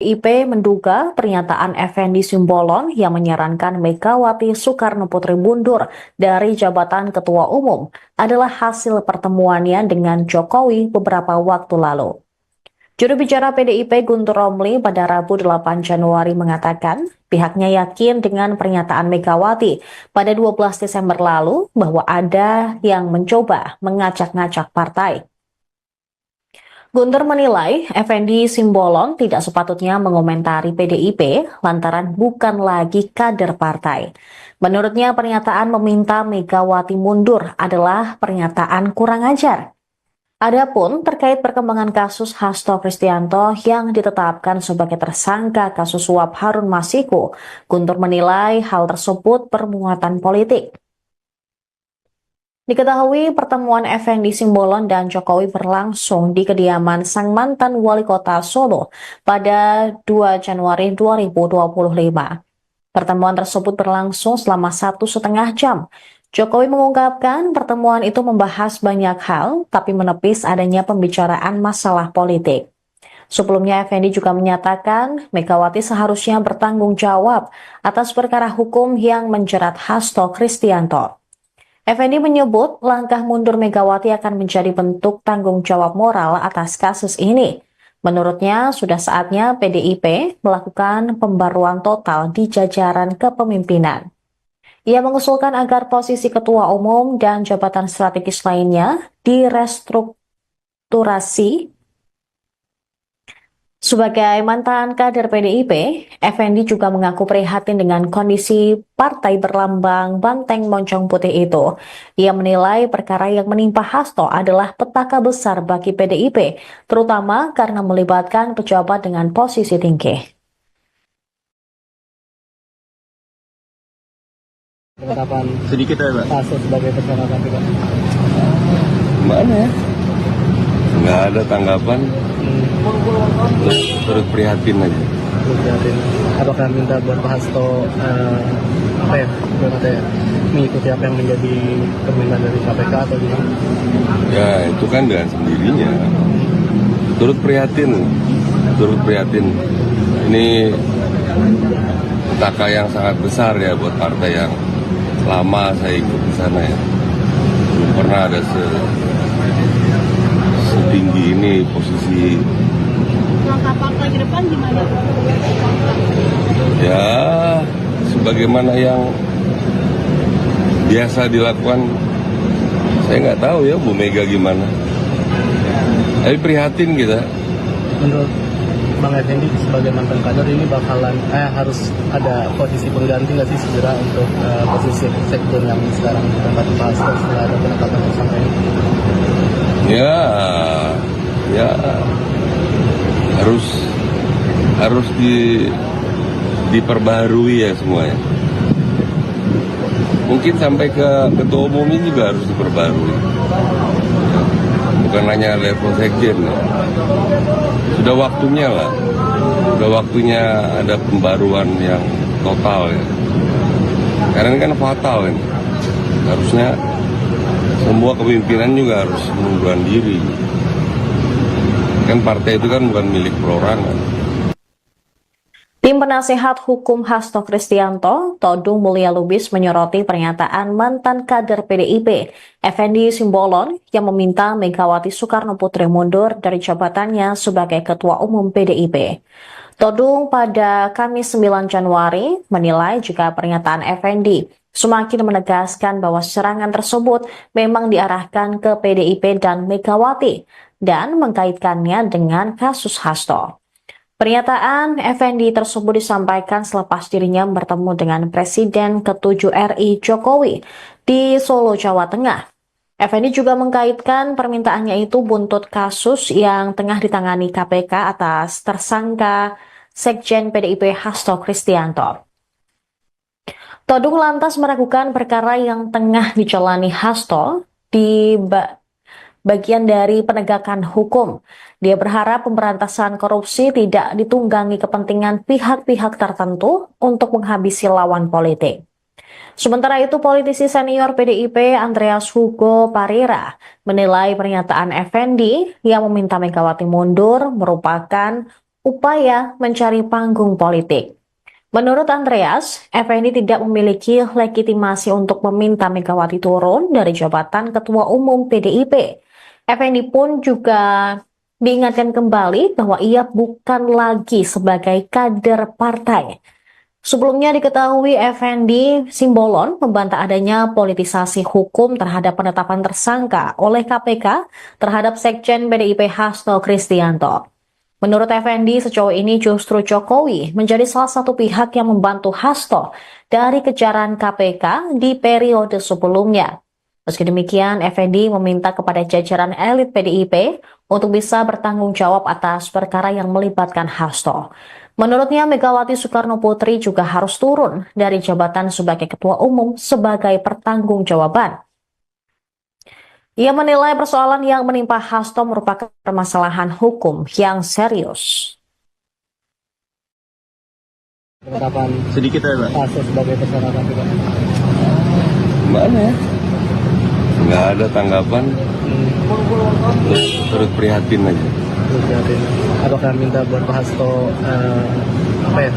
PDIP menduga pernyataan Effendi Simbolon yang menyarankan Megawati Soekarno Putri mundur dari jabatan Ketua Umum adalah hasil pertemuannya dengan Jokowi beberapa waktu lalu. Juru bicara PDIP Guntur Romli pada Rabu 8 Januari mengatakan pihaknya yakin dengan pernyataan Megawati pada 12 Desember lalu bahwa ada yang mencoba mengacak-ngacak partai. Guntur menilai Effendi Simbolon tidak sepatutnya mengomentari PDIP lantaran bukan lagi kader partai. Menurutnya pernyataan meminta Megawati mundur adalah pernyataan kurang ajar. Adapun terkait perkembangan kasus Hasto Kristianto yang ditetapkan sebagai tersangka kasus suap Harun Masiku, Guntur menilai hal tersebut bermuatan politik. Diketahui pertemuan Effendi Simbolon dan Jokowi berlangsung di kediaman sang mantan wali kota Solo pada 2 Januari 2025. Pertemuan tersebut berlangsung selama 1,5 jam. Jokowi mengungkapkan pertemuan itu membahas banyak hal, tapi menepis adanya pembicaraan masalah politik. Sebelumnya, Effendi juga menyatakan Megawati seharusnya bertanggung jawab atas perkara hukum yang menjerat Hasto Kristianto. Effendi menyebut langkah mundur Megawati akan menjadi bentuk tanggung jawab moral atas kasus ini. Menurutnya, sudah saatnya PDIP melakukan pembaruan total di jajaran kepemimpinan. Ia mengusulkan agar posisi ketua umum dan jabatan strategis lainnya direstrukturasi. Sebagai mantan kader PDIP, Effendi juga mengaku prihatin dengan kondisi partai berlambang banteng moncong putih itu. Ia menilai perkara yang menimpa Hasto adalah petaka besar bagi PDIP, terutama karena melibatkan pejabat dengan posisi tinggi. Penetapan sedikit ya, Pak. Hasto sebagai tersangka KPK. Mana ya? Nggak ada tanggapan. Turut prihatin aja. Prihatin. Apakah minta buat Pak Hasto mengikuti apa yang menjadi permintaan dari KPK atau gimana? Ya itu kan dengan sendirinya. Turut prihatin. Ini petaka yang sangat besar ya buat partai yang lama saya ikut di sana ya. Belum pernah ada setinggi ini posisi. Langkah partai ke depan gimana? Ya, sebagaimana yang biasa dilakukan, saya nggak tahu ya Bu Mega gimana. Tapi prihatin kita. Menurut Bang Effendi sebagai mantan kader ini bakalan harus ada posisi pengganti nggak sih segera untuk posisi sektor yang sekarang ditempati Pak Hasto setelah ada penetapan tersangka ini? Ya harus diperbaharui ya semuanya. Mungkin sampai ke ketua umum ini juga harus diperbarui. Bukan hanya level sekjen. Ya. Sudah waktunya lah. Sudah waktunya ada pembaruan yang total ya. Karena ini kan fatal ini. Harusnya semua kepemimpinan juga harus mengundurkan diri. Kan partai itu kan bukan milik perorangan. Tim penasehat hukum Hasto Kristianto, Todung Mulya Lubis menyoroti pernyataan mantan kader PDIP, Effendi Simbolon, yang meminta Megawati Soekarno Putri mundur dari jabatannya sebagai Ketua Umum PDIP. Todung pada Kamis 9 Januari menilai jika pernyataan Effendi semakin menegaskan bahwa serangan tersebut memang diarahkan ke PDIP dan Megawati dan mengkaitkannya dengan kasus Hasto. Pernyataan Effendi tersebut disampaikan selepas dirinya bertemu dengan Presiden ke-7 RI Jokowi di Solo, Jawa Tengah. Effendi juga mengkaitkan permintaannya itu buntut kasus yang tengah ditangani KPK atas tersangka Sekjen PDIP Hasto Kristianto. Todung lantas meragukan perkara yang tengah dijalani Hasto di bagian dari penegakan hukum. Dia berharap pemberantasan korupsi tidak ditunggangi kepentingan pihak-pihak tertentu untuk menghabisi lawan politik. Sementara itu, politisi senior PDIP Andreas Hugo Parira menilai pernyataan Effendi yang meminta Megawati mundur merupakan upaya mencari panggung politik. Menurut Andreas, Effendi tidak memiliki legitimasi untuk meminta Megawati turun dari jabatan Ketua Umum PDIP. Effendi pun juga diingatkan kembali bahwa ia bukan lagi sebagai kader partai. Sebelumnya diketahui Effendi Simbolon membantah adanya politisasi hukum terhadap penetapan tersangka oleh KPK terhadap Sekjen PDIP Hasto Kristianto. Menurut Effendi, sejauh ini justru Jokowi menjadi salah satu pihak yang membantu Hasto dari kejaran KPK di periode sebelumnya. Meski demikian, Effendi meminta kepada jajaran elit PDIP untuk bisa bertanggung jawab atas perkara yang melibatkan Hasto. Menurutnya, Megawati Soekarno Putri juga harus turun dari jabatan sebagai Ketua Umum sebagai pertanggungjawaban. Ia menilai persoalan yang menimpa Hasto merupakan permasalahan hukum yang serius. Penetapan Sedikit ya, Pak. Hasto sebagai tersangka KPK. Gimana ya? Nggak ada tanggapan, turut prihatin aja. Jadi, apakah minta buat Pak Hasto apa ya,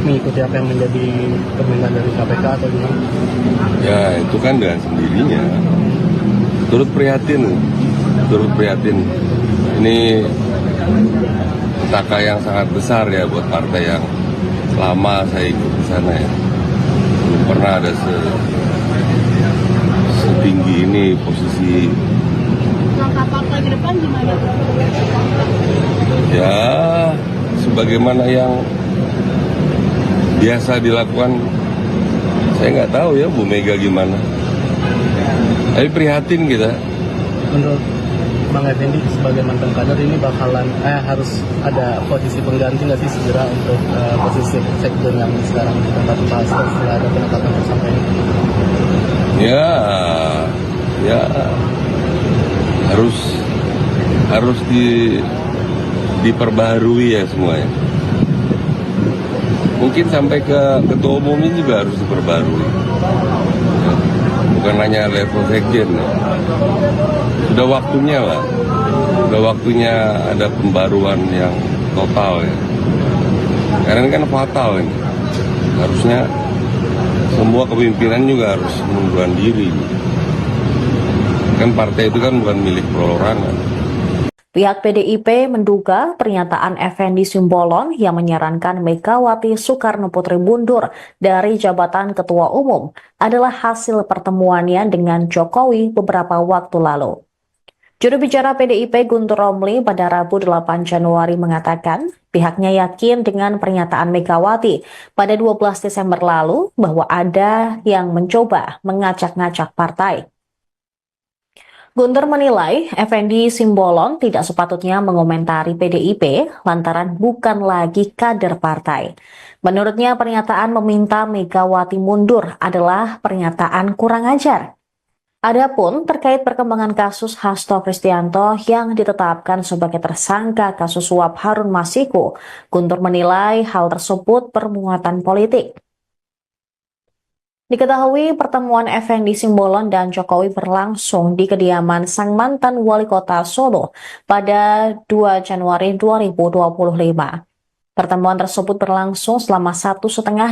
mengikuti apa yang menjadi permintaan dari KPK atau gimana? Ya itu kan dengan sendirinya. Turut prihatin. Ini petaka yang sangat besar ya buat partai yang lama saya ikut di sana ya. Belum pernah ada setinggi ini posisi. Langkah partai ke depan gimana? Ya sebagaimana yang biasa dilakukan, saya nggak tahu ya Bu Mega gimana. Tapi prihatin kita. Menurut Bang Effendi sebagai mantan kader ini bakalan harus ada posisi pengganti nggak sih segera untuk posisi sekjen yang sekarang ditempati Pak Hasto setelah ada penetapan tersangka ini? Ya harus diperbaharui ya semuanya. Mungkin sampai ke ketua umumnya juga harus diperbarui. Bukan hanya level sekjen. Sudah waktunya lah. Sudah waktunya ada pembaruan yang total ya. Karena ini kan fatal ini. Harusnya semua kepimpinan juga harus mengundurkan diri. Kan partai itu kan bukan milik perorangan. Pihak PDIP menduga pernyataan Effendi Simbolon yang menyarankan Megawati Soekarno Putri mundur dari jabatan Ketua Umum adalah hasil pertemuannya dengan Jokowi beberapa waktu lalu. Juru bicara PDIP Guntur Romli pada Rabu 8 Januari mengatakan pihaknya yakin dengan pernyataan Megawati pada 12 Desember lalu bahwa ada yang mencoba mengacak-ngacak partai. Guntur menilai Effendi Simbolon tidak sepatutnya mengomentari PDIP lantaran bukan lagi kader partai. Menurutnya pernyataan meminta Megawati mundur adalah pernyataan kurang ajar. Adapun terkait perkembangan kasus Hasto Kristianto yang ditetapkan sebagai tersangka kasus suap Harun Masiku, Guntur menilai hal tersebut bermuatan politik. Diketahui pertemuan Effendi Simbolon dan Jokowi berlangsung di kediaman sang mantan wali kota Solo pada 2 Januari 2025. Pertemuan tersebut berlangsung selama 1,5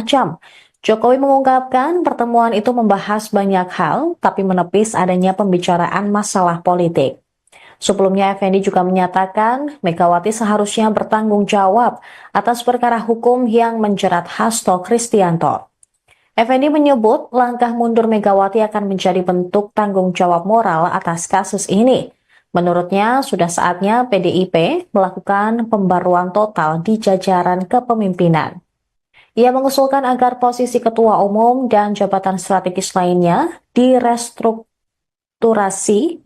jam. Jokowi mengungkapkan pertemuan itu membahas banyak hal, tapi menepis adanya pembicaraan masalah politik. Sebelumnya Effendi juga menyatakan Megawati seharusnya bertanggung jawab atas perkara hukum yang menjerat Hasto Kristianto. Effendi menyebut langkah mundur Megawati akan menjadi bentuk tanggung jawab moral atas kasus ini. Menurutnya, sudah saatnya PDIP melakukan pembaruan total di jajaran kepemimpinan. Ia mengusulkan agar posisi ketua umum dan jabatan strategis lainnya direstrukturasi.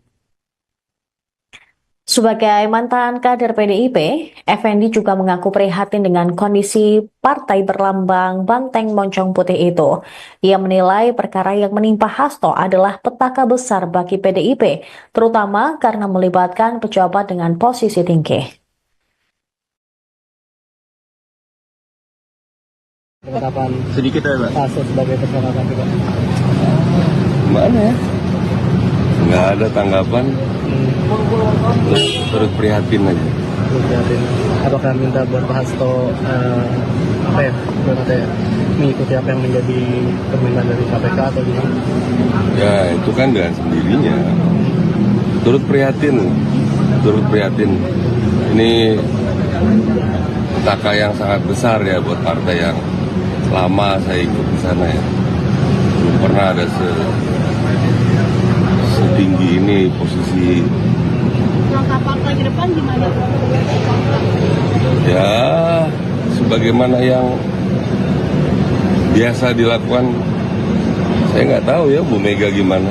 Sebagai mantan kader PDIP, Effendi juga mengaku prihatin dengan kondisi partai berlambang banteng moncong putih itu. Ia menilai perkara yang menimpa Hasto adalah petaka besar bagi PDIP, terutama karena melibatkan pejabat dengan posisi tinggi. Penetapan Sedikit ya, Pak. Hasto sebagai tersangka KPK. Gimana ya? Nggak ada tanggapan, turut prihatin aja. Turut prihatin. Apakah minta buat Pak Hasto mengikuti apa yang menjadi permintaan dari KPK atau gimana? Ya itu kan dengan sendirinya. Turut prihatin. Ini petaka yang sangat besar ya buat partai yang lama saya ikut di sana ya. Belum pernah ada setinggi ini posisi. Langkah partai ke depan gimana? Ya sebagaimana yang biasa dilakukan, saya nggak tahu ya Bu Mega gimana.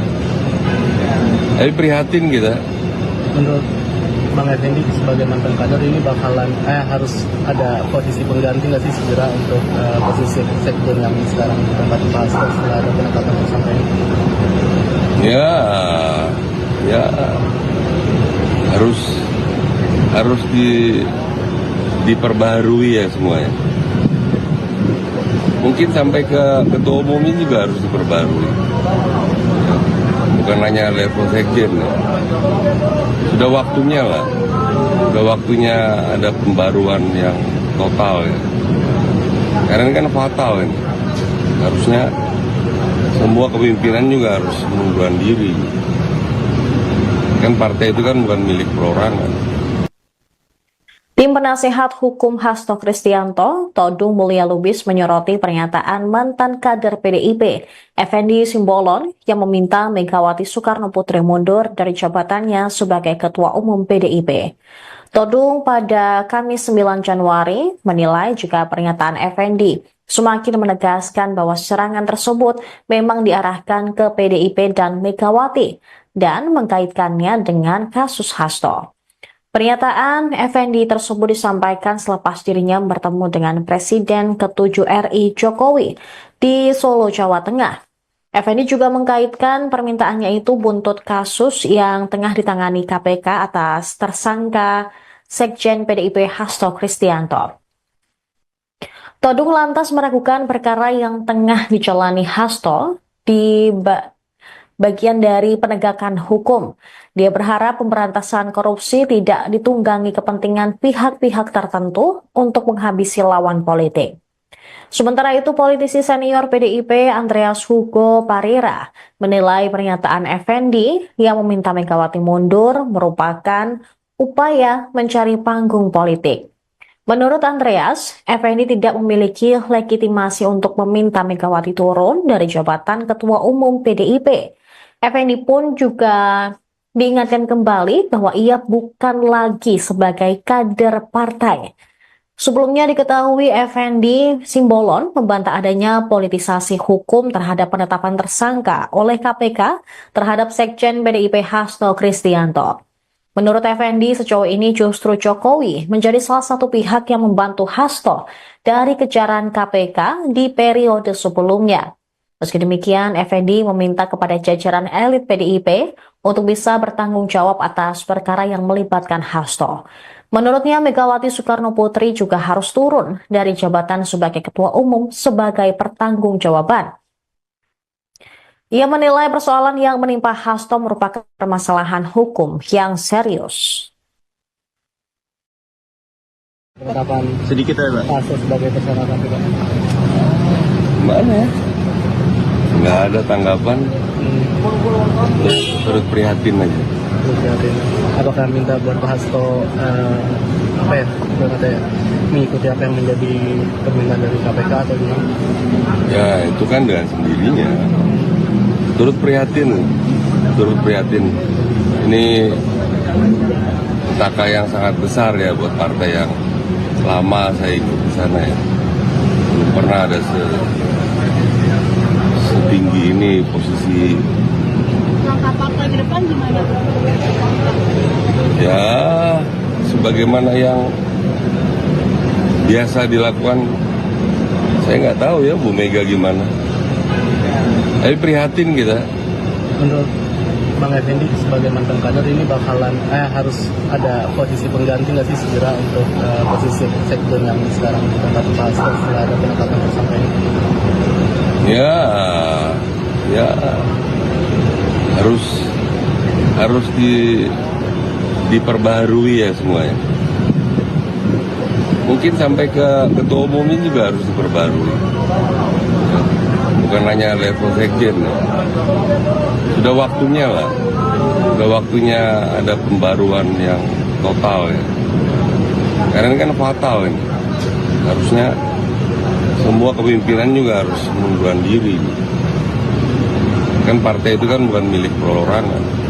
Tapi prihatin kita. Menurut Bang Effendi sebagai mantan kader ini bakalan harus ada posisi pengganti nggak sih segera untuk posisi sekjen yang sekarang ditempati Pak Hasto setelah ada penetapan tersangka ini? Ya harus diperbaharui ya semuanya. Mungkin sampai ke ketua umumnya juga harus diperbarui. Ya, bukan hanya level sekjen ya. Sudah waktunya lah. Sudah waktunya ada pembaruan yang total ya. Karena ini kan fatal ini. Harusnya semua kepimpinan juga harus mengundurkan diri. Kan partai itu kan bukan milik perorangan. Tim penasehat hukum Hasto Kristianto, Todung Mulya Lubis menyoroti pernyataan mantan kader PDIP, Effendi Simbolon, yang meminta Megawati Soekarno Putri mundur dari jabatannya sebagai Ketua Umum PDIP. Todung pada Kamis 9 Januari menilai jika pernyataan Effendi semakin menegaskan bahwa serangan tersebut memang diarahkan ke PDIP dan Megawati dan mengkaitkannya dengan kasus Hasto. Pernyataan Effendi tersebut disampaikan selepas dirinya bertemu dengan Presiden ke-7 RI Jokowi di Solo, Jawa Tengah. Effendi juga mengkaitkan permintaannya itu buntut kasus yang tengah ditangani KPK atas tersangka Sekjen PDIP Hasto Kristianto. Todung lantas meragukan perkara yang tengah dijalani Hasto di bagian dari penegakan hukum. Dia berharap pemberantasan korupsi tidak ditunggangi kepentingan pihak-pihak tertentu untuk menghabisi lawan politik. Sementara itu, politisi senior PDIP Andreas Hugo Parira menilai pernyataan Effendi yang meminta Megawati mundur merupakan upaya mencari panggung politik. Menurut Andreas, Effendi tidak memiliki legitimasi untuk meminta Megawati turun dari jabatan Ketua Umum PDIP. Effendi pun juga diingatkan kembali bahwa ia bukan lagi sebagai kader partai. Sebelumnya diketahui Effendi Simbolon membantah adanya politisasi hukum terhadap penetapan tersangka oleh KPK terhadap Sekjen PDIP Hasto Kristianto. Menurut Effendi, sejauh ini justru Jokowi menjadi salah satu pihak yang membantu Hasto dari kejaran KPK di periode sebelumnya. Meski demikian, Effendi meminta kepada jajaran elit PDIP untuk bisa bertanggung jawab atas perkara yang melibatkan Hasto. Menurutnya, Megawati Soekarno Putri juga harus turun dari jabatan sebagai Ketua Umum sebagai pertanggungjawaban. Ia menilai persoalan yang menimpa Hasto merupakan permasalahan hukum yang serius. Penetapan Sedikit ya, Pak. Hasto sebagai tersangka KPK. Mana ya? Nggak ada tanggapan. Turut prihatin aja. Turut prihatin. Apakah minta buat Pak Hasto mengikuti apa yang menjadi permintaan dari KPK atau gimana? Ya itu kan dengan sendirinya. Turut prihatin. Ini petaka yang sangat besar ya buat partai yang lama saya ikut di sana ya. Belum pernah ada setinggi ini posisi. Langkah partai ke depan gimana? Ya sebagaimana yang biasa dilakukan, saya nggak tahu ya Bu Mega gimana. Tapi prihatin kita. Menurut Bang Effendi sebagai mantan kader ini bakalan harus ada posisi pengganti nggak sih segera untuk posisi sekjen yang sekarang ditempati Pak Hasto setelah ada penetapan tersangka ini? Ya harus diperbaharui ya semuanya. Mungkin sampai ke ketua umumnya juga harus diperbarui. Ya, bukan hanya level sekjen. Ya. Sudah waktunya lah. Sudah waktunya ada pembaruan yang total ya. Karena ini kan fatal ini. Harusnya semua kepemimpinan juga harus mengundurkan diri. Kan partai itu kan bukan milik perorangan.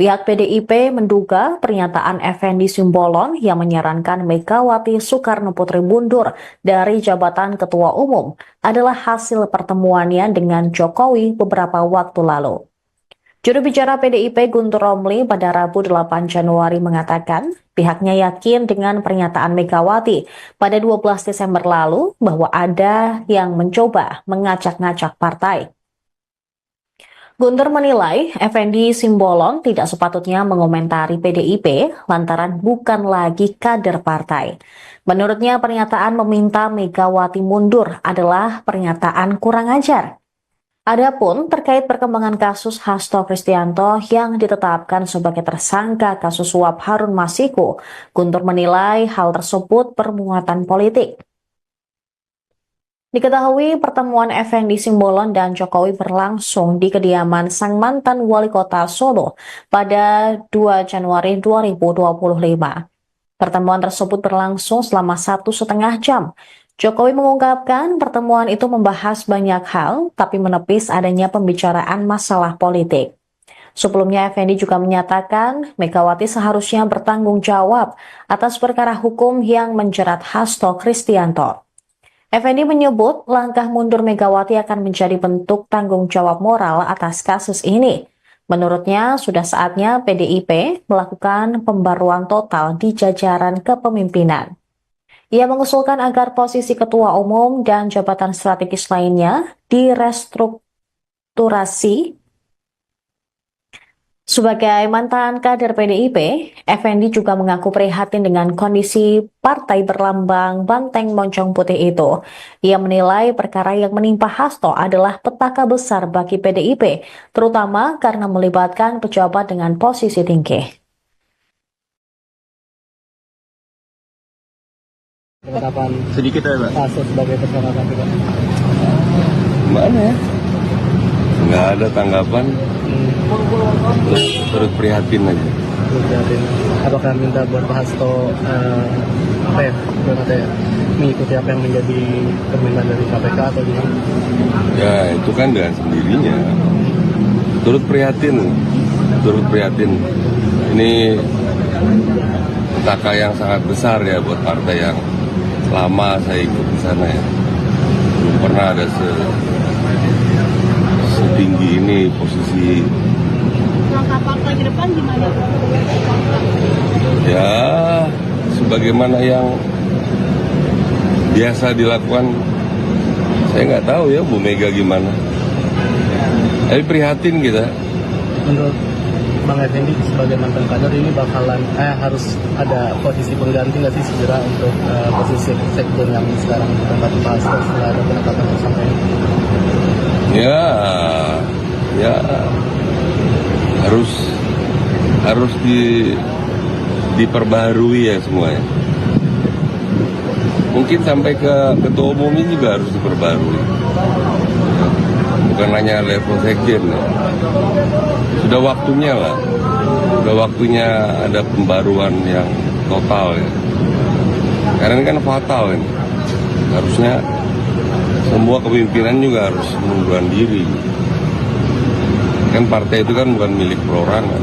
Pihak PDIP menduga pernyataan Effendi Simbolon yang menyarankan Megawati Soekarno Putri mundur dari jabatan Ketua Umum adalah hasil pertemuannya dengan Jokowi beberapa waktu lalu. Juru bicara PDIP Guntur Romli pada Rabu 8 Januari mengatakan pihaknya yakin dengan pernyataan Megawati pada 12 Desember lalu bahwa ada yang mencoba mengacak-ngacak partai. Guntur menilai Effendi Simbolon tidak sepatutnya mengomentari PDIP lantaran bukan lagi kader partai. Menurutnya pernyataan meminta Megawati mundur adalah pernyataan kurang ajar. Adapun terkait perkembangan kasus Hasto Kristianto yang ditetapkan sebagai tersangka kasus suap Harun Masiku, Guntur menilai hal tersebut bermuatan politik. Diketahui pertemuan Effendi Simbolon dan Jokowi berlangsung di kediaman sang mantan wali kota Solo pada 2 Januari 2025. Pertemuan tersebut berlangsung selama 1,5 jam. Jokowi mengungkapkan pertemuan itu membahas banyak hal, tapi menepis adanya pembicaraan masalah politik. Sebelumnya, Effendi juga menyatakan Megawati seharusnya bertanggung jawab atas perkara hukum yang menjerat Hasto Kristianto. Effendi menyebut langkah mundur Megawati akan menjadi bentuk tanggung jawab moral atas kasus ini. Menurutnya, sudah saatnya PDIP melakukan pembaruan total di jajaran kepemimpinan. Ia mengusulkan agar posisi ketua umum dan jabatan strategis lainnya direstrukturasi. Sebagai mantan kader PDIP, Effendi juga mengaku prihatin dengan kondisi partai berlambang banteng moncong putih itu. Ia menilai perkara yang menimpa Hasto adalah petaka besar bagi PDIP, terutama karena melibatkan pejabat dengan posisi tinggi. Penetapan Sedikit ya, Pak. Hasto sebagai tersangka KPK. Gimana ya? Nggak ada tanggapan. Turut prihatin aja. Prihatin. Apakah minta buat Pak Hasto mengikuti apa yang menjadi permintaan dari KPK atau gimana? Ya itu kan dengan sendirinya. Turut prihatin. Ini petaka yang sangat besar ya buat partai yang lama saya ikut di sana ya. Belum pernah ada setinggi ini posisi. Langkah partai ke depan gimana? Ya sebagaimana yang biasa dilakukan, saya nggak tahu ya Bu Mega gimana. Tapi prihatin kita. Menurut Bang Effendi sebagai mantan kader ini bakalan harus ada posisi pengganti nggak sih segera untuk posisi sektor yang sekarang ditempati Pak Hasto setelah ada penetapan tersangka ini? Ya harus diperbaharui ya semuanya. Mungkin sampai ke ketua umumnya juga harus diperbarui. Ya, bukan hanya level sekjen. Ya. Sudah waktunya lah. Sudah waktunya ada pembaruan yang total ya. Karena ini kan fatal ini. Harusnya semua kepemimpinan juga harus mengundurkan diri. Kan partai itu kan bukan milik perorangan.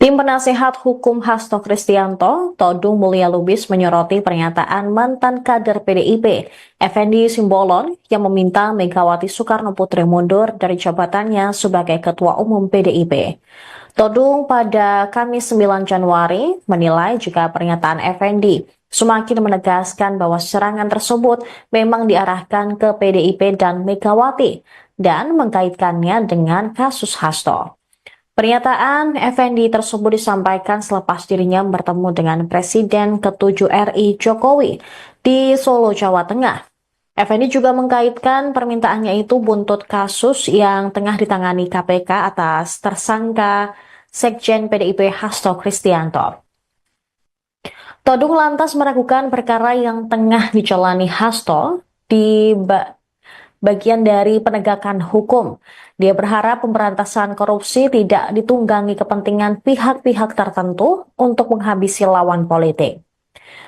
Tim penasehat hukum Hasto Kristianto, Todung Mulya Lubis menyoroti pernyataan mantan kader PDIP, Effendi Simbolon, yang meminta Megawati Soekarno Putri mundur dari jabatannya sebagai Ketua Umum PDIP. Todung pada Kamis 9 Januari menilai jika pernyataan Effendi semakin menegaskan bahwa serangan tersebut memang diarahkan ke PDIP dan Megawati dan mengkaitkannya dengan kasus Hasto. Pernyataan Effendi tersebut disampaikan selepas dirinya bertemu dengan Presiden ke-7 RI Jokowi di Solo, Jawa Tengah. Effendi juga mengkaitkan permintaannya itu buntut kasus yang tengah ditangani KPK atas tersangka Sekjen PDIP Hasto Kristianto. Todung lantas meragukan perkara yang tengah dijalani Hasto di bagian dari penegakan hukum. Dia berharap pemberantasan korupsi tidak ditunggangi kepentingan pihak-pihak tertentu untuk menghabisi lawan politik.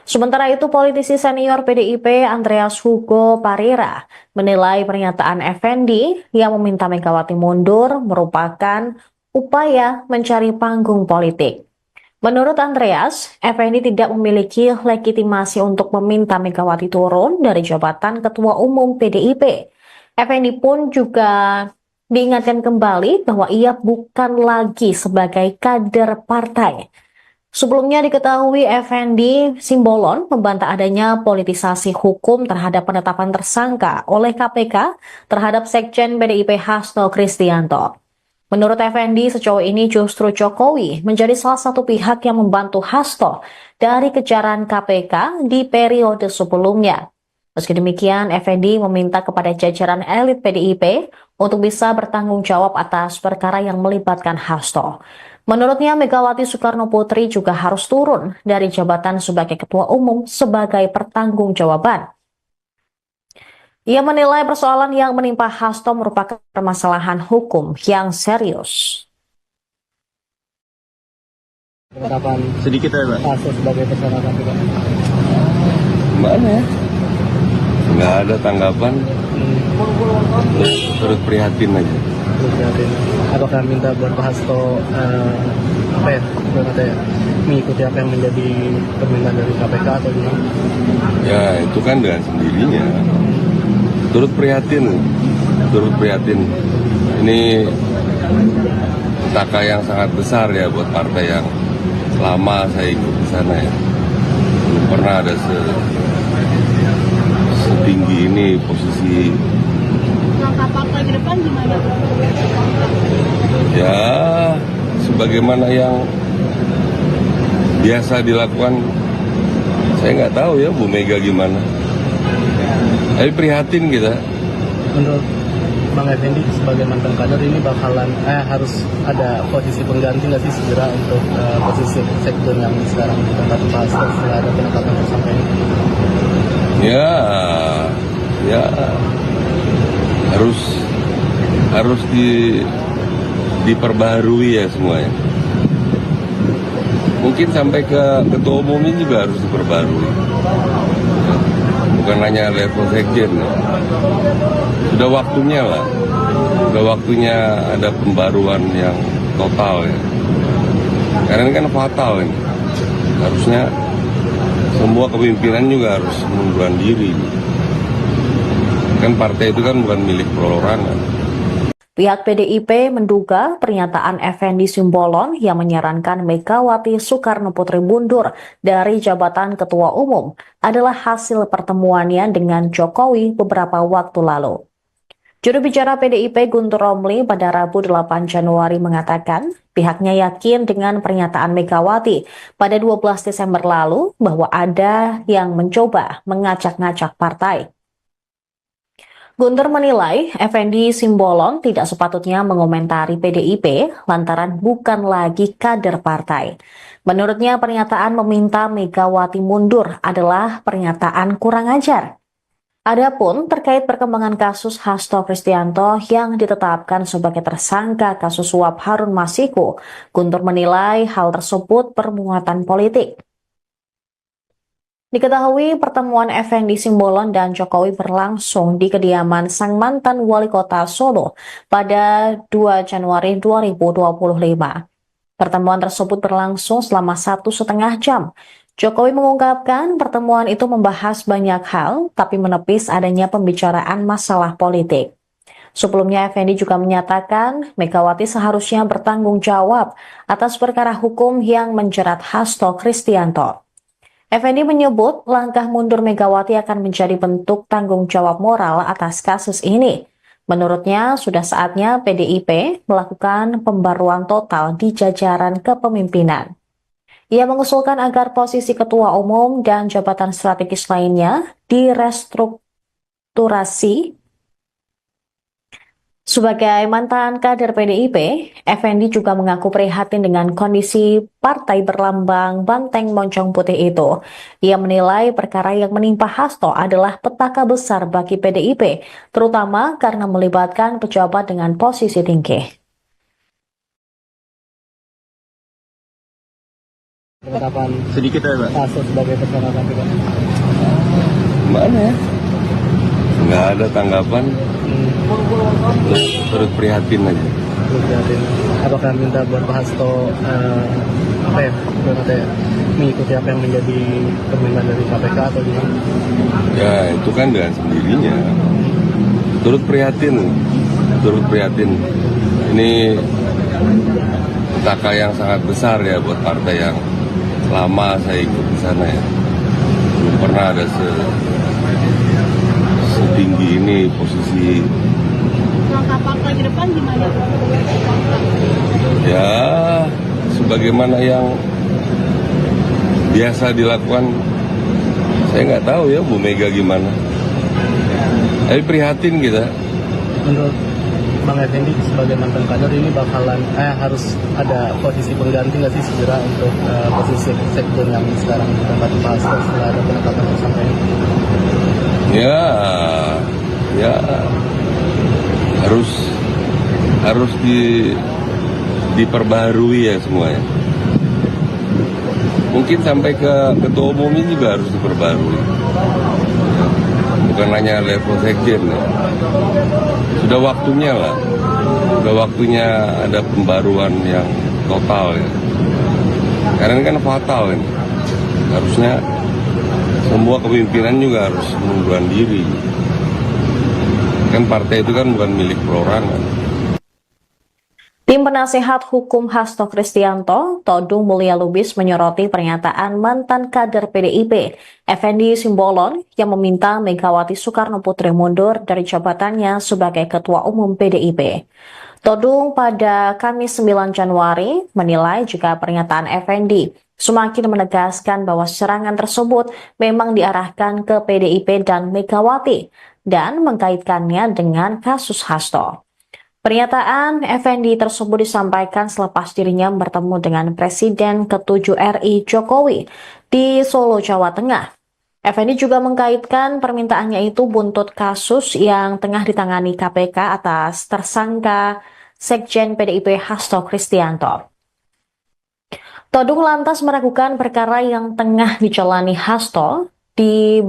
Sementara itu, politisi senior PDIP Andreas Hugo Parera menilai pernyataan Effendi yang meminta Megawati mundur merupakan upaya mencari panggung politik. Menurut Andreas, Effendi tidak memiliki legitimasi untuk meminta Megawati turun dari jabatan Ketua Umum PDIP. Effendi pun juga diingatkan kembali bahwa ia bukan lagi sebagai kader partai. Sebelumnya diketahui Effendi Simbolon membantah adanya politisasi hukum terhadap penetapan tersangka oleh KPK terhadap Sekjen PDIP Hasto Kristianto. Menurut Effendi, sejauh ini justru Jokowi menjadi salah satu pihak yang membantu Hasto dari kejaran KPK di periode sebelumnya. Meski demikian, Effendi meminta kepada jajaran elit PDIP untuk bisa bertanggung jawab atas perkara yang melibatkan Hasto. Menurutnya, Megawati Soekarno Putri juga harus turun dari jabatan sebagai Ketua Umum sebagai pertanggungjawaban. Ia menilai persoalan yang menimpa Hasto merupakan permasalahan hukum yang serius. Penetapan Sedikit ya, Pak. Hasto sebagai tersangka KPK. Gimana ya? Nggak ada tanggapan, turut prihatin aja. Apakah minta buat Pak Hasto apa ya, mengikuti apa yang menjadi permintaan dari KPK atau gimana? Ya itu kan dengan sendirinya. Turut prihatin. Ini petaka yang sangat besar ya buat partai yang lama saya ikut di sana ya. Belum pernah ada setinggi ini posisi. Langkah partai ke depan gimana? Ya sebagaimana yang biasa dilakukan, saya nggak tahu ya Bu Mega gimana. Tapi prihatin kita. Menurut Bang Effendi sebagai mantan kader ini bakalan harus ada posisi pengganti nggak sih segera untuk posisi sekjen yang sekarang ditempati Pak Hasto setelah ada penetapan tersangka ini? Ya harus diperbaharui ya semuanya. Mungkin sampai ke ketua umumnya juga harus diperbarui. Bukan hanya level sekjen. Sudah waktunya lah. Sudah waktunya ada pembaruan yang total ya. Karena ini kan fatal ini. Harusnya semua kepimpinan juga harus mengundurkan diri. Kan partai itu kan bukan milik perorangan. Pihak PDIP menduga pernyataan Effendi Simbolon yang menyarankan Megawati Soekarno Putri mundur dari jabatan Ketua Umum adalah hasil pertemuannya dengan Jokowi beberapa waktu lalu. Juru bicara PDIP Guntur Romli pada Rabu 8 Januari mengatakan pihaknya yakin dengan pernyataan Megawati pada 12 Desember lalu bahwa ada yang mencoba mengacak-ngacak partai. Guntur menilai Effendi Simbolon tidak sepatutnya mengomentari PDIP lantaran bukan lagi kader partai. Menurutnya pernyataan meminta Megawati mundur adalah pernyataan kurang ajar. Adapun terkait perkembangan kasus Hasto Kristianto yang ditetapkan sebagai tersangka kasus suap Harun Masiku, Guntur menilai hal tersebut bermuatan politik. Diketahui pertemuan Effendi Simbolon dan Jokowi berlangsung di kediaman sang mantan wali kota Solo pada 2 Januari 2025. Pertemuan tersebut berlangsung selama 1,5 jam. Jokowi mengungkapkan pertemuan itu membahas banyak hal, tapi menepis adanya pembicaraan masalah politik. Sebelumnya, Effendi juga menyatakan Megawati seharusnya bertanggung jawab atas perkara hukum yang menjerat Hasto Kristianto. Effendi menyebut langkah mundur Megawati akan menjadi bentuk tanggung jawab moral atas kasus ini. Menurutnya, sudah saatnya PDIP melakukan pembaruan total di jajaran kepemimpinan. Ia mengusulkan agar posisi ketua umum dan jabatan strategis lainnya direstrukturasi Sebagai mantan kader PDIP, Effendi juga mengaku prihatin dengan kondisi partai berlambang banteng moncong putih itu. Ia menilai perkara yang menimpa Hasto adalah petaka besar bagi PDIP, terutama karena melibatkan pejabat dengan posisi tinggi. Penetapan Sedikit ya, Pak. Hasto sebagai tersangka KPK. Mana ya? Nggak ada tanggapan, turut prihatin aja. Prihatin. Apakah minta buat Pak Hasto mengikuti apa yang menjadi permintaan dari KPK atau gimana? Ya itu kan dengan sendirinya. Turut prihatin. Ini petaka yang sangat besar ya buat partai yang lama saya ikut di sana ya. Belum pernah ada setinggi ini posisi. Langkah partai ke depan gimana? Ya sebagaimana yang biasa dilakukan, saya nggak tahu ya Bu Mega gimana. Tapi prihatin kita. Menurut Bang Effendi sebagai mantan kader ini bakalan harus ada posisi pengganti nggak sih segera untuk posisi sekjen yang sekarang ditempati Pak Hasto setelah ada penetapan tersangka ini? Ya harus diperbaharui ya semuanya. Mungkin sampai ke ketua umumnya juga harus diperbarui. Bukan hanya level sekjen ya. Sudah waktunya lah. Sudah waktunya ada pembaruan yang total ya. Karena ini kan fatal ini. Harusnya semua kepemimpinan juga harus mengundurkan diri. Kan partai itu kan bukan milik perorangan. Tim penasehat hukum Hasto Kristianto, Todung Mulya Lubis menyoroti pernyataan mantan kader PDIP, Effendi Simbolon, yang meminta Megawati Soekarno Putri mundur dari jabatannya sebagai Ketua Umum PDIP. Todung pada Kamis 9 Januari menilai jika pernyataan Effendi semakin menegaskan bahwa serangan tersebut memang diarahkan ke PDIP dan Megawati dan mengkaitkannya dengan kasus Hasto. Pernyataan Effendi tersebut disampaikan selepas dirinya bertemu dengan Presiden ke-7 RI Jokowi di Solo, Jawa Tengah. Effendi juga mengkaitkan permintaannya itu buntut kasus yang tengah ditangani KPK atas tersangka Sekjen PDIP Hasto Kristianto. Todung lantas meragukan perkara yang tengah dijalani Hasto di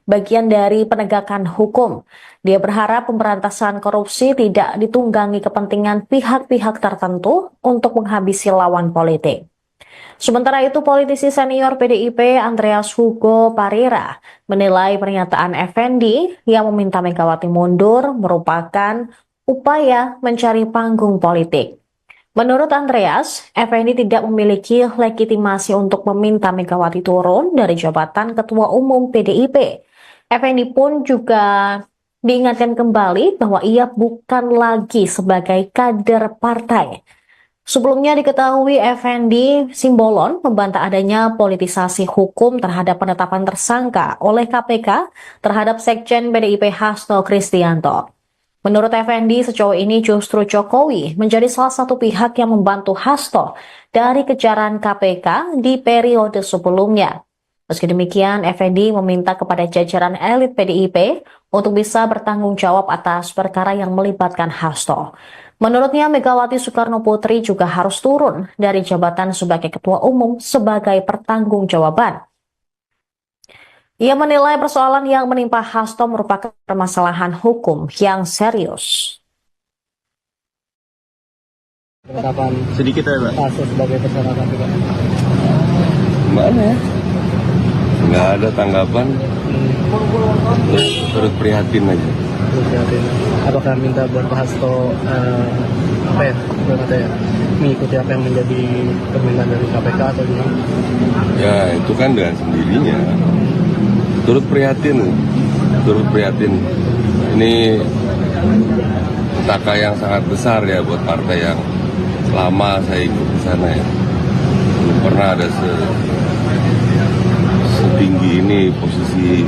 bagian dari penegakan hukum. Dia berharap pemberantasan korupsi tidak ditunggangi kepentingan pihak-pihak tertentu untuk menghabisi lawan politik. Sementara itu, politisi senior PDIP Andreas Hugo Parira menilai pernyataan Effendi yang meminta Megawati mundur merupakan upaya mencari panggung politik. Menurut Andreas, Effendi tidak memiliki legitimasi untuk meminta Megawati turun dari jabatan Ketua Umum PDIP. Effendi pun juga diingatkan kembali bahwa ia bukan lagi sebagai kader partai. Sebelumnya diketahui Effendi Simbolon membantah adanya politisasi hukum terhadap penetapan tersangka oleh KPK terhadap Sekjen PDIP Hasto Kristianto. Menurut Effendi, sejauh ini justru Jokowi menjadi salah satu pihak yang membantu Hasto dari kejaran KPK di periode sebelumnya. Meski demikian, Effendi meminta kepada jajaran elit PDIP untuk bisa bertanggung jawab atas perkara yang melibatkan Hasto. Menurutnya, Megawati Soekarno Putri juga harus turun dari jabatan sebagai Ketua Umum sebagai pertanggungjawaban. Ia menilai persoalan yang menimpa Hasto merupakan permasalahan hukum yang serius. Penetapan Sedikit ya, Pak. Hasto sebagai tersangka KPK. Mana ya? Nggak ada tanggapan, turut prihatin aja. Prihatin. Apakah minta buat Pak Hasto mengikuti apa yang menjadi permintaan dari KPK atau gimana? Ya itu kan dengan sendirinya. Turut prihatin. Ini petaka yang sangat besar ya buat partai yang lama saya ikut di sana ya. Belum pernah ada setinggi ini posisi.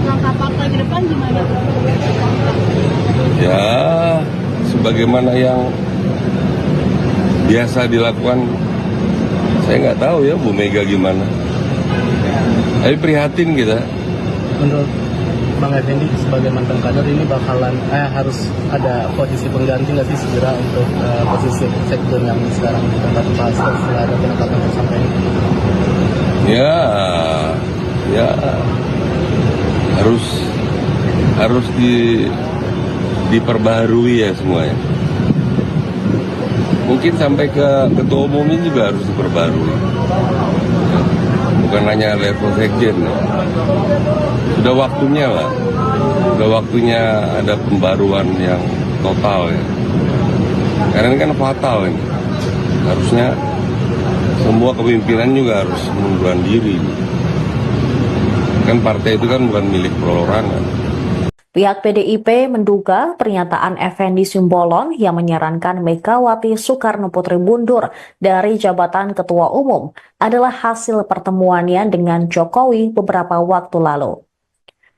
Langkah Langkah partai ke depan gimana? Ya, sebagaimana yang biasa dilakukan, saya nggak tahu ya Bu Mega gimana. Tapi prihatin kita. Menurut Bang Effendi sebagai mantan kader ini bakalan harus ada posisi pengganti nggak sih segera untuk posisi sekjen yang sekarang ditempati Pak Hasto setelah ada penetapan tersangka ini? Ya harus diperbaharui ya semuanya. Mungkin sampai ke ketua umumnya juga harus diperbarui. Bukan hanya level sekjen. Ya. Sudah waktunya lah. Sudah waktunya ada pembaruan yang total ya. Karena ini kan fatal ini. Harusnya semua kepemimpinan juga harus mengundurkan diri. Kan partai itu kan bukan milik perorangan. Pihak PDIP menduga pernyataan Effendi Simbolon yang menyarankan Megawati Soekarno Putri mundur dari jabatan Ketua Umum adalah hasil pertemuannya dengan Jokowi beberapa waktu lalu.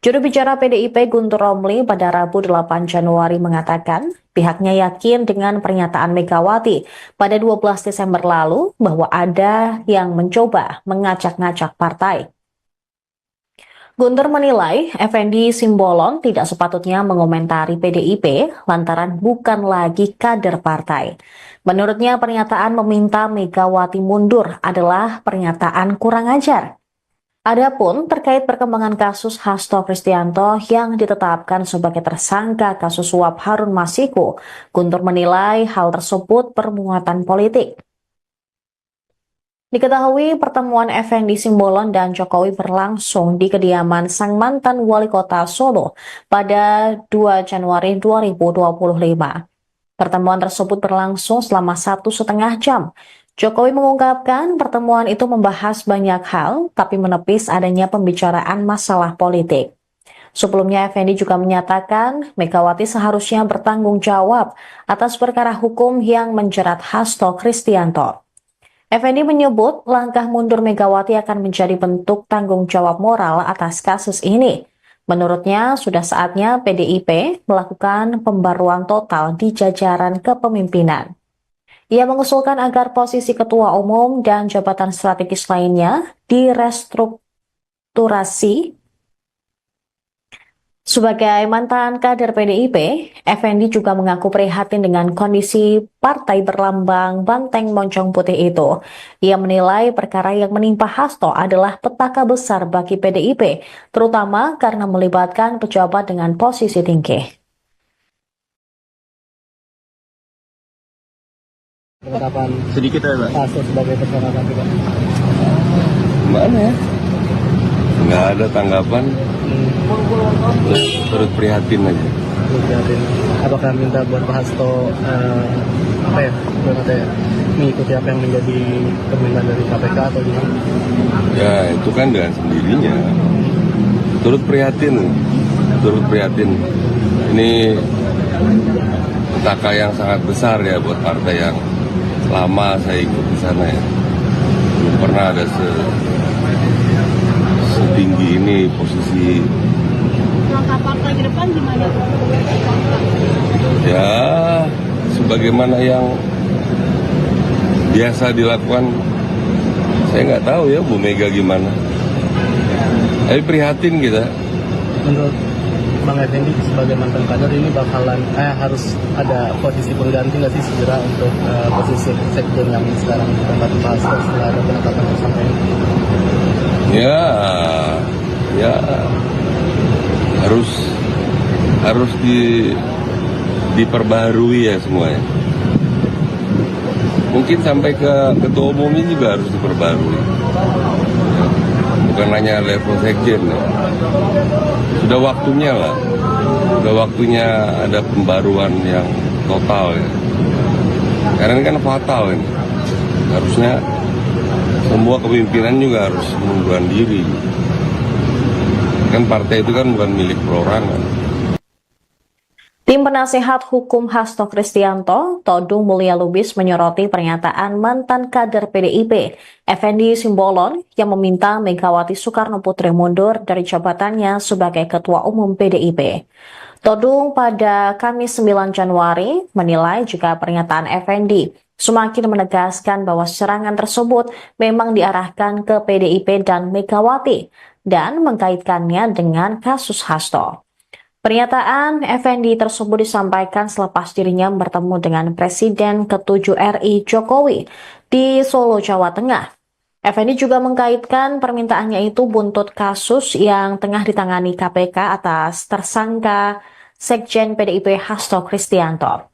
Juru bicara PDIP Guntur Romli pada Rabu 8 Januari mengatakan pihaknya yakin dengan pernyataan Megawati pada 12 Desember lalu bahwa ada yang mencoba mengacak-ngacak partai. Guntur menilai Effendi Simbolon tidak sepatutnya mengomentari PDIP lantaran bukan lagi kader partai. Menurutnya pernyataan meminta Megawati mundur adalah pernyataan kurang ajar. Adapun terkait perkembangan kasus Hasto Kristianto yang ditetapkan sebagai tersangka kasus suap Harun Masiku, Guntur menilai hal tersebut bermuatan politik. Diketahui pertemuan Effendi Simbolon dan Jokowi berlangsung di kediaman sang mantan wali kota Solo pada 2 Januari 2025. Pertemuan tersebut berlangsung selama 1,5 jam. Jokowi mengungkapkan pertemuan itu membahas banyak hal, tapi menepis adanya pembicaraan masalah politik. Sebelumnya, Effendi juga menyatakan Megawati seharusnya bertanggung jawab atas perkara hukum yang menjerat Hasto Kristianto. Effendi menyebut langkah mundur Megawati akan menjadi bentuk tanggung jawab moral atas kasus ini. Menurutnya, sudah saatnya PDIP melakukan pembaruan total di jajaran kepemimpinan. Ia mengusulkan agar posisi ketua umum dan jabatan strategis lainnya direstrukturasi. Sebagai mantan kader PDIP, Effendi juga mengaku prihatin dengan kondisi partai berlambang banteng moncong putih itu. Ia menilai perkara yang menimpa Hasto adalah petaka besar bagi PDIP, terutama karena melibatkan pejabat dengan posisi tinggi. Penetapan Sedikit ya Pak. Hasto sebagai tersangka Pak. Gimana ya? Nggak ada tanggapan. Turut prihatin aja. Apakah minta buat Pak Hasto mengikuti apa yang menjadi permintaan dari KPK atau gimana? Ya itu kan dengan sendirinya. Turut prihatin. Ini petaka yang sangat besar ya buat partai yang lama saya ikut di sana ya. Belum pernah ada setinggi ini posisi. Langkah partai ke depan gimana? Ya, sebagaimana yang biasa dilakukan, saya nggak tahu ya Bu Mega gimana. Tapi prihatin kita. Menurut Bang Effendi sebagai mantan kader ini bakalan harus ada posisi pengganti nggak sih segera untuk posisi sekjen yang sekarang ditempati Pak Hasto setelah ada penetapan tersangka ini? Ya harus diperbaharui ya semuanya. Mungkin sampai ke ketua umumnya juga harus diperbarui. Bukan hanya level sekjen. Ya. Sudah waktunya lah. Sudah waktunya ada pembaruan yang total ya. Karena ini kan fatal ini. Harusnya semua kepemimpinan juga harus mengundurkan diri. Kan partai itu kan bukan milik perorangan. Tim penasehat hukum Hasto Kristianto, Todung Mulya Lubis menyoroti pernyataan mantan kader PDIP, Effendi Simbolon, yang meminta Megawati Soekarno Putri mundur dari jabatannya sebagai Ketua Umum PDIP. Todung pada Kamis 9 Januari menilai jika pernyataan Effendi semakin menegaskan bahwa serangan tersebut memang diarahkan ke PDIP dan Megawati dan mengkaitkannya dengan kasus Hasto. Pernyataan Effendi tersebut disampaikan selepas dirinya bertemu dengan Presiden ke-7 RI Jokowi di Solo, Jawa Tengah. Effendi juga mengkaitkan permintaannya itu buntut kasus yang tengah ditangani KPK atas tersangka Sekjen PDIP Hasto Kristianto.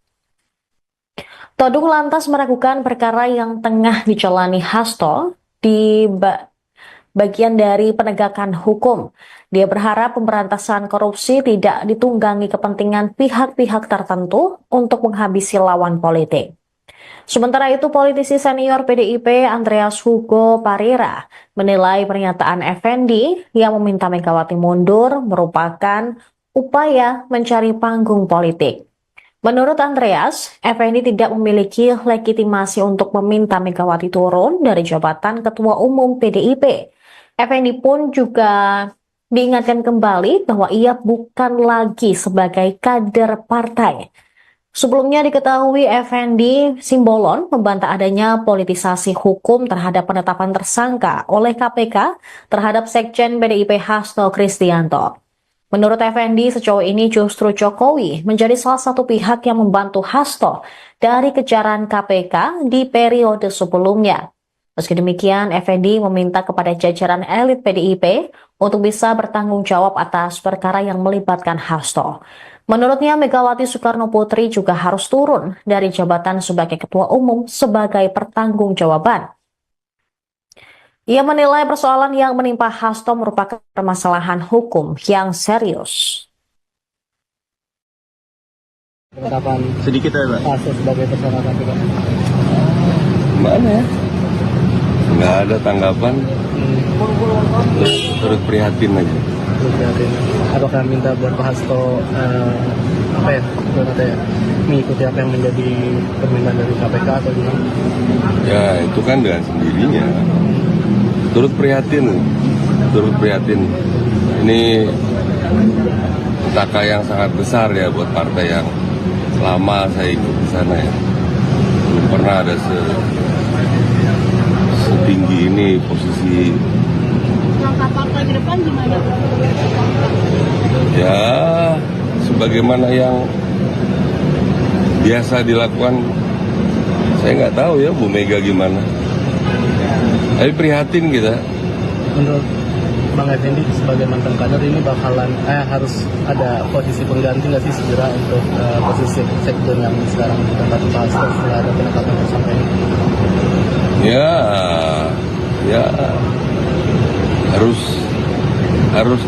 Todung lantas meragukan perkara yang tengah dijalani Hasto di bagian dari penegakan hukum. Dia berharap pemberantasan korupsi tidak ditunggangi kepentingan pihak-pihak tertentu untuk menghabisi lawan politik. Sementara itu, politisi senior PDIP Andreas Hugo Parira menilai pernyataan Effendi yang meminta Megawati mundur merupakan upaya mencari panggung politik. Menurut Andreas, Effendi tidak memiliki legitimasi untuk meminta Megawati turun dari jabatan Ketua Umum PDIP. Effendi pun juga diingatkan kembali bahwa ia bukan lagi sebagai kader partai. Sebelumnya diketahui Effendi Simbolon membantah adanya politisasi hukum terhadap penetapan tersangka oleh KPK terhadap Sekjen PDIP Hasto Kristianto. Menurut Effendi, sejauh ini justru Jokowi menjadi salah satu pihak yang membantu Hasto dari kejaran KPK di periode sebelumnya. Meski demikian, Effendi meminta kepada jajaran elit PDIP untuk bisa bertanggung jawab atas perkara yang melibatkan Hasto. Menurutnya, Megawati Soekarno Putri juga harus turun dari jabatan sebagai Ketua Umum sebagai pertanggungjawaban. Ia menilai persoalan yang menimpa Hasto merupakan permasalahan hukum yang serius. Penetapan Sedikit ya, Pak. Hasto sebagai tersangka KPK. Mana ya? Nggak ada tanggapan, terus prihatin aja. Apakah minta buat Pak Hasto apa ya, mengikuti apa yang menjadi permintaan dari KPK atau gimana? Ya itu kan dengan sendirinya. Turut prihatin. Ini petaka yang sangat besar ya buat partai yang lama saya ikut di sana ya. Belum pernah ada setinggi ini posisi. Langkah partai ke depan gimana? Ya sebagaimana yang biasa dilakukan, saya nggak tahu ya Bu Mega gimana. Tapi prihatin kita. Menurut Bang Effendi sebagai mantan kader ini bakalan harus ada posisi pengganti nggak sih segera untuk posisi sektor yang sekarang ditempati Pak Hasto setelah ada penetapan tersangka ini? Ya harus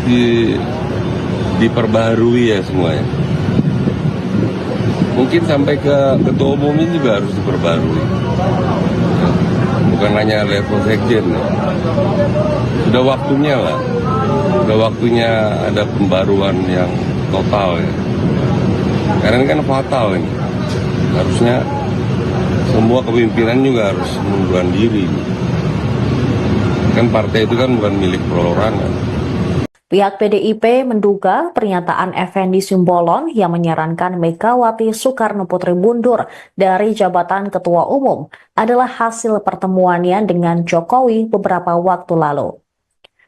diperbaharui ya semuanya. Mungkin sampai ke ketua umum ini juga harus diperbarui. Bukan hanya level sekjen. Sudah waktunya lah. Sudah waktunya ada pembaruan yang total ya. Karena ini kan fatal ini. Harusnya semua kepimpinan juga harus mengundurkan diri. Kan partai itu kan bukan milik perorangan. Pihak PDIP menduga pernyataan Effendi Simbolon yang menyarankan Megawati Soekarno Putri mundur dari jabatan Ketua Umum adalah hasil pertemuannya dengan Jokowi beberapa waktu lalu.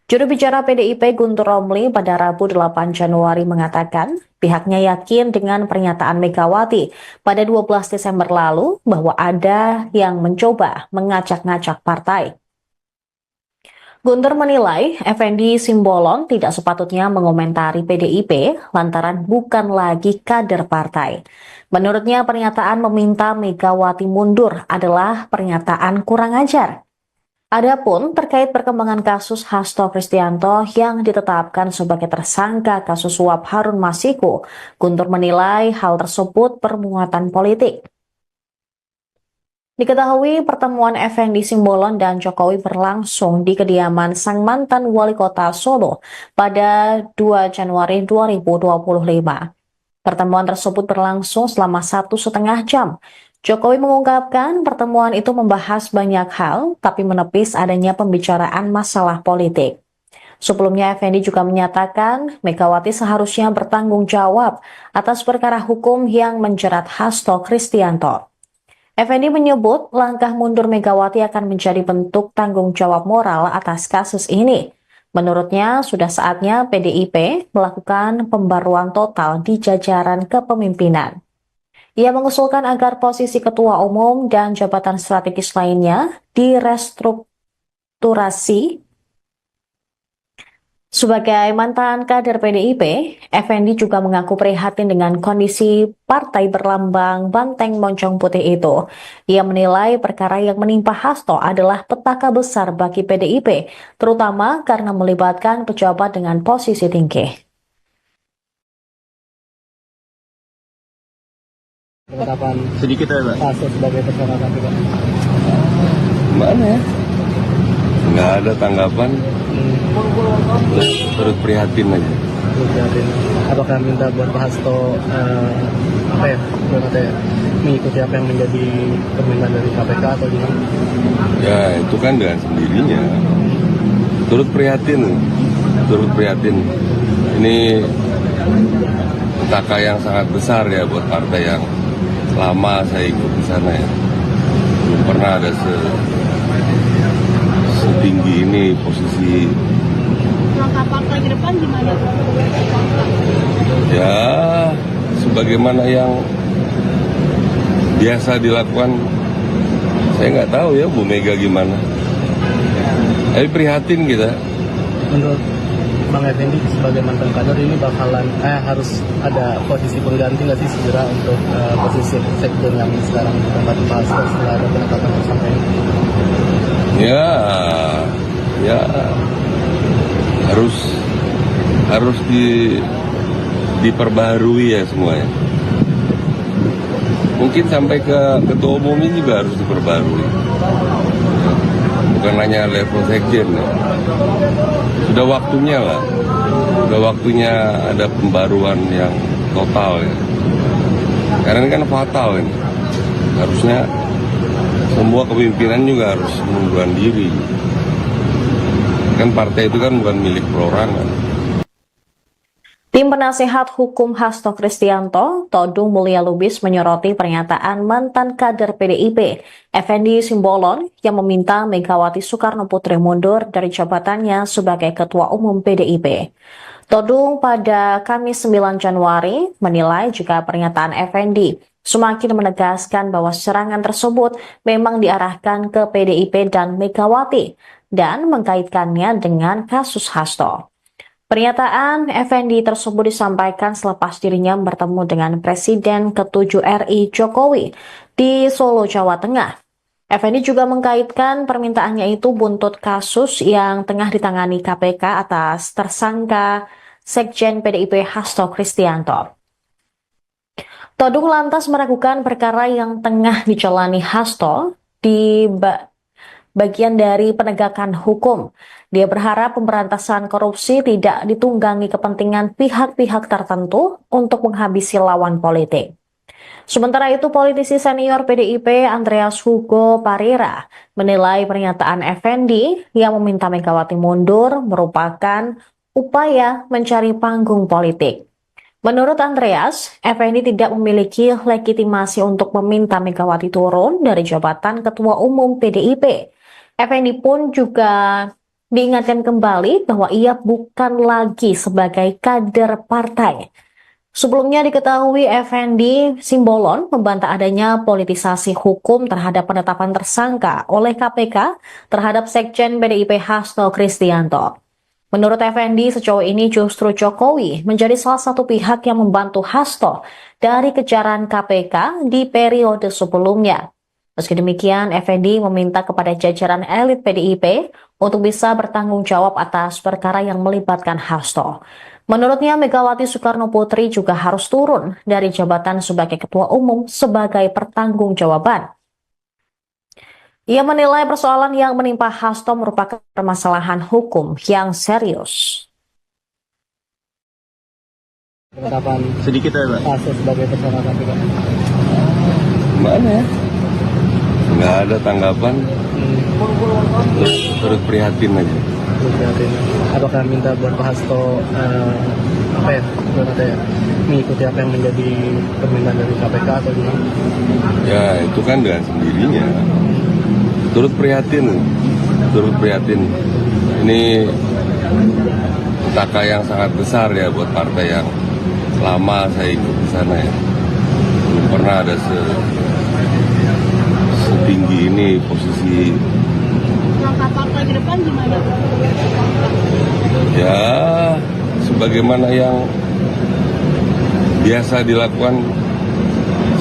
Juru bicara PDIP Guntur Romli pada Rabu 8 Januari mengatakan pihaknya yakin dengan pernyataan Megawati pada 12 Desember lalu bahwa ada yang mencoba mengacak-ngacak partai. Guntur menilai Effendi Simbolon tidak sepatutnya mengomentari PDIP lantaran bukan lagi kader partai. Menurutnya pernyataan meminta Megawati mundur adalah pernyataan kurang ajar. Adapun terkait perkembangan kasus Hasto Kristianto yang ditetapkan sebagai tersangka kasus suap Harun Masiku, Guntur menilai hal tersebut bermuatan politik. Diketahui pertemuan Effendi Simbolon dan Jokowi berlangsung di kediaman sang mantan wali kota Solo pada 2 Januari 2025. Pertemuan tersebut berlangsung selama 1,5 jam. Jokowi mengungkapkan pertemuan itu membahas banyak hal, tapi menepis adanya pembicaraan masalah politik. Sebelumnya, Effendi juga menyatakan Megawati seharusnya bertanggung jawab atas perkara hukum yang menjerat Hasto Kristianto. Effendi menyebut langkah mundur Megawati akan menjadi bentuk tanggung jawab moral atas kasus ini. Menurutnya, sudah saatnya PDIP melakukan pembaruan total di jajaran kepemimpinan. Ia mengusulkan agar posisi ketua umum dan jabatan strategis lainnya direstrukturasi. Sebagai mantan kader PDIP, Effendi juga mengaku prihatin dengan kondisi partai berlambang banteng moncong putih itu. Ia menilai perkara yang menimpa Hasto adalah petaka besar bagi PDIP, terutama karena melibatkan pejabat dengan posisi tinggi. Penetapan Sedikit ya, Pak. Hasto sebagai tersangka KPK. Mana ya? Nggak ada tanggapan, terus prihatin aja. Apakah minta buat Pak Hasto mengikuti apa yang menjadi permintaan dari KPK atau gimana? Ya itu kan dengan sendirinya. Turut prihatin. Ini petaka yang sangat besar ya buat partai yang lama saya ikut di sana ya. Belum pernah ada setinggi ini posisi. Langkah partai ke depan gimana? Ya sebagaimana yang biasa dilakukan, saya nggak tahu ya Bu Mega gimana. Tapi prihatin kita. Menurut Bang Effendi sebagai mantan kader ini bakalan harus ada posisi pengganti nggak sih segera untuk posisi sekjen yang sekarang ditempati Pak Hasto setelah ada penetapan tersangka ini? Ya harus diperbaharui ya semuanya. Mungkin sampai ke ketua umumnya juga harus diperbarui. Bukan hanya level sekjen ya. Sudah waktunya lah. Sudah waktunya ada pembaruan yang total ya. Karena ini kan fatal ini. Harusnya semua kepemimpinan juga harus mengundurkan diri. Kan partai itu kan bukan milik perorangan. Tim penasehat hukum Hasto Kristianto, Todung Mulya Lubis menyoroti pernyataan mantan kader PDIP, Effendi Simbolon, yang meminta Megawati Soekarno Putri mundur dari jabatannya sebagai Ketua Umum PDIP. Todung pada Kamis 9 Januari menilai jika pernyataan Effendi semakin menegaskan bahwa serangan tersebut memang diarahkan ke PDIP dan Megawati dan mengkaitkannya dengan kasus Hasto. Pernyataan Effendi tersebut disampaikan selepas dirinya bertemu dengan Presiden ke-7 RI Jokowi di Solo, Jawa Tengah. Effendi juga mengkaitkan permintaannya itu buntut kasus yang tengah ditangani KPK atas tersangka Sekjen PDIP Hasto Kristianto. Todung lantas meragukan perkara yang tengah dijalani Hasto di bagian dari penegakan hukum. Dia berharap pemberantasan korupsi tidak ditunggangi kepentingan pihak-pihak tertentu untuk menghabisi lawan politik. Sementara itu, politisi senior PDIP Andreas Hugo Parira menilai pernyataan Effendi yang meminta Megawati mundur merupakan upaya mencari panggung politik. Menurut Andreas, Effendi tidak memiliki legitimasi untuk meminta Megawati turun dari jabatan Ketua Umum PDIP. Effendi pun juga diingatkan kembali bahwa ia bukan lagi sebagai kader partai. Sebelumnya diketahui Effendi Simbolon membantah adanya politisasi hukum terhadap penetapan tersangka oleh KPK terhadap Sekjen PDIP Hasto Kristianto. Menurut Effendi, sejauh ini justru Jokowi menjadi salah satu pihak yang membantu Hasto dari kejaran KPK di periode sebelumnya. Meski demikian, Effendi meminta kepada jajaran elit PDIP untuk bisa bertanggung jawab atas perkara yang melibatkan Hasto. Menurutnya, Megawati Soekarno Putri juga harus turun dari jabatan sebagai Ketua Umum sebagai pertanggungjawaban. Ia menilai persoalan yang menimpa Hasto merupakan permasalahan hukum yang serius. Penetapan Sedikit ya Pak. Hasto sebagai tersangka KPK. Gimana ya? Nggak ada tanggapan, turut prihatin aja. Prihatin. Apakah minta buat Pak Hasto apa ya? Gimana ya? Mengikuti apa yang menjadi permintaan dari KPK atau gimana? Ya itu kan dengan sendirinya. Turut prihatin, turut prihatin. Ini petaka yang sangat besar ya buat partai yang lama saya ikut di sana ya. Belum pernah ada setinggi ini posisi. Langkah partai ke depan gimana? Ya sebagaimana yang biasa dilakukan,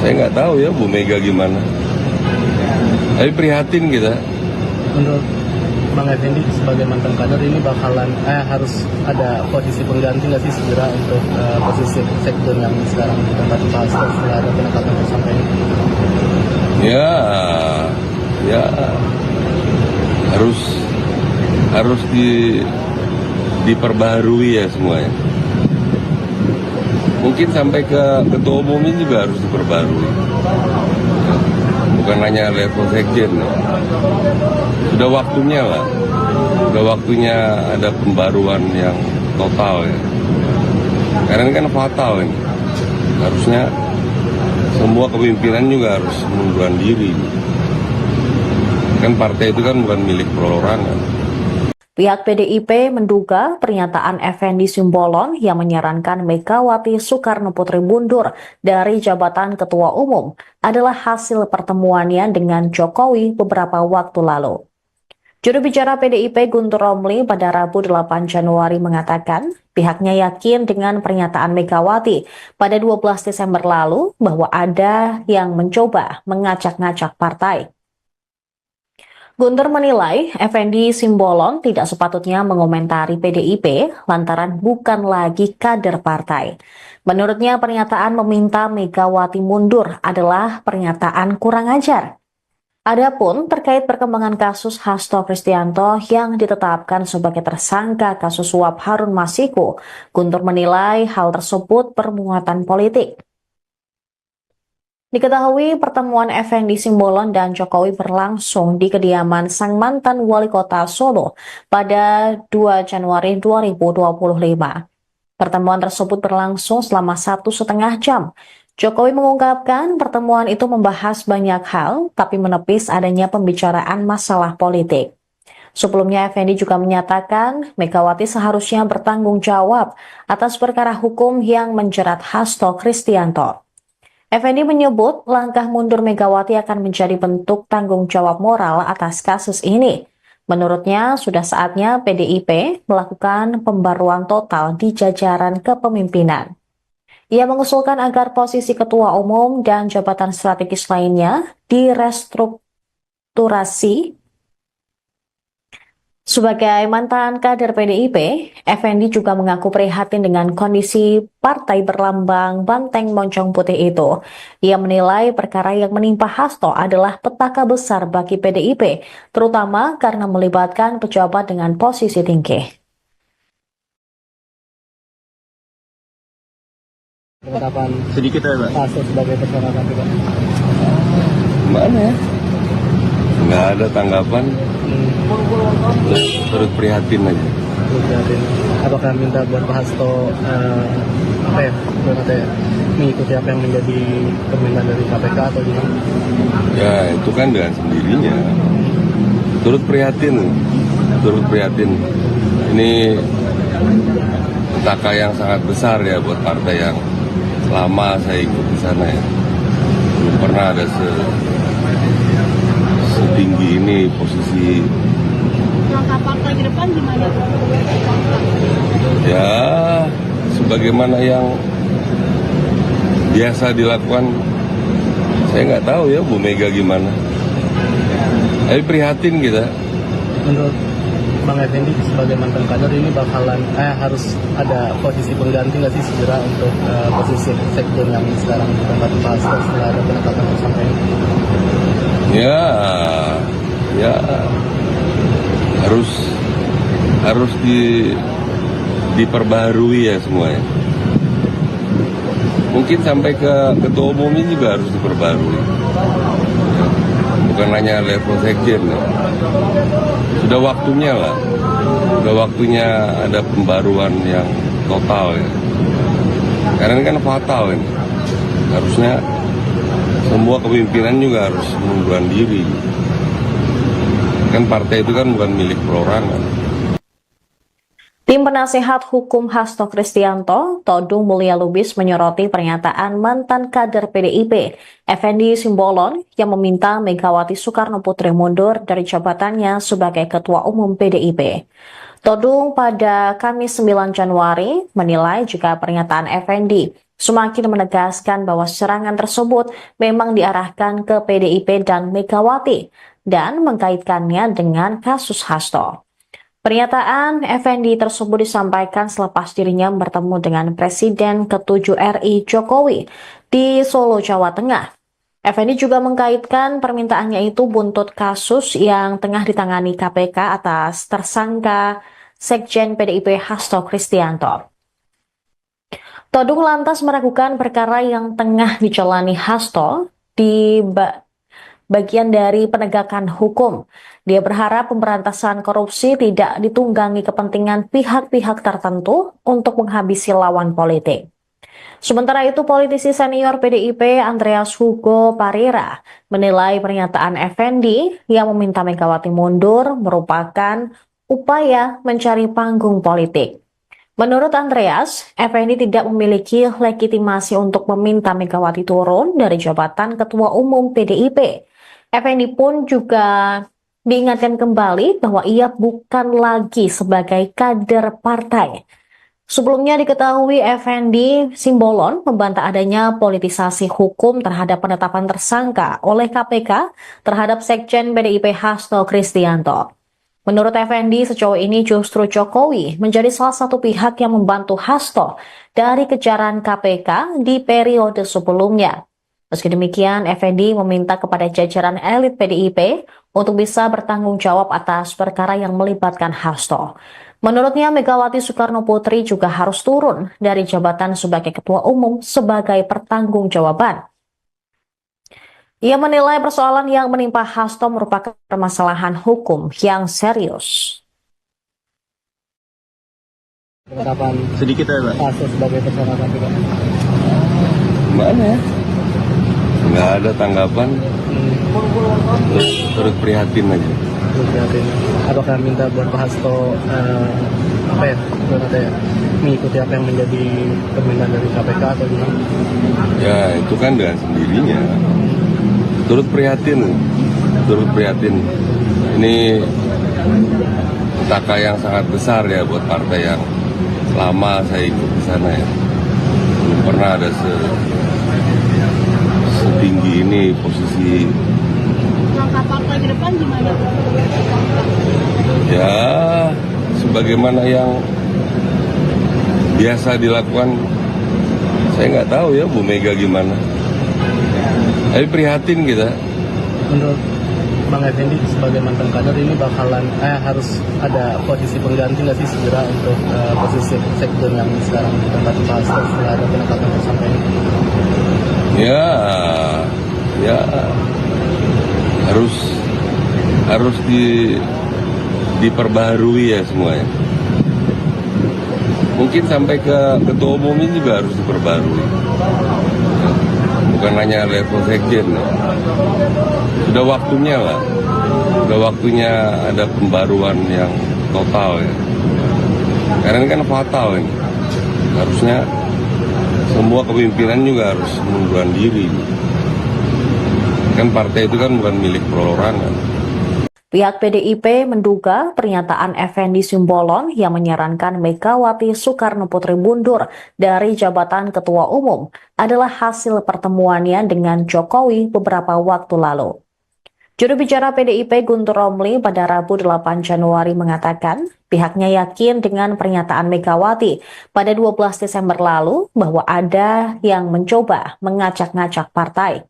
saya nggak tahu ya Bu Mega gimana. Tapi prihatin kita. Menurut Bang Effendi sebagai mantan kader ini bakalan harus ada posisi pengganti nggak sih segera untuk posisi sektor yang sekarang ditempati Pak Hasto setelah ada penetapan tersangka ini? Ya harus diperbaharui ya semuanya. Mungkin sampai ke ketua umumnya juga harus diperbarui. Bukan hanya level sekjen. Sudah waktunya lah. Sudah waktunya ada pembaruan yang total ya. Karena ini kan fatal ini. Harusnya semua kepemimpinan juga harus mengundurkan diri. Kan partai itu kan bukan milik perorangan. Pihak PDIP menduga pernyataan Effendi Simbolon yang menyarankan Megawati Soekarno Putri mundur dari jabatan Ketua Umum adalah hasil pertemuannya dengan Jokowi beberapa waktu lalu. Juru bicara PDIP Guntur Romli pada Rabu 8 Januari mengatakan pihaknya yakin dengan pernyataan Megawati pada 12 Desember lalu bahwa ada yang mencoba mengacak-ngacak partai. Guntur menilai Effendi Simbolon tidak sepatutnya mengomentari PDIP lantaran bukan lagi kader partai. Menurutnya pernyataan meminta Megawati mundur adalah pernyataan kurang ajar. Adapun terkait perkembangan kasus Hasto Kristianto yang ditetapkan sebagai tersangka kasus suap Harun Masiku, Guntur menilai hal tersebut bermuatan politik. Diketahui pertemuan Effendi Simbolon dan Jokowi berlangsung di kediaman sang mantan wali kota Solo pada 2 Januari 2025. Pertemuan tersebut berlangsung selama 1,5 jam. Jokowi mengungkapkan pertemuan itu membahas banyak hal, tapi menepis adanya pembicaraan masalah politik. Sebelumnya Effendi juga menyatakan Megawati seharusnya bertanggung jawab atas perkara hukum yang menjerat Hasto Kristianto. Effendi menyebut langkah mundur Megawati akan menjadi bentuk tanggung jawab moral atas kasus ini. Menurutnya, sudah saatnya PDIP melakukan pembaruan total di jajaran kepemimpinan. Ia mengusulkan agar posisi ketua umum dan jabatan strategis lainnya direstrukturasi. Sebagai mantan kader PDIP, Effendi juga mengaku prihatin dengan kondisi partai berlambang banteng moncong putih itu. Ia menilai perkara yang menimpa Hasto adalah petaka besar bagi PDIP, terutama karena melibatkan pejabat dengan posisi tinggi. Penetapan Sedikit ya Pak. Hasto sebagai tersangka KPK. Gimana ya? Nggak ada tanggapan, turut prihatin aja. Prihatin. Apakah minta buat Pak Hasto apa ya? Gimana ya? Mengikuti apa yang menjadi permintaan dari KPK atau gimana? Ya itu kan dengan sendirinya. Turut prihatin, turut prihatin. Ini petaka yang sangat besar ya buat partai yang lama saya ikut di sana ya. Belum pernah ada setinggi ini posisi. Langkah partai ke depan gimana? Ya sebagaimana yang biasa dilakukan, saya nggak tahu ya Bu Mega gimana. Tapi prihatin kita. Menurut Bang Effendi sebagai mantan kader ini bakalan harus ada posisi pengganti nggak sih segera untuk posisi sektor yang sekarang ditempati Pak Hasto setelah ada penetapan tersangka ini? Ya harus diperbaharui ya semuanya. Mungkin sampai ke ketua umumnya juga harus diperbarui. Bukan hanya level sekjen. Ya. Sudah waktunya lah. Sudah waktunya ada pembaruan yang total ya. Karena ini kan fatal ini. Harusnya semua kepemimpinan juga harus mengundurkan diri. Kan partai itu kan bukan milik perorangan. Tim penasehat hukum Hasto Kristianto, Todung Mulya Lubis menyoroti pernyataan mantan kader PDIP, Effendi Simbolon, yang meminta Megawati Soekarno Putri mundur dari jabatannya sebagai Ketua Umum PDIP. Todung pada Kamis 9 Januari menilai jika pernyataan Effendi semakin menegaskan bahwa serangan tersebut memang diarahkan ke PDIP dan Megawati dan mengkaitkannya dengan kasus Hasto. Pernyataan Effendi tersebut disampaikan selepas dirinya bertemu dengan Presiden ke-7 RI Jokowi di Solo, Jawa Tengah. Effendi juga mengkaitkan permintaannya itu buntut kasus yang tengah ditangani KPK atas tersangka Sekjen PDIP Hasto Kristianto. Todung lantas meragukan perkara yang tengah dijalani Hasto di bagian dari penegakan hukum. Dia berharap pemberantasan korupsi tidak ditunggangi kepentingan pihak-pihak tertentu untuk menghabisi lawan politik. Sementara itu, politisi senior PDIP Andreas Hugo Parira menilai pernyataan Effendi yang meminta Megawati mundur merupakan upaya mencari panggung politik. Menurut Andreas, Effendi tidak memiliki legitimasi untuk meminta Megawati turun dari jabatan Ketua Umum PDIP. Effendi pun juga diingatkan kembali bahwa ia bukan lagi sebagai kader partai. Sebelumnya diketahui Effendi Simbolon membantah adanya politisasi hukum terhadap penetapan tersangka oleh KPK terhadap Sekjen PDIP Hasto Kristianto. Menurut Effendi, sejauh ini justru Jokowi menjadi salah satu pihak yang membantu Hasto dari kejaran KPK di periode sebelumnya. Meski demikian, Effendi meminta kepada jajaran elit PDIP untuk bisa bertanggung jawab atas perkara yang melibatkan Hasto. Menurutnya, Megawati Soekarno Putri juga harus turun dari jabatan sebagai Ketua Umum sebagai pertanggungjawaban. Ia menilai persoalan yang menimpa Hasto merupakan permasalahan hukum yang serius. Penetapan Sedikit ya, Pak. Hasto sebagai tersangka KPK. Gimana ya? Nggak ada tanggapan. Turut prihatin aja. Prihatin. Apakah minta buat Pak Hasto apa ya? Mengikuti apa yang menjadi permintaan dari KPK atau gimana? Ya itu kan dengan sendirinya. Turut prihatin. Ini petaka yang sangat besar ya buat partai yang lama saya ikut di sana ya. Belum pernah ada setinggi ini posisi. Langkah partai ke depan gimana? Ya sebagaimana yang biasa dilakukan, saya nggak tahu ya Bu Mega gimana. Tapi prihatin kita. Menurut Bang Effendi sebagai mantan kader ini bakalan harus ada posisi pengganti nggak sih segera untuk posisi sektor yang sekarang ditempati Pak Hasto setelah ada penetapan tersangka ini? Ya harus diperbaharui ya semuanya. Mungkin sampai ke ketua umumnya juga harus diperbarui. Bukan hanya level sekjen. Ya. Sudah waktunya lah. Sudah waktunya ada pembaruan yang total ya. Karena ini kan fatal ini. Harusnya semua kepemimpinan juga harus mengundurkan diri. Kan partai itu kan bukan milik perorangan. Pihak PDIP menduga pernyataan Effendi Simbolon yang menyarankan Megawati Soekarno Putri mundur dari jabatan Ketua Umum adalah hasil pertemuannya dengan Jokowi beberapa waktu lalu. Juru bicara PDIP Guntur Romli pada Rabu 8 Januari mengatakan pihaknya yakin dengan pernyataan Megawati pada 12 Desember lalu bahwa ada yang mencoba mengacak-ngacak partai.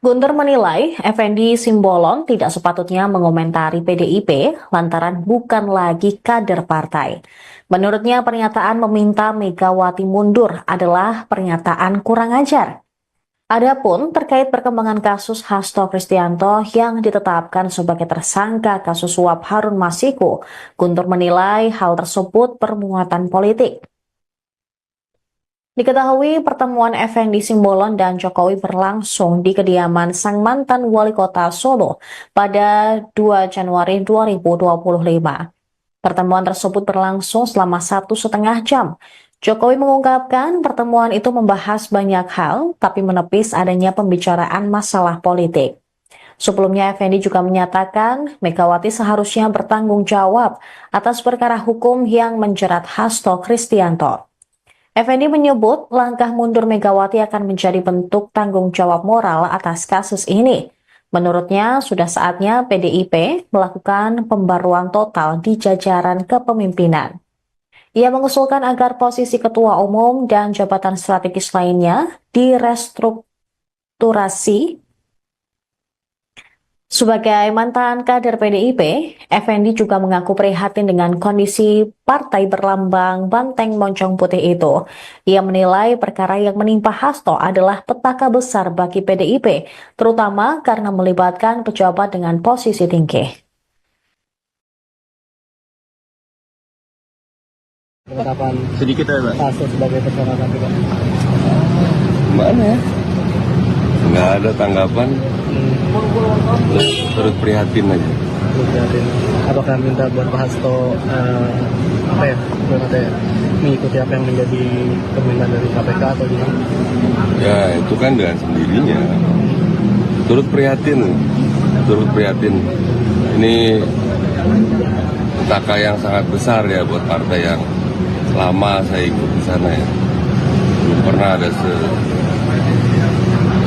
Guntur menilai Effendi Simbolon tidak sepatutnya mengomentari PDIP lantaran bukan lagi kader partai. Menurutnya pernyataan meminta Megawati mundur adalah pernyataan kurang ajar. Adapun terkait perkembangan kasus Hasto Kristianto yang ditetapkan sebagai tersangka kasus suap Harun Masiku, Guntur menilai hal tersebut bermuatan politik. Diketahui pertemuan Effendi Simbolon dan Jokowi berlangsung di kediaman sang mantan wali kota Solo pada 2 Januari 2025. Pertemuan tersebut berlangsung selama 1,5 jam. Jokowi mengungkapkan pertemuan itu membahas banyak hal, tapi menepis adanya pembicaraan masalah politik. Sebelumnya, Effendi juga menyatakan Megawati seharusnya bertanggung jawab atas perkara hukum yang menjerat Hasto Kristianto. Effendi menyebut langkah mundur Megawati akan menjadi bentuk tanggung jawab moral atas kasus ini. Menurutnya, sudah saatnya PDIP melakukan pembaruan total di jajaran kepemimpinan. Ia mengusulkan agar posisi ketua umum dan jabatan strategis lainnya direstrukturasi. Sebagai mantan kader PDIP, Effendi juga mengaku prihatin dengan kondisi partai berlambang banteng moncong putih itu. Ia menilai perkara yang menimpa Hasto adalah petaka besar bagi PDIP, terutama karena melibatkan pejabat dengan posisi tinggi. Penetapan Sedikit ya, Pak. Hasto sebagai tersangka KPK. Mana ya? Nggak ada tanggapan, terus prihatin aja. Prihatin. Apakah minta buat Pak Hasto mengikuti apa yang menjadi permintaan dari KPK atau gimana? Ya itu kan dengan sendirinya. Turut prihatin. Ini petaka yang sangat besar ya buat partai yang lama saya ikut di sana ya. Belum pernah ada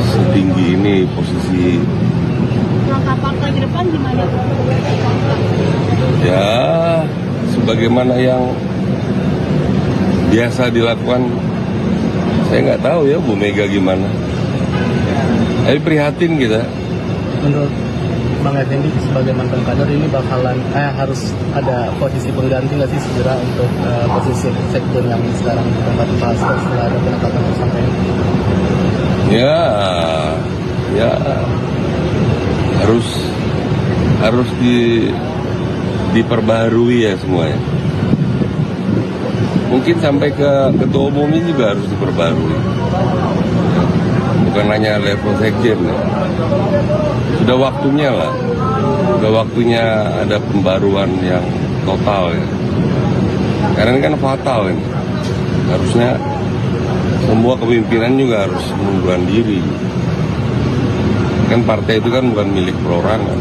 setinggi ini posisi. Langkah partai ke depan gimana? Ya sebagaimana yang biasa dilakukan, saya nggak tahu ya Bu Mega gimana. Tapi prihatin kita. Menurut Bang Effendi sebagai mantan kader ini bakalan harus ada posisi pengganti nggak sih segera untuk posisi sektor yang sekarang ditempati Pak Hasto setelah ada penetapan tersangka ini? Ya harus diperbaharui ya semuanya. Mungkin sampai ke ketua umumnya juga harus diperbarui. Bukan hanya level sekjen. Ya. Sudah waktunya ada pembaruan yang total ya. Karena ini kan fatal ini. Harusnya semua kepemimpinan juga harus mengundurkan diri. Kan partai itu kan bukan milik perorangan.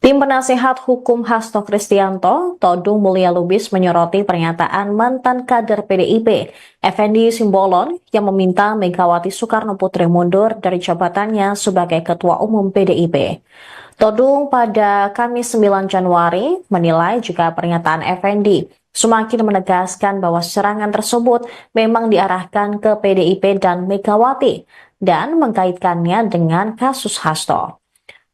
Tim penasehat hukum Hasto Kristianto, Todung Mulya Lubis menyoroti pernyataan mantan kader PDIP, Effendi Simbolon, yang meminta Megawati Soekarno Putri mundur dari jabatannya sebagai Ketua Umum PDIP. Todung pada Kamis 9 Januari menilai jika pernyataan Effendi semakin menegaskan bahwa serangan tersebut memang diarahkan ke PDIP dan Megawati dan mengkaitkannya dengan kasus Hasto.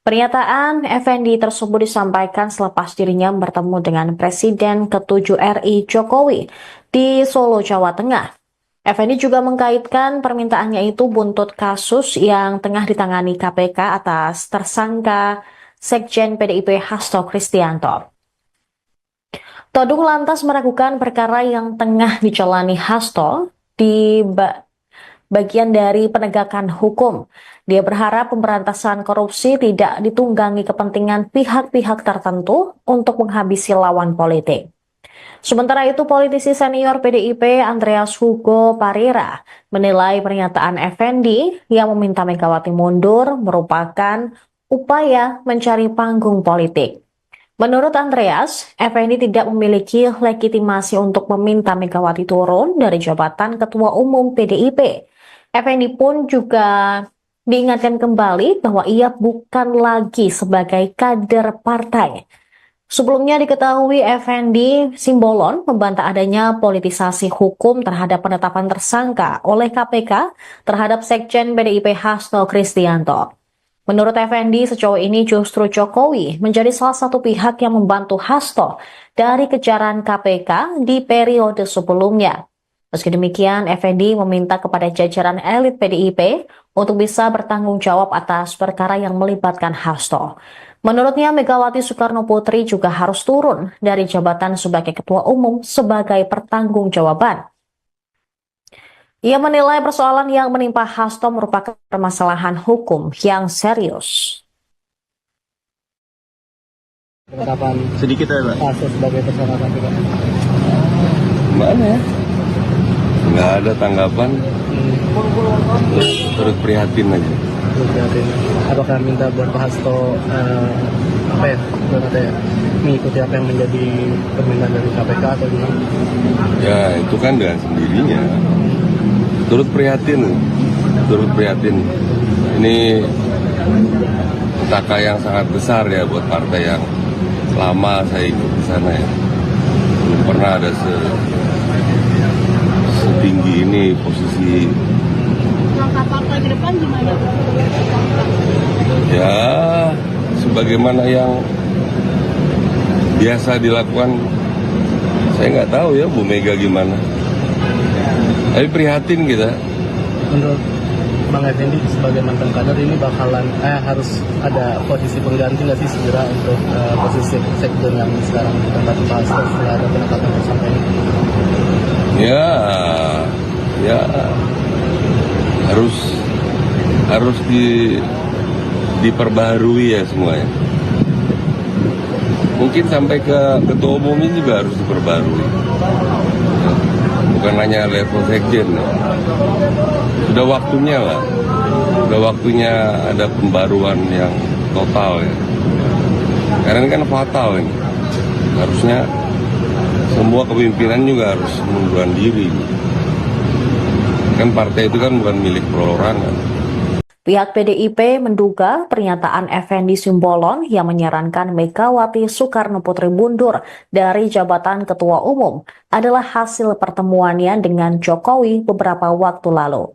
Pernyataan Effendi tersebut disampaikan selepas dirinya bertemu dengan Presiden ke-7 RI Jokowi di Solo, Jawa Tengah. Effendi juga mengkaitkan permintaannya itu buntut kasus yang tengah ditangani KPK atas tersangka Sekjen PDIP Hasto Kristianto. Todung lantas meragukan perkara yang tengah dijalani Hasto di bagian dari penegakan hukum. Dia berharap pemberantasan korupsi tidak ditunggangi kepentingan pihak-pihak tertentu untuk menghabisi lawan politik. Sementara itu, politisi senior PDIP Andreas Hugo Parira menilai pernyataan Effendi yang meminta Megawati mundur merupakan upaya mencari panggung politik. Menurut Andreas, Effendi tidak memiliki legitimasi untuk meminta Megawati turun dari jabatan Ketua Umum PDIP. Effendi pun juga diingatkan kembali bahwa ia bukan lagi sebagai kader partai. Sebelumnya diketahui Effendi Simbolon membantah adanya politisasi hukum terhadap penetapan tersangka oleh KPK terhadap Sekjen PDIP Hasto Kristianto. Menurut Effendi, sejauh ini justru Jokowi menjadi salah satu pihak yang membantu Hasto dari kejaran KPK di periode sebelumnya. Meski demikian, Effendi meminta kepada jajaran elit PDIP untuk bisa bertanggung jawab atas perkara yang melibatkan Hasto. Menurutnya, Megawati Soekarno Putri juga harus turun dari jabatan sebagai Ketua Umum sebagai pertanggungjawaban. Ia menilai persoalan yang menimpa Hasto merupakan permasalahan hukum yang serius. Penetapan Sedikit ya, Pak. Hasto sebagai tersangka KPK. Gimana ya? Nggak ada tanggapan, turut prihatin aja. Apakah minta buat Pak Hasto mengikuti apa yang menjadi permintaan dari KPK atau gimana? Ya itu kan dengan sendirinya. Turut prihatin. Ini petaka yang sangat besar ya buat partai yang lama saya ikut di sana ya. Belum pernah ada setinggi ini posisi. Langkah partai ke depan gimana? Ya sebagaimana yang biasa dilakukan, saya nggak tahu ya Bu Mega gimana. Tapi prihatin kita. Menurut Bang Effendi sebagai mantan kader ini bakalan harus ada posisi pengganti nggak sih segera untuk posisi sekjen yang sekarang ditempati Pak Hasto setelah ada penetapan tersangka ini? Ya harus diperbaharui ya semuanya. Mungkin sampai ke ketua umumnya juga harus diperbarui. Bukan hanya level sekjen. Sudah waktunya lah. Sudah waktunya ada pembaruan yang total ya. Karena ini kan fatal ini. Harusnya semua kepemimpinan juga harus mengundurkan diri. Kan partai itu kan bukan milik perorangan. Pihak PDIP menduga pernyataan Effendi Simbolon yang menyarankan Megawati Soekarno Putri mundur dari jabatan Ketua Umum adalah hasil pertemuannya dengan Jokowi beberapa waktu lalu.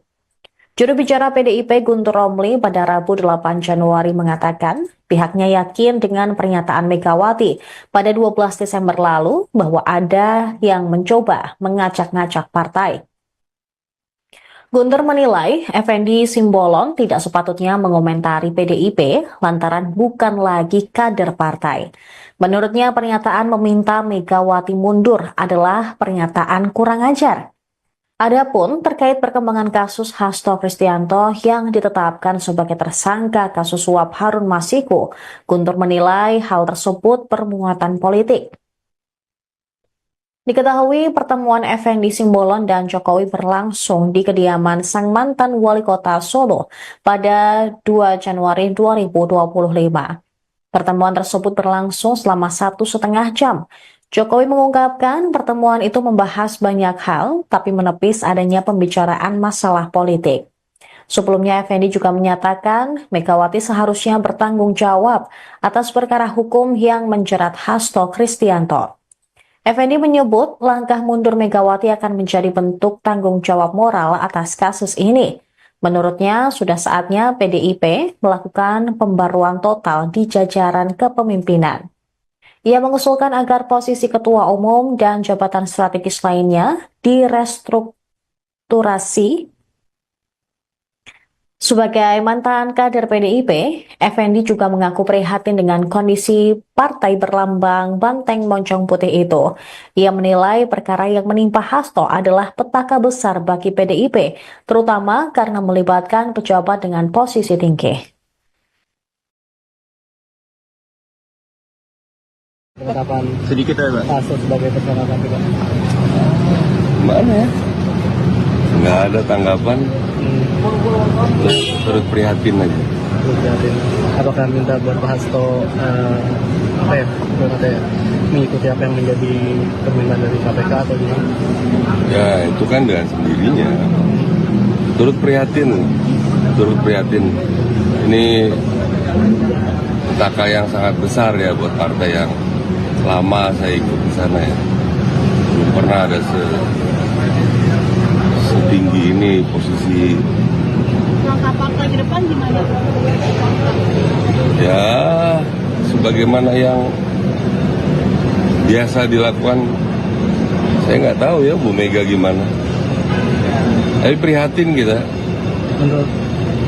Juru bicara PDIP Guntur Romli pada Rabu 8 Januari mengatakan pihaknya yakin dengan pernyataan Megawati pada 12 Desember lalu bahwa ada yang mencoba mengacak-ngacak partai. Guntur menilai Effendi Simbolon tidak sepatutnya mengomentari PDIP lantaran bukan lagi kader partai. Menurutnya pernyataan meminta Megawati mundur adalah pernyataan kurang ajar. Adapun terkait perkembangan kasus Hasto Kristianto yang ditetapkan sebagai tersangka kasus suap Harun Masiku, Guntur menilai hal tersebut bermuatan politik. Diketahui pertemuan Effendi Simbolon dan Jokowi berlangsung di kediaman sang mantan wali kota Solo pada 2 Januari 2025. Pertemuan tersebut berlangsung selama 1,5 jam. Jokowi mengungkapkan pertemuan itu membahas banyak hal, tapi menepis adanya pembicaraan masalah politik. Sebelumnya, Effendi juga menyatakan Megawati seharusnya bertanggung jawab atas perkara hukum yang menjerat Hasto Kristianto. Effendi menyebut langkah mundur Megawati akan menjadi bentuk tanggung jawab moral atas kasus ini. Menurutnya, sudah saatnya PDIP melakukan pembaruan total di jajaran kepemimpinan. Ia mengusulkan agar posisi ketua umum dan jabatan strategis lainnya direstrukturasi. Sebagai mantan kader PDIP, Effendi juga mengaku prihatin dengan kondisi partai berlambang banteng moncong putih itu. Ia menilai perkara yang menimpa Hasto adalah petaka besar bagi PDIP, terutama karena melibatkan pejabat dengan posisi tinggi. Penetapan Sedikit ya, Pak. Hasto sebagai tersangka KPK. Gimana ya? Nggak ada tanggapan, turut prihatin aja. Apakah minta buat Pak Hasto mengikuti apa yang menjadi permintaan dari KPK atau gimana? Ya itu kan dengan sendirinya. Turut prihatin. Ini petaka yang sangat besar ya buat partai yang selama saya ikut di sana ya. Belum pernah ada setinggi ini posisi. Langkah partai ke depan gimana? Ya, sebagaimana yang biasa dilakukan, saya nggak tahu ya Bu Mega gimana. Tapi prihatin kita. Menurut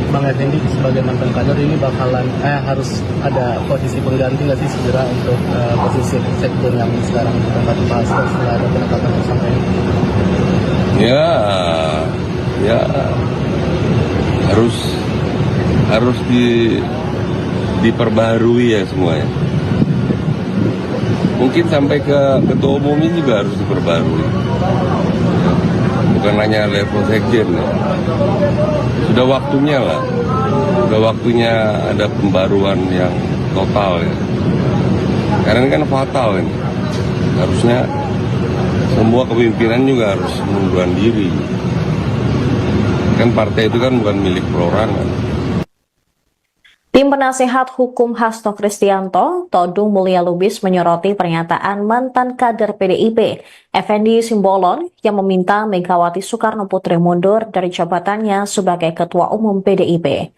Bang Effendi sebagai mantan kader ini bakalan harus ada posisi pengganti nggak sih segera untuk posisi sektor yang sekarang ditempati Pak Hasto setelah ada penetapan tersangka ini? Ya harus diperbaharui ya semuanya. Mungkin sampai ke ketua umumnya juga harus diperbarui. Bukan hanya level sekjen ya. Sudah waktunya lah. Sudah waktunya ada pembaruan yang total ya. Karena ini kan fatal ini. Harusnya semua kepemimpinan juga harus mengundurkan diri. Kan partai itu kan bukan milik perorangan. Tim penasehat hukum Hasto Kristianto, Todung Mulya Lubis menyoroti pernyataan mantan kader PDIP, Effendi Simbolon, yang meminta Megawati Soekarno Putri mundur dari jabatannya sebagai Ketua Umum PDIP.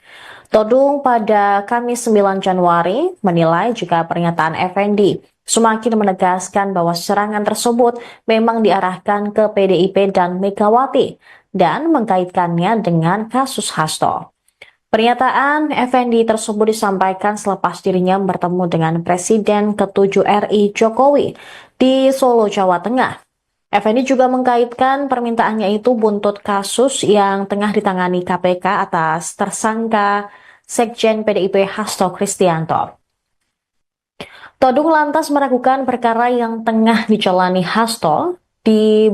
Todung pada Kamis 9 Januari menilai jika pernyataan Effendi semakin menegaskan bahwa serangan tersebut memang diarahkan ke PDIP dan Megawati dan mengkaitkannya dengan kasus Hasto. Pernyataan Effendi tersebut disampaikan selepas dirinya bertemu dengan Presiden ke-7 RI Jokowi di Solo, Jawa Tengah. Effendi juga mengkaitkan permintaannya itu buntut kasus yang tengah ditangani KPK atas tersangka Sekjen PDIP Hasto Kristianto. Todung lantas meragukan perkara yang tengah dijalani Hasto di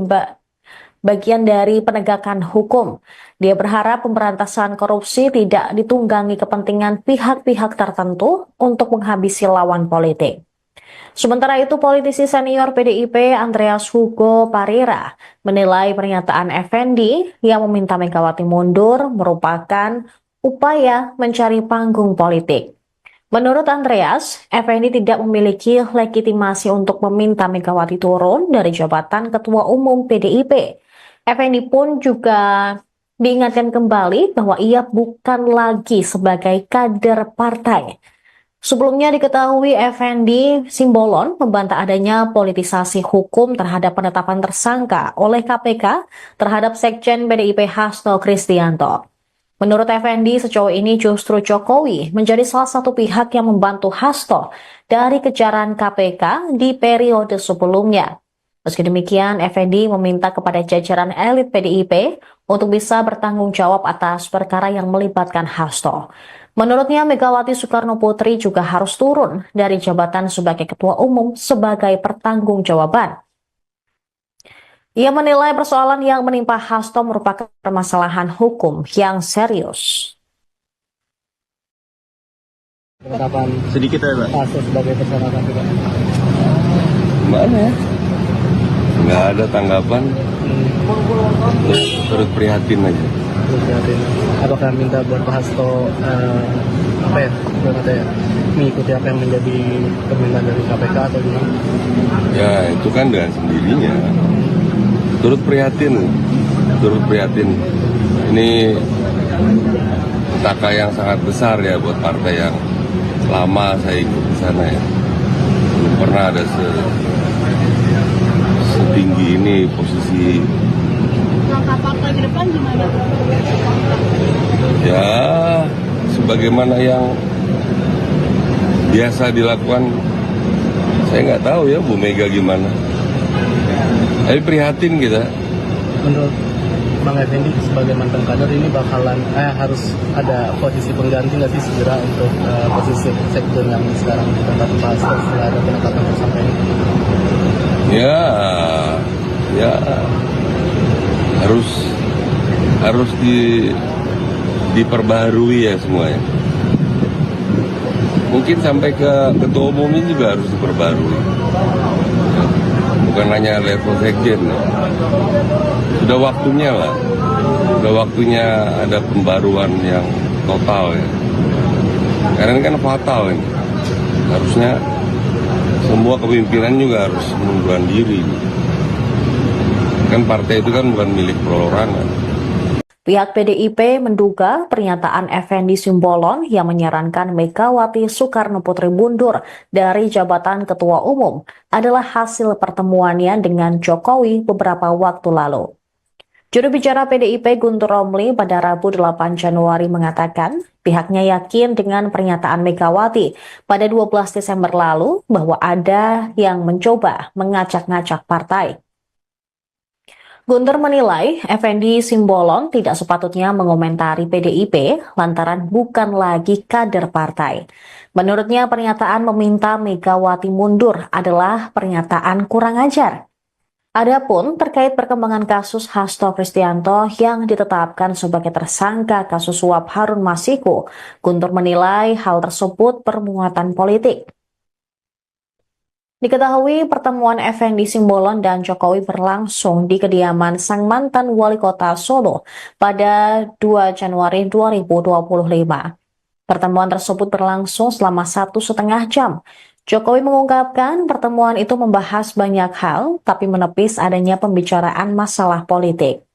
bagian dari penegakan hukum. Dia berharap pemberantasan korupsi tidak ditunggangi kepentingan pihak-pihak tertentu untuk menghabisi lawan politik. Sementara itu, politisi senior PDIP Andreas Hugo Parira menilai pernyataan Effendi yang meminta Megawati mundur merupakan upaya mencari panggung politik. Menurut Andreas, Effendi tidak memiliki legitimasi untuk meminta Megawati turun dari jabatan Ketua Umum PDIP. Effendi pun juga diingatkan kembali bahwa ia bukan lagi sebagai kader partai. Sebelumnya diketahui Effendi Simbolon membantah adanya politisasi hukum terhadap penetapan tersangka oleh KPK terhadap Sekjen PDIP Hasto Kristianto. Menurut Effendi, sejauh ini justru Jokowi menjadi salah satu pihak yang membantu Hasto dari kejaran KPK di periode sebelumnya. Meski demikian, Effendi meminta kepada jajaran elit PDIP untuk bisa bertanggung jawab atas perkara yang melibatkan Hasto. Menurutnya, Megawati Soekarno Putri juga harus turun dari jabatan sebagai Ketua Umum sebagai pertanggungjawaban. Ia menilai persoalan yang menimpa Hasto merupakan permasalahan hukum yang serius. Penetapan Sedikit ya, Pak. Hasto sebagai tersangka KPK. Gimana ya? Nggak ada tanggapan. Turut prihatin aja. Apakah minta buat Pak Hasto mengikuti apa yang menjadi permintaan dari KPK atau gimana? Ya itu kan dengan sendirinya. Turut prihatin. Ini petaka yang sangat besar ya buat partai yang lama saya ikut di sana ya. Belum pernah ada setinggi ini posisi. Langkah partai ke depan gimana? Ya, sebagaimana yang biasa dilakukan, saya nggak tahu ya Bu Mega gimana. Tapi prihatin kita. Menurut Bang Effendi sebagai mantan kader ini bakalan harus ada posisi pengganti nggak sih segera untuk posisi sektor yang sekarang ditempati Pak Hasto setelah ada penetapan tersangka ini? Ya harus diperbaharui ya semuanya. Mungkin sampai ke ketua umumnya juga harus diperbarui. Bukan hanya level sekjen ya. Sudah waktunya lah. Sudah waktunya ada pembaruan yang total ya. Karena ini kan fatal ini. Harusnya semua kepemimpinan juga harus mengundurkan diri. Kan partai itu kan bukan milik perorangan. Pihak PDIP menduga pernyataan Effendi Simbolon yang menyarankan Megawati Soekarno Putri mundur dari jabatan Ketua Umum adalah hasil pertemuannya dengan Jokowi beberapa waktu lalu. Juru bicara PDIP Guntur Romli pada Rabu 8 Januari mengatakan pihaknya yakin dengan pernyataan Megawati pada 12 Desember lalu bahwa ada yang mencoba mengacak-ngacak partai. Guntur menilai Effendi Simbolon tidak sepatutnya mengomentari PDIP lantaran bukan lagi kader partai. Menurutnya pernyataan meminta Megawati mundur adalah pernyataan kurang ajar. Adapun terkait perkembangan kasus Hasto Kristianto yang ditetapkan sebagai tersangka kasus suap Harun Masiku, Guntur menilai hal tersebut bermuatan politik. Diketahui pertemuan Effendi Simbolon dan Jokowi berlangsung di kediaman sang mantan wali kota Solo pada 2 Januari 2025. Pertemuan tersebut berlangsung selama 1,5 jam. Jokowi mengungkapkan pertemuan itu membahas banyak hal, tapi menepis adanya pembicaraan masalah politik.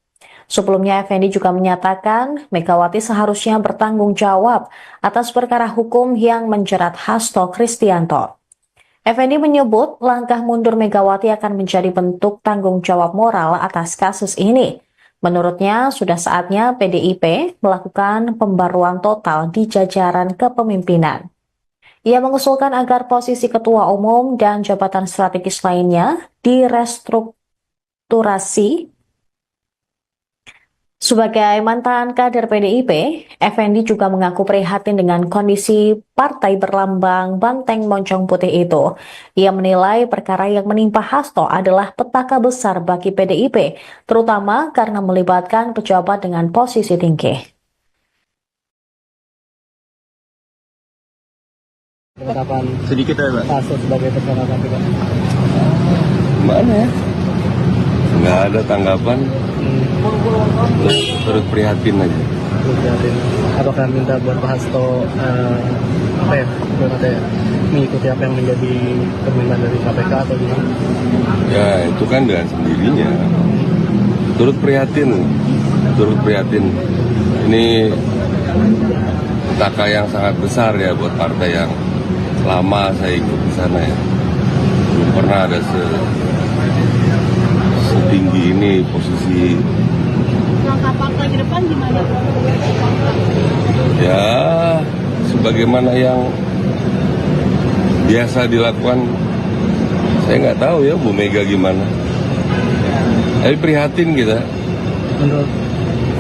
Sebelumnya, Effendi juga menyatakan Megawati seharusnya bertanggung jawab atas perkara hukum yang menjerat Hasto Kristianto. Effendi menyebut langkah mundur Megawati akan menjadi bentuk tanggung jawab moral atas kasus ini. Menurutnya, sudah saatnya PDIP melakukan pembaruan total di jajaran kepemimpinan. Ia mengusulkan agar posisi ketua umum dan jabatan strategis lainnya direstrukturasi. Sebagai mantan kader PDIP, Effendi juga mengaku prihatin dengan kondisi partai berlambang banteng moncong putih itu. Ia menilai perkara yang menimpa Hasto adalah petaka besar bagi PDIP, terutama karena melibatkan pejabat dengan posisi tinggi. Penetapan Sedikit ya, Pak. Hasto sebagai tersangka KPK. Mana ya? Nggak ada tanggapan, terus prihatin aja. Prihatin. Apakah minta buat Pak Hasto mengikuti apa yang menjadi permintaan dari KPK atau gimana? Ya itu kan dengan sendirinya. Turut prihatin. Ini petaka yang sangat besar ya buat partai yang lama saya ikut di sana ya. Belum pernah ada setinggi ini posisi. Langkah partai ke depan gimana? Ya sebagaimana yang biasa dilakukan, saya nggak tahu ya Bu Mega gimana. Tapi prihatin kita. Menurut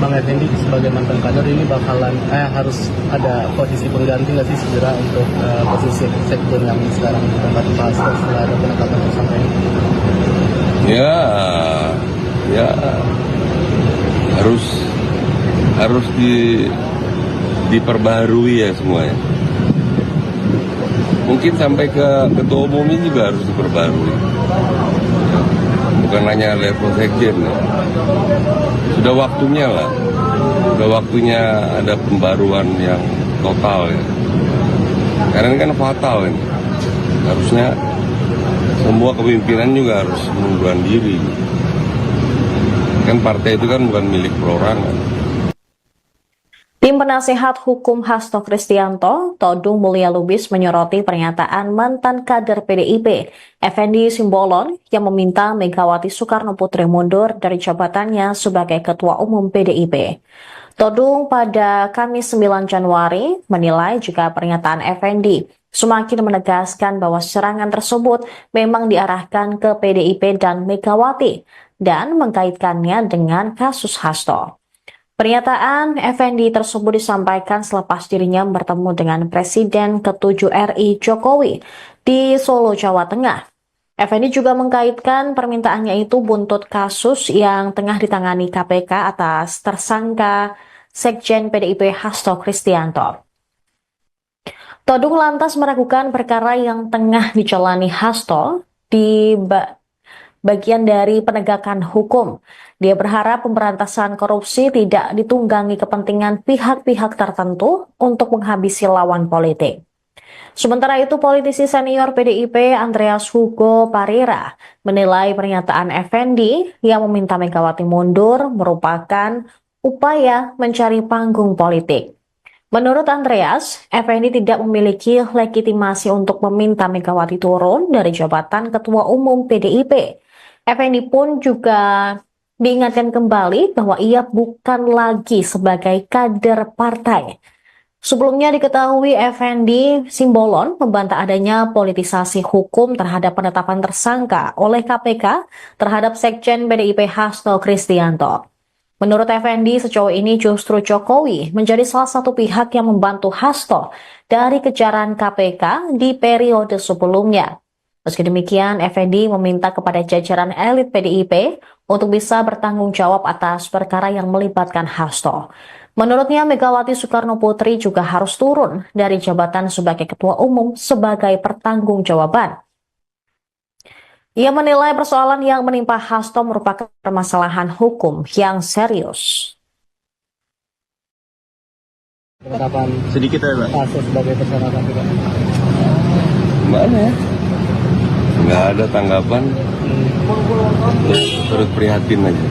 Bang Effendi sebagai mantan kader ini bakalan harus ada posisi pengganti nggak sih segera untuk posisi sektor yang sekarang ditempati Pak Hasto setelah ada penetapan tersangka ini? Ya harus diperbaharui ya semuanya. Mungkin sampai ke ketua umum ini juga harus diperbarui. Bukan hanya level sekjen. Ya. Sudah waktunya lah. Sudah waktunya ada pembaruan yang total ya. Karena ini kan fatal ini. Harusnya semua kepemimpinan juga harus mengundurkan diri. Kan partai itu kan bukan milik perorangan. Tim penasehat hukum Hasto Kristianto, Todung Mulya Lubis menyoroti pernyataan mantan kader PDIP, Effendi Simbolon, yang meminta Megawati Soekarno Putri mundur dari jabatannya sebagai Ketua Umum PDIP. Todung pada Kamis 9 Januari menilai jika pernyataan Effendi semakin menegaskan bahwa serangan tersebut memang diarahkan ke PDIP dan Megawati dan mengkaitkannya dengan kasus Hasto. Pernyataan Effendi tersebut disampaikan selepas dirinya bertemu dengan Presiden ke-7 RI Jokowi di Solo, Jawa Tengah. Effendi juga mengkaitkan permintaannya itu buntut kasus yang tengah ditangani KPK atas tersangka Sekjen PDIP Hasto Kristianto. Todung lantas meragukan perkara yang tengah dijalani Hasto di bagian dari penegakan hukum. Dia berharap pemberantasan korupsi tidak ditunggangi kepentingan pihak-pihak tertentu untuk menghabisi lawan politik. Sementara itu, politisi senior PDIP Andreas Hugo Parera menilai pernyataan Effendi yang meminta Megawati mundur merupakan upaya mencari panggung politik. Menurut Andreas, Effendi tidak memiliki legitimasi untuk meminta Megawati turun dari jabatan Ketua Umum PDIP. Effendi pun juga diingatkan kembali bahwa ia bukan lagi sebagai kader partai. Sebelumnya diketahui Effendi Simbolon membantah adanya politisasi hukum terhadap penetapan tersangka oleh KPK terhadap Sekjen PDIP Hasto Kristianto. Menurut Effendi, sejauh ini justru Jokowi menjadi salah satu pihak yang membantu Hasto dari kejaran KPK di periode sebelumnya. Meski demikian, Effendi meminta kepada jajaran elit PDIP untuk bisa bertanggung jawab atas perkara yang melibatkan Hasto. Menurutnya, Megawati Soekarno Putri juga harus turun dari jabatan sebagai Ketua Umum sebagai pertanggungjawaban. Ia menilai persoalan yang menimpa Hasto merupakan permasalahan hukum yang serius. Penetapan Sedikit ya, Pak. Hasto sebagai tersangka KPK. Gimana ya? Nggak ada tanggapan, turut prihatin aja.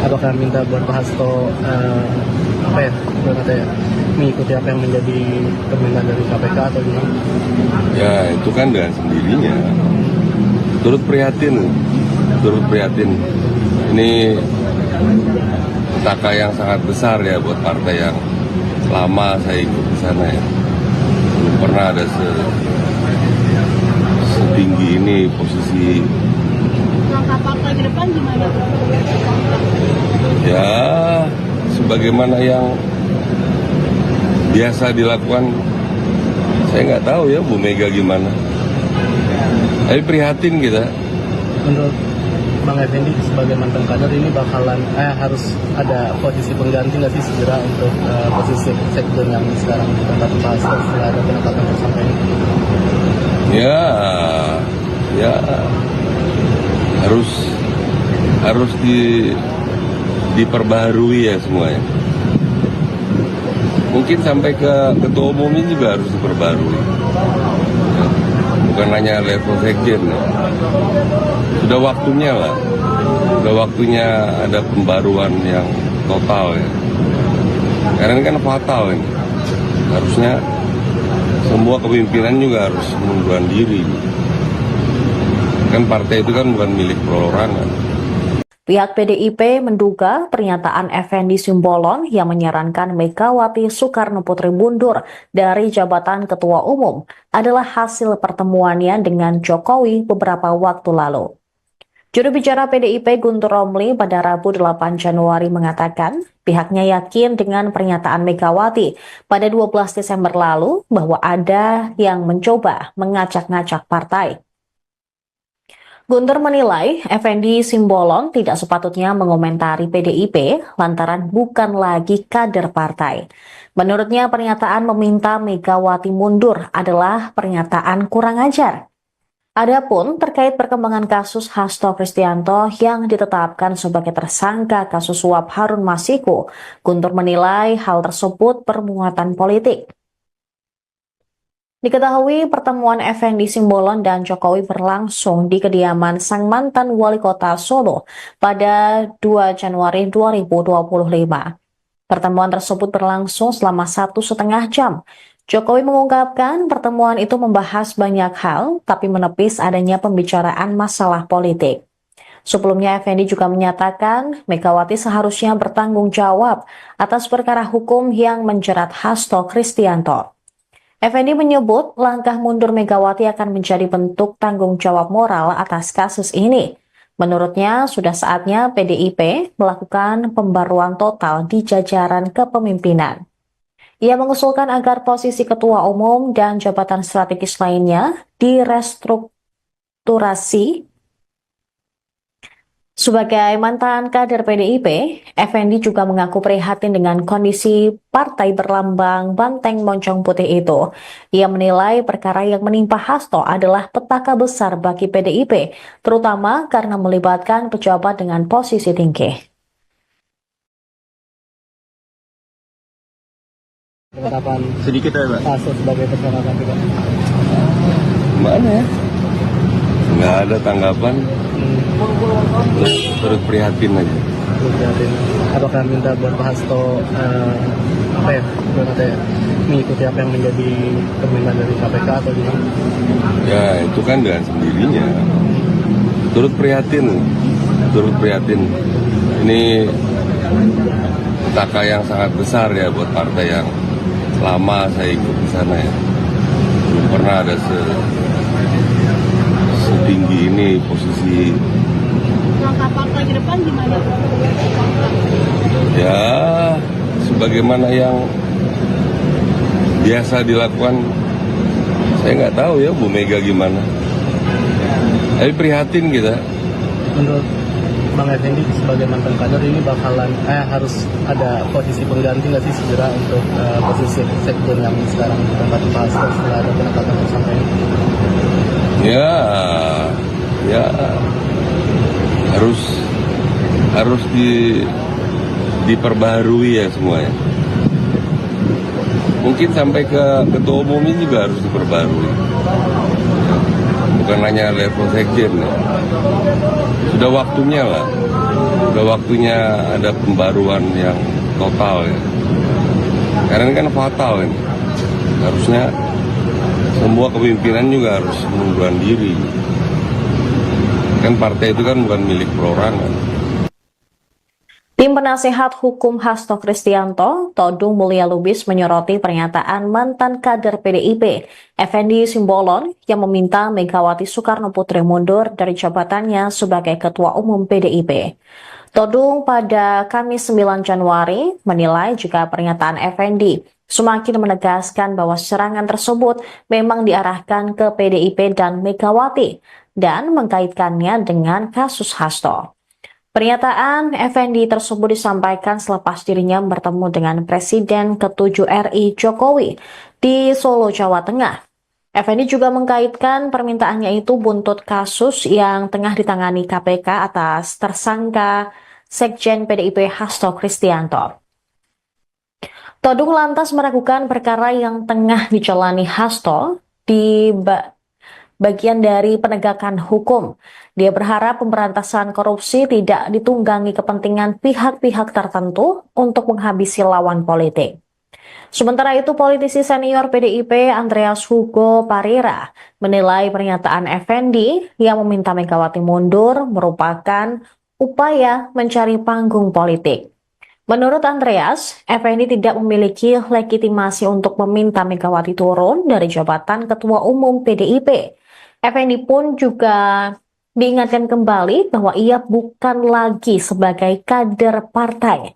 Apakah minta buat Pak Hasto apa ya, katanya mengikuti apa yang menjadi permintaan dari KPK atau gimana? Ya itu kan dengan sendirinya. Turut prihatin. Ini petaka yang sangat besar ya buat partai yang lama saya ikut di sana ya. Belum pernah ada setinggi ini posisi. Langkah partai ke depan gimana? Ya, sebagaimana yang biasa dilakukan, saya nggak tahu ya Bu Mega gimana. Tapi prihatin kita. Menurut Bang Effendi sebagai mantan kader ini bakalan harus ada posisi pengganti nggak sih segera untuk posisi sekjen yang sekarang ditempati Pak Hasto setelah ada penetapan tersangka ini? Ya harus diperbaharui ya semuanya. Mungkin sampai ke ketua umumnya juga harus diperbarui. Ya, bukan hanya level sekjen. Ya. Sudah waktunya lah. Sudah waktunya ada pembaruan yang total ya. Karena ini kan fatal ini. Harusnya semua kepimpinan juga harus mengundurkan diri. Kan partai itu kan bukan milik perorangan. Pihak PDIP menduga pernyataan Effendi Simbolon yang menyarankan Megawati Soekarno Putri mundur dari jabatan Ketua Umum adalah hasil pertemuannya dengan Jokowi beberapa waktu lalu. Juru bicara PDIP Guntur Romli pada Rabu 8 Januari mengatakan pihaknya yakin dengan pernyataan Megawati pada 12 Desember lalu bahwa ada yang mencoba mengacak-ngacak partai. Guntur menilai Effendi Simbolon tidak sepatutnya mengomentari PDIP lantaran bukan lagi kader partai. Menurutnya pernyataan meminta Megawati mundur adalah pernyataan kurang ajar. Adapun terkait perkembangan kasus Hasto Kristianto yang ditetapkan sebagai tersangka kasus suap Harun Masiku, Guntur menilai hal tersebut bermuatan politik. Diketahui pertemuan Effendi Simbolon dan Jokowi berlangsung di kediaman sang mantan wali kota Solo pada 2 Januari 2025. Pertemuan tersebut berlangsung selama 1,5 jam. Jokowi mengungkapkan pertemuan itu membahas banyak hal, tapi menepis adanya pembicaraan masalah politik. Sebelumnya, Effendi juga menyatakan Megawati seharusnya bertanggung jawab atas perkara hukum yang menjerat Hasto Kristianto. Effendi menyebut langkah mundur Megawati akan menjadi bentuk tanggung jawab moral atas kasus ini. Menurutnya, sudah saatnya PDIP melakukan pembaruan total di jajaran kepemimpinan. Ia mengusulkan agar posisi ketua umum dan jabatan strategis lainnya direstrukturasi. Sebagai mantan kader PDIP, Effendi juga mengaku prihatin dengan kondisi partai berlambang banteng moncong putih itu. Ia menilai perkara yang menimpa Hasto adalah petaka besar bagi PDIP, terutama karena melibatkan pejabat dengan posisi tinggi. Penetapan Sedikit ya, Pak. kasus sebagai tersangka KPK. Mana ya? Nggak ada tanggapan, turut prihatin aja. Prihatin. Apakah minta buat Pak Hasto apa ya? Katanya mengikuti apa yang menjadi permintaan dari KPK atau gimana? Ya itu kan dengan sendirinya. Turut prihatin, turut prihatin. Ini petaka yang sangat besar ya buat partai yang lama saya ikut di sana ya. Belum pernah ada setinggi ini posisi. Langkah partai ke depan gimana? Ya sebagaimana yang biasa dilakukan, saya nggak tahu ya Bu Mega gimana. Tapi prihatin kita. Menurut Bang Effendi sebagai mantan kader ini bakalan harus ada posisi pengganti nggak sih segera untuk posisi sektor yang sekarang ditempati Pak Hasto setelah ada penetapan tersangka ini? Ya harus diperbaharui ya semuanya. Mungkin sampai ke ketua umumnya juga harus diperbarui. Bukan hanya level sekjen ya. Sudah waktunya lah. Sudah waktunya ada pembaruan yang total ya. Karena ini kan fatal ini. Harusnya semua kepemimpinan juga harus mengundurkan diri. Kan partai itu kan bukan milik perorangan. Tim penasehat hukum Hasto Kristianto, Todung Mulya Lubis menyoroti pernyataan mantan kader PDIP, Effendi Simbolon, yang meminta Megawati Soekarno Putri mundur dari jabatannya sebagai Ketua Umum PDIP. Todung pada Kamis 9 Januari menilai jika pernyataan Effendi semakin menegaskan bahwa serangan tersebut memang diarahkan ke PDIP dan Megawati dan mengkaitkannya dengan kasus Hasto. Pernyataan Effendi tersebut disampaikan selepas dirinya bertemu dengan Presiden ke-7 RI Jokowi di Solo, Jawa Tengah. Effendi juga mengkaitkan permintaannya itu buntut kasus yang tengah ditangani KPK atas tersangka Sekjen PDIP Hasto Kristianto. Todung lantas meragukan perkara yang tengah dijalani Hasto di bagian dari penegakan hukum. Dia berharap pemberantasan korupsi tidak ditunggangi kepentingan pihak-pihak tertentu untuk menghabisi lawan politik. Sementara itu, politisi senior PDIP Andreas Hugo Parira menilai pernyataan Effendi yang meminta Megawati mundur merupakan upaya mencari panggung politik. Menurut Andreas, Effendi tidak memiliki legitimasi untuk meminta Megawati turun dari jabatan Ketua Umum PDIP. Effendi pun juga diingatkan kembali bahwa ia bukan lagi sebagai kader partai.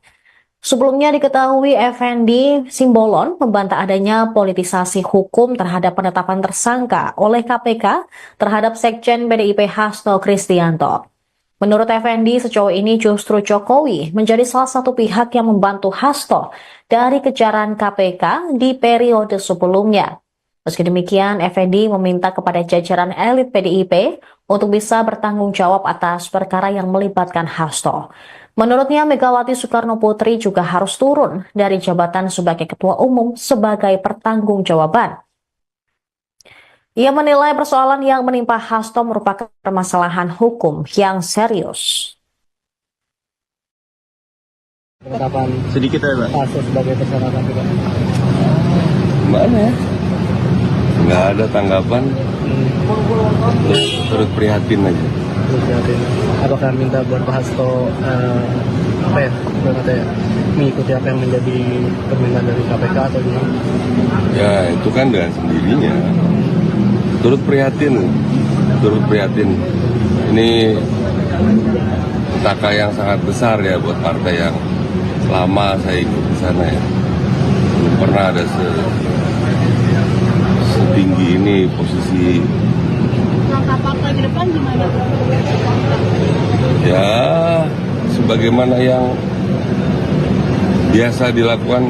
Sebelumnya diketahui Effendi Simbolon membantah adanya politisasi hukum terhadap penetapan tersangka oleh KPK terhadap Sekjen PDIP Hasto Kristianto. Menurut Effendi, sejauh ini justru Jokowi menjadi salah satu pihak yang membantu Hasto dari kejaran KPK di periode sebelumnya. Meski demikian, Effendi meminta kepada jajaran elit PDIP untuk bisa bertanggung jawab atas perkara yang melibatkan Hasto. Menurutnya, Megawati Soekarno Putri juga harus turun dari jabatan sebagai Ketua Umum sebagai pertanggungjawaban. Ia menilai persoalan yang menimpa Hasto merupakan permasalahan hukum yang serius. Penetapan Sedikit ya, Pak. kasus sebagai tersangka KPK. Mana ya? Nggak ada tanggapan, turut prihatin aja. Prihatin. Apakah minta buat Pak Hasto apa ya? Katanya mengikuti apa yang menjadi permintaan dari KPK atau gimana? Ya itu kan dengan sendirinya. Turut prihatin, turut prihatin. Ini petaka yang sangat besar ya buat partai yang lama saya ikut di sana ya. Belum pernah ada setinggi ini posisi. Langkah partai ke depan gimana? Ya sebagaimana yang biasa dilakukan,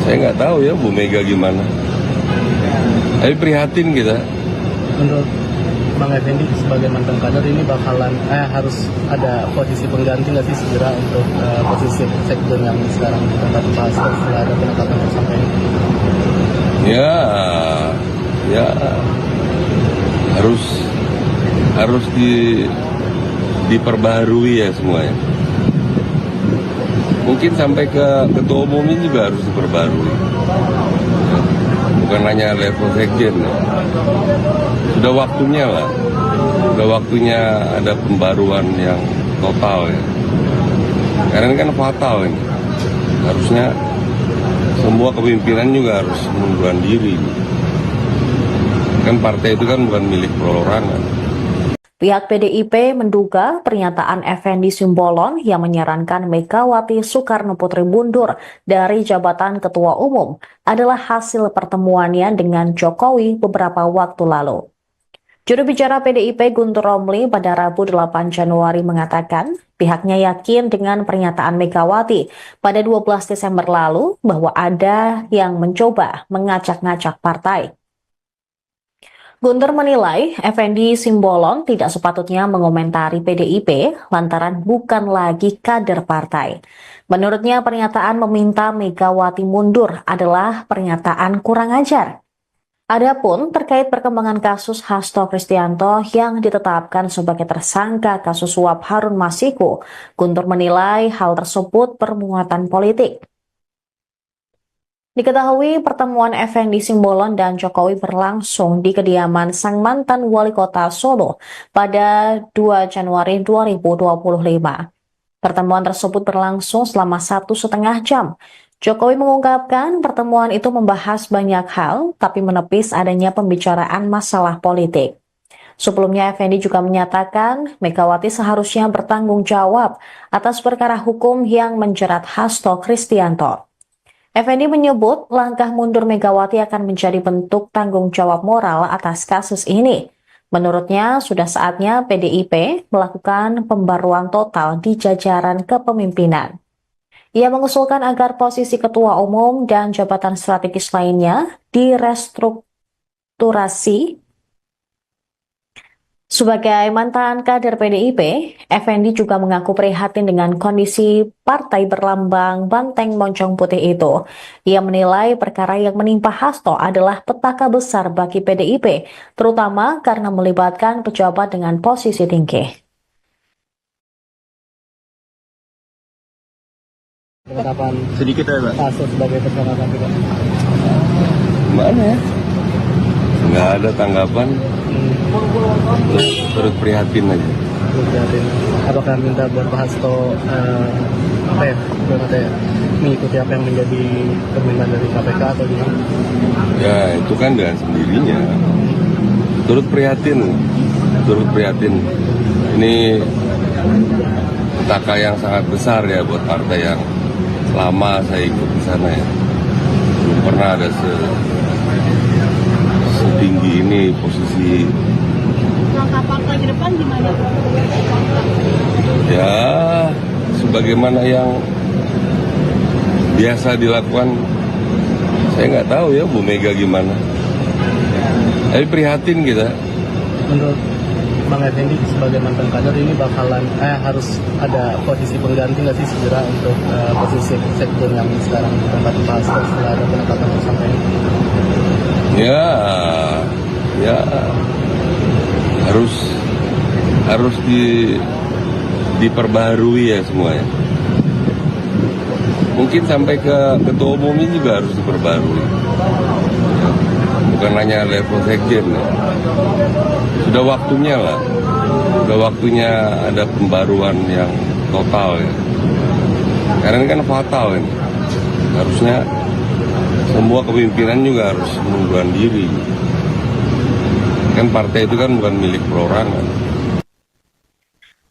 saya nggak tahu ya Bu Mega gimana. Tapi prihatin kita. Menurut Bang Effendi sebagai mantan kader ini bakalan harus ada posisi pengganti nggak sih segera untuk posisi sekjen yang sekarang ditempati Pak Hasto setelah ada penetapan tersangka ini? Ya, ya harus diperbaharui ya semuanya. Mungkin sampai ke ketua umumnya juga harus diperbarui. Bukan hanya level sekjen. Sudah waktunya lah. Sudah waktunya ada pembaruan yang total ya. Karena ini kan fatal ini. Harusnya semua kepemimpinan juga harus mengundurkan diri. Kan partai itu kan bukan milik perorangan. Pihak PDIP menduga pernyataan Effendi Simbolon yang menyarankan Megawati Soekarno Putri mundur dari jabatan Ketua Umum adalah hasil pertemuannya dengan Jokowi beberapa waktu lalu. Juru bicara PDIP Guntur Romli pada Rabu 8 Januari mengatakan pihaknya yakin dengan pernyataan Megawati pada 12 Desember lalu bahwa ada yang mencoba mengacak-ngacak partai. Guntur menilai Effendi Simbolon tidak sepatutnya mengomentari PDIP lantaran bukan lagi kader partai. Menurutnya pernyataan meminta Megawati mundur adalah pernyataan kurang ajar. Adapun terkait perkembangan kasus Hasto Kristianto yang ditetapkan sebagai tersangka kasus suap Harun Masiku, Guntur menilai hal tersebut bermuatan politik. Diketahui pertemuan Effendi Simbolon dan Jokowi berlangsung di kediaman sang mantan wali kota Solo pada 2 Januari 2025. Pertemuan tersebut berlangsung selama 1,5 jam. Jokowi mengungkapkan pertemuan itu membahas banyak hal, tapi menepis adanya pembicaraan masalah politik. Sebelumnya, Effendi juga menyatakan Megawati seharusnya bertanggung jawab atas perkara hukum yang menjerat Hasto Kristianto. Effendi menyebut langkah mundur Megawati akan menjadi bentuk tanggung jawab moral atas kasus ini. Menurutnya, sudah saatnya PDIP melakukan pembaruan total di jajaran kepemimpinan. Ia mengusulkan agar posisi ketua umum dan jabatan strategis lainnya direstrukturasi. Sebagai mantan kader PDIP, Effendi juga mengaku prihatin dengan kondisi partai berlambang banteng moncong putih itu. Ia menilai perkara yang menimpa Hasto adalah petaka besar bagi PDIP, terutama karena melibatkan pejabat dengan posisi tinggi. Penetapan Sedikit ya, Pak. Hasto sebagai tersangka KPK. Mana ya? Nggak ada tanggapan. Turut prihatin aja. Apakah minta buat Pak Hasto mengikuti apa yang menjadi permintaan dari KPK atau gimana? Ya itu kan dengan sendirinya. Turut prihatin. Ini petaka yang sangat besar ya buat partai yang lama saya ikut di sana ya. Belum pernah ada setinggi ini posisi. Langkah partai ke depan gimana? Ya, sebagaimana yang biasa dilakukan, saya nggak tahu ya Bu Mega gimana. Tapi prihatin kita. Menurut Bang Effendi sebagai mantan kader ini bakalan harus ada posisi pengganti nggak sih segera untuk posisi sekjen yang sekarang ditempati Pak Hasto setelah ada penetapan tersangka ini? Ya harus diperbaharui ya semuanya. Mungkin sampai ke ketua umumnya juga harus diperbarui. Bukan hanya level sekjen. Ya. Sudah waktunya lah. Sudah waktunya ada pembaruan yang total ya. Karena ini kan fatal ini. Harusnya semua kepemimpinan juga harus mengundurkan diri. Kan partai itu kan bukan milik perorangan.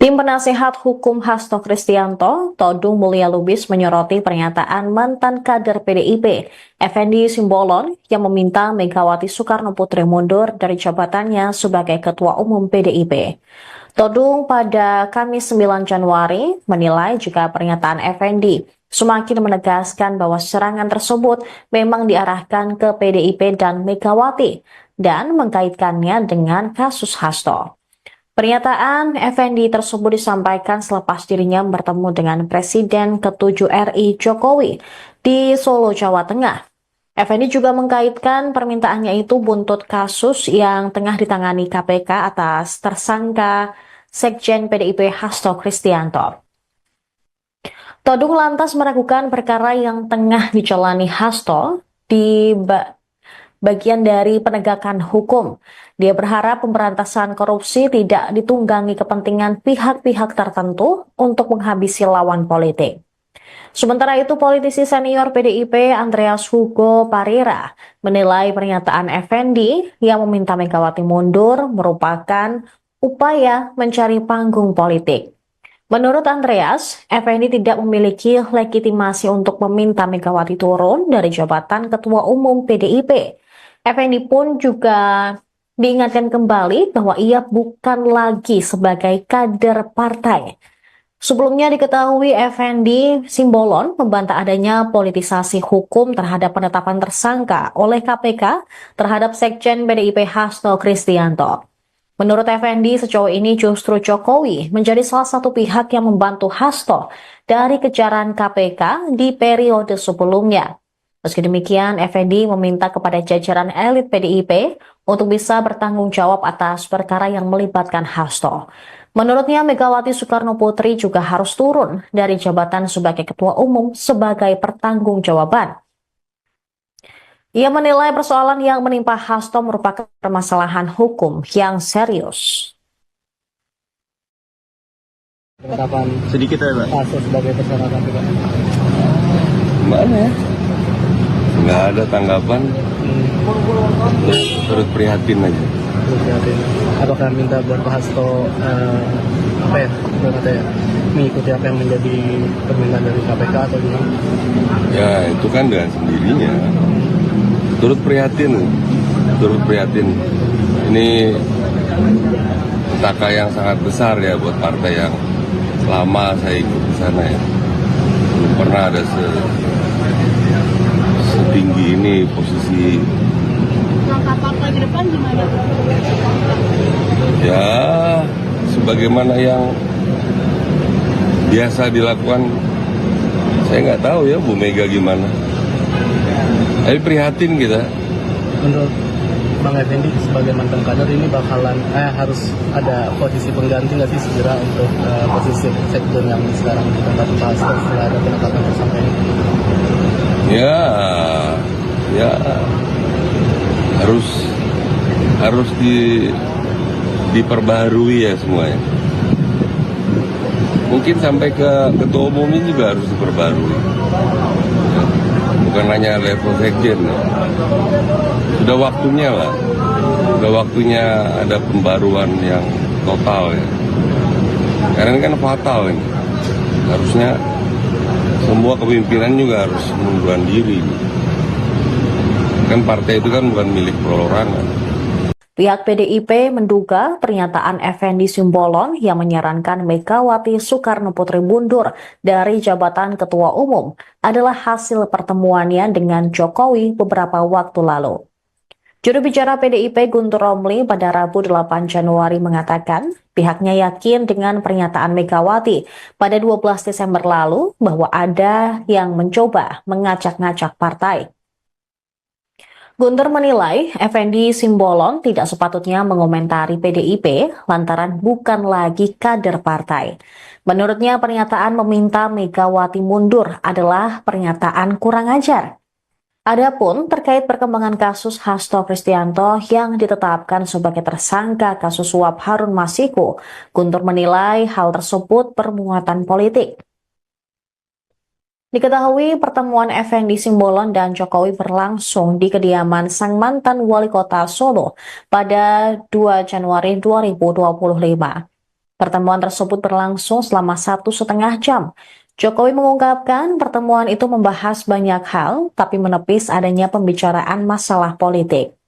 Tim penasehat hukum Hasto Kristianto, Todung Mulya Lubis menyoroti pernyataan mantan kader PDIP, Effendi Simbolon, yang meminta Megawati Soekarno Putri mundur dari jabatannya sebagai Ketua Umum PDIP. Todung pada Kamis 9 Januari menilai jika pernyataan Effendi semakin menegaskan bahwa serangan tersebut memang diarahkan ke PDIP dan Megawati dan mengkaitkannya dengan kasus Hasto. Pernyataan Effendi tersebut disampaikan selepas dirinya bertemu dengan Presiden ke-7 RI Jokowi di Solo, Jawa Tengah. Effendi juga mengkaitkan permintaannya itu buntut kasus yang tengah ditangani KPK atas tersangka Sekjen PDIP Hasto Kristianto. Todung lantas meragukan perkara yang tengah dijalani Hasto di bagian dari penegakan hukum. Dia berharap pemberantasan korupsi tidak ditunggangi kepentingan pihak-pihak tertentu untuk menghabisi lawan politik. Sementara itu, politisi senior PDIP Andreas Hugo Parera menilai pernyataan Effendi yang meminta Megawati mundur merupakan upaya mencari panggung politik. Menurut Andreas, Effendi tidak memiliki legitimasi untuk meminta Megawati turun dari jabatan Ketua Umum PDIP. Effendi pun juga diingatkan kembali bahwa ia bukan lagi sebagai kader partai. Sebelumnya diketahui Effendi Simbolon membantah adanya politisasi hukum terhadap penetapan tersangka oleh KPK terhadap Sekjen PDIP Hasto Kristianto. Menurut Effendi, sejauh ini justru Jokowi menjadi salah satu pihak yang membantu Hasto dari kejaran KPK di periode sebelumnya. Meski demikian, Effendi meminta kepada jajaran elit PDIP untuk bisa bertanggung jawab atas perkara yang melibatkan Hasto. Menurutnya, Megawati Soekarno Putri juga harus turun dari jabatan sebagai Ketua Umum sebagai pertanggungjawaban. Ia menilai persoalan yang menimpa Hasto merupakan permasalahan hukum yang serius. Penetapan Sedikit ya, Pak. Hasto sebagai tersangka KPK. Gimana ya? Nggak ada tanggapan, turut prihatin aja. Apakah minta buat Pak Hasto apa ya, katanya mengikuti apa yang menjadi permintaan dari KPK atau gimana? Ya itu kan dengan sendirinya. Turut prihatin. Ini petaka yang sangat besar ya buat partai yang lama saya ikut di sana ya. Belum pernah ada setinggi ini posisi. Langkah partai ke depan gimana? Ya sebagaimana yang biasa dilakukan, saya nggak tahu ya Bu Mega gimana. Tapi prihatin kita. Menurut Bang Effendi sebagai mantan kader ini bakalan harus ada posisi pengganti nggak sih segera untuk posisi sekjen yang sekarang ditempati Pak Hasto setelah ada penetapan tersangka ini? Ya harus diperbaharui ya semuanya. Mungkin sampai ke ketua umumnya juga harus diperbarui. Ya, bukan hanya level sekjen. Ya. Sudah waktunya lah. Sudah waktunya ada pembaruan yang total ya. Karena ini kan fatal ini. Harusnya semua kepimpinan juga harus mengundurkan diri. Kan partai itu kan bukan milik perorangan. Pihak PDIP menduga pernyataan Effendi Simbolon yang menyarankan Megawati Soekarno Putri mundur dari jabatan Ketua Umum adalah hasil pertemuannya dengan Jokowi beberapa waktu lalu. Juru bicara PDIP Guntur Romli pada Rabu 8 Januari mengatakan pihaknya yakin dengan pernyataan Megawati pada 12 Desember lalu bahwa ada yang mencoba mengacak-ngacak partai. Guntur menilai Effendi Simbolon tidak sepatutnya mengomentari PDIP lantaran bukan lagi kader partai. Menurutnya pernyataan meminta Megawati mundur adalah pernyataan kurang ajar. Adapun terkait perkembangan kasus Hasto Kristianto yang ditetapkan sebagai tersangka kasus suap Harun Masiku, Guntur menilai hal tersebut bermuatan politik. Diketahui pertemuan Effendi Simbolon dan Jokowi berlangsung di kediaman sang mantan wali kota Solo pada 2 Januari 2025. Pertemuan tersebut berlangsung selama 1,5 jam. Jokowi mengungkapkan pertemuan itu membahas banyak hal, tapi menepis adanya pembicaraan masalah politik.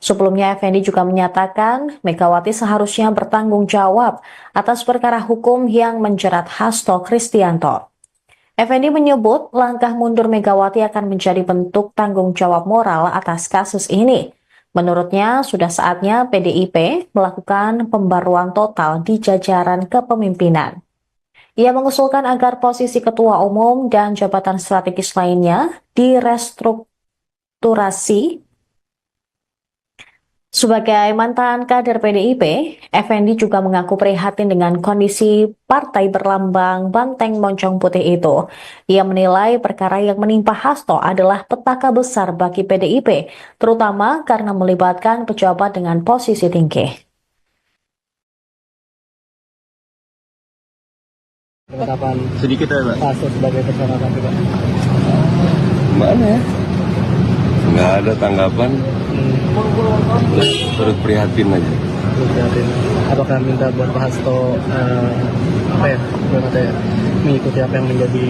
Sebelumnya, Effendi juga menyatakan Megawati seharusnya bertanggung jawab atas perkara hukum yang menjerat Hasto Kristianto. Effendi menyebut langkah mundur Megawati akan menjadi bentuk tanggung jawab moral atas kasus ini. Menurutnya, sudah saatnya PDIP melakukan pembaruan total di jajaran kepemimpinan. Ia mengusulkan agar posisi ketua umum dan jabatan strategis lainnya direstrukturasi. Sebagai mantan kader PDIP, Effendi juga mengaku prihatin dengan kondisi partai berlambang banteng moncong putih itu. Ia menilai perkara yang menimpa Hasto adalah petaka besar bagi PDIP, terutama karena melibatkan pejabat dengan posisi tinggi. Penetapan Sedikit ya, Pak. Hasto sebagai tersangka KPK. Gimana ya? Nggak ada tanggapan, turut prihatin aja. Prihatin. Apakah minta buat Pak Hasto mengikuti apa yang menjadi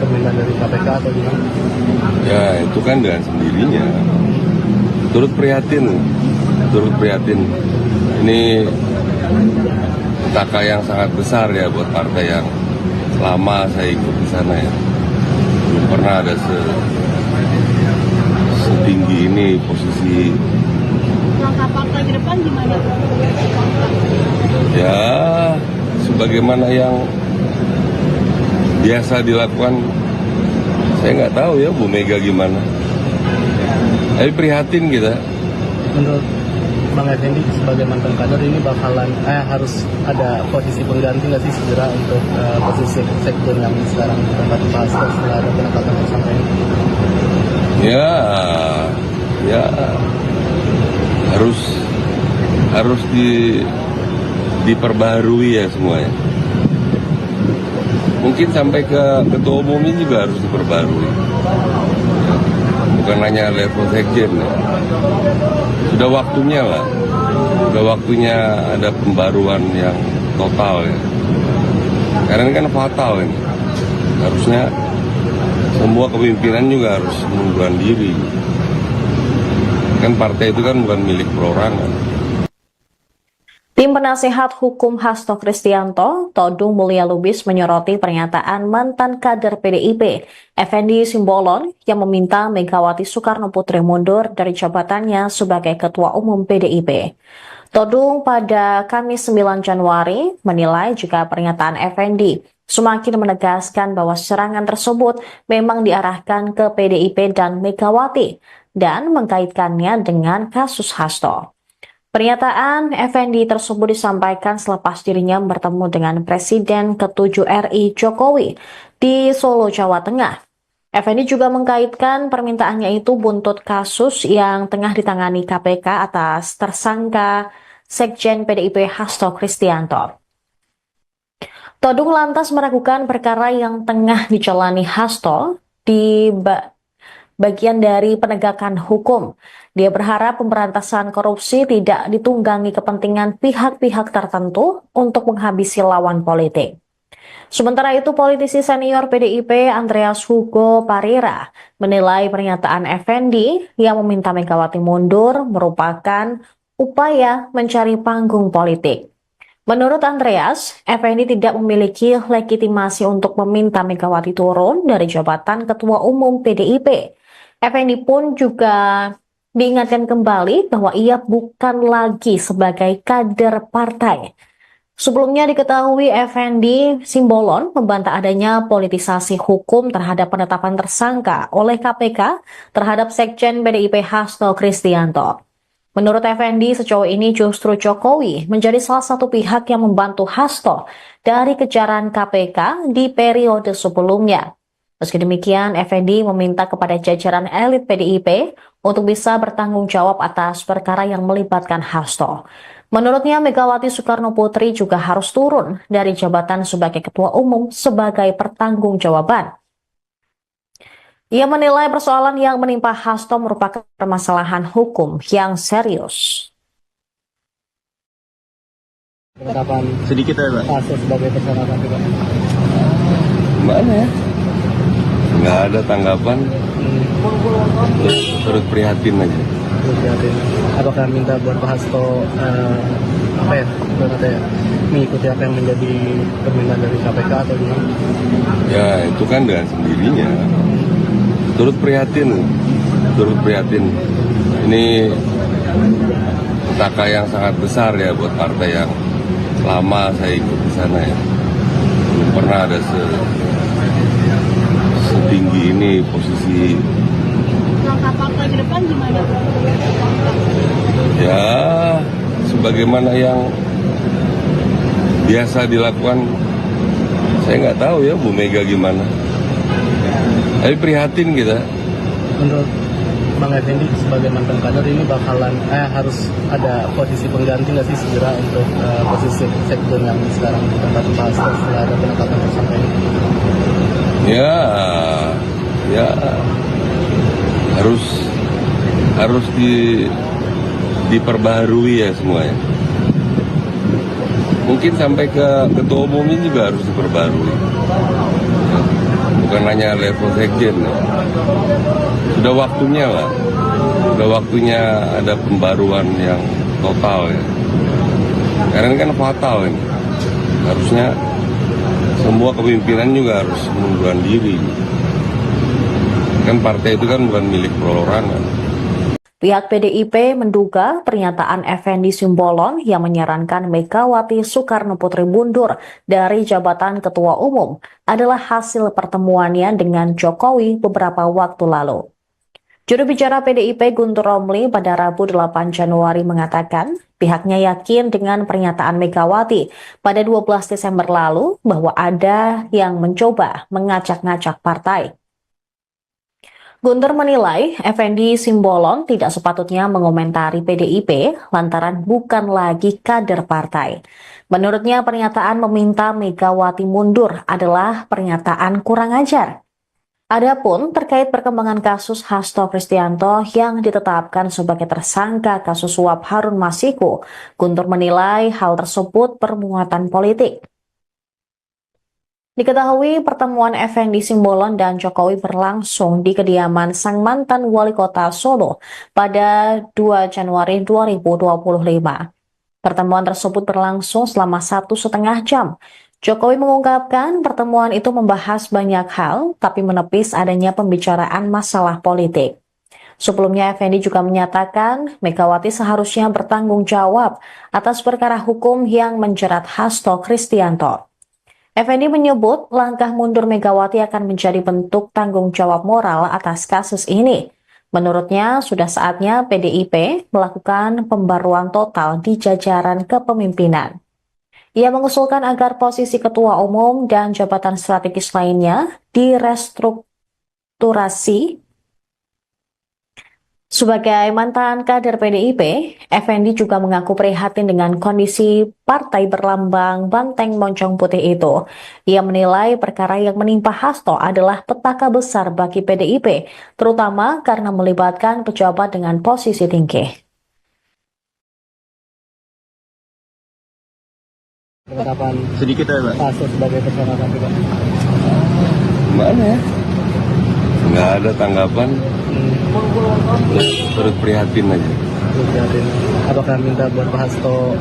permintaan dari KPK atau gimana? Ya itu kan dengan sendirinya. Turut prihatin. Ini petaka yang sangat besar ya buat partai yang lama saya ikut di sana ya. Belum pernah ada setinggi ini posisi. Langkah partai ke depan gimana? Ya sebagaimana yang biasa dilakukan, saya nggak tahu ya Bu Mega gimana. Tapi prihatin kita. Menurut Bang Effendi sebagai mantan kader ini bakalan harus ada posisi pengganti nggak sih segera untuk posisi sektor yang sekarang ditempati Pak Hasto setelah ada penetapan tersangka ini? Ya harus diperbaharui ya semuanya. Mungkin sampai ke ketua umum ini juga harus diperbarui. Bukan hanya level sekjen ya. Sudah waktunya lah. Sudah waktunya ada pembaruan yang total ya. Karena ini kan fatal ini. Harusnya semua kepemimpinan juga harus mengundurkan diri. Kan partai itu kan bukan milik perorangan. Tim penasehat hukum Hasto Kristianto, Todung Mulya Lubis menyoroti pernyataan mantan kader PDIP, Effendi Simbolon, yang meminta Megawati Soekarno Putri mundur dari jabatannya sebagai Ketua Umum PDIP. Todung pada Kamis 9 Januari menilai jika pernyataan Effendi semakin menegaskan bahwa serangan tersebut memang diarahkan ke PDIP dan Megawati dan mengkaitkannya dengan kasus Hasto. Pernyataan Effendi tersebut disampaikan selepas dirinya bertemu dengan Presiden ke-7 RI Jokowi di Solo, Jawa Tengah. Effendi juga mengkaitkan permintaannya itu buntut kasus yang tengah ditangani KPK atas tersangka Sekjen PDIP Hasto Kristianto. Todung lantas meragukan perkara yang tengah dijalani Hasto di bagian dari penegakan hukum. Dia berharap pemberantasan korupsi tidak ditunggangi kepentingan pihak-pihak tertentu untuk menghabisi lawan politik. Sementara itu, politisi senior PDIP Andreas Hugo Parira menilai pernyataan Effendi yang meminta Megawati mundur merupakan upaya mencari panggung politik. Menurut Andreas, Effendi tidak memiliki legitimasi untuk meminta Megawati turun dari jabatan Ketua Umum PDIP. Effendi pun juga diingatkan kembali bahwa ia bukan lagi sebagai kader partai. Sebelumnya diketahui Effendi Simbolon membantah adanya politisasi hukum terhadap penetapan tersangka oleh KPK terhadap Sekjen PDIP Hasto Kristianto. Menurut Effendi, sejauh ini justru Jokowi menjadi salah satu pihak yang membantu Hasto dari kejaran KPK di periode sebelumnya. Meski demikian, Effendi meminta kepada jajaran elit PDIP untuk bisa bertanggung jawab atas perkara yang melibatkan Hasto. Menurutnya, Megawati Soekarno Putri juga harus turun dari jabatan sebagai Ketua Umum sebagai pertanggungjawaban. Ia menilai persoalan yang menimpa Hasto merupakan permasalahan hukum yang serius. Penetapan Sedikit ya, Pak. Hasto sebagai tersangka KPK. Gimana ya? Nggak ada tanggapan, turut prihatin aja. Prihatin. Apakah minta buat Pak Hasto apa ya, ibaratnya ya, mengikuti apa yang menjadi permintaan dari KPK atau gimana? Ya itu kan dengan sendirinya. Turut prihatin. Ini petaka yang sangat besar ya buat partai yang lama saya ikut di sana ya. Belum pernah ada setinggi ini posisi. Langkah partai ke depan gimana? Ya sebagaimana yang biasa dilakukan, saya nggak tahu ya Bu Mega gimana. Tapi prihatin kita. Menurut Bang Effendi sebagai mantan kader ini bakalan harus ada posisi pengganti nggak sih segera untuk posisi sekjen yang sekarang ditempati Pak Hasto setelah ada penetapan tersangka ini? Ya harus diperbaharui ya semuanya. Mungkin sampai ke ketua umumnya juga harus diperbarui. Bukan hanya level sekjen. Ya. Sudah waktunya lah. Sudah waktunya ada pembaruan yang total ya. Karena ini kan fatal ini. Harusnya semua kepemimpinan juga harus mengundurkan diri. Kan partai itu kan bukan milik perorangan. Pihak PDIP menduga pernyataan Effendi Simbolon yang menyarankan Megawati Soekarno Putri mundur dari jabatan Ketua Umum adalah hasil pertemuannya dengan Jokowi beberapa waktu lalu. Juru bicara PDIP Guntur Romli pada Rabu 8 Januari mengatakan pihaknya yakin dengan pernyataan Megawati pada 12 Desember lalu bahwa ada yang mencoba mengacak-ngacak partai. Guntur menilai Effendi Simbolon tidak sepatutnya mengomentari PDIP lantaran bukan lagi kader partai. Menurutnya pernyataan meminta Megawati mundur adalah pernyataan kurang ajar. Adapun terkait perkembangan kasus Hasto Kristianto yang ditetapkan sebagai tersangka kasus suap Harun Masiku, Guntur menilai hal tersebut bermuatan politik. Diketahui pertemuan Effendi Simbolon dan Jokowi berlangsung di kediaman sang mantan wali kota Solo pada 2 Januari 2025. Pertemuan tersebut berlangsung selama 1,5 jam. Jokowi mengungkapkan pertemuan itu membahas banyak hal, tapi menepis adanya pembicaraan masalah politik. Sebelumnya Effendi juga menyatakan Megawati seharusnya bertanggung jawab atas perkara hukum yang menjerat Hasto Kristianto. Effendi menyebut langkah mundur Megawati akan menjadi bentuk tanggung jawab moral atas kasus ini. Menurutnya, sudah saatnya PDIP melakukan pembaruan total di jajaran kepemimpinan. Ia mengusulkan agar posisi ketua umum dan jabatan strategis lainnya direstrukturasi. Sebagai mantan kader PDIP, Effendi juga mengaku prihatin dengan kondisi partai berlambang banteng moncong putih itu. Ia menilai perkara yang menimpa Hasto adalah petaka besar bagi PDIP, terutama karena melibatkan pejabat dengan posisi tinggi. Penetapan Sedikit ya, Pak. Pak Hasto sebagai tersangka KPK. Gimana ya? Nggak ada tanggapan. Turut prihatin aja. Apakah minta buat Pak Hasto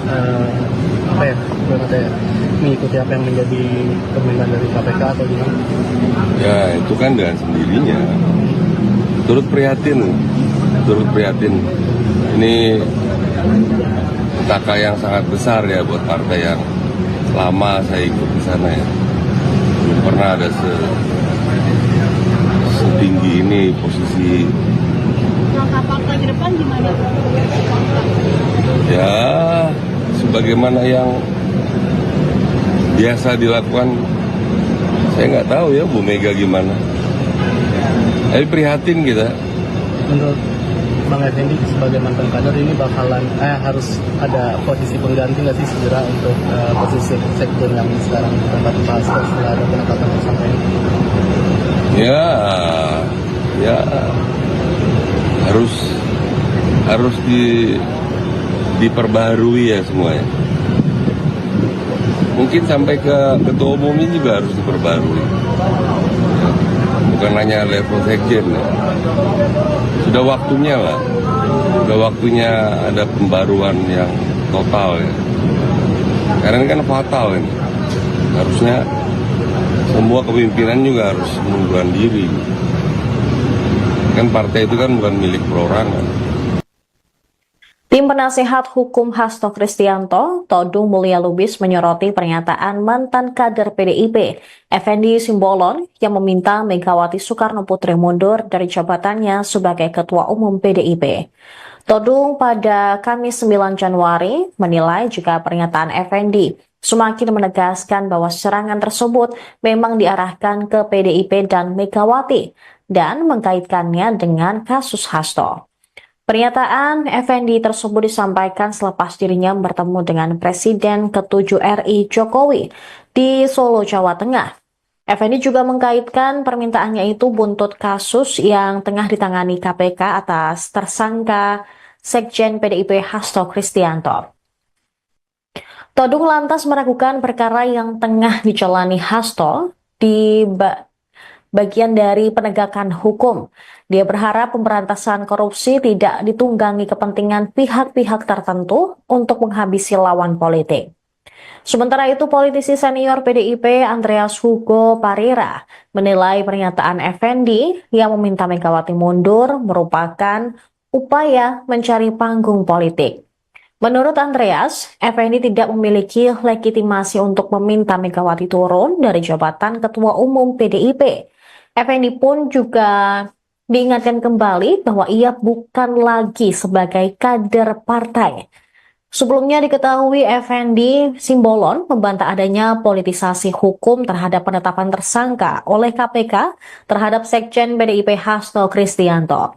apa ya, ibaratnya ya, mengikuti apa yang menjadi permintaan dari KPK atau gimana? Ya itu kan dengan sendirinya. Turut prihatin. Ini petaka yang sangat besar ya buat partai yang lama saya ikut di sana ya. Belum pernah ada setinggi ini posisi. Langkah partai ke depan gimana? Ya sebagaimana yang biasa dilakukan, saya nggak tahu ya Bu Mega gimana. Tapi prihatin kita. Menurut Bang Effendi sebagai mantan kader ini bakalan harus ada posisi pengganti nggak sih segera untuk posisi sekjen yang sekarang ditempati Pak Hasto setelah ada penetapan tersangka ini? Ya harus diperbaharui ya semuanya. Mungkin sampai ke ketua umumnya juga harus diperbarui. Bukan hanya level sekjen ya. Sudah waktunya lah. Sudah waktunya ada pembaruan yang total ya. Karena ini kan fatal ini. Harusnya semua kepemimpinan juga harus mengundurkan diri. Kan partai itu kan bukan milik perorangan. Tim penasehat hukum Hasto Kristianto, Todung Mulya Lubis menyoroti pernyataan mantan kader PDIP, Effendi Simbolon, yang meminta Megawati Soekarno Putri mundur dari jabatannya sebagai Ketua Umum PDIP. Todung pada Kamis 9 Januari menilai jika pernyataan Effendi semakin menegaskan bahwa serangan tersebut memang diarahkan ke PDIP dan Megawati dan mengkaitkannya dengan kasus Hasto. Pernyataan Effendi tersebut disampaikan selepas dirinya bertemu dengan Presiden ke-7 RI Jokowi di Solo, Jawa Tengah. Effendi juga mengkaitkan permintaannya itu buntut kasus yang tengah ditangani KPK atas tersangka Sekjen PDIP Hasto Kristianto. Todung lantas meragukan perkara yang tengah dijalani Hasto di bagian dari penegakan hukum. Dia berharap pemberantasan korupsi tidak ditunggangi kepentingan pihak-pihak tertentu untuk menghabisi lawan politik. Sementara itu, politisi senior PDIP Andreas Hugo Parira menilai pernyataan Effendi yang meminta Megawati mundur merupakan upaya mencari panggung politik. Menurut Andreas, Effendi tidak memiliki legitimasi untuk meminta Megawati turun dari jabatan Ketua Umum PDIP. Effendi pun juga diingatkan kembali bahwa ia bukan lagi sebagai kader partai. Sebelumnya diketahui Effendi Simbolon membantah adanya politisasi hukum terhadap penetapan tersangka oleh KPK terhadap Sekjen PDIP Hasto Kristianto.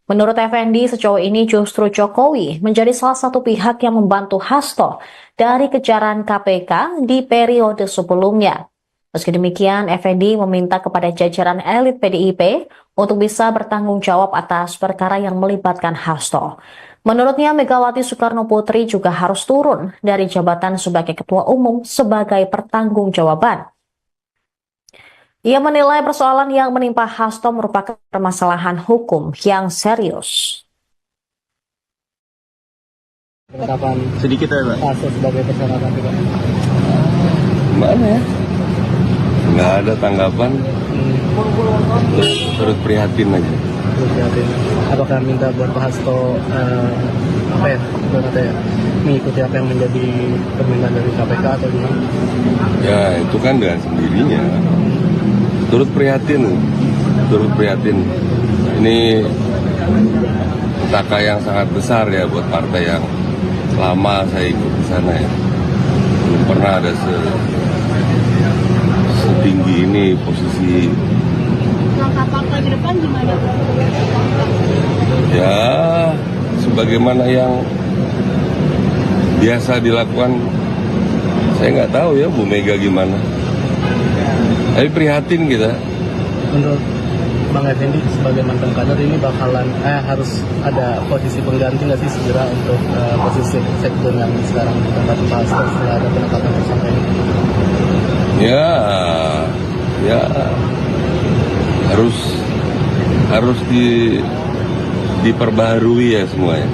Menurut Effendi, sejauh ini justru Jokowi menjadi salah satu pihak yang membantu Hasto dari kejaran KPK di periode sebelumnya. Meski demikian, Effendi meminta kepada jajaran elit PDIP untuk bisa bertanggung jawab atas perkara yang melibatkan Hasto. Menurutnya, Megawati Soekarno Putri juga harus turun dari jabatan sebagai Ketua Umum sebagai pertanggungjawaban. Ia menilai persoalan yang menimpa Hasto merupakan permasalahan hukum yang serius. Penetapan Sedikit ya, Pak. Hasto sebagai tersangka KPK. Mana ya? Nggak ada tanggapan. Turut prihatin aja. Apakah minta buat Pak Hasto apa ya, mengikuti apa yang menjadi permintaan dari KPK atau gimana? Ya itu kan dengan sendirinya. Turut prihatin. Ini petaka yang sangat besar ya buat partai yang lama saya ikut di sana ya. Belum pernah ada setinggi ini posisi. Langkah partai ke depan gimana? Ya sebagaimana yang biasa dilakukan, saya nggak tahu ya Bu Mega gimana. Tapi prihatin kita. Menurut Bang Effendi sebagai mantan kader ini bakalan harus ada posisi pengganti nggak sih segera untuk posisi sektor yang sekarang ditempati Pak Hasto setelah ada penetapan tersangka ini? Ya harus diperbaharui ya semuanya.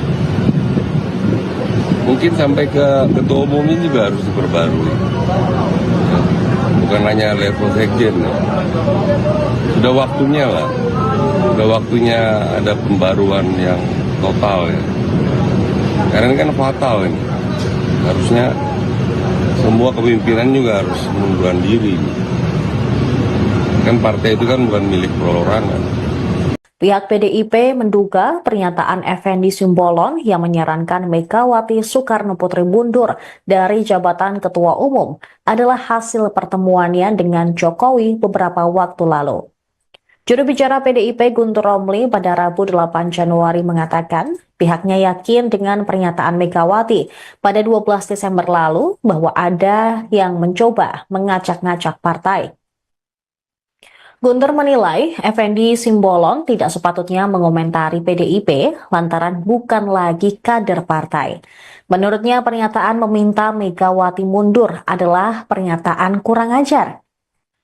Mungkin sampai ke ketua umumnya juga harus diperbarui. Ya, bukan hanya level sekjen. Ya. Sudah waktunya lah. Sudah waktunya ada pembaruan yang total ya. Karena ini kan fatal ini. Harusnya semua kepemimpinan juga harus mengundurkan diri. Kan partai itu kan bukan milik perorangan. Pihak PDIP menduga pernyataan Effendi Simbolon yang menyarankan Megawati Soekarno Putri mundur dari jabatan Ketua Umum adalah hasil pertemuannya dengan Jokowi beberapa waktu lalu. Juru bicara PDIP Guntur Romli pada Rabu 8 Januari mengatakan pihaknya yakin dengan pernyataan Megawati pada 12 Desember lalu bahwa ada yang mencoba mengacak-ngacak partai. Guntur menilai Effendi Simbolon tidak sepatutnya mengomentari PDIP lantaran bukan lagi kader partai. Menurutnya pernyataan meminta Megawati mundur adalah pernyataan kurang ajar.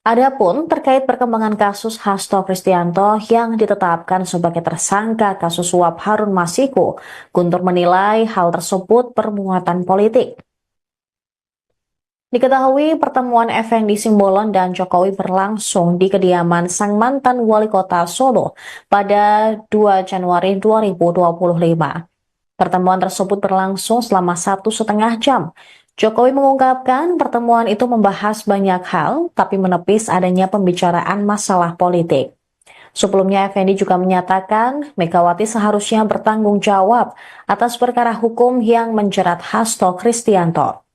Adapun terkait perkembangan kasus Hasto Kristianto yang ditetapkan sebagai tersangka kasus suap Harun Masiku, Guntur menilai hal tersebut bermuatan politik. Diketahui pertemuan Effendi Simbolon dan Jokowi berlangsung di kediaman sang mantan wali kota Solo pada 2 Januari 2025. Pertemuan tersebut berlangsung selama 1,5 jam. Jokowi mengungkapkan pertemuan itu membahas banyak hal, tapi menepis adanya pembicaraan masalah politik. Sebelumnya, Effendi juga menyatakan Megawati seharusnya bertanggung jawab atas perkara hukum yang menjerat Hasto Kristianto.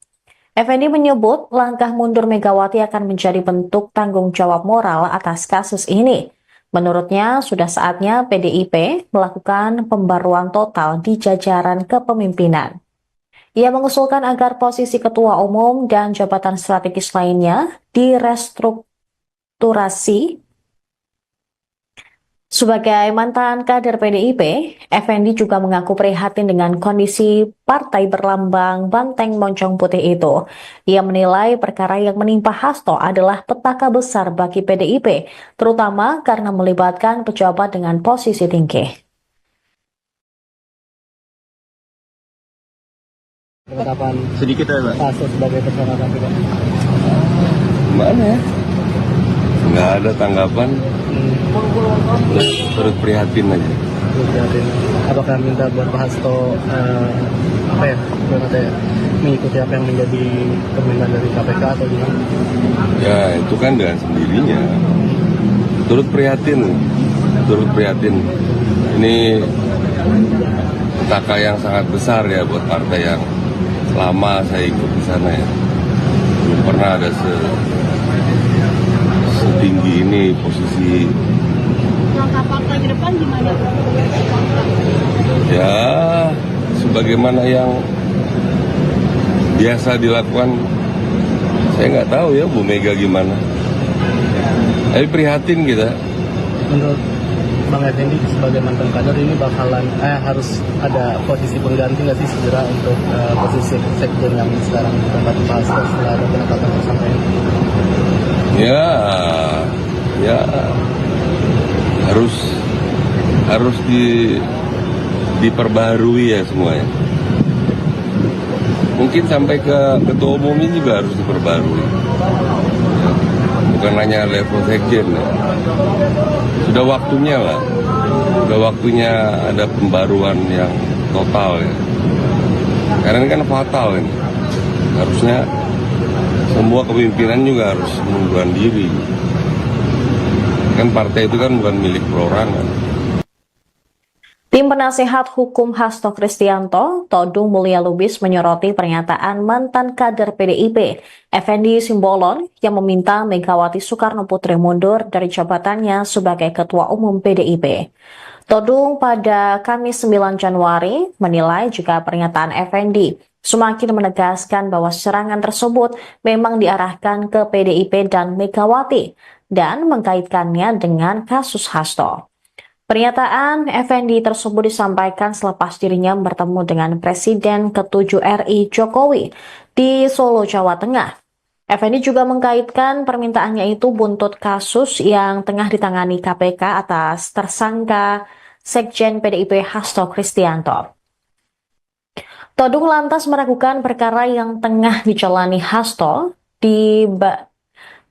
Effendi menyebut langkah mundur Megawati akan menjadi bentuk tanggung jawab moral atas kasus ini. Menurutnya, sudah saatnya PDIP melakukan pembaruan total di jajaran kepemimpinan. Ia mengusulkan agar posisi ketua umum dan jabatan strategis lainnya direstrukturasi. Sebagai mantan kader PDIP, Effendi juga mengaku prihatin dengan kondisi partai berlambang banteng moncong putih itu. Ia menilai perkara yang menimpa Hasto adalah petaka besar bagi PDIP, terutama karena melibatkan pejabat dengan posisi tinggi. Penetapan Sedikit ya, Pak. Hasto sebagai tersangka KPK. Gimana ya? Nggak ada tanggapan, turut prihatin aja. Prihatin. Apakah minta buat Pak Hasto mengikuti apa yang menjadi permintaan dari KPK atau gimana? Ya itu kan dengan sendirinya. Turut prihatin. Ini petaka yang sangat besar ya buat partai yang lama saya ikut di sana ya. Belum pernah ada setinggi ini posisi. Langkah partai ke depan gimana? Ya sebagaimana yang biasa dilakukan, saya nggak tahu ya Bu Mega gimana. Tapi prihatin kita. Menurut Bang Effendi sebagai mantan kader ini bakalan harus ada posisi pengganti nggak sih segera untuk posisi sekjen yang sekarang ditempati Pak Hasto setelah ada penetapan tersangka ini? Ya harus diperbaharui ya semuanya. Mungkin sampai ke ketua umum ini juga harus diperbarui. Ya, bukan hanya level sekjen ya. Sudah waktunya lah. Sudah waktunya ada pembaruan yang total ya. Karena ini kan fatal ini. Harusnya semua kepemimpinan juga harus mengundurkan diri. Kan partai itu kan bukan milik perorangan. Tim penasehat hukum Hasto Kristianto, Todung Mulya Lubis menyoroti pernyataan mantan kader PDIP, Effendi Simbolon, yang meminta Megawati Soekarno Putri mundur dari jabatannya sebagai Ketua Umum PDIP. Todung pada Kamis 9 Januari menilai jika pernyataan Effendi semakin menegaskan bahwa serangan tersebut memang diarahkan ke PDIP dan Megawati dan mengkaitkannya dengan kasus Hasto. Pernyataan Effendi tersebut disampaikan selepas dirinya bertemu dengan Presiden ke-7 RI Jokowi di Solo, Jawa Tengah. Effendi juga mengkaitkan permintaannya itu buntut kasus yang tengah ditangani KPK atas tersangka Sekjen PDIP Hasto Kristianto. Todung lantas meragukan perkara yang tengah dijalani Hasto di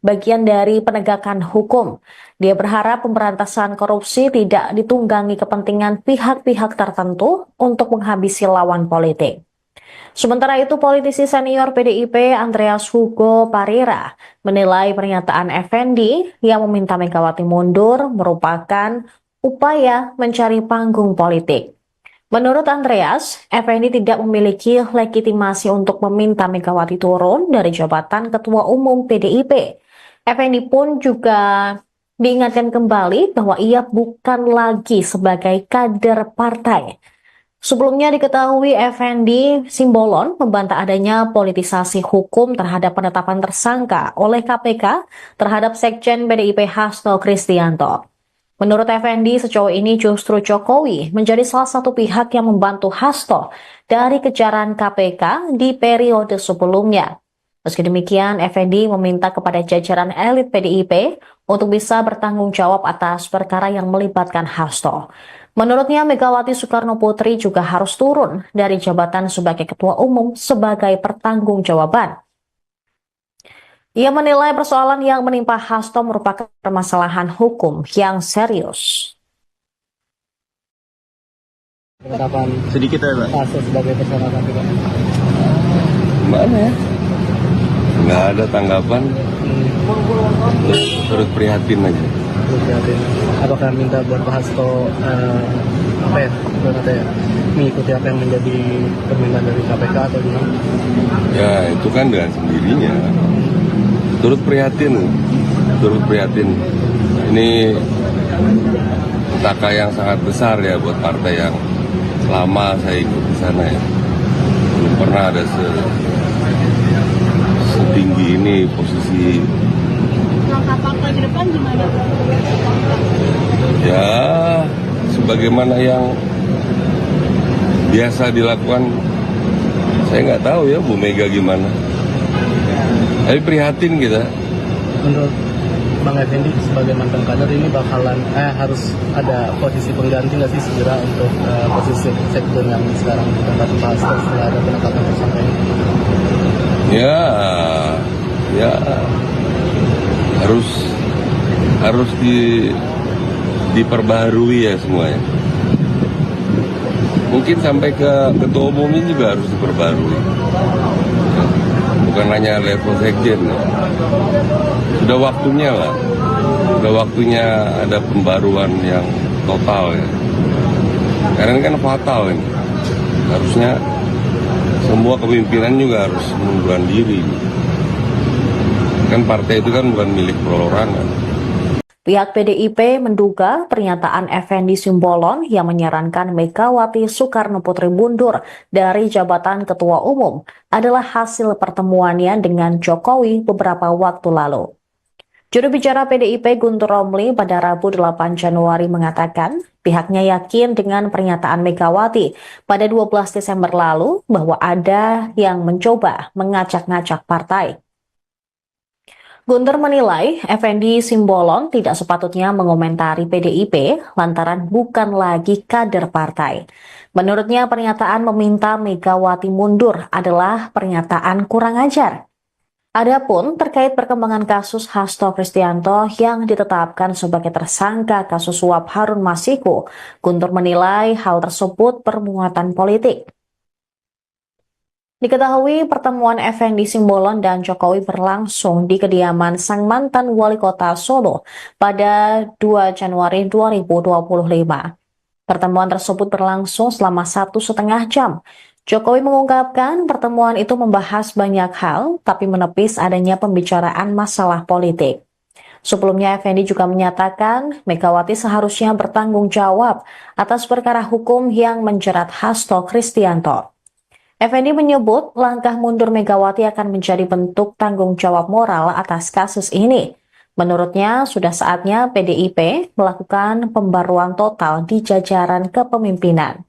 bagian dari penegakan hukum. Dia berharap pemberantasan korupsi tidak ditunggangi kepentingan pihak-pihak tertentu untuk menghabisi lawan politik. Sementara itu, politisi senior PDIP Andreas Hugo Parira menilai pernyataan Effendi yang meminta Megawati mundur merupakan upaya mencari panggung politik. Menurut Andreas, Effendi tidak memiliki legitimasi untuk meminta Megawati turun dari jabatan Ketua Umum PDIP. Effendi pun juga diingatkan kembali bahwa ia bukan lagi sebagai kader partai. Sebelumnya diketahui Effendi Simbolon membantah adanya politisasi hukum terhadap penetapan tersangka oleh KPK terhadap Sekjen PDIP Hasto Kristianto. Menurut Effendi, sejauh ini justru Jokowi menjadi salah satu pihak yang membantu Hasto dari kejaran KPK di periode sebelumnya. Meski demikian, Effendi meminta kepada jajaran elit PDIP untuk bisa bertanggung jawab atas perkara yang melibatkan Hasto. Menurutnya, Megawati Soekarno Putri juga harus turun dari jabatan sebagai Ketua Umum sebagai pertanggungjawaban. Ia menilai persoalan yang menimpa Hasto merupakan permasalahan hukum yang serius. Penetapan Sedikit ya, Pak. Hasto sebagai tersangka Pak. Gimana ya? Nggak ada tanggapan, terus prihatin aja. Prihatin. Apakah minta buat Pak Hasto apa ya, mengikuti apa yang menjadi permintaan dari KPK atau gimana? Ya itu kan dengan sendirinya. Turut prihatin. Ini petaka yang sangat besar ya buat partai yang lama saya ikut di sana ya. Belum pernah ada setinggi ini posisi. Langkah partai ke depan gimana? Ya sebagaimana yang biasa dilakukan, saya nggak tahu ya Bu Mega gimana. Tapi prihatin kita. Menurut Bang Effendi sebagai mantan kader ini bakalan harus ada posisi pengganti nggak sih segera untuk posisi sekjen yang sekarang ditempati Pak Hasto setelah ada penetapan tersangka ini? Ya harus diperbaharui ya semuanya. Mungkin sampai ke ketua umumnya juga harus diperbarui. Bukan hanya level sekjen. Sudah waktunya lah. Sudah waktunya ada pembaruan yang total ya. Karena ini kan fatal ini. Harusnya semua kepemimpinan juga harus mengundurkan diri. Kan partai itu kan bukan milik perorangan. Pihak PDIP menduga pernyataan Effendi Simbolon yang menyarankan Megawati Soekarno Putri mundur dari jabatan Ketua Umum adalah hasil pertemuannya dengan Jokowi beberapa waktu lalu. Juru bicara PDIP Guntur Romli pada Rabu 8 Januari mengatakan pihaknya yakin dengan pernyataan Megawati pada 12 Desember lalu bahwa ada yang mencoba mengacak-ngacak partai. Guntur menilai Effendi Simbolon tidak sepatutnya mengomentari PDIP lantaran bukan lagi kader partai. Menurutnya pernyataan meminta Megawati mundur adalah pernyataan kurang ajar. Adapun terkait perkembangan kasus Hasto Kristianto yang ditetapkan sebagai tersangka kasus suap Harun Masiku, Guntur menilai hal tersebut bermuatan politik. Diketahui pertemuan Effendi Simbolon dan Jokowi berlangsung di kediaman sang mantan wali kota Solo pada 2 Januari 2025. Pertemuan tersebut berlangsung selama 1,5 jam. Jokowi mengungkapkan pertemuan itu membahas banyak hal, tapi menepis adanya pembicaraan masalah politik. Sebelumnya Effendi juga menyatakan Megawati seharusnya bertanggung jawab atas perkara hukum yang menjerat Hasto Kristianto. Effendi menyebut langkah mundur Megawati akan menjadi bentuk tanggung jawab moral atas kasus ini. Menurutnya, sudah saatnya PDIP melakukan pembaruan total di jajaran kepemimpinan.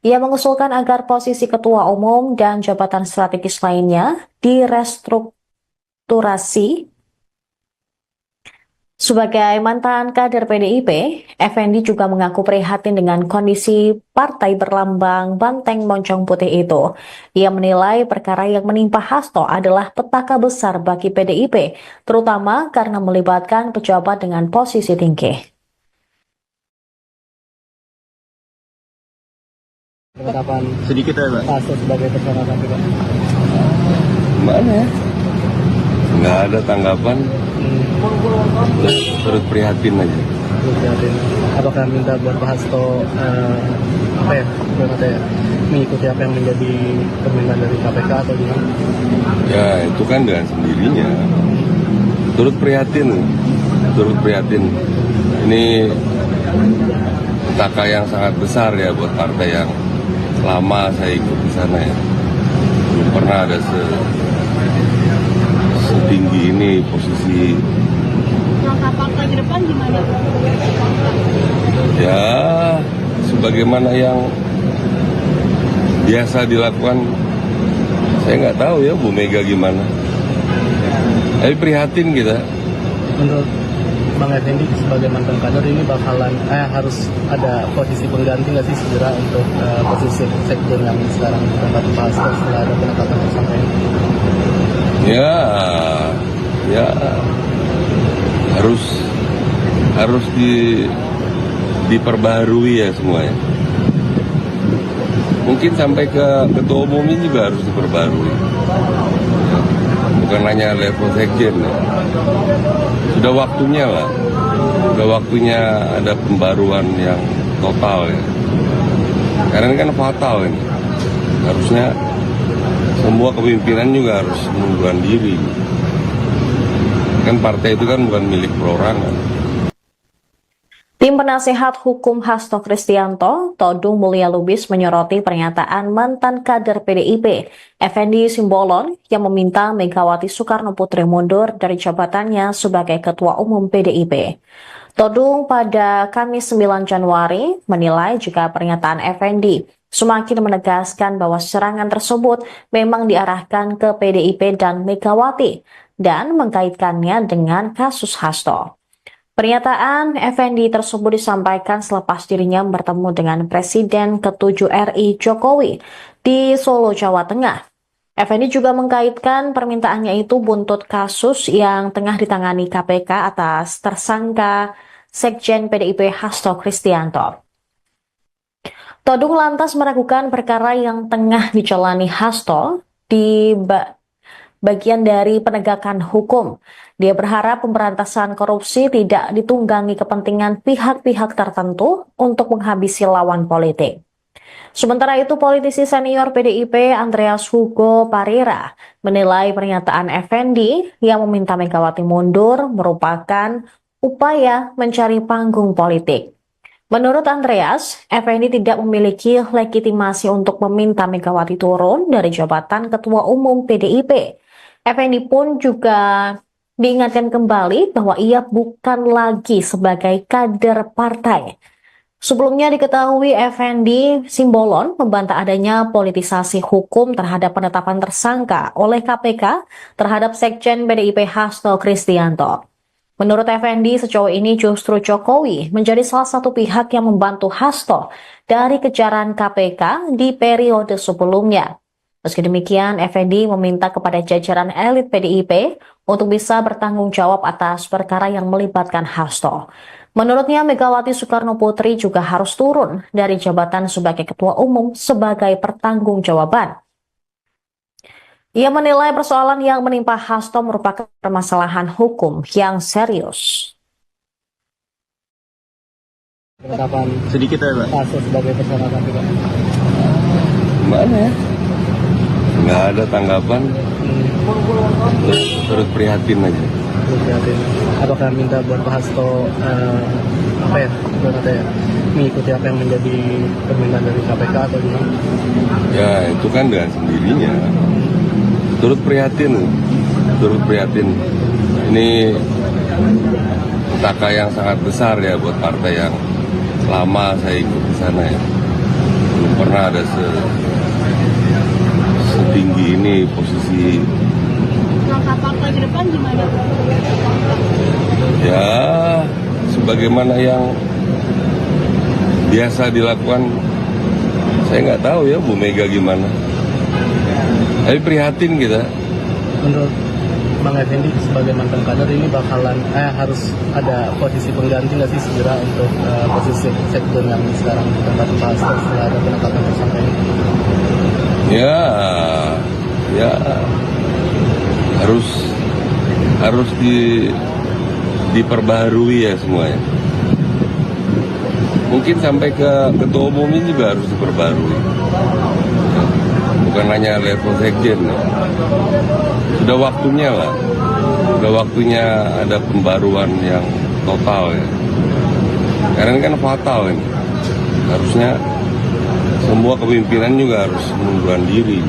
Ia mengusulkan agar posisi ketua umum dan jabatan strategis lainnya direstrukturasi. Sebagai mantan kader PDIP, Effendi juga mengaku prihatin dengan kondisi partai berlambang banteng moncong putih itu. Ia menilai perkara yang menimpa Hasto adalah petaka besar bagi PDIP, terutama karena melibatkan pejabat dengan posisi tinggi. Penetapan Sedikit ya, Pak. Hasto sebagai tersangka Pak. Gimana ya? Nggak ada tanggapan, terus prihatin aja. Prihatin. Apakah minta buat Pak Hasto mengikuti apa yang menjadi permintaan dari KPK atau gimana? Ya itu kan dengan sendirinya. Turut prihatin. Ini petaka yang sangat besar ya buat partai yang lama saya ikut di sana ya. Belum pernah ada setinggi ini posisi. Langkah partai ke depan gimana? Ya sebagaimana yang biasa dilakukan, saya nggak tahu ya Bu Mega gimana. Tapi prihatin kita. Menurut Bang Effendi sebagai mantan kader ini bakalan harus ada posisi pengganti nggak sih segera untuk posisi sekjen yang sekarang ditempati Pak Hasto setelah ada penetapan tersangka ini? Ya ya harus diperbaharui ya semuanya. Mungkin sampai ke ketua umumnya juga harus diperbarui. Ya, bukan hanya level sekjen ya. Sudah waktunya lah. Sudah waktunya ada pembaruan yang total ya. Karena ini kan fatal ini. Harusnya semua kepemimpinan juga harus mengundurkan diri. Kan partai itu kan bukan milik perorangan. Tim penasehat hukum Hasto Kristianto, Todung Mulya Lubis menyoroti pernyataan mantan kader PDIP, Effendi Simbolon, yang meminta Megawati Soekarno Putri mundur dari jabatannya sebagai Ketua Umum PDIP. Todung pada Kamis 9 Januari menilai jika pernyataan Effendi semakin menegaskan bahwa serangan tersebut memang diarahkan ke PDIP dan Megawati dan mengkaitkannya dengan kasus Hasto. Pernyataan Effendi tersebut disampaikan selepas dirinya bertemu dengan Presiden ke-7 RI Jokowi di Solo, Jawa Tengah. Effendi juga mengkaitkan permintaannya itu buntut kasus yang tengah ditangani KPK atas tersangka Sekjen PDIP Hasto Kristianto. Todung lantas meragukan perkara yang tengah dijalani Hasto di bagian dari penegakan hukum. Dia berharap pemberantasan korupsi tidak ditunggangi kepentingan pihak-pihak tertentu untuk menghabisi lawan politik. Sementara itu, politisi senior PDIP Andreas Hugo Parira menilai pernyataan Effendi yang meminta Megawati mundur merupakan upaya mencari panggung politik. Menurut Andreas, Effendi tidak memiliki legitimasi untuk meminta Megawati turun dari jabatan Ketua Umum PDIP. Effendi pun juga diingatkan kembali bahwa ia bukan lagi sebagai kader partai. Sebelumnya diketahui Effendi Simbolon membantah adanya politisasi hukum terhadap penetapan tersangka oleh KPK terhadap Sekjen PDIP Hasto Kristianto. Menurut Effendi, sejauh ini justru Jokowi menjadi salah satu pihak yang membantu Hasto dari kejaran KPK di periode sebelumnya. Meski demikian, Effendi meminta kepada jajaran elit PDIP untuk bisa bertanggung jawab atas perkara yang melibatkan Hasto. Menurutnya, Megawati Soekarno Putri juga harus turun dari jabatan sebagai Ketua Umum sebagai pertanggungjawaban. Ia menilai persoalan yang menimpa Hasto merupakan permasalahan hukum yang serius. Penetapan Sedikit ya, Pak. Hasto sebagai tersangka KPK. Gimana ya? Nggak ada tanggapan, turut prihatin aja. Prihatin. Apakah minta buat Pak Hasto mengikuti apa yang menjadi permintaan dari KPK atau gimana? Ya itu kan dengan sendirinya. Turut prihatin. Ini petaka yang sangat besar ya buat partai yang lama saya ikut di sana ya. Belum pernah ada setinggi ini posisi. Langkah partai ke depan gimana? Ya sebagaimana yang biasa dilakukan, saya nggak tahu ya Bu Mega gimana. Tapi prihatin kita. Menurut Bang Effendi sebagai mantan kader ini bakalan harus ada posisi pengganti nggak sih segera untuk posisi sektor yang sekarang ditempati Pak Hasto setelah ada penetapan tersangka ini? Ya harus diperbaharui ya semuanya. Mungkin sampai ke ketua umumnya juga harus diperbarui. Bukan hanya level sekjen ya. Sudah waktunya lah. Sudah waktunya ada pembaruan yang total ya. Karena ini kan fatal ini. Harusnya semua kepemimpinan juga harus mengundurkan diri.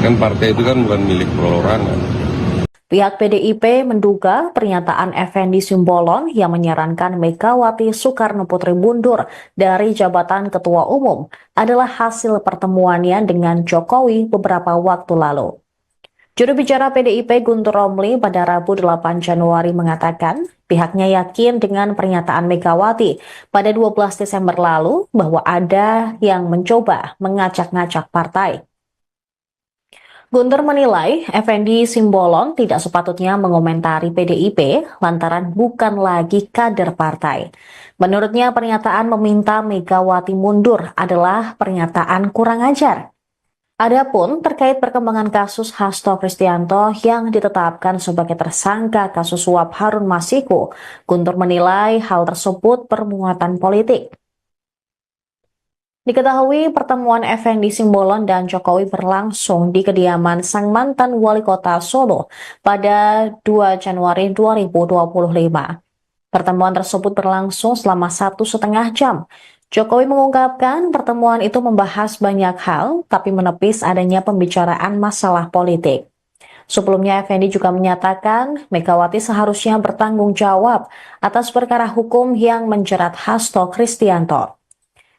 Kan partai itu kan bukan milik perorangan. Pihak PDIP menduga pernyataan Effendi Simbolon yang menyarankan Megawati Soekarno Putri mundur dari jabatan Ketua Umum adalah hasil pertemuannya dengan Jokowi beberapa waktu lalu. Juru bicara PDIP Guntur Romli pada Rabu 8 Januari mengatakan pihaknya yakin dengan pernyataan Megawati pada 12 Desember lalu bahwa ada yang mencoba mengacak-ngacak partai. Guntur menilai Effendi Simbolon tidak sepatutnya mengomentari PDIP lantaran bukan lagi kader partai. Menurutnya pernyataan meminta Megawati mundur adalah pernyataan kurang ajar. Adapun terkait perkembangan kasus Hasto Kristianto yang ditetapkan sebagai tersangka kasus suap Harun Masiku, Guntur menilai hal tersebut bermuatan politik. Diketahui pertemuan Effendi Simbolon dan Jokowi berlangsung di kediaman sang mantan wali kota Solo pada 2 Januari 2025. Pertemuan tersebut berlangsung selama 1,5 jam. Jokowi mengungkapkan pertemuan itu membahas banyak hal, tapi menepis adanya pembicaraan masalah politik. Sebelumnya, Effendi juga menyatakan Megawati seharusnya bertanggung jawab atas perkara hukum yang menjerat Hasto Kristianto.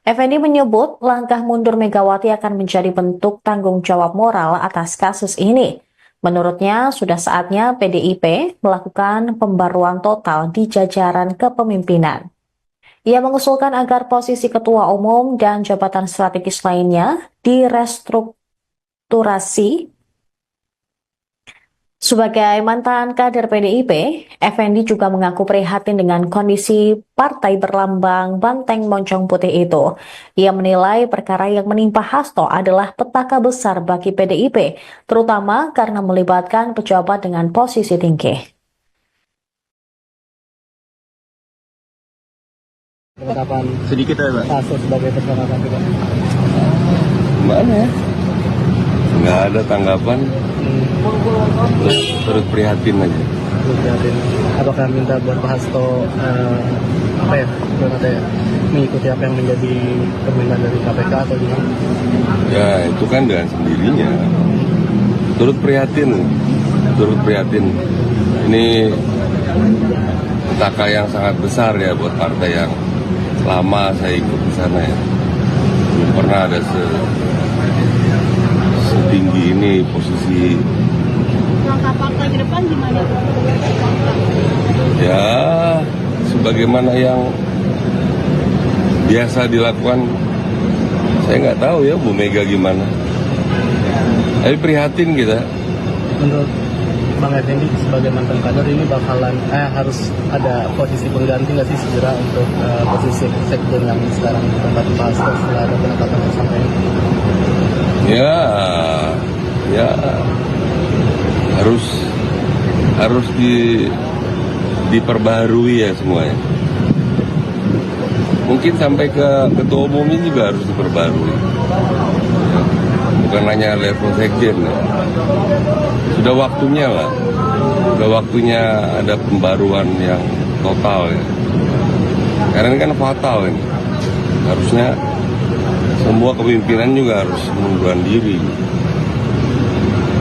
Effendi menyebut langkah mundur Megawati akan menjadi bentuk tanggung jawab moral atas kasus ini. Menurutnya, sudah saatnya PDIP melakukan pembaruan total di jajaran kepemimpinan. Ia mengusulkan agar posisi ketua umum dan jabatan strategis lainnya direstrukturasi. Sebagai mantan kader PDIP, Effendi juga mengaku prihatin dengan kondisi partai berlambang banteng moncong putih itu. Ia menilai perkara yang menimpa Hasto adalah petaka besar bagi PDIP, terutama karena melibatkan pejabat dengan posisi tinggi. Penetapan Sedikit ya, Pak. Hasto sebagai tersangka KPK. Gimana ya? Nggak ada tanggapan, terus prihatin aja. Prihatin. Apakah minta buat Pak Hasto mengikuti apa yang menjadi permintaan dari KPK atau gimana? Ya itu kan dengan sendirinya. Turut prihatin. Ini petaka yang sangat besar ya buat partai yang lama saya ikut di sana ya. Belum pernah ada setinggi ini posisi. Langkah partai ke depan gimana? Ya sebagaimana yang biasa dilakukan, saya nggak tahu ya Bu Mega gimana. Tapi prihatin kita. Menurut Bang Effendi sebagai mantan kader ini bakalan harus ada posisi pengganti nggak sih segera untuk posisi sekjen yang sekarang ditempati Pak Hasto setelah ada penetapan tersangka ini? Ya harus diperbaharui ya semuanya. Mungkin sampai ke ketua umumnya juga harus diperbarui. Bukan hanya level sekjen ya. Sudah waktunya lah. Sudah waktunya ada pembaruan yang total ya. Karena ini kan fatal ini. Harusnya semua kepemimpinan juga harus mengundurkan diri.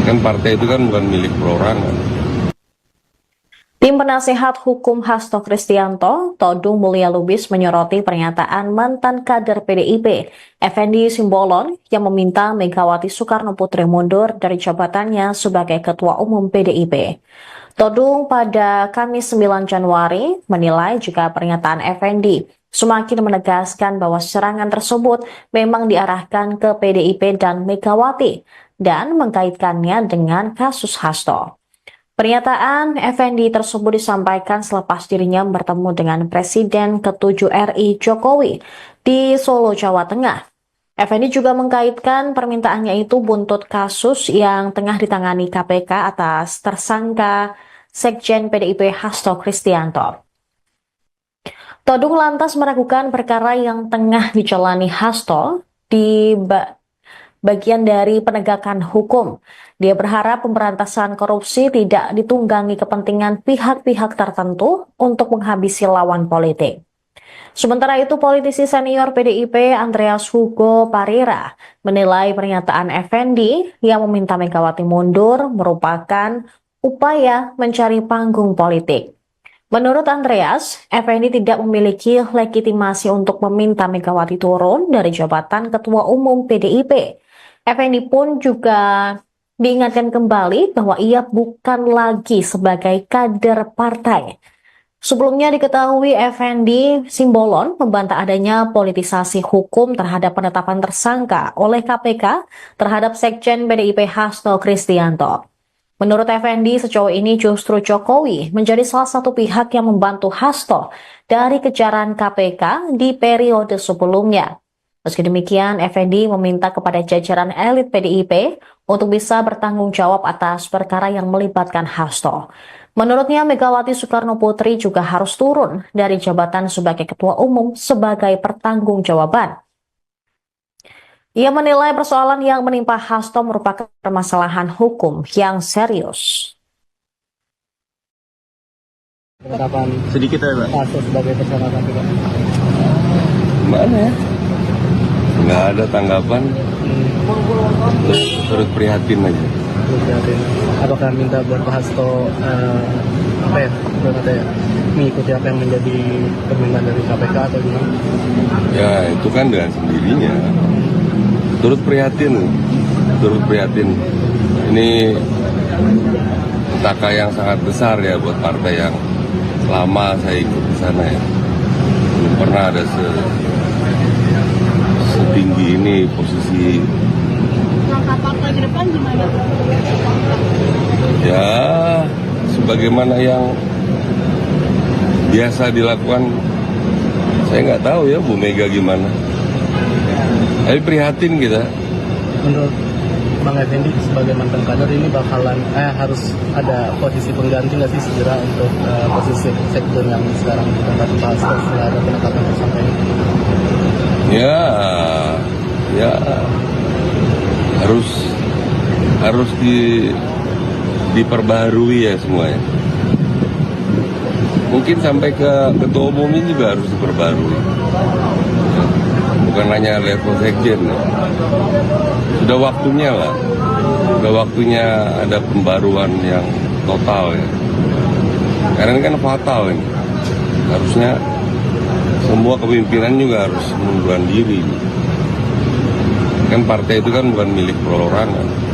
Kan partai itu kan bukan milik perorangan. Tim penasehat hukum Hasto Kristianto, Todung Mulya Lubis menyoroti pernyataan mantan kader PDIP, Effendi Simbolon, yang meminta Megawati Soekarno Putri mundur dari jabatannya sebagai Ketua Umum PDIP. Todung pada Kamis 9 Januari menilai jika pernyataan Effendi semakin menegaskan bahwa serangan tersebut memang diarahkan ke PDIP dan Megawati dan mengkaitkannya dengan kasus Hasto. Pernyataan Effendi tersebut disampaikan selepas dirinya bertemu dengan Presiden ke-7 RI Jokowi di Solo, Jawa Tengah. Effendi juga mengkaitkan permintaannya itu buntut kasus yang tengah ditangani KPK atas tersangka Sekjen PDIP Hasto Kristianto. Todung lantas meragukan perkara yang tengah dijalani Hasto di bagian dari penegakan hukum. Dia berharap pemberantasan korupsi tidak ditunggangi kepentingan pihak-pihak tertentu untuk menghabisi lawan politik. Sementara itu, politisi senior PDIP Andreas Hugo Parira menilai pernyataan Effendi yang meminta Megawati mundur merupakan upaya mencari panggung politik. Menurut Andreas, Effendi tidak memiliki legitimasi untuk meminta Megawati turun dari jabatan Ketua Umum PDIP. Effendi pun juga diingatkan kembali bahwa ia bukan lagi sebagai kader partai. Sebelumnya diketahui Effendi Simbolon membantah adanya politisasi hukum terhadap penetapan tersangka oleh KPK terhadap Sekjen PDIP Hasto Kristianto. Menurut Effendi, sejauh ini justru Jokowi menjadi salah satu pihak yang membantu Hasto dari kejaran KPK di periode sebelumnya. Meski demikian, Effendi meminta kepada jajaran elit PDIP untuk bisa bertanggung jawab atas perkara yang melibatkan Hasto. Menurutnya, Megawati Soekarno Putri juga harus turun dari jabatan sebagai Ketua Umum sebagai pertanggungjawaban. Ia menilai persoalan yang menimpa Hasto merupakan permasalahan hukum yang serius. Penetapan Sedikit ya, Pak. Hasto sebagai tersangka KPK. Gimana ya? Nggak ada tanggapan, terus prihatin aja. Apakah minta buat Pak Hasto mengikuti apa yang menjadi permintaan dari KPK atau gimana? Ya itu kan dengan sendirinya. Turut prihatin. Ini petaka yang sangat besar ya buat partai yang lama saya ikut di sana ya. Belum pernah ada setinggi ini posisi. Langkah partai ke depan gimana? Ya sebagaimana yang biasa dilakukan, saya nggak tahu ya Bu Mega gimana. Tapi prihatin kita. Menurut Bang Effendi sebagai mantan kader ini bakalan harus ada posisi pengganti nggak sih segera untuk posisi sektor yang sekarang ditempati Pak Hasto setelah ada penetapan tersangka ini? Ya harus diperbaharui ya semuanya. Mungkin sampai ke ketua umum ini juga harus diperbarui. Bukan hanya level sekjen. Sudah waktunya lah. Sudah waktunya ada pembaruan yang total ya. Karena ini kan fatal ini. Harusnya semua kepemimpinan juga harus mengundurkan diri. Kan partai itu kan bukan milik perorangan.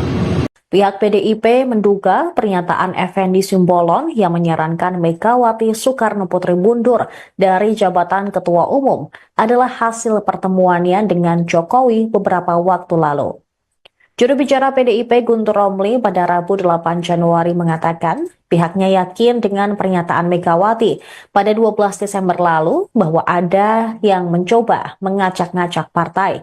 Pihak PDIP menduga pernyataan Effendi Simbolon yang menyarankan Megawati Soekarno Putri mundur dari jabatan Ketua Umum adalah hasil pertemuannya dengan Jokowi beberapa waktu lalu. Juru bicara PDIP Guntur Romli pada Rabu 8 Januari mengatakan pihaknya yakin dengan pernyataan Megawati pada 12 Desember lalu bahwa ada yang mencoba mengacak-ngacak partai.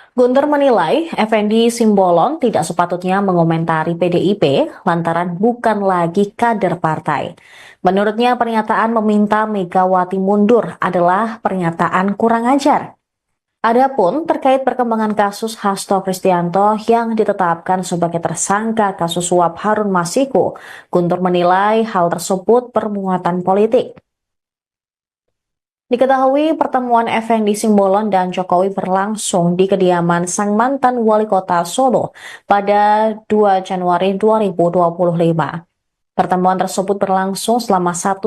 Guntur menilai Effendi Simbolon tidak sepatutnya mengomentari PDIP lantaran bukan lagi kader partai. Menurutnya pernyataan meminta Megawati mundur adalah pernyataan kurang ajar. Adapun terkait perkembangan kasus Hasto Kristianto yang ditetapkan sebagai tersangka kasus suap Harun Masiku, Guntur menilai hal tersebut bermuatan politik. Diketahui pertemuan Effendi Simbolon dan Jokowi berlangsung di kediaman sang mantan wali kota Solo pada 2 Januari 2025. Pertemuan tersebut berlangsung selama 1,5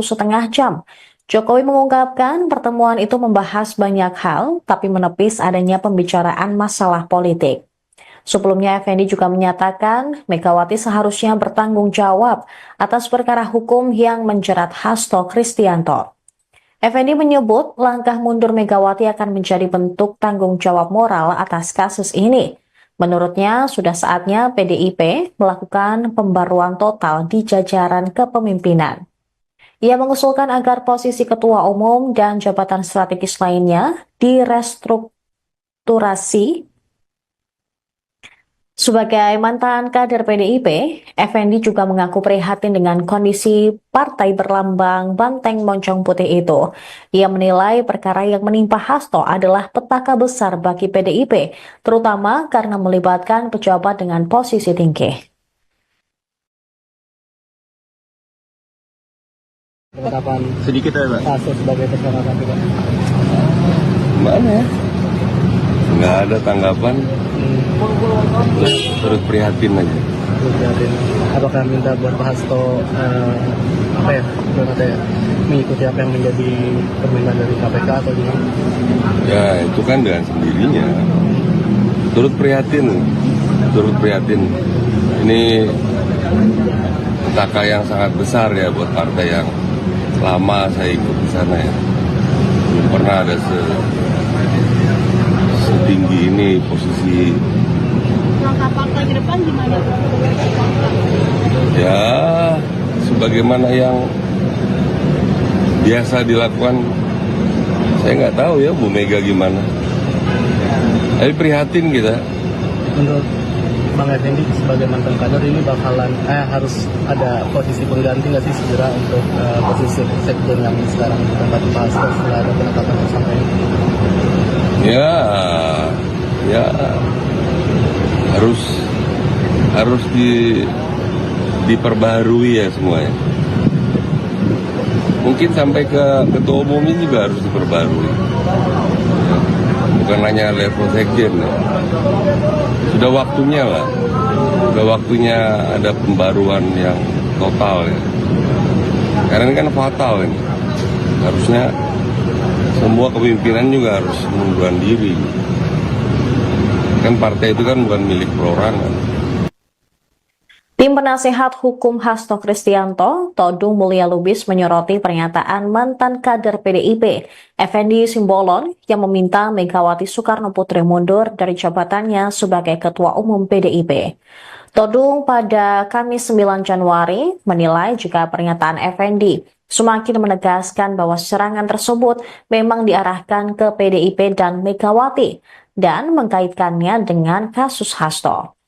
jam. Jokowi mengungkapkan pertemuan itu membahas banyak hal, tapi menepis adanya pembicaraan masalah politik. Sebelumnya, Effendi juga menyatakan Megawati seharusnya bertanggung jawab atas perkara hukum yang menjerat Hasto Kristianto. Effendi menyebut langkah mundur Megawati akan menjadi bentuk tanggung jawab moral atas kasus ini. Menurutnya, sudah saatnya PDIP melakukan pembaruan total di jajaran kepemimpinan. Ia mengusulkan agar posisi ketua umum dan jabatan strategis lainnya direstrukturasi. Sebagai mantan kader PDIP, Effendi juga mengaku prihatin dengan kondisi partai berlambang banteng moncong putih itu. Ia menilai perkara yang menimpa Hasto adalah petaka besar bagi PDIP, terutama karena melibatkan pejabat dengan posisi tinggi. Penetapan Sedikit ya, Pak. Hasto sebagai tersangka KPK. Gimana ya? Nggak ada tanggapan, terus prihatin aja. Apakah minta buat Pak Hasto mengikuti apa yang menjadi permintaan dari KPK atau gimana? Ya itu kan dengan sendirinya. Turut prihatin. Ini petaka yang sangat besar ya buat partai yang lama saya ikut di sana ya. Belum pernah ada setinggi ini posisi. Langkah partai ke depan gimana? Ya, sebagaimana yang biasa dilakukan, saya nggak tahu ya Bu Mega gimana. Tapi prihatin kita. Menurut Bang Effendi sebagai mantan kader ini bakalan harus ada posisi pengganti nggak sih segera untuk posisi sekjen yang sekarang ditempati Pak Hasto setelah ada penetapan tersangka ini? Ya harus diperbaharui ya semuanya. Mungkin sampai ke ketua umumnya juga harus diperbarui. Ya, bukan hanya level sekjen ya. Sudah waktunya lah. Sudah waktunya ada pembaruan yang total ya. Karena ini kan fatal ini. Harusnya semua kepemimpinan juga harus mengundurkan diri. Kan partai itu kan bukan milik perorangan. Tim penasehat hukum Hasto Kristianto, Todung Mulya Lubis menyoroti pernyataan mantan kader PDIP, Effendi Simbolon, yang meminta Megawati Soekarno Putri mundur dari jabatannya sebagai Ketua Umum PDIP. Todung pada Kamis 9 Januari menilai jika pernyataan Effendi semakin menegaskan bahwa serangan tersebut memang diarahkan ke PDIP dan Megawati dan mengkaitkannya dengan kasus Hasto.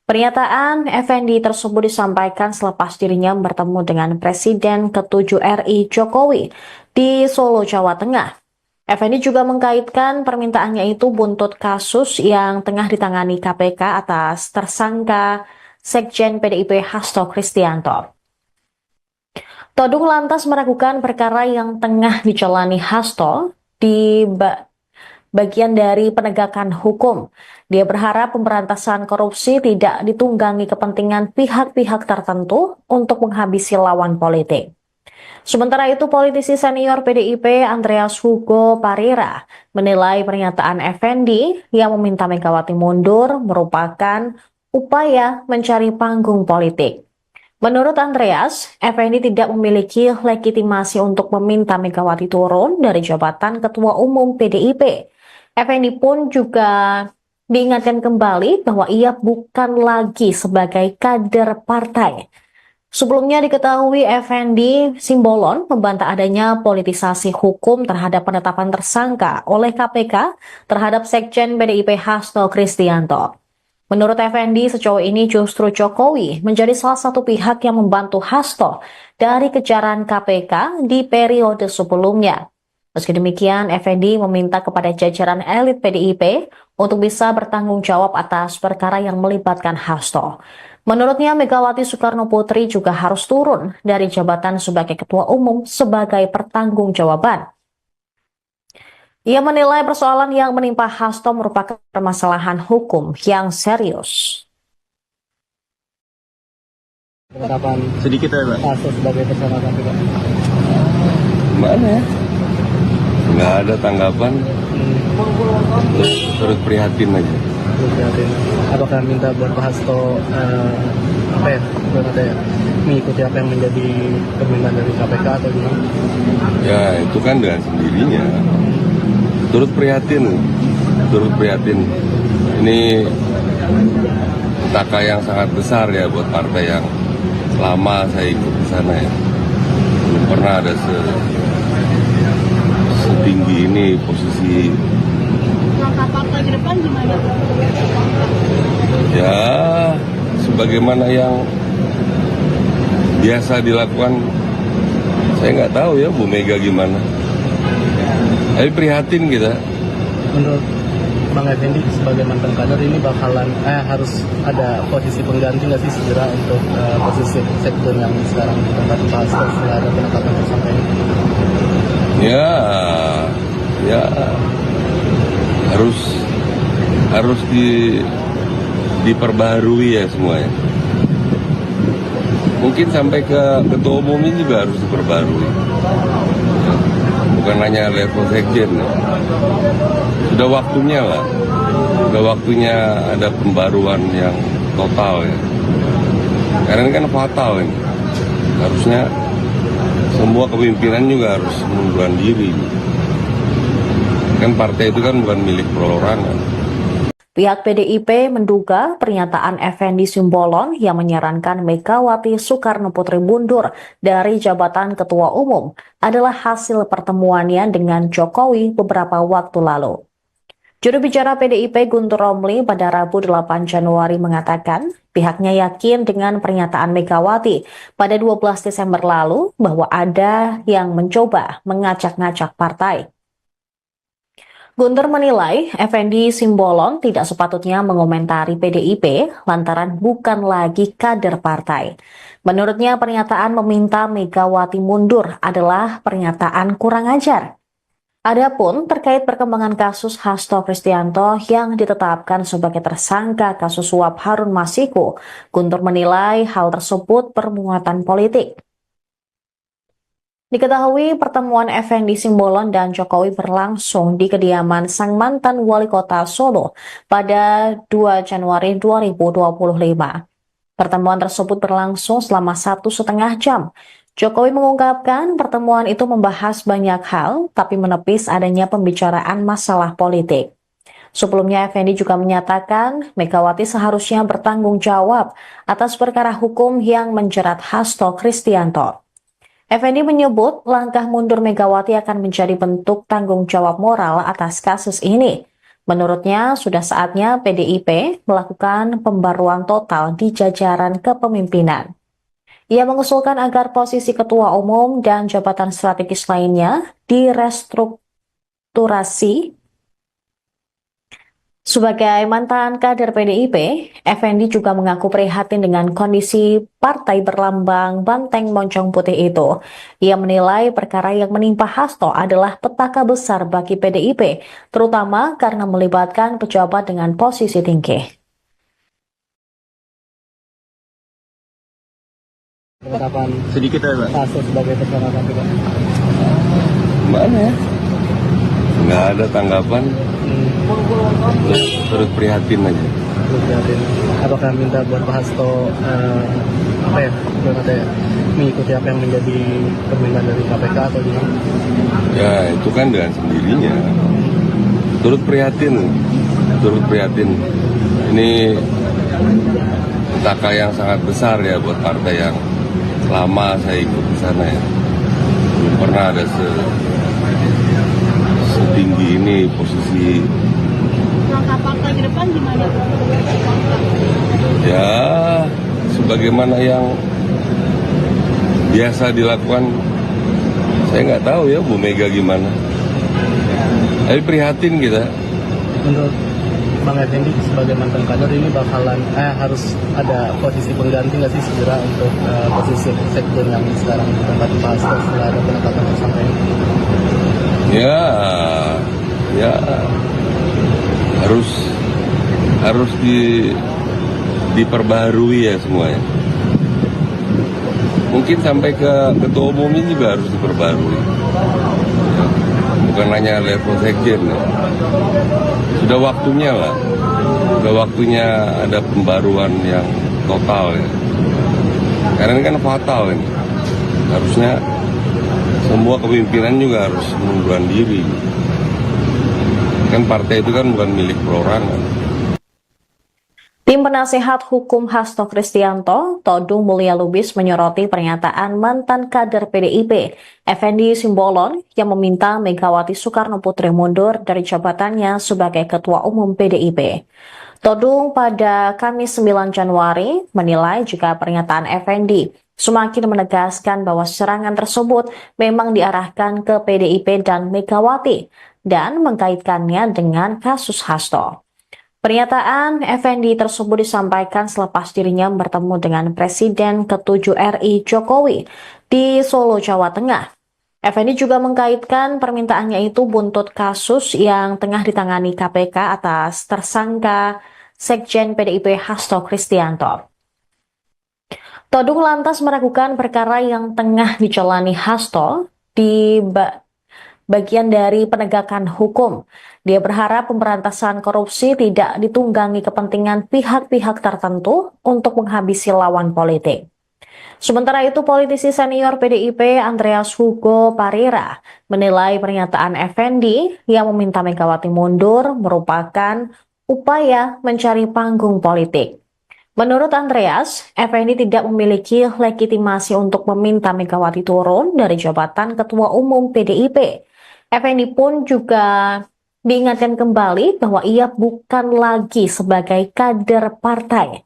Pernyataan Effendi tersebut disampaikan selepas dirinya bertemu dengan Presiden ke-7 RI Jokowi di Solo, Jawa Tengah. Effendi juga mengkaitkan permintaannya itu buntut kasus yang tengah ditangani KPK atas tersangka Sekjen PDIP Hasto Kristianto. Todung lantas meragukan perkara yang tengah dijalani Hasto di bagian dari penegakan hukum. Dia berharap pemberantasan korupsi tidak ditunggangi kepentingan pihak-pihak tertentu untuk menghabisi lawan politik. Sementara itu, politisi senior PDIP Andreas Hugo Parira menilai pernyataan Effendi yang meminta Megawati mundur merupakan upaya mencari panggung politik. Menurut Andreas, Effendi tidak memiliki legitimasi untuk meminta Megawati turun dari jabatan Ketua Umum PDIP. Effendi pun juga diingatkan kembali bahwa ia bukan lagi sebagai kader partai. Sebelumnya diketahui Effendi Simbolon membantah adanya politisasi hukum terhadap penetapan tersangka oleh KPK terhadap Sekjen PDIP Hasto Kristianto. Menurut Effendi, sejauh ini justru Jokowi menjadi salah satu pihak yang membantu Hasto dari kejaran KPK di periode sebelumnya. Meski demikian, Effendi meminta kepada jajaran elit PDIP untuk bisa bertanggung jawab atas perkara yang melibatkan Hasto. Menurutnya, Megawati Soekarno Putri juga harus turun dari jabatan sebagai Ketua Umum sebagai pertanggungjawaban. Ia menilai persoalan yang menimpa Hasto merupakan permasalahan hukum yang serius. Penetapan Sedikit ya, Pak. Hasto sebagai tersangka KPK. Gimana ya? Nggak ada tanggapan. Turut prihatin aja. Apakah minta buat Pak Hasto mengikuti apa yang menjadi permintaan dari KPK atau gimana? Ya itu kan dengan sendirinya. Turut prihatin. Ini petaka yang sangat besar ya buat partai yang lama saya ikut di sana ya. Belum pernah ada setinggi ini posisi. Langkah partai ke depan gimana? Ya, sebagaimana yang biasa dilakukan, saya nggak tahu ya Bu Mega gimana. Tapi prihatin kita. Menurut Bang Effendi sebagai mantan kader ini bakalan harus ada posisi pengganti nggak sih segera untuk posisi sekjen yang sekarang ditempati Pak Hasto setelah ada penetapan tersangka ini? Ya harus diperbaharui ya semuanya. Mungkin sampai ke ketua umumnya juga harus diperbarui. Bukan hanya level sekjen. Sudah waktunya lah. Sudah waktunya ada pembaruan yang total ya. Karena ini kan fatal ini. Harusnya semua kepemimpinan juga harus mengundurkan diri. Kan partai itu kan bukan milik perorangan. Pihak PDIP menduga pernyataan Effendi Simbolon yang menyarankan Megawati Soekarno Putri mundur dari jabatan Ketua Umum adalah hasil pertemuannya dengan Jokowi beberapa waktu lalu. Juru bicara PDIP Guntur Romli pada Rabu 8 Januari mengatakan pihaknya yakin dengan pernyataan Megawati pada 12 Desember lalu bahwa ada yang mencoba mengacak-ngacak partai. Guntur menilai Effendi Simbolon tidak sepatutnya mengomentari PDIP lantaran bukan lagi kader partai. Menurutnya pernyataan meminta Megawati mundur adalah pernyataan kurang ajar. Adapun terkait perkembangan kasus Hasto Kristianto yang ditetapkan sebagai tersangka kasus suap Harun Masiku, Guntur menilai hal tersebut bermuatan politik. Diketahui pertemuan Effendi Simbolon dan Jokowi berlangsung di kediaman sang mantan wali kota Solo pada 2 Januari 2025. Pertemuan tersebut berlangsung selama 1,5 jam. Jokowi mengungkapkan pertemuan itu membahas banyak hal, tapi menepis adanya pembicaraan masalah politik. Sebelumnya, Effendi juga menyatakan Megawati seharusnya bertanggung jawab atas perkara hukum yang menjerat Hasto Kristianto. Effendi menyebut langkah mundur Megawati akan menjadi bentuk tanggung jawab moral atas kasus ini. Menurutnya, sudah saatnya PDIP melakukan pembaruan total di jajaran kepemimpinan. Ia mengusulkan agar posisi ketua umum dan jabatan strategis lainnya direstrukturasi. Sebagai mantan kader PDIP, Effendi juga mengaku prihatin dengan kondisi partai berlambang banteng moncong putih itu. Ia menilai perkara yang menimpa Hasto adalah petaka besar bagi PDIP, terutama karena melibatkan pejabat dengan posisi tinggi. Penetapan Sedikit aja, Pak. Hasto sebagai tersangka KPK. Mana ya? Nggak ada tanggapan, terus prihatin aja. Apakah minta buat Pak Hasto mengikuti apa yang menjadi permintaan dari KPK atau gimana? Ya itu kan dengan sendirinya. Turut prihatin. Ini petaka yang sangat besar ya buat partai yang lama saya ikut di sana ya. Belum pernah ada setinggi ini posisi. Langkah partai ke depan gimana? Ya sebagaimana yang biasa dilakukan, saya nggak tahu ya Bu Mega gimana. Tapi prihatin kita. Menurut Bang Effendi sebagai mantan kader ini bakalan harus ada posisi pengganti nggak sih segera untuk posisi sekjen yang sekarang ditempati Pak Hasto setelah ada penetapan tersangka ini? Ya harus diperbaharui ya semuanya. Mungkin sampai ke ketua umumnya juga harus diperbarui. Bukan hanya level sekjen. Ya. Sudah waktunya lah. Sudah waktunya ada pembaruan yang total ya. Karena ini kan fatal ini. Harusnya semua kepemimpinan juga harus mengundurkan diri. Kan partai itu kan bukan milik perorangan. Tim penasehat hukum Hasto Kristianto, Todung Mulya Lubis menyoroti pernyataan mantan kader PDIP, Effendi Simbolon, yang meminta Megawati Soekarno Putri mundur dari jabatannya sebagai Ketua Umum PDIP. Todung pada Kamis 9 Januari menilai jika pernyataan Effendi semakin menegaskan bahwa serangan tersebut memang diarahkan ke PDIP dan Megawati dan mengkaitkannya dengan kasus Hasto. Pernyataan Effendi tersebut disampaikan selepas dirinya bertemu dengan Presiden ke-7 RI Jokowi di Solo, Jawa Tengah. Effendi juga mengkaitkan permintaannya itu buntut kasus yang tengah ditangani KPK atas tersangka Sekjen PDIP Hasto Kristianto. Todung lantas meragukan perkara yang tengah dijalani Hasto di bagian dari penegakan hukum. Dia berharap pemberantasan korupsi tidak ditunggangi kepentingan pihak-pihak tertentu untuk menghabisi lawan politik. Sementara itu, politisi senior PDIP Andreas Hugo Parira menilai pernyataan Effendi yang meminta Megawati mundur merupakan upaya mencari panggung politik. Menurut Andreas, Effendi tidak memiliki legitimasi untuk meminta Megawati turun dari jabatan Ketua Umum PDIP. Effendi pun juga diingatkan kembali bahwa ia bukan lagi sebagai kader partai.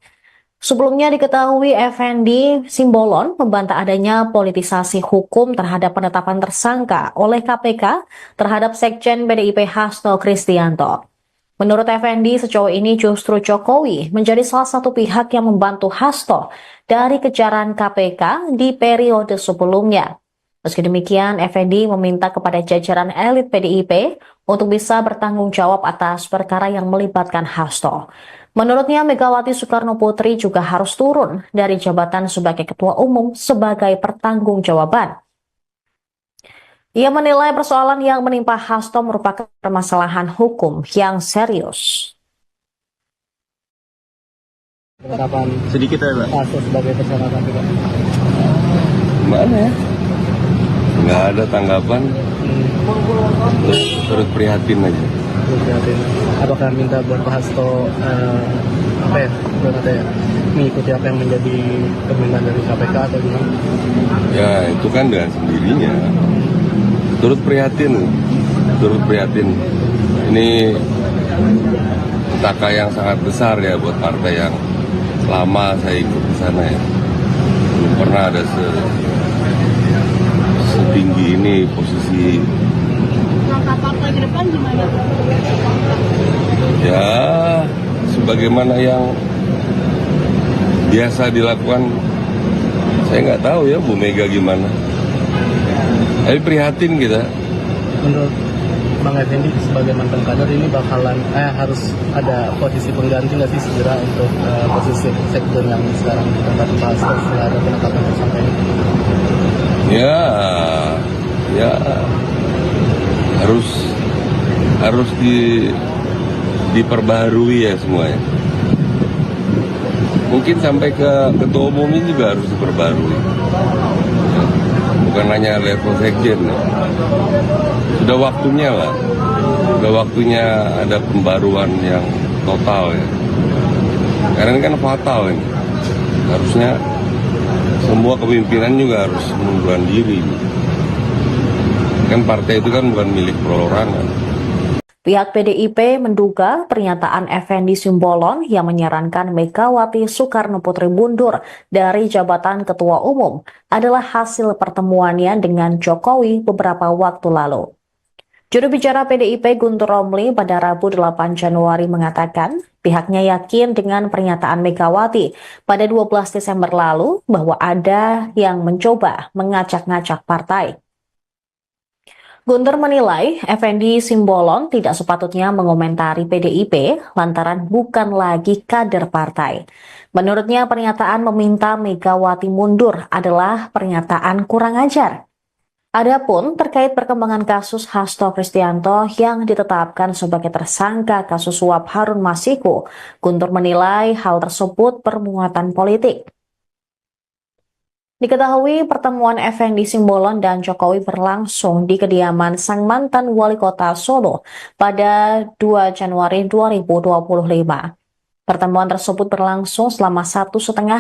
Sebelumnya diketahui Effendi Simbolon membantah adanya politisasi hukum terhadap penetapan tersangka oleh KPK terhadap Sekjen PDIP Hasto Kristianto. Menurut Effendi, sejauh ini justru Jokowi menjadi salah satu pihak yang membantu Hasto dari kejaran KPK di periode sebelumnya. Meski demikian, Effendi meminta kepada jajaran elit PDIP untuk bisa bertanggung jawab atas perkara yang melibatkan Hasto. Menurutnya, Megawati Soekarnoputri juga harus turun dari jabatan sebagai Ketua Umum sebagai pertanggungjawaban. Ia menilai persoalan yang menimpa Hasto merupakan permasalahan hukum yang serius. Penetapan Sedikit ya, Pak. Hasto sebagai tersangka KPK. Gimana ya? Nggak ada tanggapan, turut prihatin aja. Apakah minta buat Pak Hasto apa ya, mengikuti apa yang menjadi permintaan dari KPK atau gimana? Ya itu kan dengan sendirinya. Turut prihatin. Ini petaka yang sangat besar ya buat partai yang lama saya ikut di sana ya. Belum pernah ada setinggi ini posisi. Langkah partai ke depan gimana? Ya sebagaimana yang biasa dilakukan, saya nggak tahu ya Bu Mega gimana. Tapi prihatin kita. Menurut Bang Effendi sebagai mantan kader ini bakalan harus ada posisi pengganti nggak sih segera untuk posisi sektor yang sekarang ditempati Pak Hasto setelah ada penetapan tersangka ini? Ya harus diperbaharui ya semuanya. Mungkin sampai ke ketua umumnya juga harus diperbarui. Bukan hanya level sekjen. Sudah waktunya lah. Sudah waktunya ada pembaruan yang total ya. Karena ini kan fatal ini. Harusnya semua kepemimpinan juga harus mengundurkan diri. Kan partai itu kan bukan milik perorangan. Pihak PDIP menduga pernyataan Effendi Simbolon yang menyarankan Megawati Soekarnoputri mundur dari jabatan Ketua Umum adalah hasil pertemuannya dengan Jokowi beberapa waktu lalu. Juru bicara PDIP Guntur Romli pada Rabu 8 Januari mengatakan pihaknya yakin dengan pernyataan Megawati pada 12 Desember lalu bahwa ada yang mencoba mengacak-ngacak partai. Guntur menilai Effendi Simbolon tidak sepatutnya mengomentari PDIP lantaran bukan lagi kader partai. Menurutnya pernyataan meminta Megawati mundur adalah pernyataan kurang ajar. Adapun terkait perkembangan kasus Hasto Kristianto yang ditetapkan sebagai tersangka kasus suap Harun Masiku, Guntur menilai hal tersebut bermuatan politik. Diketahui pertemuan Effendi Simbolon dan Jokowi berlangsung di kediaman sang mantan wali kota Solo pada 2 Januari 2025. Pertemuan tersebut berlangsung selama 1,5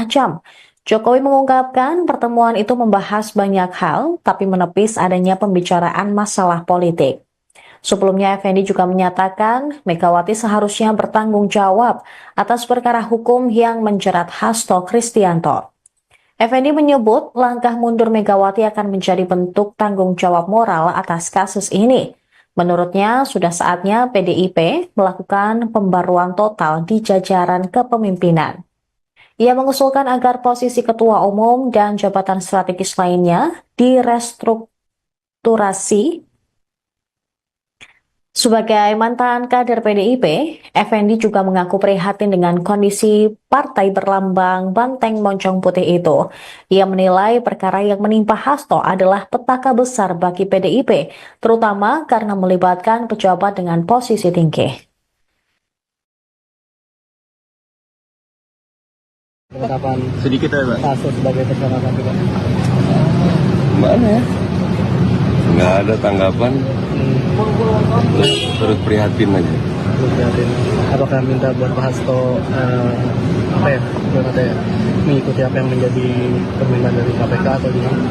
jam. Jokowi mengungkapkan pertemuan itu membahas banyak hal, tapi menepis adanya pembicaraan masalah politik. Sebelumnya, Effendi juga menyatakan Megawati seharusnya bertanggung jawab atas perkara hukum yang menjerat Hasto Kristianto. Effendi menyebut langkah mundur Megawati akan menjadi bentuk tanggung jawab moral atas kasus ini. Menurutnya, sudah saatnya PDIP melakukan pembaruan total di jajaran kepemimpinan. Ia mengusulkan agar posisi ketua umum dan jabatan strategis lainnya direstrukturasi. Sebagai mantan kader PDIP, Effendi juga mengaku prihatin dengan kondisi partai berlambang banteng moncong putih itu. Ia menilai perkara yang menimpa Hasto adalah petaka besar bagi PDIP, terutama karena melibatkan pejabat dengan posisi tinggi. Penetapan Sedikit ya, Pak. kasus sebagai tersangka KPK. Mana ya? Nggak ada tanggapan, terus prihatin aja. Terus lihatin, apakah minta buat Pak Hasto apa ya, mengikuti apa yang menjadi permintaan dari KPK atau gimana?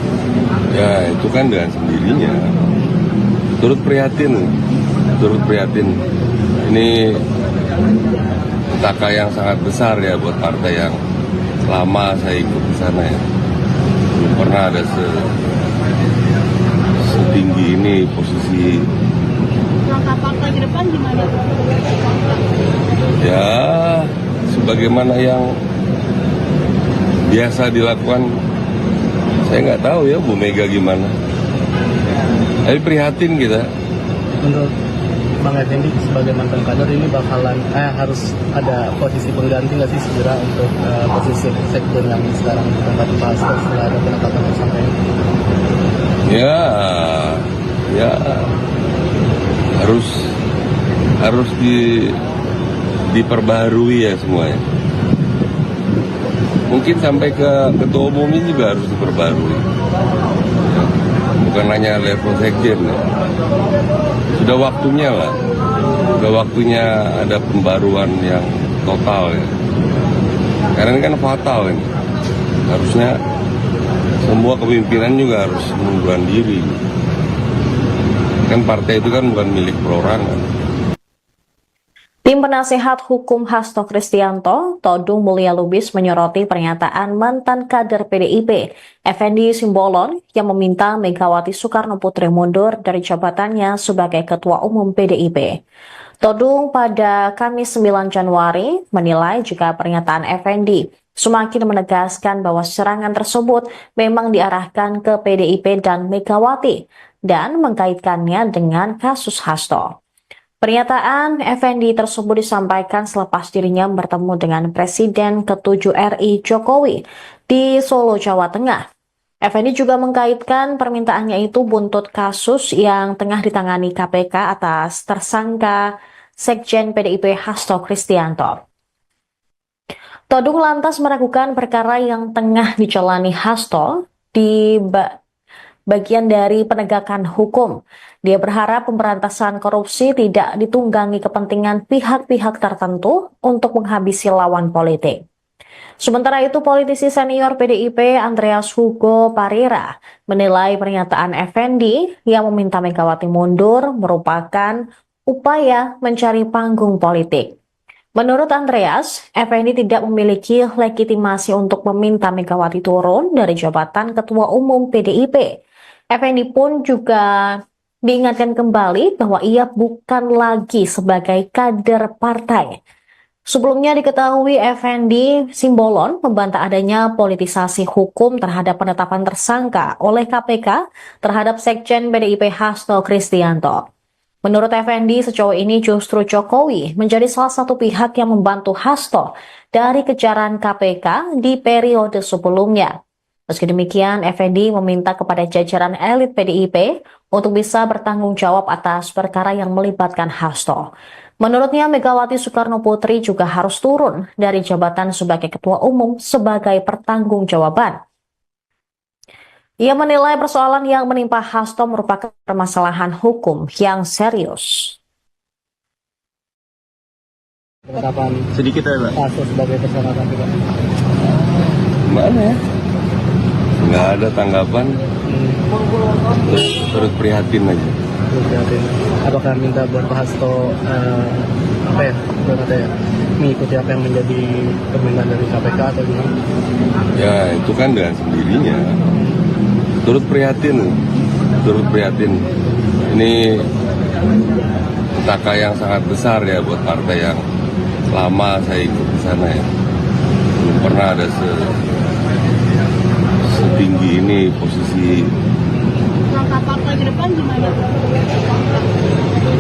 Ya itu kan dengan sendirinya. Turut prihatin. Ini petaka yang sangat besar ya buat partai yang lama saya ikut di sana ya. Belum pernah ada setinggi ini posisi. Langkah partai ke depan gimana? Ya sebagaimana yang biasa dilakukan. Saya nggak tahu ya Bu Mega gimana. Tapi prihatin kita. Menurut Bang Effendi sebagai mantan kader ini bakalan harus ada posisi pengganti nggak sih segera untuk posisi sektor yang sekarang ditempati Pak Hasto setelah ada penetapan tersangka ini? Ya harus diperbaharui ya semuanya. Mungkin sampai ke ketua umumnya juga harus diperbarui. Ya, bukan hanya level sekjen. Ya. Sudah waktunya lah. Sudah waktunya ada pembaruan yang total ya. Karena ini kan fatal ini. Harusnya semua kepemimpinan juga harus mengundurkan diri. Kan partai itu kan bukan milik perorangan. Tim penasehat hukum Hasto Kristianto, Todung Mulya Lubis menyoroti pernyataan mantan kader PDIP, Effendi Simbolon, yang meminta Megawati Soekarno Putri mundur dari jabatannya sebagai Ketua Umum PDIP. Todung pada Kamis 9 Januari menilai jika pernyataan Effendi semakin menegaskan bahwa serangan tersebut memang diarahkan ke PDIP dan Megawati dan mengkaitkannya dengan kasus Hasto. Pernyataan Effendi tersebut disampaikan selepas dirinya bertemu dengan Presiden ke-7 RI Jokowi di Solo, Jawa Tengah. Effendi juga mengkaitkan permintaannya itu buntut kasus yang tengah ditangani KPK atas tersangka Sekjen PDIP Hasto Kristianto. Todung lantas meragukan perkara yang tengah dijalani Hasto di bagian dari penegakan hukum. Dia berharap pemberantasan korupsi tidak ditunggangi kepentingan pihak-pihak tertentu untuk menghabisi lawan politik. Sementara itu, politisi senior PDIP Andreas Hugo Parira menilai pernyataan Effendi yang meminta Megawati mundur merupakan upaya mencari panggung politik. Menurut Andreas, Effendi tidak memiliki legitimasi untuk meminta Megawati turun dari jabatan Ketua Umum PDIP. Effendi pun juga diingatkan kembali bahwa ia bukan lagi sebagai kader partai. Sebelumnya diketahui Effendi Simbolon membantah adanya politisasi hukum terhadap penetapan tersangka oleh KPK terhadap Sekjen PDIP Hasto Kristianto. Menurut Effendi, sejauh ini justru Jokowi menjadi salah satu pihak yang membantu Hasto dari kejaran KPK di periode sebelumnya. Meski demikian, Effendi meminta kepada jajaran elit PDIP untuk bisa bertanggung jawab atas perkara yang melibatkan Hasto. Menurutnya, Megawati Soekarno Putri juga harus turun dari jabatan sebagai Ketua Umum sebagai pertanggungjawaban. Ia menilai persoalan yang menimpa Hasto merupakan permasalahan hukum yang serius. Penetapan Sedikit ya, Pak. kasus sebagai tersangka KPK. Mana ya? Nggak ada tanggapan, terus prihatin aja. Terus lihatin, apakah minta buat Pak Hasto mengikuti apa yang menjadi permintaan dari KPK atau gimana? Ya itu kan dengan sendirinya. Turut prihatin. Ini petaka yang sangat besar ya buat partai yang lama saya ikut di sana ya. Belum pernah ada setinggi ini posisi. Langkah partai ke depan gimana?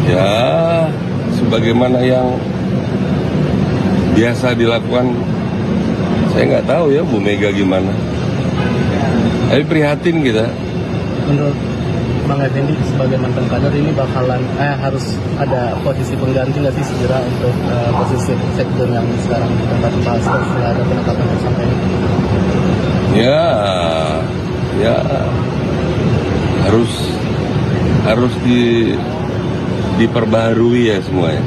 Ya sebagaimana yang biasa dilakukan. Saya nggak tahu ya Bu Mega gimana. Tapi prihatin kita. Menurut Bang Effendi sebagai mantan kader ini bakalan harus ada posisi pengganti nggak sih segera untuk posisi sektor yang sekarang ditempati Pak Hasto setelah ada penetapan tersangka ini? harus harus diperbaharui ya semuanya.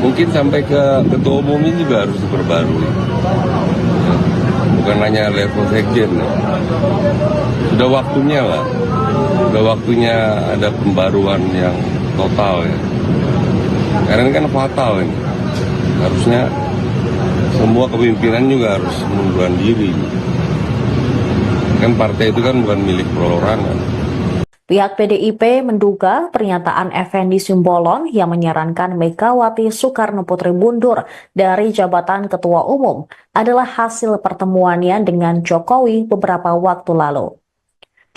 Mungkin sampai ke ketua umumnya juga harus diperbarui. Ya, bukan hanya level sekjen. Ya. Sudah waktunya lah. Sudah waktunya ada pembaruan yang total ya. Karena ini kan fatal ini. Harusnya semua kepemimpinan juga harus mengundurkan diri. Kan partai itu kan bukan milik perorangan. Pihak PDIP menduga pernyataan Effendi Simbolon yang menyarankan Megawati Soekarno Putri mundur dari jabatan Ketua Umum adalah hasil pertemuannya dengan Jokowi beberapa waktu lalu.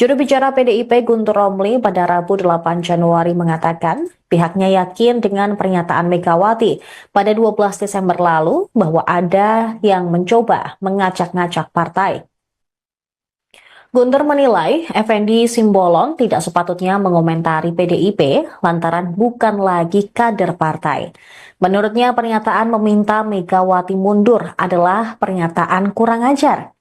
Juru bicara PDIP Guntur Romli pada Rabu 8 Januari mengatakan pihaknya yakin dengan pernyataan Megawati pada 12 Desember lalu bahwa ada yang mencoba mengacak-ngacak partai. Guntur menilai Effendi Simbolon tidak sepatutnya mengomentari PDIP lantaran bukan lagi kader partai. Menurutnya pernyataan meminta Megawati mundur adalah pernyataan kurang ajar.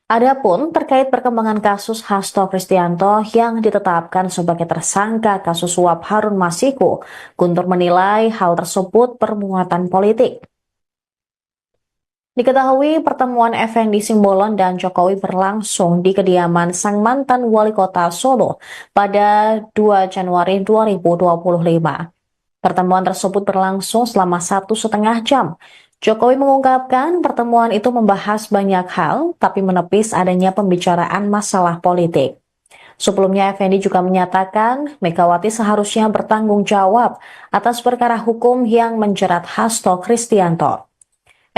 Adapun terkait perkembangan kasus Hasto Kristianto yang ditetapkan sebagai tersangka kasus suap Harun Masiku, Guntur menilai hal tersebut bermuatan politik. Diketahui pertemuan Effendi Simbolon dan Jokowi berlangsung di kediaman sang mantan wali kota Solo pada 2 Januari 2025. Pertemuan tersebut berlangsung selama 1,5 jam. Jokowi mengungkapkan pertemuan itu membahas banyak hal, tapi menepis adanya pembicaraan masalah politik. Sebelumnya, Effendi juga menyatakan Megawati seharusnya bertanggung jawab atas perkara hukum yang menjerat Hasto Kristianto.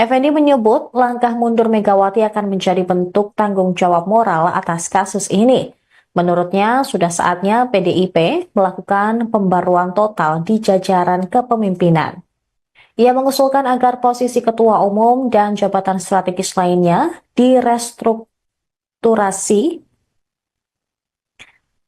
Effendi menyebut langkah mundur Megawati akan menjadi bentuk tanggung jawab moral atas kasus ini. Menurutnya, sudah saatnya PDIP melakukan pembaruan total di jajaran kepemimpinan. Ia mengusulkan agar posisi ketua umum dan jabatan strategis lainnya direstrukturasi.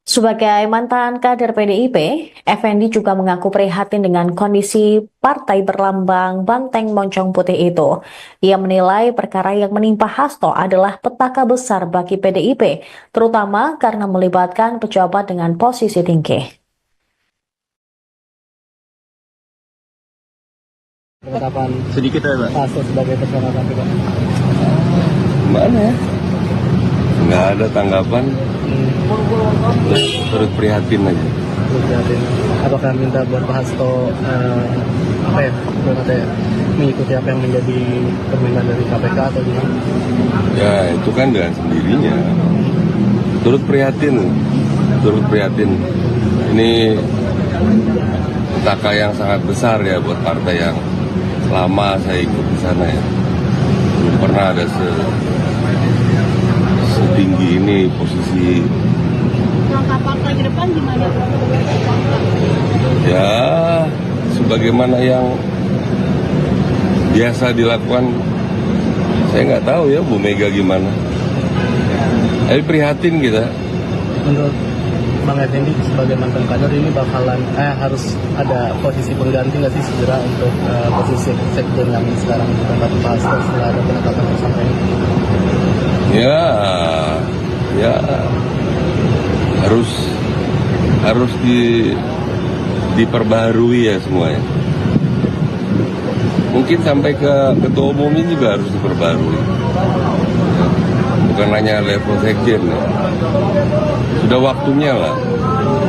Sebagai mantan kader PDIP, Effendi juga mengaku prihatin dengan kondisi partai berlambang banteng moncong putih itu. Ia menilai perkara yang menimpa Hasto adalah petaka besar bagi PDIP, terutama karena melibatkan pejabat dengan posisi tinggi. Penetapan Sedikit ya, Pak. Hasto sebagai tersangka KPK. Mana ya? Nggak ada tanggapan. Turut prihatin aja. Prihatin. Apakah minta buat Pak Hasto mengikuti apa yang menjadi permintaan dari KPK atau gimana? Ya itu kan dengan sendirinya. Turut prihatin. Ini petaka yang sangat besar ya buat partai yang lama saya ikut di sana ya. Belum pernah ada setinggi ini posisi. Langkah partai ke depan gimana? Ya sebagaimana yang biasa dilakukan, saya nggak tahu ya Bu Mega gimana. Tapi prihatin kita. Menurut Bang Effendi sebagai mantan kader ini bakalan harus ada posisi pengganti nggak sih segera untuk posisi sekjen yang sekarang ditempati Pak Hasto setelah ada penetapan tersangka ini? Ya harus diperbaharui ya semuanya. Mungkin sampai ke ketua umumnya juga harus diperbarui. Ya, bukan hanya level sekjen. Ya. Sudah waktunya lah.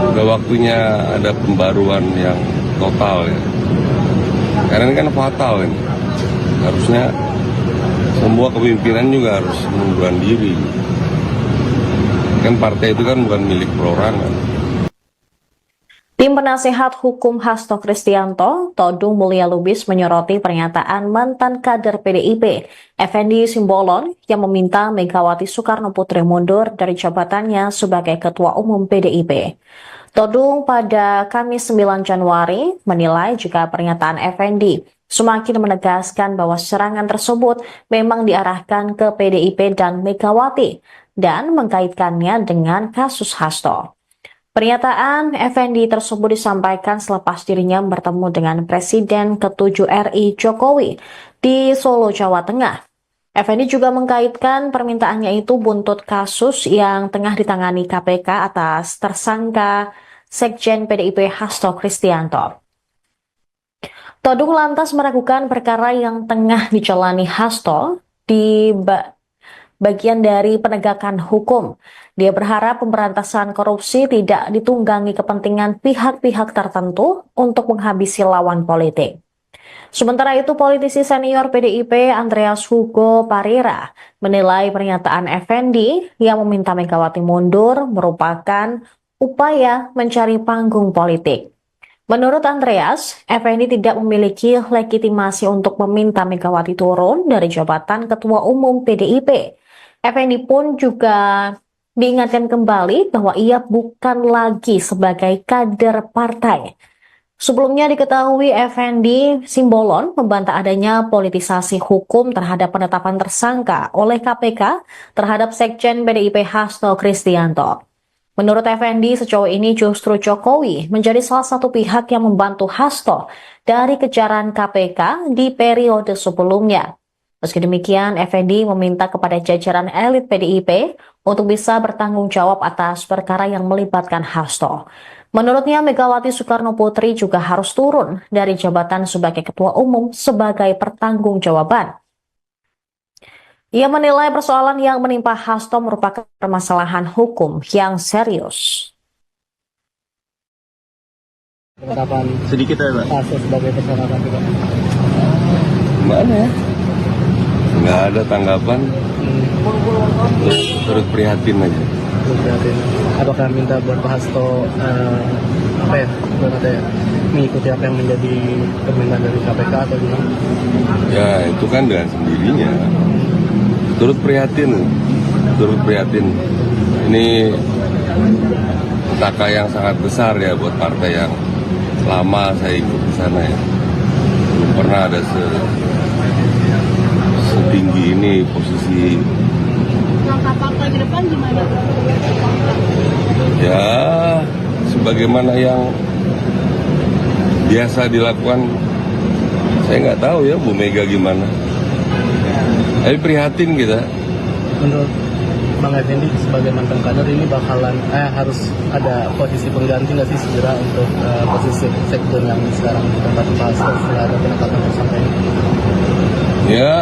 Sudah waktunya ada pembaruan yang total ya. Karena ini kan fatal ini. Harusnya semua kepemimpinan juga harus mengundurkan diri. Kan partai itu kan bukan milik perorangan. Tim penasehat hukum Hasto Kristianto, Todung Mulya Lubis menyoroti pernyataan mantan kader PDIP, Effendi Simbolon, yang meminta Megawati Soekarno Putri mundur dari jabatannya sebagai Ketua Umum PDIP. Todung pada Kamis 9 Januari menilai jika pernyataan Effendi semakin menegaskan bahwa serangan tersebut memang diarahkan ke PDIP dan Megawati dan mengkaitkannya dengan kasus Hasto. Pernyataan Effendi tersebut disampaikan selepas dirinya bertemu dengan Presiden ke-7 RI Jokowi di Solo, Jawa Tengah. Effendi juga mengkaitkan permintaannya itu buntut kasus yang tengah ditangani KPK atas tersangka Sekjen PDIP Hasto Kristianto. Todung lantas meragukan perkara yang tengah dijalani Hasto di bagian dari penegakan hukum. Dia berharap pemberantasan korupsi tidak ditunggangi kepentingan pihak-pihak tertentu untuk menghabisi lawan politik. Sementara itu, politisi senior PDIP Andreas Hugo Parira menilai pernyataan Effendi yang meminta Megawati mundur merupakan upaya mencari panggung politik. Menurut Andreas, Effendi tidak memiliki legitimasi untuk meminta Megawati turun dari jabatan Ketua Umum PDIP. Effendi pun juga diingatkan kembali bahwa ia bukan lagi sebagai kader partai. Sebelumnya diketahui Effendi Simbolon membantah adanya politisasi hukum terhadap penetapan tersangka oleh KPK terhadap Sekjen PDIP Hasto Kristianto. Menurut Effendi, sejauh ini justru Jokowi menjadi salah satu pihak yang membantu Hasto dari kejaran KPK di periode sebelumnya. Meski demikian, Effendi meminta kepada jajaran elit PDIP untuk bisa bertanggung jawab atas perkara yang melibatkan Hasto. Menurutnya, Megawati Soekarnoputri juga harus turun dari jabatan sebagai ketua umum sebagai pertanggungjawaban. Ia menilai persoalan yang menimpa Hasto merupakan permasalahan hukum yang serius. Penetapan Sedikit ya, Pak. Hasto sebagai tersangka KPK. Gimana ya? Nggak ada tanggapan, turut prihatin aja. Prihatin. Apakah minta buat Pak Hasto mengikuti apa yang menjadi permintaan dari KPK atau gimana? Ya itu kan dengan sendirinya. Turut prihatin. Ini petaka yang sangat besar ya buat partai yang lama saya ikut di sana ya. Belum pernah ada setinggi ini posisi. Langkah partai ke depan gimana? Ya sebagaimana yang biasa dilakukan, saya nggak tahu ya Bu Mega gimana. Tapi prihatin kita. Menurut Bang Effendi sebagai mantan kader ini bakalan harus ada posisi pengganti nggak sih segera untuk posisi sektor yang sekarang ditempati Pak Hasto setelah ada penetapan tersangka ini? Ya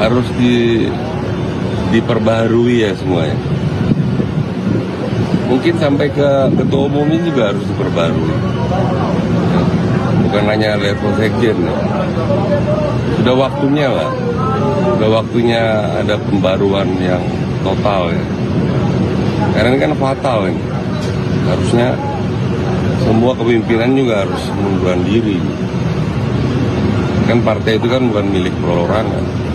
harus diperbaharui ya semuanya. Mungkin sampai ke ketua umumnya juga harus diperbarui. Bukan hanya level sekjen. Sudah waktunya lah. Sudah waktunya ada pembaruan yang total ya. Karena ini kan fatal ini. Harusnya semua kepemimpinan juga harus mengundurkan diri. Kan partai itu kan bukan milik perorangan.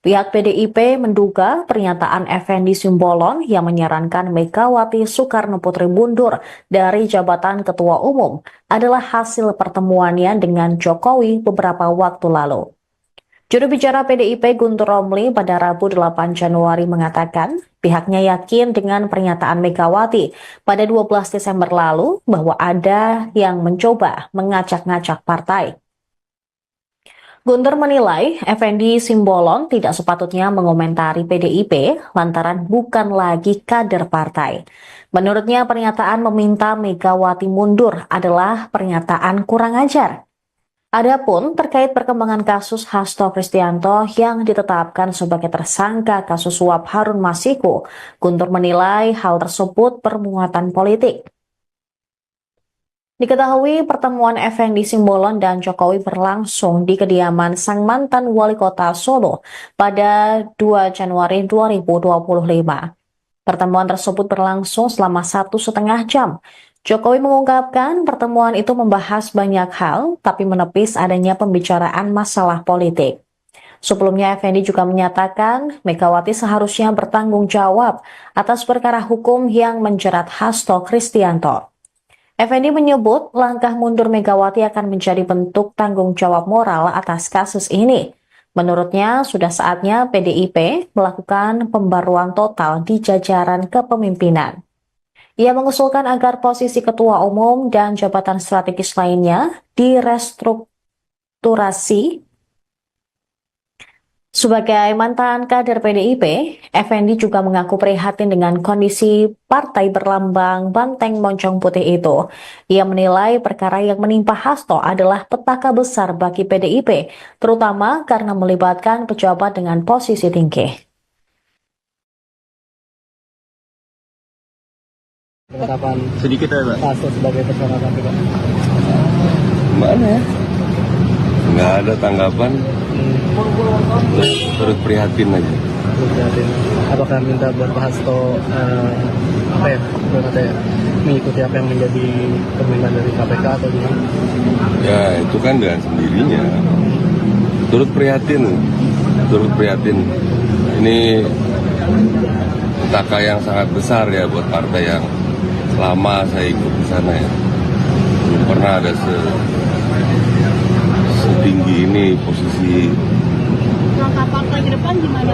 Pihak PDIP menduga pernyataan Effendi Simbolon yang menyarankan Megawati Soekarnoputri mundur dari jabatan Ketua Umum adalah hasil pertemuannya dengan Jokowi beberapa waktu lalu. Juru bicara PDIP Guntur Romli pada Rabu 8 Januari mengatakan pihaknya yakin dengan pernyataan Megawati pada 12 Desember lalu bahwa ada yang mencoba mengacak-ngacak partai. Guntur menilai Effendi Simbolon tidak sepatutnya mengomentari PDIP lantaran bukan lagi kader partai. Menurutnya pernyataan meminta Megawati mundur adalah pernyataan kurang ajar. Adapun terkait perkembangan kasus Hasto Kristianto yang ditetapkan sebagai tersangka kasus suap Harun Masiku, Guntur menilai hal tersebut bermuatan politik. Diketahui pertemuan Effendi Simbolon dan Jokowi berlangsung di kediaman sang mantan wali kota Solo pada 2 Januari 2025. Pertemuan tersebut berlangsung selama 1,5 jam. Jokowi mengungkapkan pertemuan itu membahas banyak hal, tapi menepis adanya pembicaraan masalah politik. Sebelumnya, Effendi juga menyatakan Megawati seharusnya bertanggung jawab atas perkara hukum yang menjerat Hasto Kristianto. Effendi menyebut langkah mundur Megawati akan menjadi bentuk tanggung jawab moral atas kasus ini. Menurutnya, sudah saatnya PDIP melakukan pembaruan total di jajaran kepemimpinan. Ia mengusulkan agar posisi ketua umum dan jabatan strategis lainnya direstrukturasi restrukturasi. Sebagai mantan kader PDIP, Effendi juga mengaku prihatin dengan kondisi partai berlambang banteng moncong putih itu. Ia menilai perkara yang menimpa Hasto adalah petaka besar bagi PDIP, terutama karena melibatkan pejabat dengan posisi tinggi. Penetapan Sedikit ya, Pak. Hasto sebagai tersangka KPK. Gimana ya? Nggak ada tanggapan, turut prihatin aja. Prihatin. Apakah minta buat Pak Hasto mengikuti apa yang menjadi permintaan dari KPK atau gimana? Ya itu kan dengan sendirinya. Turut prihatin. Ini petaka yang sangat besar ya buat partai yang lama saya ikut di sana ya. Belum pernah ada setinggi ini posisi. Langkah partai ke depan gimana?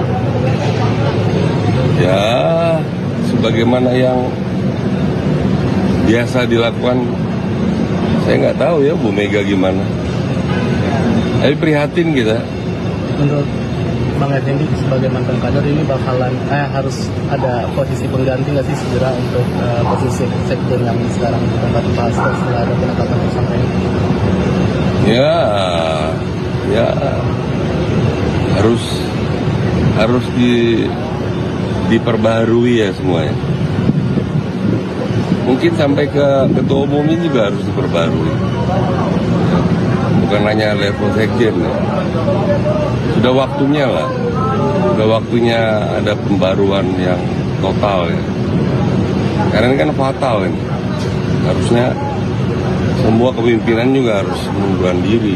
Ya sebagaimana yang biasa dilakukan, saya nggak tahu ya Bu Mega gimana. Tapi prihatin kita. Menurut Bang Effendi sebagai mantan kader ini bakalan harus ada posisi pengganti nggak sih segera untuk posisi sekjen yang sekarang ditempati Pak Hasto setelah ada penetapan tersangka ini? Ya harus diperbaharui ya semuanya. Mungkin sampai ke ketua umumnya juga harus diperbarui. Bukan hanya level sekjen. Ya. Sudah waktunya lah. Sudah waktunya ada pembaruan yang total ya. Karena ini kan fatal ini. Harusnya semua kepemimpinan juga harus mengundurkan diri.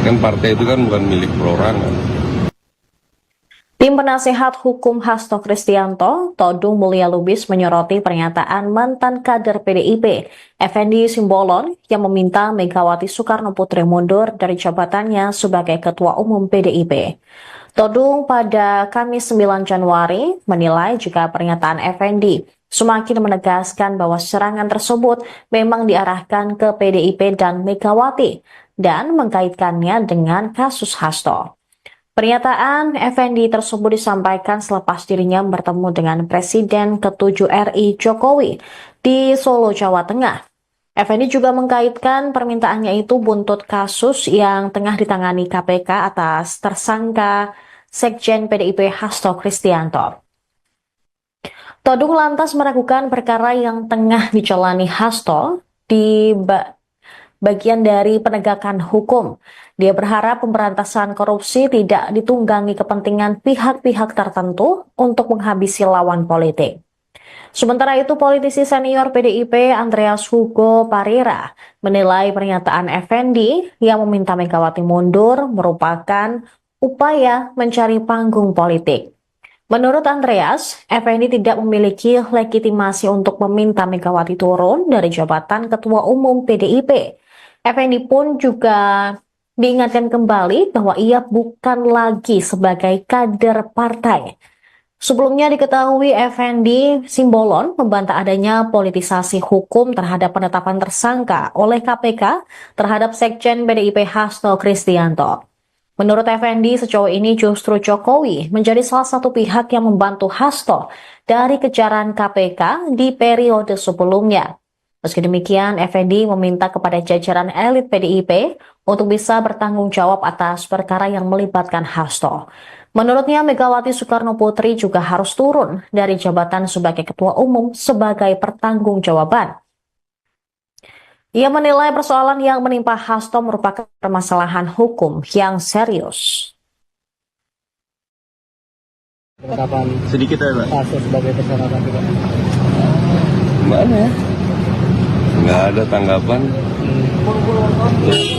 Kan partai itu kan bukan milik perorangan. Tim penasehat hukum Hasto Kristianto, Todung Mulya Lubis menyoroti pernyataan mantan kader PDIP, Effendi Simbolon, yang meminta Megawati Soekarno Putri mundur dari jabatannya sebagai Ketua Umum PDIP. Todung pada Kamis 9 Januari menilai jika pernyataan Effendi semakin menegaskan bahwa serangan tersebut memang diarahkan ke PDIP dan Megawati dan mengkaitkannya dengan kasus Hasto. Pernyataan Effendi tersebut disampaikan selepas dirinya bertemu dengan Presiden ke-7 RI Jokowi di Solo, Jawa Tengah. Effendi juga mengkaitkan permintaannya itu buntut kasus yang tengah ditangani KPK atas tersangka Sekjen PDIP Hasto Kristianto. Todung lantas meragukan perkara yang tengah dijalani Hasto di bagian dari penegakan hukum. Dia berharap pemberantasan korupsi tidak ditunggangi kepentingan pihak-pihak tertentu untuk menghabisi lawan politik. Sementara itu, politisi senior PDIP Andreas Hugo Parira menilai pernyataan Effendi yang meminta Megawati mundur merupakan upaya mencari panggung politik. Menurut Andreas, Effendi tidak memiliki legitimasi untuk meminta Megawati turun dari jabatan Ketua Umum PDIP. Effendi pun juga diingatkan kembali bahwa ia bukan lagi sebagai kader partai. Sebelumnya diketahui Effendi Simbolon membantah adanya politisasi hukum terhadap penetapan tersangka oleh KPK terhadap Sekjen PDIP Hasto Kristianto. Menurut Effendi, sejauh ini justru Jokowi menjadi salah satu pihak yang membantu Hasto dari kejaran KPK di periode sebelumnya. Meski demikian, Effendi meminta kepada jajaran elit PDIP untuk bisa bertanggung jawab atas perkara yang melibatkan Hasto. Menurutnya, Megawati Soekarno Putri juga harus turun dari jabatan sebagai Ketua Umum sebagai pertanggungjawaban. Ia menilai persoalan yang menimpa Hasto merupakan permasalahan hukum yang serius. Penetapan Sedikit ya, Pak. Hasto sebagai tersangka KPK. Gimana ya? Nggak ada tanggapan,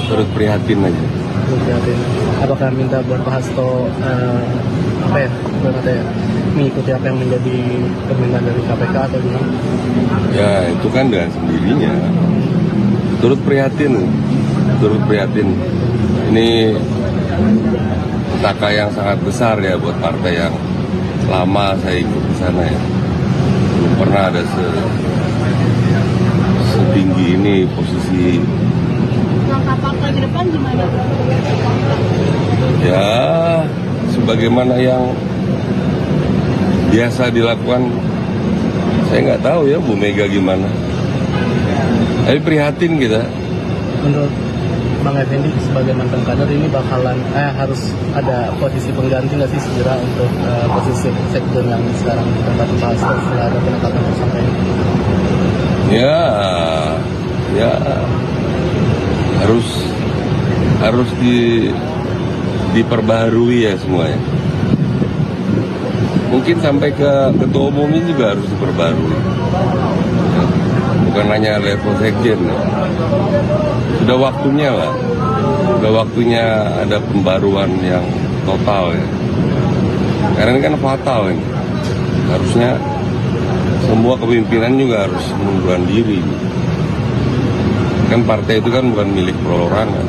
turut prihatin aja. Prihatin. Apakah minta buat Pak Hasto mengikuti apa yang menjadi permintaan dari KPK atau gimana? Ya itu kan dengan sendirinya. Turut prihatin. Ini petaka yang sangat besar ya buat partai yang lama saya ikut di sana ya. Belum pernah ada setinggi ini posisi. Langkah partai ke depan depan gimana? Ya, sebagaimana yang biasa dilakukan, saya nggak tahu ya Bu Mega gimana. Tapi prihatin kita. Menurut Bang Effendi sebagai mantan kader ini bakalan harus ada posisi pengganti nggak sih segera untuk posisi sekjen yang sekarang ditempati Pak Hasto setelah ada penetapan tersangka ini? Ya harus diperbaharui ya semuanya. Mungkin sampai ke ketua umumnya juga harus diperbarui. Ya, bukan hanya level sekjen. Ya. Sudah waktunya lah. Sudah waktunya ada pembaruan yang total ya. Karena ini kan fatal ini. Harusnya semua kepemimpinan juga harus mengundurkan diri. Kan partai itu kan bukan milik perorangan.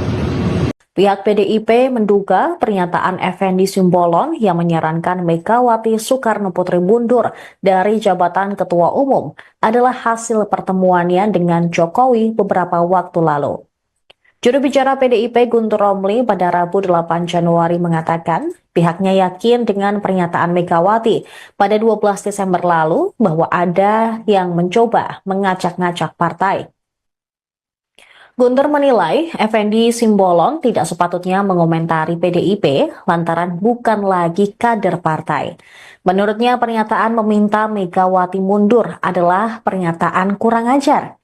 Pihak PDIP menduga pernyataan Effendi Simbolon yang menyarankan Megawati Soekarno Putri mundur dari jabatan Ketua Umum adalah hasil pertemuannya dengan Jokowi beberapa waktu lalu. Juru bicara PDIP Guntur Romli pada Rabu 8 Januari mengatakan pihaknya yakin dengan pernyataan Megawati pada 12 Desember lalu bahwa ada yang mencoba mengacak-ngacak partai. Guntur menilai Effendi Simbolon tidak sepatutnya mengomentari PDIP lantaran bukan lagi kader partai. Menurutnya pernyataan meminta Megawati mundur adalah pernyataan kurang ajar.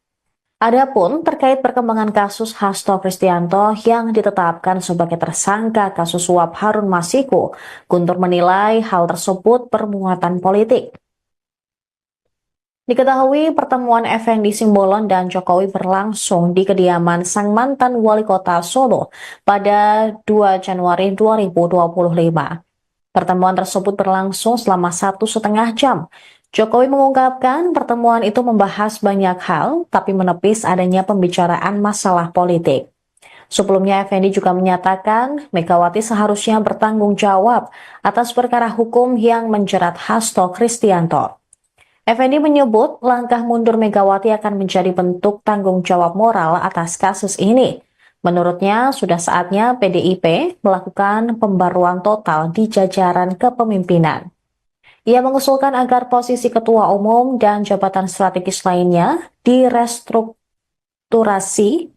Adapun terkait perkembangan kasus Hasto Kristianto yang ditetapkan sebagai tersangka kasus suap Harun Masiku, Guntur menilai hal tersebut bermuatan politik. Diketahui pertemuan Effendi Simbolon dan Jokowi berlangsung di kediaman sang mantan wali kota Solo pada 2 Januari 2025. Pertemuan tersebut berlangsung selama 1,5 jam. Jokowi mengungkapkan pertemuan itu membahas banyak hal, tapi menepis adanya pembicaraan masalah politik. Sebelumnya, Effendi juga menyatakan Megawati seharusnya bertanggung jawab atas perkara hukum yang menjerat Hasto Kristianto. Effendi menyebut langkah mundur Megawati akan menjadi bentuk tanggung jawab moral atas kasus ini. Menurutnya, sudah saatnya PDIP melakukan pembaruan total di jajaran kepemimpinan. Ia mengusulkan agar posisi ketua umum dan jabatan strategis lainnya direstrukturasi.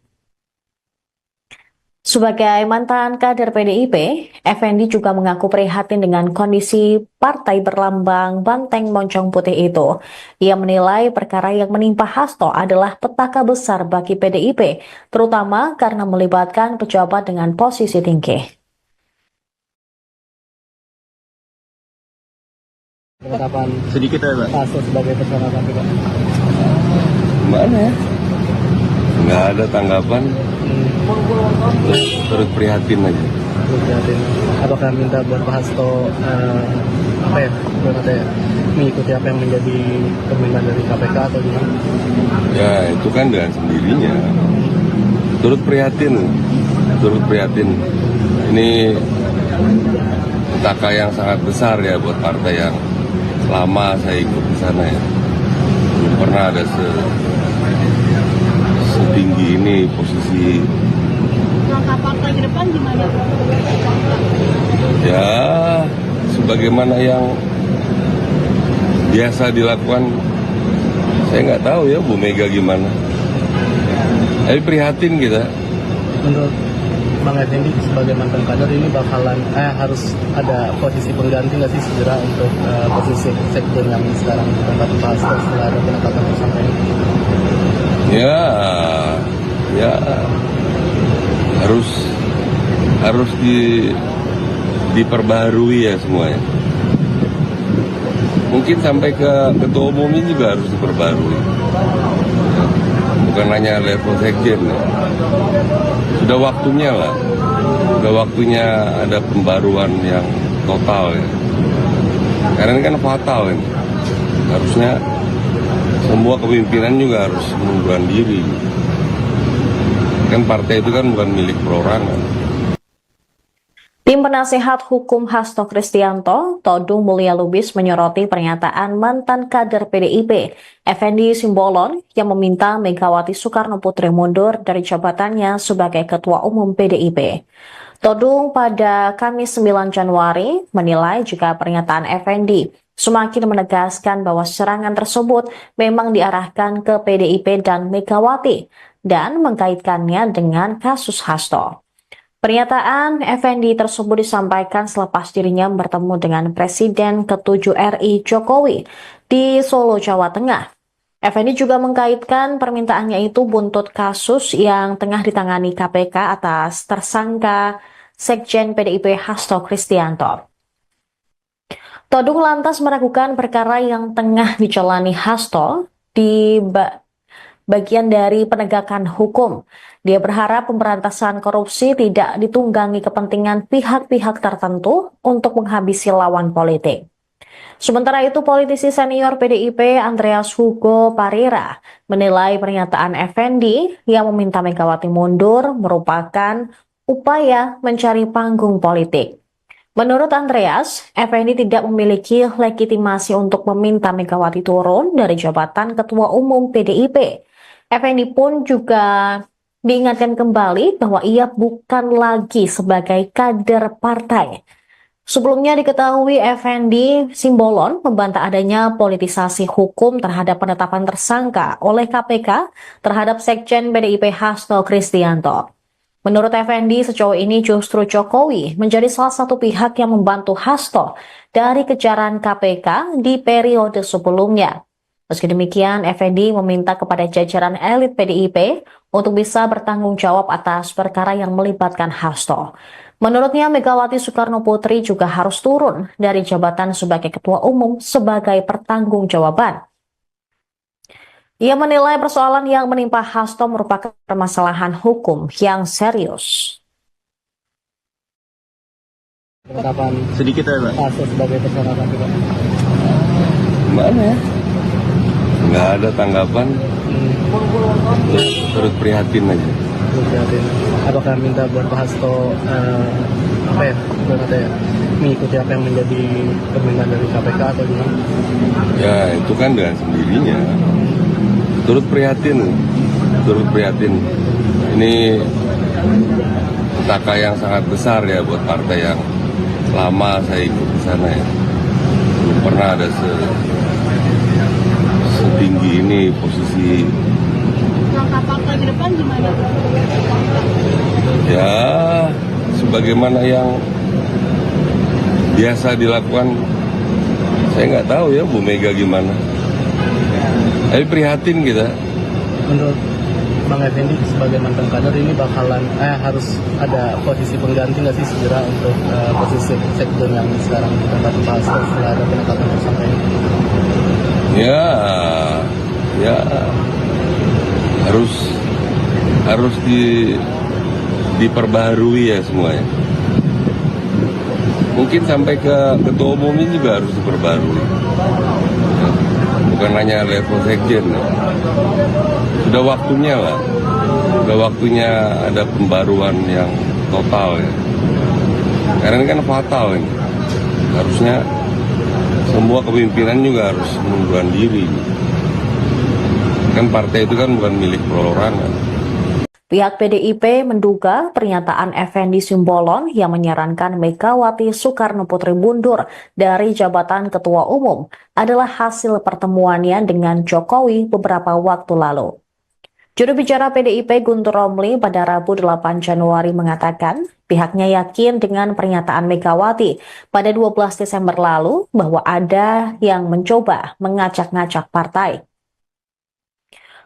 Sebagai mantan kader PDIP, Effendi juga mengaku prihatin dengan kondisi partai berlambang banteng moncong putih itu. Ia menilai perkara yang menimpa Hasto adalah petaka besar bagi PDIP, terutama karena melibatkan pejabat dengan posisi tinggi. Penetapan Sedikit ya Pak. Pak Hasto sebagai tersangka KPK. Gimana ya? Nggak ada tanggapan. Turut prihatin aja. Prihatin. Apakah minta buat Pak Hasto mengikuti apa yang menjadi kepemimpinan dari KPK atau gimana? Ya itu kan dengan sendirinya. Turut prihatin. Ini petaka yang sangat besar ya buat partai yang lama saya ikut di sana ya. Belum pernah ada setinggi ini posisi. Langkah partai ke depan gimana? Ya, sebagaimana yang biasa dilakukan, saya nggak tahu ya Bu Mega gimana. Tapi prihatin kita. Menurut Bang Effendi sebagai mantan kader ini bakalan harus ada posisi pengganti nggak sih segera untuk posisi sekjen yang sekarang ditempati Pak Hasto setelah ada penetapan tersangka ini? Ya harus diperbaharui ya semuanya. Mungkin sampai ke ketua umumnya juga harus diperbarui. Ya, bukan hanya level sekjen. Ya. Sudah waktunya lah. Sudah waktunya ada pembaruan yang total ya. Karena ini kan fatal ini. Harusnya semua kepemimpinan juga harus mengundurkan diri. Kan partai itu kan bukan milik perorangan. Tim penasehat hukum Hasto Kristianto, Todung Mulya Lubis menyoroti pernyataan mantan kader PDIP, Effendi Simbolon, yang meminta Megawati Soekarno Putri mundur dari jabatannya sebagai Ketua Umum PDIP. Todung pada Kamis 9 Januari menilai jika pernyataan Effendi semakin menegaskan bahwa serangan tersebut memang diarahkan ke PDIP dan Megawati dan mengkaitkannya dengan kasus Hasto. Pernyataan Effendi tersebut disampaikan selepas dirinya bertemu dengan Presiden ke-7 RI Jokowi di Solo, Jawa Tengah. Effendi juga mengkaitkan permintaannya itu buntut kasus yang tengah ditangani KPK atas tersangka Sekjen PDIP Hasto Kristianto. Todung lantas meragukan perkara yang tengah dijalani Hasto di bagian dari penegakan hukum. Dia berharap pemberantasan korupsi tidak ditunggangi kepentingan pihak-pihak tertentu untuk menghabisi lawan politik. Sementara itu, politisi senior PDIP Andreas Hugo Parira menilai pernyataan Effendi yang meminta Megawati mundur merupakan upaya mencari panggung politik. Menurut Andreas, Effendi tidak memiliki legitimasi untuk meminta Megawati turun dari jabatan Ketua Umum PDIP. Effendi pun juga diingatkan kembali bahwa ia bukan lagi sebagai kader partai. Sebelumnya diketahui Effendi Simbolon membantah adanya politisasi hukum terhadap penetapan tersangka oleh KPK terhadap Sekjen PDIP Hasto Kristianto. Menurut Effendi, sejauh ini justru Jokowi menjadi salah satu pihak yang membantu Hasto dari kejaran KPK di periode sebelumnya. Meski demikian, Effendi meminta kepada jajaran elit PDIP untuk bisa bertanggung jawab atas perkara yang melibatkan Hasto. Menurutnya, Megawati Soekarno Putri juga harus turun dari jabatan sebagai Ketua Umum sebagai pertanggungjawaban. Ia menilai persoalan yang menimpa Hasto merupakan permasalahan hukum yang serius. Penetapan Sedikit ya, Pak. Hasto sebagai tersangka KPK. Gimana ya? Nggak ada tanggapan, turut prihatin aja. Prihatin. Apakah minta buat Pak Hasto mengikuti apa yang menjadi permintaan dari KPK atau gimana? Ya itu kan dengan sendirinya. Turut prihatin. Ini petaka yang sangat besar ya buat partai yang lama saya ikut di sana ya. Belum pernah ada setinggi ini posisi. Langkah partai ke depan gimana? Ya sebagaimana yang biasa dilakukan, saya nggak tahu ya Bu Mega gimana. Tapi prihatin kita. Menurut Bang Effendi sebagai mantan kader ini bakalan harus ada posisi pengganti nggak sih segera untuk posisi sektor yang sekarang ditempati Pak Hasto setelah ada penetapan tersangka ini? Ya harus diperbaharui ya semuanya. Mungkin sampai ke ketua umumnya juga harus diperbarui. Bukan hanya level sekjen. Sudah waktunya lah. Sudah waktunya ada pembaruan yang total ya. Karena ini kan fatal ini. Harusnya semua kepemimpinan juga harus mengundurkan diri. Kan partai itu kan bukan milik perorangan. Pihak PDIP menduga pernyataan Effendi Simbolon yang menyarankan Megawati Soekarno Putri mundur dari jabatan Ketua Umum adalah hasil pertemuannya dengan Jokowi beberapa waktu lalu. Juru bicara PDIP Guntur Romli pada Rabu 8 Januari mengatakan pihaknya yakin dengan pernyataan Megawati pada 12 Desember lalu bahwa ada yang mencoba mengacak-ngacak partai.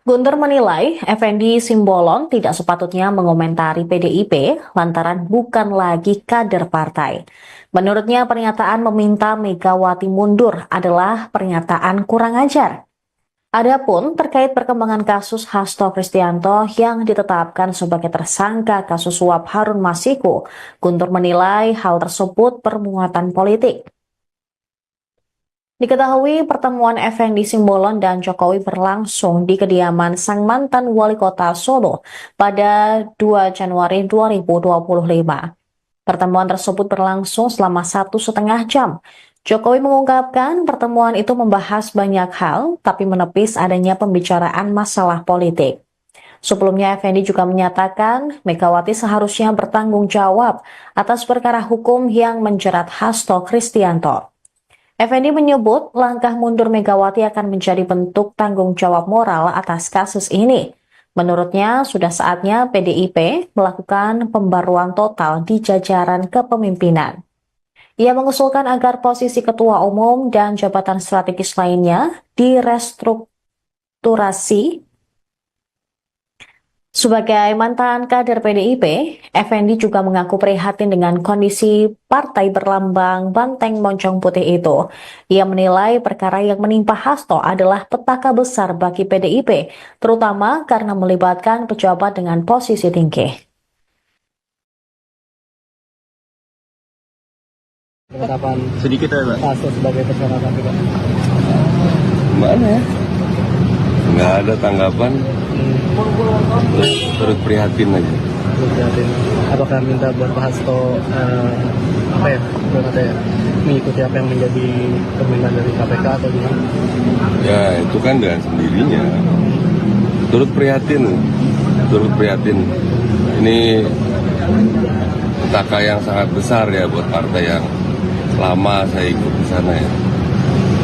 Guntur menilai Effendi Simbolon tidak sepatutnya mengomentari PDIP lantaran bukan lagi kader partai. Menurutnya pernyataan meminta Megawati mundur adalah pernyataan kurang ajar. Adapun terkait perkembangan kasus Hasto Kristianto yang ditetapkan sebagai tersangka kasus suap Harun Masiku, Guntur menilai hal tersebut bermuatan politik. Diketahui pertemuan Effendi Simbolon dan Jokowi berlangsung di kediaman sang mantan wali kota Solo pada 2 Januari 2025. Pertemuan tersebut berlangsung selama 1,5 jam. Jokowi mengungkapkan pertemuan itu membahas banyak hal, tapi menepis adanya pembicaraan masalah politik. Sebelumnya, Effendi juga menyatakan Megawati seharusnya bertanggung jawab atas perkara hukum yang menjerat Hasto Kristianto. Effendi menyebut langkah mundur Megawati akan menjadi bentuk tanggung jawab moral atas kasus ini. Menurutnya, sudah saatnya PDIP melakukan pembaruan total di jajaran kepemimpinan. Ia mengusulkan agar posisi ketua umum dan jabatan strategis lainnya direstrukturasi. Sebagai mantan kader PDIP, Effendi juga mengaku prihatin dengan kondisi partai berlambang banteng moncong putih itu. Ia menilai perkara yang menimpa Hasto adalah petaka besar bagi PDIP, terutama karena melibatkan pejabat dengan posisi tinggi. Penetapan Sedikit aja, Pak. Hasto sebagai tersangka KPK. Gimana ya? Nggak ada tanggapan, terus prihatin aja. Prihatin. Apakah minta buat Pak Hasto mengikuti apa yang menjadi permintaan dari KPK atau gimana? Ya itu kan dengan sendirinya. Turut prihatin. Ini petaka yang sangat besar ya buat partai yang lama saya ikut di sana ya.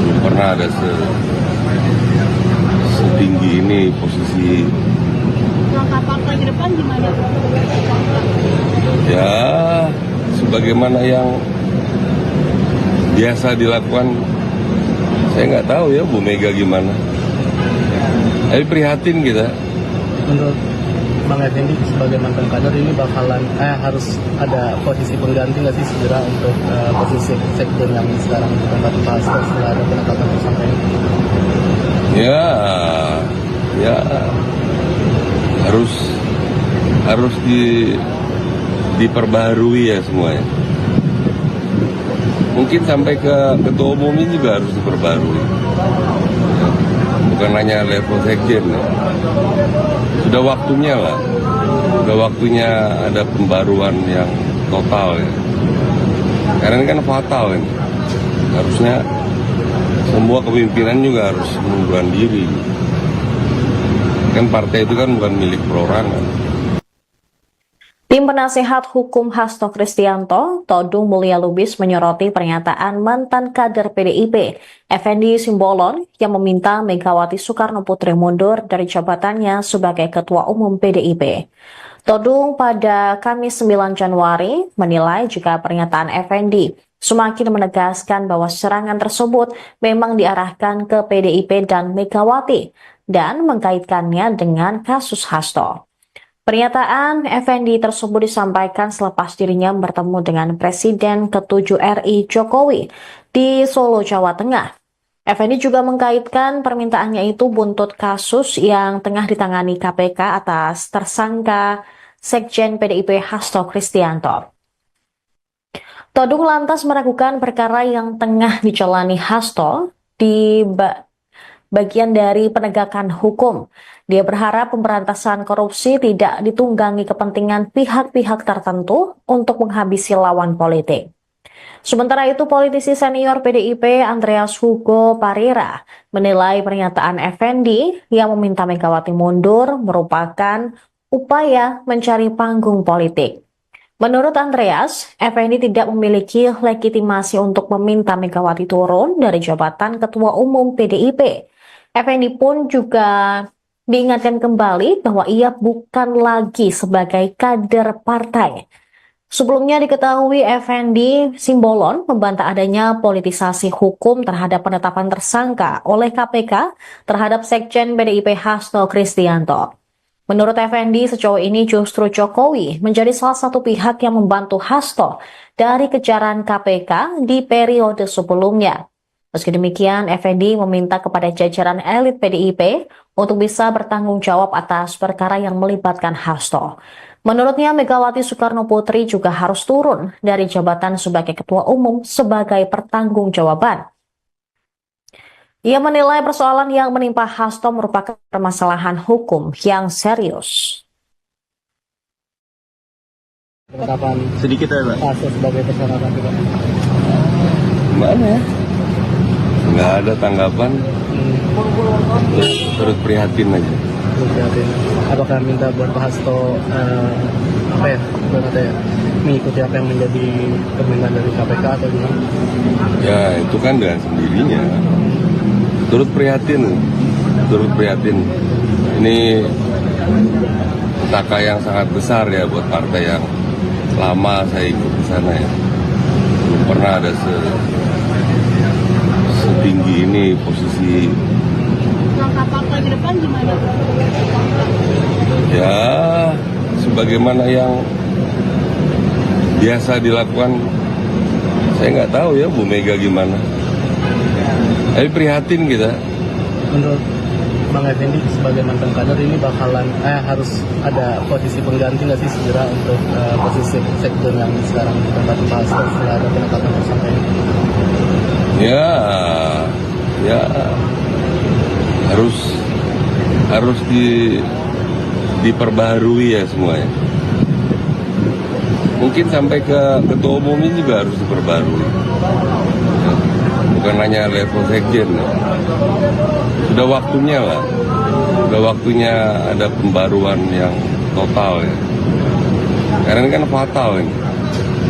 Belum pernah ada setinggi ini posisi. Langkah partai ke depan gimana? Ya sebagaimana yang biasa dilakukan, saya nggak tahu ya Bu Mega gimana. Tapi prihatin kita. Menurut Bang Effendi sebagai mantan kader ini bakalan harus ada posisi pengganti nggak sih segera untuk posisi sekjen yang sekarang ditempati Pak Hasto setelah ada penetapan tersangka ini? Ya harus diperbaharui ya semuanya. Mungkin sampai ke ketua umumnya juga harus diperbarui. Bukan hanya level sekjen. Ya. Sudah waktunya ada pembaruan yang total ya. Karena ini kan fatal ini. Harusnya semua kepemimpinan juga harus mengundurkan diri. Kan partai itu kan bukan milik perorangan. Tim penasehat hukum Hasto Kristianto, Todung Mulya Lubis menyoroti pernyataan mantan kader PDIP, Effendi Simbolon, yang meminta Megawati Soekarno Putri mundur dari jabatannya sebagai Ketua Umum PDIP. Todung pada Kamis 9 Januari menilai jika pernyataan Effendi semakin menegaskan bahwa serangan tersebut memang diarahkan ke PDIP dan Megawati dan mengkaitkannya dengan kasus Hasto. Pernyataan Effendi tersebut disampaikan selepas dirinya bertemu dengan Presiden ke-7 RI Jokowi di Solo, Jawa Tengah. Effendi juga mengkaitkan permintaannya itu buntut kasus yang tengah ditangani KPK atas tersangka Sekjen PDIP Hasto Kristianto. Todung lantas meragukan perkara yang tengah dijalani Hasto di bagian dari penegakan hukum. Dia berharap pemberantasan korupsi tidak ditunggangi kepentingan pihak-pihak tertentu untuk menghabisi lawan politik. Sementara itu, politisi senior PDIP Andreas Hugo Parira menilai pernyataan Effendi yang meminta Megawati mundur merupakan upaya mencari panggung politik. Menurut Andreas, Effendi tidak memiliki legitimasi untuk meminta Megawati turun dari jabatan Ketua Umum PDIP. Effendi pun juga diingatkan kembali bahwa ia bukan lagi sebagai kader partai. Sebelumnya diketahui Effendi Simbolon membantah adanya politisasi hukum terhadap penetapan tersangka oleh KPK terhadap Sekjen PDIP Hasto Kristianto. Menurut Effendi, sejauh ini justru Jokowi menjadi salah satu pihak yang membantu Hasto dari kejaran KPK di periode sebelumnya. Meski demikian, Effendi meminta kepada jajaran elit PDIP untuk bisa bertanggung jawab atas perkara yang melibatkan Hasto. Menurutnya, Megawati Soekarno Putri juga harus turun dari jabatan sebagai Ketua Umum sebagai pertanggungjawaban. Ia menilai persoalan yang menimpa Hasto merupakan permasalahan hukum yang serius. Penetapan Sedikit ya Pak. Hasto sebagai tersangka nanti Pak. Gimana ya? Nggak ada tanggapan, turut prihatin aja. Prihatin. Apakah minta buat Pak Hasto apa ya, mengikuti apa yang menjadi permintaan dari KPK atau gimana? Ya itu kan dengan sendirinya. Turut prihatin. Ini petaka yang sangat besar ya buat partai yang lama saya ikut di sana ya. Belum pernah ada setinggi ini posisi. Langkah partai ke depan gimana? Ya sebagaimana yang biasa dilakukan, saya nggak tahu ya Bu Mega gimana. Tapi prihatin kita. Menurut Bang Effendi sebagai mantan kader ini bakalan harus ada posisi pengganti nggak sih segera untuk posisi sekjen yang sekarang ditempati Pak Hasto setelah ada penetapan tersangka ini? Ya harus diperbaharui ya semuanya. Mungkin sampai ke ketua umumnya juga harus diperbarui. Ya, bukan hanya level sekjen. Ya. Sudah waktunya lah. Sudah waktunya ada pembaruan yang total ya. Karena ini kan fatal ini.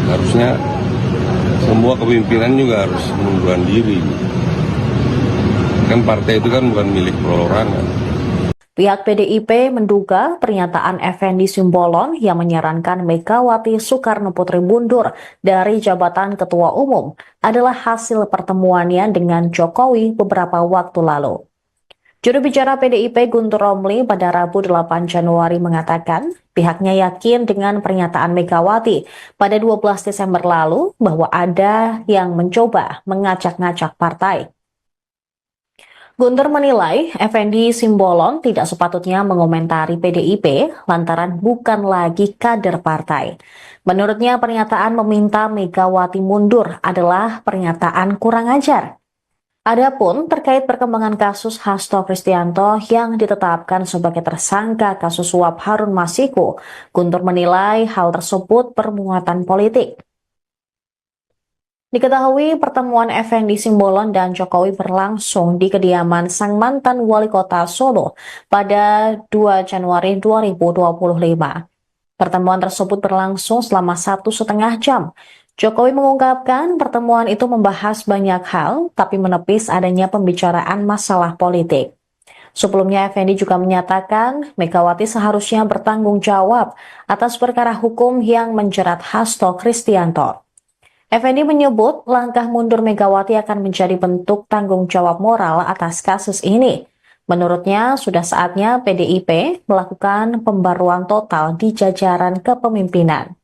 Harusnya semua kepimpinan juga harus mengundurkan diri. Kan partai itu kan bukan milik perorangan. Pihak PDIP menduga pernyataan Effendi Simbolon yang menyarankan Megawati Soekarno Putri mundur dari jabatan Ketua Umum adalah hasil pertemuannya dengan Jokowi beberapa waktu lalu. Juru bicara PDIP Guntur Romli pada Rabu 8 Januari mengatakan pihaknya yakin dengan pernyataan Megawati pada 12 Desember lalu bahwa ada yang mencoba mengacak-ngacak partai. Guntur menilai Effendi Simbolon tidak sepatutnya mengomentari PDIP lantaran bukan lagi kader partai. Menurutnya pernyataan meminta Megawati mundur adalah pernyataan kurang ajar. Adapun terkait perkembangan kasus Hasto Kristianto yang ditetapkan sebagai tersangka kasus suap Harun Masiku, Guntur menilai hal tersebut bermuatan politik. Diketahui pertemuan Effendi Simbolon dan Jokowi berlangsung di kediaman sang mantan wali kota Solo pada 2 Januari 2025. Pertemuan tersebut berlangsung selama 1,5 jam. Jokowi mengungkapkan pertemuan itu membahas banyak hal, tapi menepis adanya pembicaraan masalah politik. Sebelumnya, Effendi juga menyatakan Megawati seharusnya bertanggung jawab atas perkara hukum yang menjerat Hasto Kristianto. Effendi menyebut langkah mundur Megawati akan menjadi bentuk tanggung jawab moral atas kasus ini. Menurutnya, sudah saatnya PDIP melakukan pembaruan total di jajaran kepemimpinan.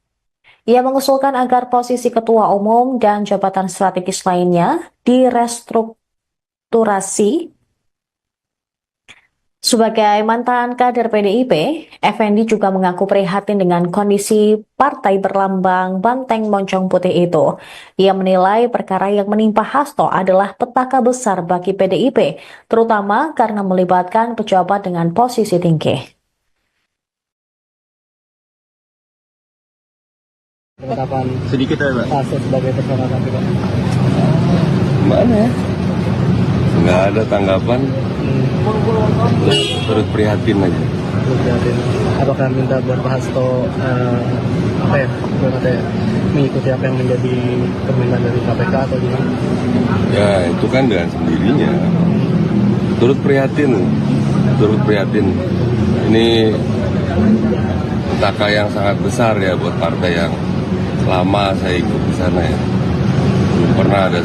Ia mengusulkan agar posisi ketua umum dan jabatan strategis lainnya direstrukturasi. Sebagai mantan kader PDIP, Effendi juga mengaku prihatin dengan kondisi partai berlambang banteng moncong putih itu. Ia menilai perkara yang menimpa Hasto adalah petaka besar bagi PDIP, terutama karena melibatkan pejabat dengan posisi tinggi. Penetapan Sedikit ya Pak. Hasto sebagai tersangka nanti Pak. Gimana ya? Nggak ada tanggapan, turut prihatin aja. Prihatin. Apakah minta buat Pak Hasto mengikuti apa yang menjadi permintaan dari KPK atau gimana? Ya itu kan dengan sendirinya. Turut prihatin. Ini petaka yang sangat besar ya buat partai yang lama saya ikut di sana ya. Belum pernah ada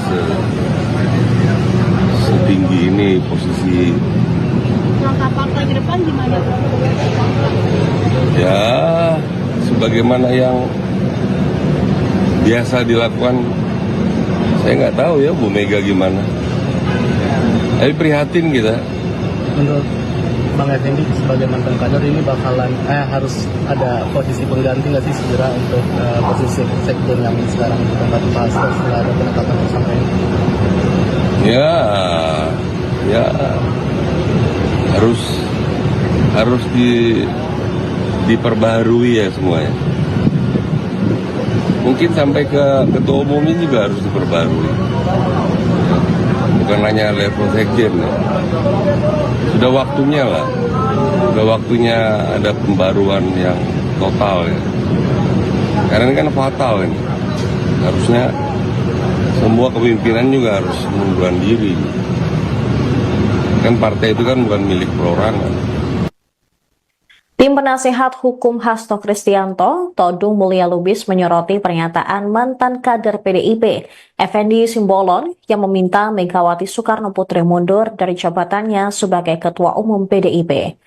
setinggi ini posisi. Langkah partai ke depan gimana? Ya sebagaimana yang biasa dilakukan, saya nggak tahu ya Bu Mega gimana. Tapi prihatin kita. Menurut Bang Effendi sebagai mantan kader ini bakalan harus ada posisi pengganti nggak sih segera untuk posisi sekjen yang sekarang ditempati Pak Hasto setelah ada penetapan tersangka ini? Ya harus diperbaharui ya semuanya. Mungkin sampai ke ketua umumnya juga harus diperbarui. Ya, bukan hanya level sekjen. Ya. Sudah waktunya lah. Sudah waktunya ada pembaruan yang total ya. Karena ini kan fatal ini. Harusnya semua kepemimpinan juga harus mengundurkan diri. Kan partai itu kan bukan milik perorangan. Tim penasehat hukum Hasto Kristianto, Todung Mulya Lubis menyoroti pernyataan mantan kader PDIP, Effendi Simbolon, yang meminta Megawati Soekarno Putri mundur dari jabatannya sebagai Ketua Umum PDIP.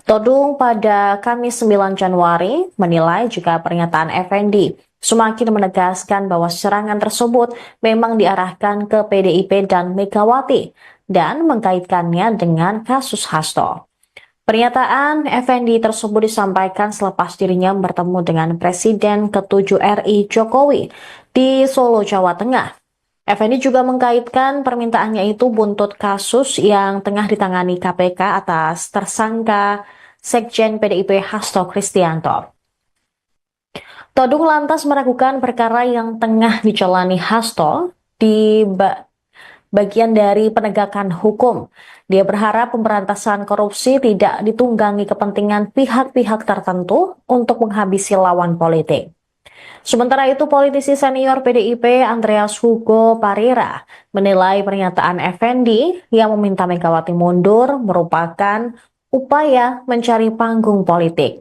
Todung pada Kamis 9 Januari menilai jika pernyataan Effendi semakin menegaskan bahwa serangan tersebut memang diarahkan ke PDIP dan Megawati dan mengkaitkannya dengan kasus Hasto. Pernyataan Effendi tersebut disampaikan selepas dirinya bertemu dengan Presiden ke-7 RI Jokowi di Solo, Jawa Tengah. Effendi juga mengkaitkan permintaannya itu buntut kasus yang tengah ditangani KPK atas tersangka Sekjen PDIP Hasto Kristianto. Todung lantas meragukan perkara yang tengah dijalani Hasto di bagian dari penegakan hukum. Dia berharap pemberantasan korupsi tidak ditunggangi kepentingan pihak-pihak tertentu untuk menghabisi lawan politik. Sementara itu, politisi senior PDIP Andreas Hugo Parira menilai pernyataan Effendi yang meminta Megawati mundur merupakan upaya mencari panggung politik.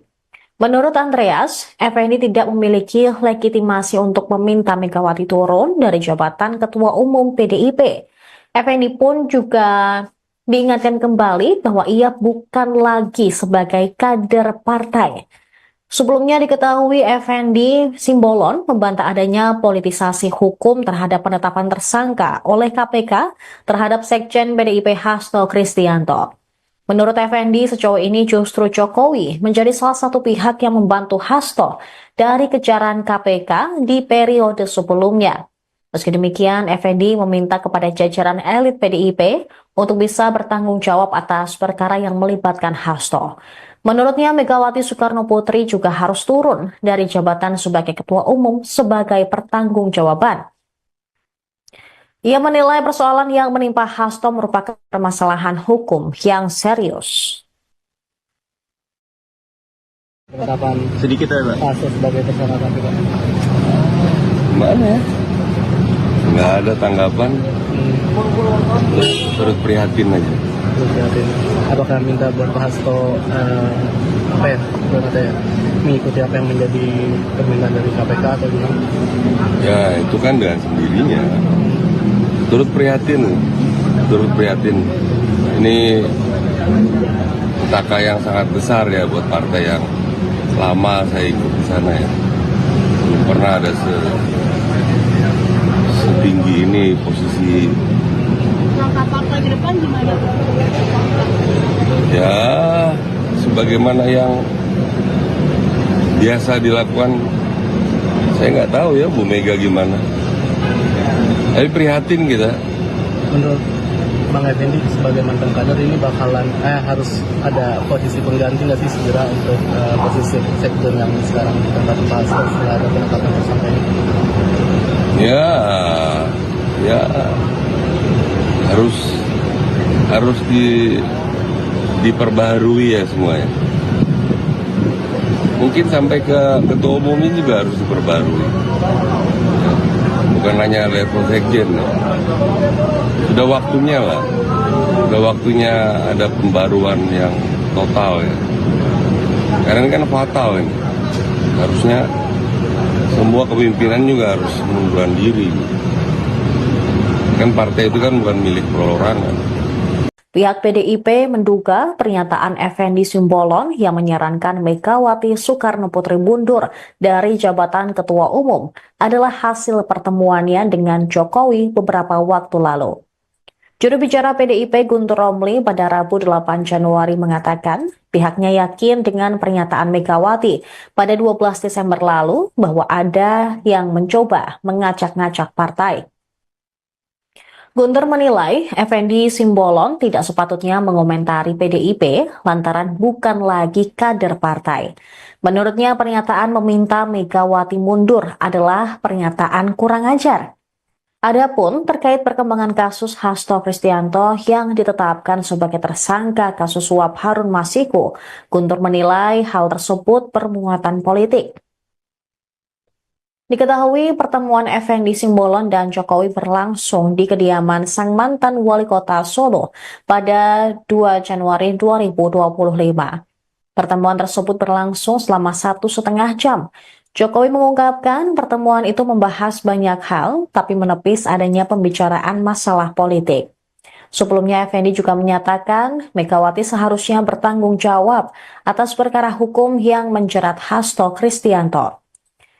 Menurut Andreas, Effendi tidak memiliki legitimasi untuk meminta Megawati turun dari jabatan Ketua Umum PDIP. Effendi pun juga diingatkan kembali bahwa ia bukan lagi sebagai kader partai. Sebelumnya diketahui Effendi Simbolon membantah adanya politisasi hukum terhadap penetapan tersangka oleh KPK terhadap Sekjen PDIP Hasto Kristianto. Menurut Effendi, sejauh ini justru Jokowi menjadi salah satu pihak yang membantu Hasto dari kejaran KPK di periode sebelumnya. Meski demikian, Effendi meminta kepada jajaran elit PDIP untuk bisa bertanggung jawab atas perkara yang melibatkan Hasto. Menurutnya, Megawati Soekarno Putri juga harus turun dari jabatan sebagai Ketua Umum sebagai pertanggungjawaban. Ia menilai persoalan yang menimpa Hasto merupakan permasalahan hukum yang serius. Penetapan Sedikit ya, Pak. Hasto sebagai tersangka KPK. Gimana ya? Nggak ada tanggapan, turut prihatin aja. Apakah minta buat Pak Hasto apa ya, mengikuti apa yang menjadi permintaan dari KPK atau gimana? Ya itu kan dengan sendirinya. Turut prihatin. Ini petaka yang sangat besar ya buat partai yang lama saya ikut di sana ya. Belum pernah ada setinggi ini posisi. Langkah partai ke depan gimana? Ya sebagaimana yang biasa dilakukan, saya nggak tahu ya Bu Mega gimana. Tapi prihatin kita. Menurut Bang Effendi sebagai mantan kader ini bakalan harus ada posisi pengganti nggak sih segera untuk posisi sekjen yang sekarang ditempati Pak Hasto setelah ada penetapan tersangka ini? Ya harus diperbaharui ya semuanya. Mungkin sampai ke ketua umumnya juga harus diperbarui. Bukan hanya level sekjen. Ya. Sudah waktunya lah. Sudah waktunya ada pembaruan yang total ya. Karena ini kan fatal ini. Harusnya semua kepemimpinan juga harus mengundurkan diri. Kan partai itu kan bukan milik perorangan. Pihak PDIP menduga pernyataan Effendi Simbolon yang menyarankan Megawati Soekarno Putri mundur dari jabatan Ketua Umum adalah hasil pertemuannya dengan Jokowi beberapa waktu lalu. Juru bicara PDIP Guntur Romli pada Rabu 8 Januari mengatakan pihaknya yakin dengan pernyataan Megawati pada 12 Desember lalu bahwa ada yang mencoba mengacak-ngacak partai. Guntur menilai Effendi Simbolon tidak sepatutnya mengomentari PDIP lantaran bukan lagi kader partai. Menurutnya pernyataan meminta Megawati mundur adalah pernyataan kurang ajar. Adapun terkait perkembangan kasus Hasto Kristianto yang ditetapkan sebagai tersangka kasus suap Harun Masiku, Guntur menilai hal tersebut bermuatan politik. Diketahui pertemuan Effendi Simbolon dan Jokowi berlangsung di kediaman sang mantan wali kota Solo pada 2 Januari 2025. Pertemuan tersebut berlangsung selama 1,5 jam. Jokowi mengungkapkan pertemuan itu membahas banyak hal, tapi menepis adanya pembicaraan masalah politik. Sebelumnya, Effendi juga menyatakan Megawati seharusnya bertanggung jawab atas perkara hukum yang menjerat Hasto Kristianto.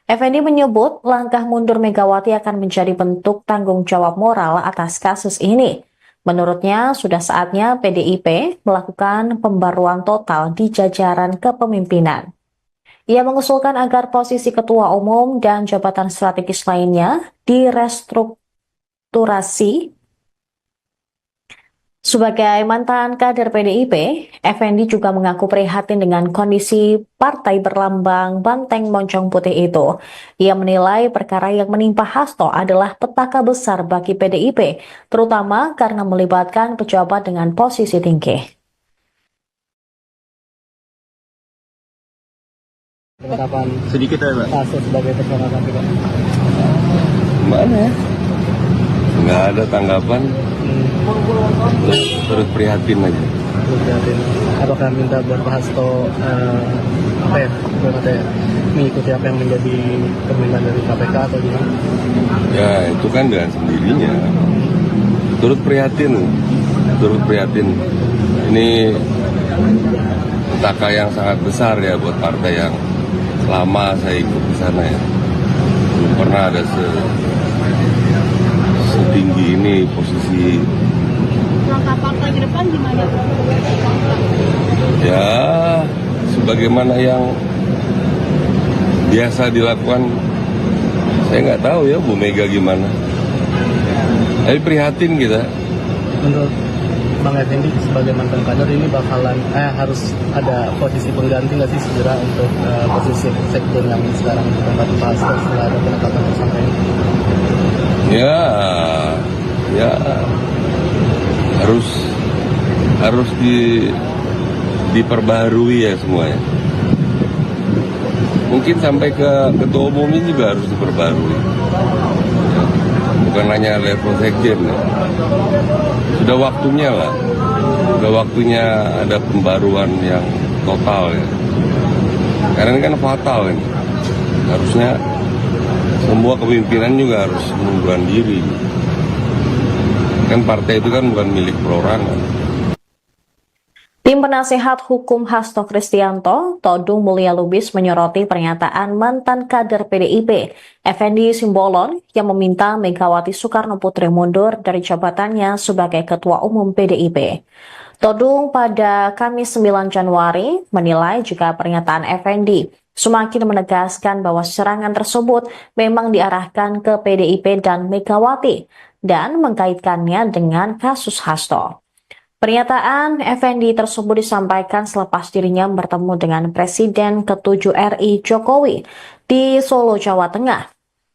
Effendi menyebut langkah mundur Megawati akan menjadi bentuk tanggung jawab moral atas kasus ini. Menurutnya, sudah saatnya PDIP melakukan pembaruan total di jajaran kepemimpinan. Ia mengusulkan agar posisi ketua umum dan jabatan strategis lainnya direstrukturasi. Sebagai mantan kader PDIP, Effendi juga mengaku prihatin dengan kondisi partai berlambang banteng moncong putih itu. Ia menilai perkara yang menimpa Hasto adalah petaka besar bagi PDIP, terutama karena melibatkan pejabat dengan posisi tinggi. Penetapan Sedikit ya, Pak. Hasto sebagai tersangka KPK. Gimana ya? Nggak ada tanggapan, terus prihatin aja. Prihatin. Apakah minta buat Pak Hasto mengikuti apa yang menjadi permintaan dari KPK atau gimana? Ya itu kan dengan sendirinya. Turut prihatin. Ini petaka yang sangat besar ya buat partai yang lama saya ikut di sana ya. Belum pernah ada setinggi ini posisi. Langkah partai ke depan gimana? Ya sebagaimana yang biasa dilakukan, saya nggak tahu ya Bu Mega gimana. Tapi prihatin kita. Menurut Bang Effendi sebagai mantan kader ini bakalan harus ada posisi pengganti nggak sih segera untuk posisi sektor yang sekarang ditempati Pak Hasto setelah ada penetapan tersangka ini? Ya harus diperbaharui ya semuanya. Mungkin sampai ke ketua umumnya juga harus diperbarui. Bukan hanya level sekjen ya. Sudah waktunya ada pembaruan yang total ya. Karena ini kan fatal ini. Harusnya semua kepemimpinan juga harus mengundurkan diri. Kan partai itu kan bukan milik perorangan. Tim penasehat hukum Hasto Kristianto, Todung Mulya Lubis menyoroti pernyataan mantan kader PDIP, Effendi Simbolon, yang meminta Megawati Soekarno Putri mundur dari jabatannya sebagai Ketua Umum PDIP. Todung pada Kamis 9 Januari menilai jika pernyataan Effendi semakin menegaskan bahwa serangan tersebut memang diarahkan ke PDIP dan Megawati dan mengkaitkannya dengan kasus Hasto. Pernyataan Effendi tersebut disampaikan selepas dirinya bertemu dengan Presiden ke-7 RI Jokowi di Solo, Jawa Tengah.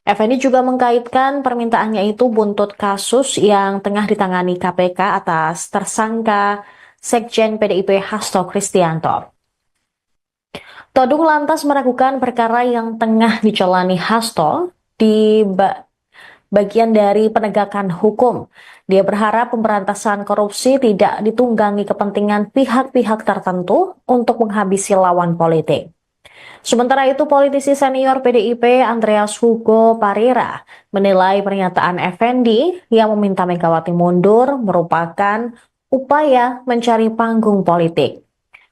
Effendi juga mengkaitkan permintaannya itu buntut kasus yang tengah ditangani KPK atas tersangka Sekjen PDIP Hasto Kristianto. Todung lantas meragukan perkara yang tengah dijalani Hasto di bagian dari penegakan hukum. Dia berharap pemberantasan korupsi tidak ditunggangi kepentingan pihak-pihak tertentu untuk menghabisi lawan politik. Sementara itu, politisi senior PDIP Andreas Hugo Parira menilai pernyataan Effendi yang meminta Megawati mundur merupakan upaya mencari panggung politik.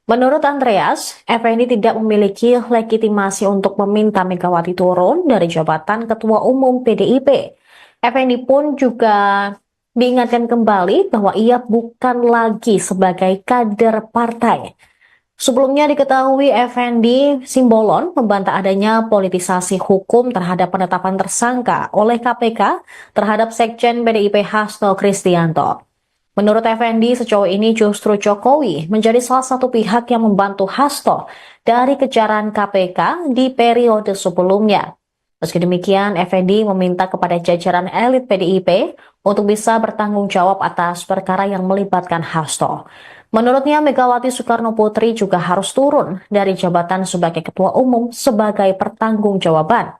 Menurut Andreas, Effendi tidak memiliki legitimasi untuk meminta Megawati turun dari jabatan Ketua Umum PDIP. Effendi pun juga diingatkan kembali bahwa ia bukan lagi sebagai kader partai. Sebelumnya diketahui Effendi Simbolon membantah adanya politisasi hukum terhadap penetapan tersangka oleh KPK terhadap Sekjen PDIP Hasto Kristianto. Menurut Effendi, sejauh ini justru Jokowi menjadi salah satu pihak yang membantu Hasto dari kejaran KPK di periode sebelumnya. Meski demikian, Effendi meminta kepada jajaran elit PDIP untuk bisa bertanggung jawab atas perkara yang melibatkan Hasto. Menurutnya, Megawati Soekarno Putri juga harus turun dari jabatan sebagai Ketua Umum sebagai pertanggungjawaban.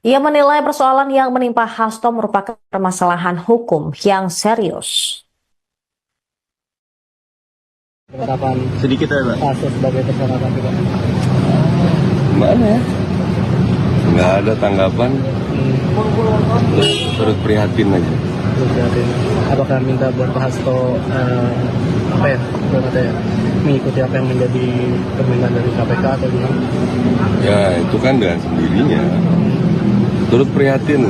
Ia menilai persoalan yang menimpa Hasto merupakan permasalahan hukum yang serius. Penetapan Sedikit ya, Pak. Hasto sebagai tersangka KPK. Gimana ya? Nggak ada tanggapan, terus prihatin aja. Berarti apakah minta buat Pak Hasto apa ya, katanya mengikuti apa yang menjadi permintaan dari KPK atau gimana? Ya itu kan dengan sendirinya. Turut prihatin.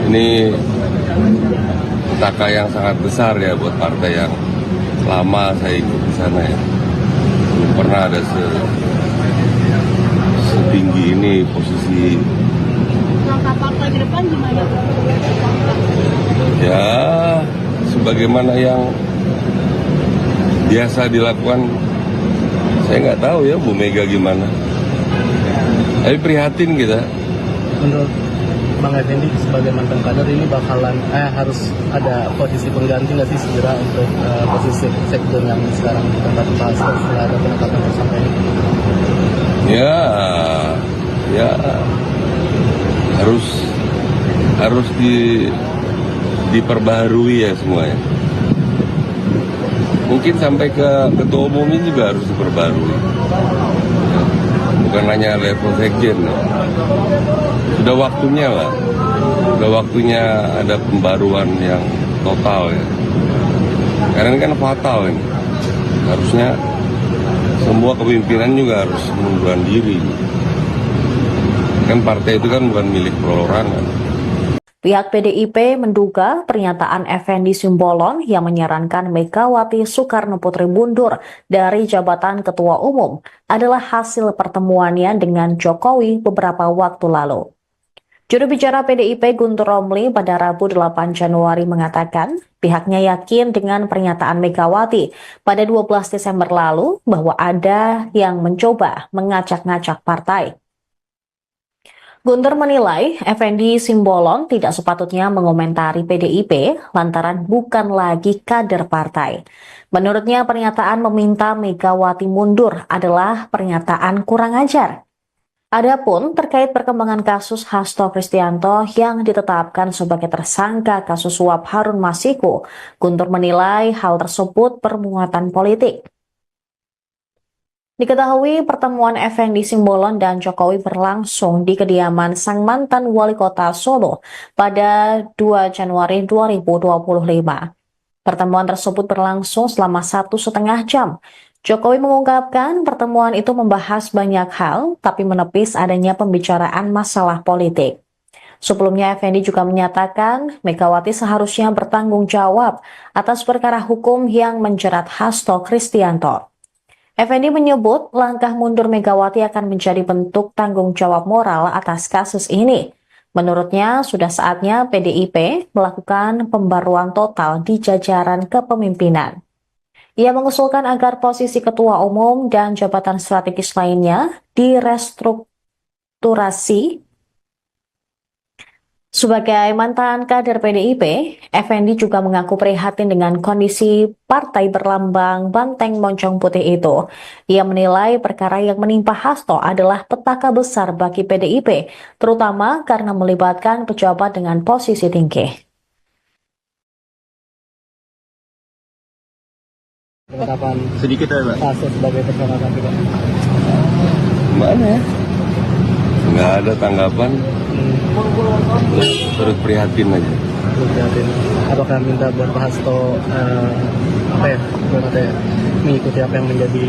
Ini petaka yang sangat besar ya buat partai yang lama saya ikut di sana ya. Belum pernah ada setinggi ini posisi. Langkah partai ke depan gimana? Ya, sebagaimana yang biasa dilakukan, saya nggak tahu ya Bu Mega gimana. Tapi prihatin kita. Menurut Bang Effendi sebagai mantan kader ini bakalan harus ada posisi pengganti nggak sih segera untuk posisi sekjen yang sekarang ditempati Pak Hasto setelah ada penetapan tersangka ini? Ya harus diperbaharui ya semuanya. Mungkin sampai ke ketua umumnya juga harus diperbarui. Bukan hanya level sekjen. Sudah waktunya lah. Sudah waktunya ada pembaruan yang total ya. Karena ini kan fatal ini. Harusnya semua kepemimpinan juga harus mengundurkan diri. Kan partai itu kan bukan milik perorangan. Pihak PDIP menduga pernyataan Effendi Simbolon yang menyarankan Megawati Soekarno Putri mundur dari jabatan Ketua Umum adalah hasil pertemuannya dengan Jokowi beberapa waktu lalu. Juru bicara PDIP Guntur Romli pada Rabu 8 Januari mengatakan pihaknya yakin dengan pernyataan Megawati pada 12 Desember lalu bahwa ada yang mencoba mengacak-ngacak partai. Guntur menilai Effendi Simbolon tidak sepatutnya mengomentari PDIP lantaran bukan lagi kader partai. Menurutnya pernyataan meminta Megawati mundur adalah pernyataan kurang ajar. Adapun terkait perkembangan kasus Hasto Kristianto yang ditetapkan sebagai tersangka kasus suap Harun Masiku, Guntur menilai hal tersebut bermuatan politik. Diketahui pertemuan Effendi Simbolon dan Jokowi berlangsung di kediaman sang mantan wali kota Solo pada 2 Januari 2025. Pertemuan tersebut berlangsung selama 1,5 jam. Jokowi mengungkapkan pertemuan itu membahas banyak hal, tapi menepis adanya pembicaraan masalah politik. Sebelumnya, Effendi juga menyatakan Megawati seharusnya bertanggung jawab atas perkara hukum yang menjerat Hasto Kristianto. Effendi menyebut langkah mundur Megawati akan menjadi bentuk tanggung jawab moral atas kasus ini. Menurutnya, sudah saatnya PDIP melakukan pembaruan total di jajaran kepemimpinan. Ia mengusulkan agar posisi ketua umum dan jabatan strategis lainnya direstrukturasi. Sebagai mantan kader PDIP, Effendi juga mengaku prihatin dengan kondisi partai berlambang banteng moncong putih itu. Ia menilai perkara yang menimpa Hasto adalah petaka besar bagi PDIP, terutama karena melibatkan pejabat dengan posisi tinggi. Penetapan Sedikit ya, Pak. Hasto sebagai tersangka KPK. Gimana ya? Nggak ada tanggapan, terus prihatin aja. Berarti apakah minta buat Pak Hasto apa ya, katanya mengikuti apa yang menjadi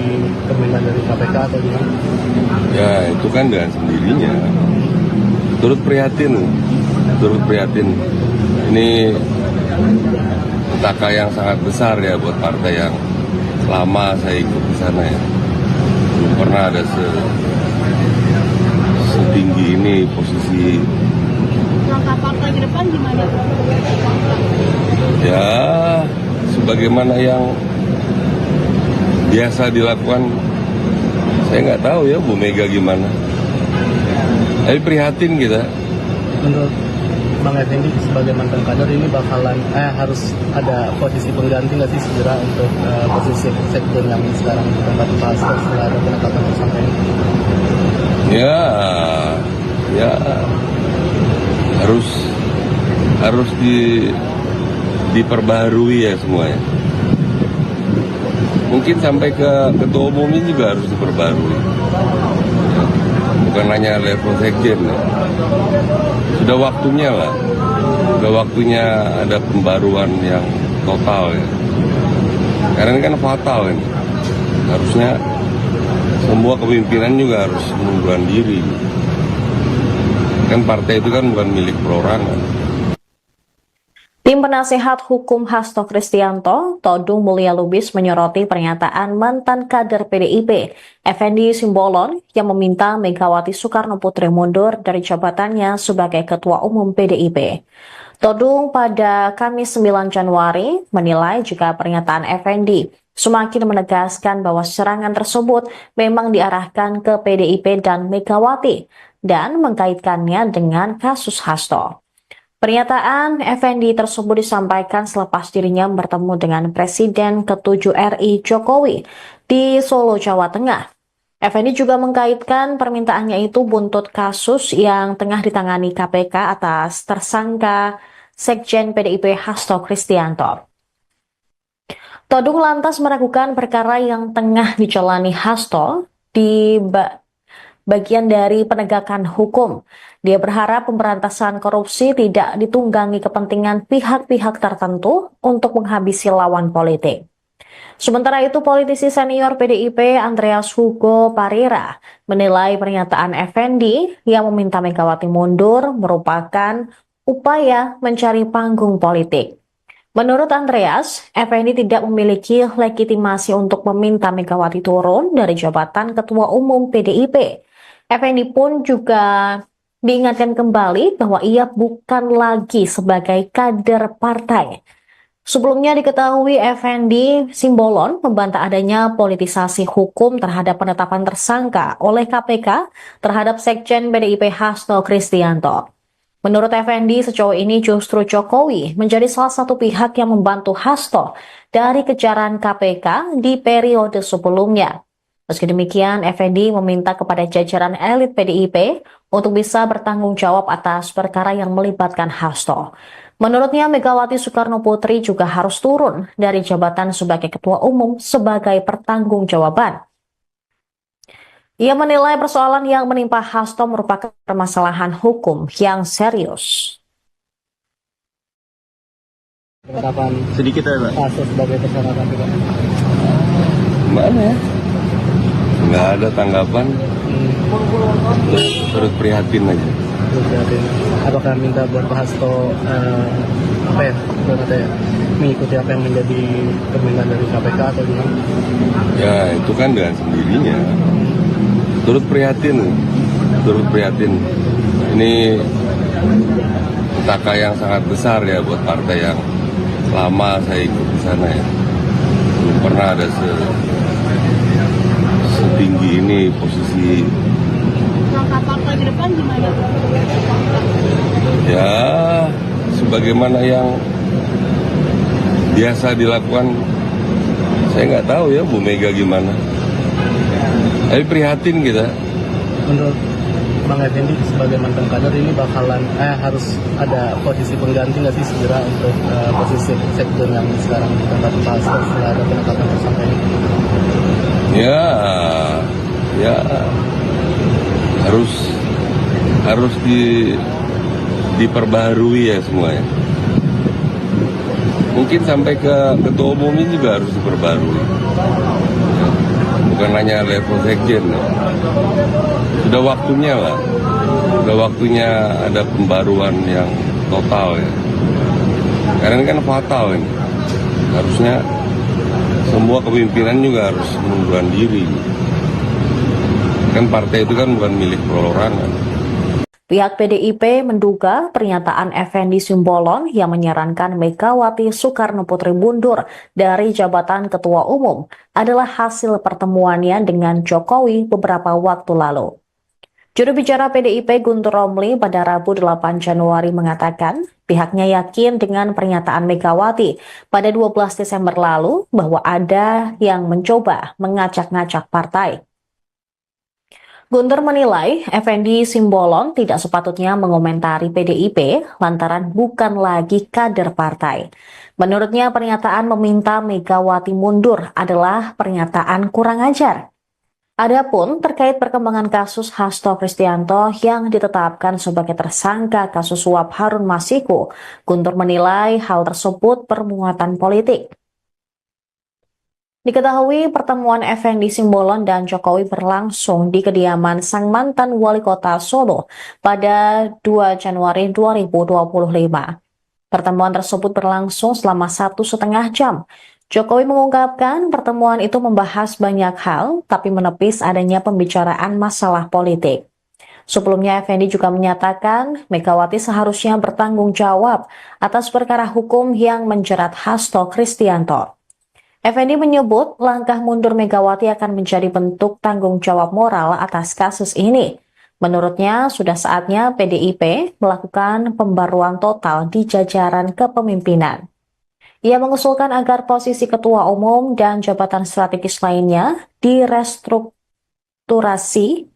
permintaan dari KPK atau gimana? Ya itu kan dengan sendirinya. Turut prihatin. Ini petaka yang sangat besar ya buat partai yang lama saya ikut di sana ya. Belum pernah ada setinggi ini posisi. Langkah partai ke depan gimana? Ya, sebagaimana yang biasa dilakukan, saya nggak tahu ya Bu Mega gimana. Tapi prihatin kita. Menurut Bang Effendi sebagai mantan kader ini bakalan harus ada posisi pengganti nggak sih segera untuk posisi sektor yang sekarang ditempati Pak Hasto setelah ada penetapan tersangka ini? Ya harus diperbaharui ya semuanya. Mungkin sampai ke ketua umumnya juga harus diperbarui. Ya, bukan hanya level sekjen. Ya. Sudah waktunya lah. Sudah waktunya ada pembaruan yang total ya. Karena ini kan fatal ini. Harusnya semua kepemimpinan juga harus mengundurkan diri. Kan partai itu kan bukan milik perorangan. Tim penasehat hukum Hasto Kristianto, Todung Mulya Lubis menyoroti pernyataan mantan kader PDIP, Effendi Simbolon, yang meminta Megawati Soekarno Putri mundur dari jabatannya sebagai Ketua Umum PDIP. Todung pada Kamis 9 Januari menilai jika pernyataan Effendi semakin menegaskan bahwa serangan tersebut memang diarahkan ke PDIP dan Megawati dan mengkaitkannya dengan kasus Hasto. Pernyataan Effendi tersebut disampaikan selepas dirinya bertemu dengan Presiden ke-7 RI Jokowi di Solo, Jawa Tengah. Effendi juga mengkaitkan permintaannya itu buntut kasus yang tengah ditangani KPK atas tersangka Sekjen PDIP Hasto Kristianto. Todung lantas meragukan perkara yang tengah dijalani Hasto di bagian dari penegakan hukum. Dia berharap pemberantasan korupsi tidak ditunggangi kepentingan pihak-pihak tertentu untuk menghabisi lawan politik. Sementara itu, politisi senior PDIP Andreas Hugo Parira menilai pernyataan Effendi yang meminta Megawati mundur merupakan upaya mencari panggung politik. Menurut Andreas, Effendi tidak memiliki legitimasi untuk meminta Megawati turun dari jabatan Ketua Umum PDIP. Effendi pun juga diingatkan kembali bahwa ia bukan lagi sebagai kader partai. Sebelumnya diketahui Effendi Simbolon membantah adanya politisasi hukum terhadap penetapan tersangka oleh KPK terhadap Sekjen PDIP Hasto Kristianto. Menurut Effendi, sejauh ini justru Jokowi menjadi salah satu pihak yang membantu Hasto dari kejaran KPK di periode sebelumnya. Meski demikian, Effendi meminta kepada jajaran elit PDIP untuk bisa bertanggung jawab atas perkara yang melibatkan Hasto. Menurutnya, Megawati Soekarno Putri juga harus turun dari jabatan sebagai Ketua Umum sebagai pertanggungjawaban. Ia menilai persoalan yang menimpa Hasto merupakan permasalahan hukum yang serius. Penetapan Sedikit ya Pak. Hasto sebagai tersangka KPK. Gimana ya? Nggak ada tanggapan. Terus prihatin aja. Apakah minta buat Pak Hasto mengikuti apa yang menjadi permintaan dari KPK atau gimana? Ya itu kan dengan sendirinya. Turut prihatin. Ini petaka yang sangat besar ya buat partai yang lama saya ikut di sana ya. Belum pernah ada setinggi ini posisi. Langkah partai ke depan gimana? Ya, sebagaimana yang biasa dilakukan, saya nggak tahu ya Bu Mega gimana. Tapi prihatin kita. Menurut Bang Effendi sebagai mantan kader ini bakalan harus ada posisi pengganti nggak sih segera untuk posisi sektor yang sekarang ditempati Pak Hasto setelah ada penetapan tersangka ini? Ya harus diperbaharui ya semuanya. Mungkin sampai ke ketua umumnya juga harus diperbarui. Ya, bukan hanya level sekjen. Ya. Sudah waktunya lah. Sudah waktunya ada pembaruan yang total ya. Karena ini kan fatal ini. Harusnya semua kepemimpinan juga harus mengundurkan diri. Kan partai itu kan bukan milik perorangan. Pihak PDIP menduga pernyataan Effendi Simbolon yang menyarankan Megawati Soekarno Putri mundur dari jabatan Ketua Umum adalah hasil pertemuannya dengan Jokowi beberapa waktu lalu. Juru bicara PDIP Guntur Romli pada Rabu 8 Januari mengatakan pihaknya yakin dengan pernyataan Megawati pada 12 Desember lalu bahwa ada yang mencoba mengacak-ngacak partai. Guntur menilai Effendi Simbolon tidak sepatutnya mengomentari PDIP lantaran bukan lagi kader partai. Menurutnya pernyataan meminta Megawati mundur adalah pernyataan kurang ajar. Adapun terkait perkembangan kasus Hasto Kristianto yang ditetapkan sebagai tersangka kasus suap Harun Masiku, Guntur menilai hal tersebut bermuatan politik. Diketahui pertemuan Effendi Simbolon dan Jokowi berlangsung di kediaman sang mantan wali kota Solo pada 2 Januari 2025. Pertemuan tersebut berlangsung selama 1,5 jam. Jokowi mengungkapkan pertemuan itu membahas banyak hal, tapi menepis adanya pembicaraan masalah politik. Sebelumnya, Effendi juga menyatakan Megawati seharusnya bertanggung jawab atas perkara hukum yang menjerat Hasto Kristianto. Effendi menyebut langkah mundur Megawati akan menjadi bentuk tanggung jawab moral atas kasus ini. Menurutnya, sudah saatnya PDIP melakukan pembaruan total di jajaran kepemimpinan. Ia mengusulkan agar posisi ketua umum dan jabatan strategis lainnya direstrukturasi.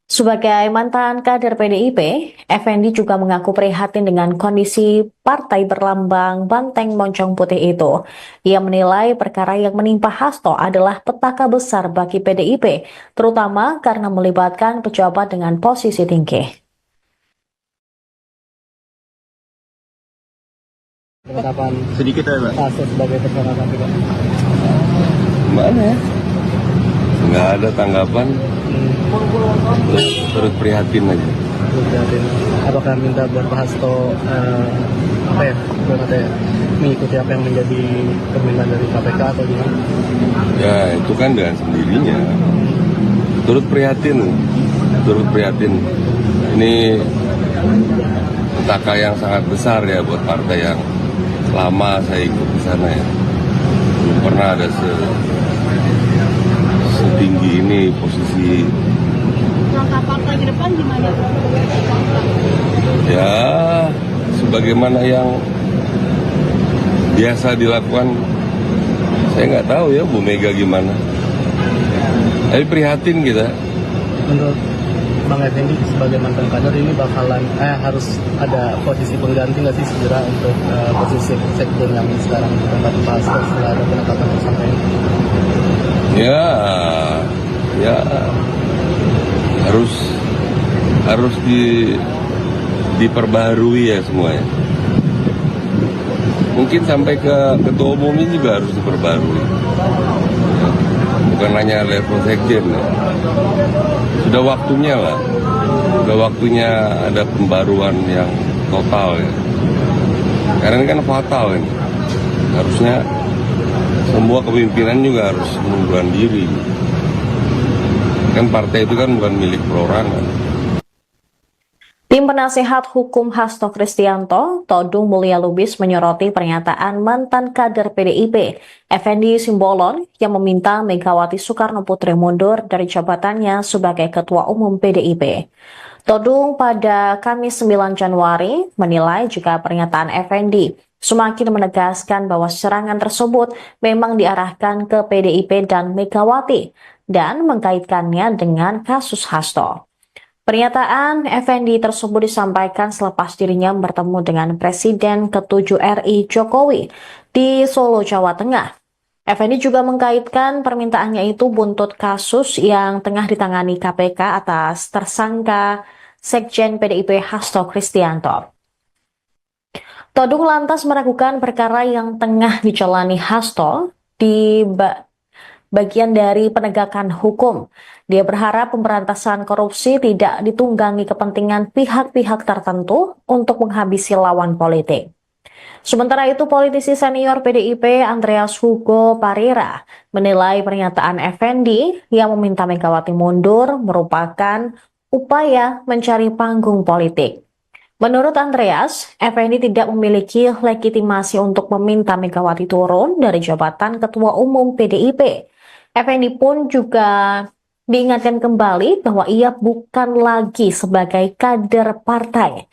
Sebagai mantan kader PDIP, Effendi juga mengaku prihatin dengan kondisi partai berlambang banteng moncong putih itu. Ia menilai perkara yang menimpa Hasto adalah petaka besar bagi PDIP, terutama karena melibatkan pejabat dengan posisi tinggi. Penetapan Sedikit aja, Pak. Hasto sebagai tersangka KPK. Gimana ya? Nggak ada tanggapan, terus prihatin aja. Prihatin. Apakah minta buat Pak Hasto mengikuti apa yang menjadi permintaan dari KPK atau gimana? Ya itu kan dengan sendirinya. Turut prihatin. Ini petaka yang sangat besar ya buat partai yang lama saya ikut di sana ya. Belum pernah ada setinggi ini posisi. Langkah partai ke depan gimana? Ya sebagaimana yang biasa dilakukan, saya nggak tahu ya Bu Mega gimana. Tapi prihatin kita. Menurut Bang Effendi sebagai mantan kader ini bakalan harus ada posisi pengganti nggak sih segera untuk posisi sekjen yang sekarang ditempati Pak Hasto setelah ada penetapan tersangka ini? Ya harus diperbaharui ya semuanya. Mungkin sampai ke ketua umumnya juga harus diperbarui. Bukan hanya level sekjen ya. Sudah waktunya lah. Sudah waktunya ada pembaruan yang total ya. Karena ini kan fatal ini. Harusnya semua kepemimpinan juga harus mengundurkan diri. Kan partai itu kan bukan milik perorangan. Tim penasehat hukum Hasto Kristianto, Todung Mulya Lubis menyoroti pernyataan mantan kader PDIP, Effendi Simbolon, yang meminta Megawati Soekarno Putri mundur dari jabatannya sebagai Ketua Umum PDIP. Todung pada Kamis 9 Januari menilai jika pernyataan Effendi semakin menegaskan bahwa serangan tersebut memang diarahkan ke PDIP dan Megawati dan mengkaitkannya dengan kasus Hasto. Pernyataan Effendi tersebut disampaikan selepas dirinya bertemu dengan Presiden ke-7 RI Jokowi di Solo, Jawa Tengah. Effendi juga mengkaitkan permintaannya itu buntut kasus yang tengah ditangani KPK atas tersangka Sekjen PDIP Hasto Kristianto. Todung lantas meragukan perkara yang tengah dijalani Hasto di bagian dari penegakan hukum. Dia berharap pemberantasan korupsi tidak ditunggangi kepentingan pihak-pihak tertentu untuk menghabisi lawan politik. Sementara itu, politisi senior PDIP Andreas Hugo Parira menilai pernyataan Effendi yang meminta Megawati mundur merupakan upaya mencari panggung politik. Menurut Andreas, Effendi tidak memiliki legitimasi untuk meminta Megawati turun dari jabatan Ketua Umum PDIP. Effendi pun juga diingatkan kembali bahwa ia bukan lagi sebagai kader partai.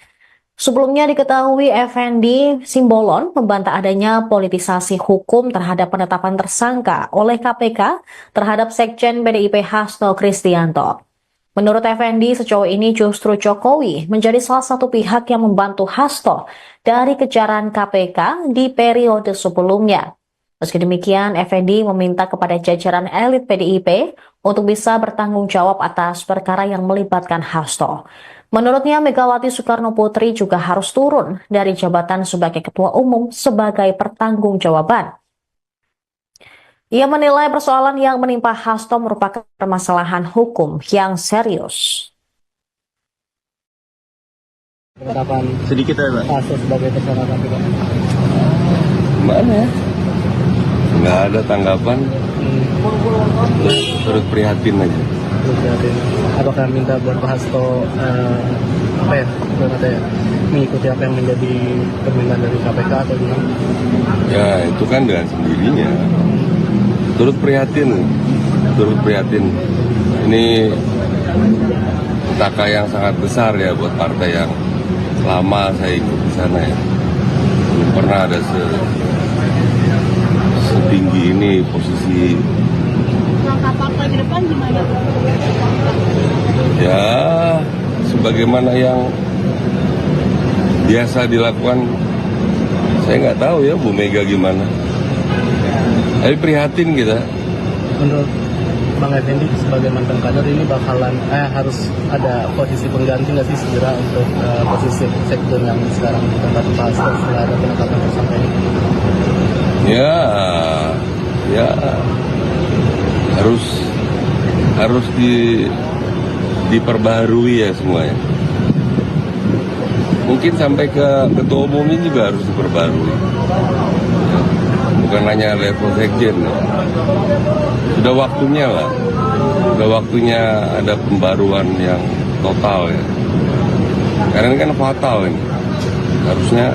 Sebelumnya diketahui Effendi Simbolon membantah adanya politisasi hukum terhadap penetapan tersangka oleh KPK terhadap Sekjen PDIP Hasto Kristianto. Menurut Effendi, sejauh ini justru Jokowi menjadi salah satu pihak yang membantu Hasto dari kejaran KPK di periode sebelumnya. Meski demikian, Effendi meminta kepada jajaran elit PDIP untuk bisa bertanggung jawab atas perkara yang melibatkan Hasto. Menurutnya, Megawati Soekarno Putri juga harus turun dari jabatan sebagai Ketua Umum sebagai pertanggungjawaban. Ia menilai persoalan yang menimpa Hasto merupakan permasalahan hukum yang serius. Penetapan Sedikit ya, Pak. Hasto sebagai tersangka KPK. Mana ya? Nggak ada tanggapan, terus prihatin aja. Terus berarti apakah minta buat Pak Hasto apa ya, katanya mengikuti apa yang menjadi permintaan dari KPK atau gimana? Ya itu kan dengan sendirinya. Turut prihatin. Ini petaka yang sangat besar ya buat partai yang lama saya ikut di sana ya. Belum pernah ada setinggi ini posisi. Langkah partai ke depan gimana? Ya sebagaimana yang biasa dilakukan, saya nggak tahu ya Bu Mega gimana. Tapi prihatin kita. Menurut Bang Effendi sebagai mantan kader ini bakalan harus ada posisi pengganti nggak sih segera untuk posisi sektor yang sekarang ditempati Pak Hasto setelah ada penetapan tersangka ini? Ya harus diperbaharui ya semuanya. Mungkin sampai ke ketua umumnya juga harus diperbarui. Ya, bukan hanya level sekjen. Ya. Sudah waktunya lah. Sudah waktunya ada pembaruan yang total ya. Karena ini kan fatal ini. Harusnya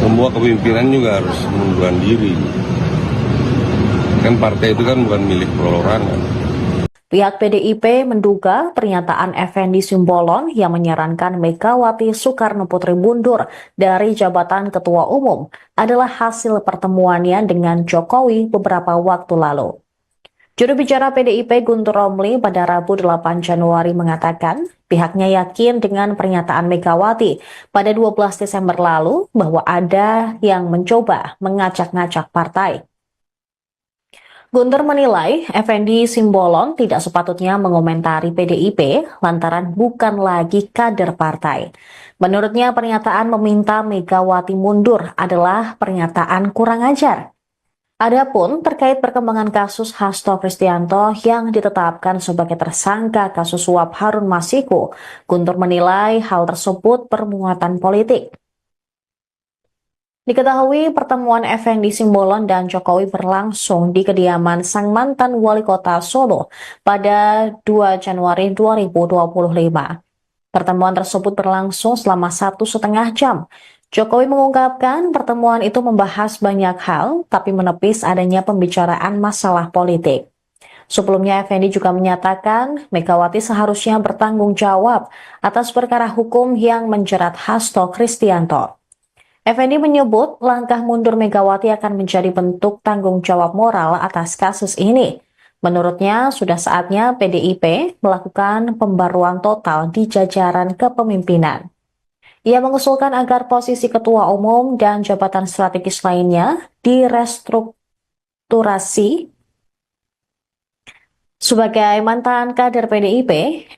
semua kepemimpinan juga harus mengundurkan diri. Kan partai itu kan bukan milik perorangan. Pihak PDIP menduga pernyataan Effendi Simbolon yang menyarankan Megawati Soekarno Putri mundur dari jabatan Ketua Umum adalah hasil pertemuannya dengan Jokowi beberapa waktu lalu. Juru bicara PDIP Guntur Romli pada Rabu 8 Januari mengatakan pihaknya yakin dengan pernyataan Megawati pada 12 Desember lalu bahwa ada yang mencoba mengacak-ngacak partai. Guntur menilai Effendi Simbolon tidak sepatutnya mengomentari PDIP lantaran bukan lagi kader partai. Menurutnya pernyataan meminta Megawati mundur adalah pernyataan kurang ajar. Adapun terkait perkembangan kasus Hasto Kristianto yang ditetapkan sebagai tersangka kasus suap Harun Masiku, Guntur menilai hal tersebut bermuatan politik. Diketahui pertemuan Effendi Simbolon dan Jokowi berlangsung di kediaman sang mantan wali kota Solo pada 2 Januari 2025. Pertemuan tersebut berlangsung selama 1,5 jam. Jokowi mengungkapkan pertemuan itu membahas banyak hal, tapi menepis adanya pembicaraan masalah politik. Sebelumnya, Effendi juga menyatakan Megawati seharusnya bertanggung jawab atas perkara hukum yang menjerat Hasto Kristianto. Effendi menyebut langkah mundur Megawati akan menjadi bentuk tanggung jawab moral atas kasus ini. Menurutnya, sudah saatnya PDIP melakukan pembaruan total di jajaran kepemimpinan. Ia mengusulkan agar posisi ketua umum dan jabatan strategis lainnya direstrukturasi. Sebagai mantan kader PDIP,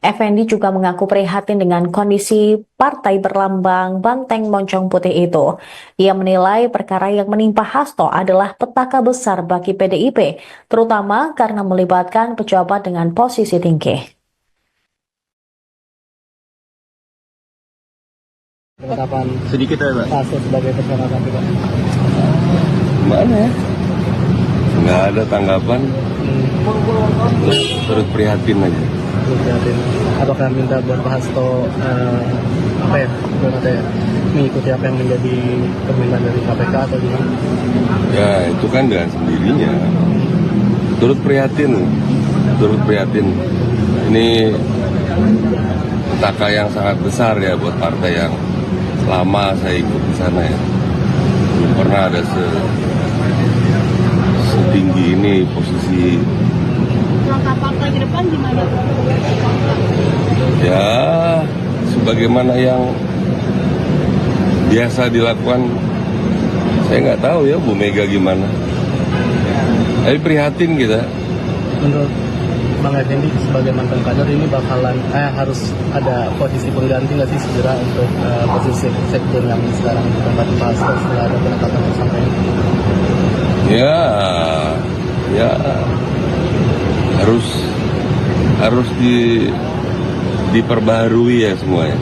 Effendi juga mengaku prihatin dengan kondisi partai berlambang banteng moncong putih itu. Ia menilai perkara yang menimpa Hasto adalah petaka besar bagi PDIP, terutama karena melibatkan pejabat dengan posisi tinggi. Penetapan Sedikit ya Pak. Hasto sebagai tersangka KPK. Gimana ya? Nggak ada tanggapan, terus prihatin aja. Belum prihatin. Apakah minta buat Pak Hasto apa ya? Mengikuti apa yang menjadi permintaan dari KPK atau gimana? Ya itu kan dengan sendirinya. Turut prihatin. Ini petaka yang sangat besar ya buat partai yang lama saya ikut di sana ya. Belum pernah ada setinggi ini posisi. Langkah partai ke depan gimana? Ya sebagaimana yang biasa dilakukan, saya nggak tahu ya Bu Mega gimana. Tapi prihatin kita. Menurut Bang Effendi sebagai mantan kader ini bakalan harus ada posisi pengganti nggak sih segera untuk posisi sektor yang sekarang ditempati Pak Hasto setelah ada penetapan tersangka ini? Ya harus diperbaharui ya semuanya.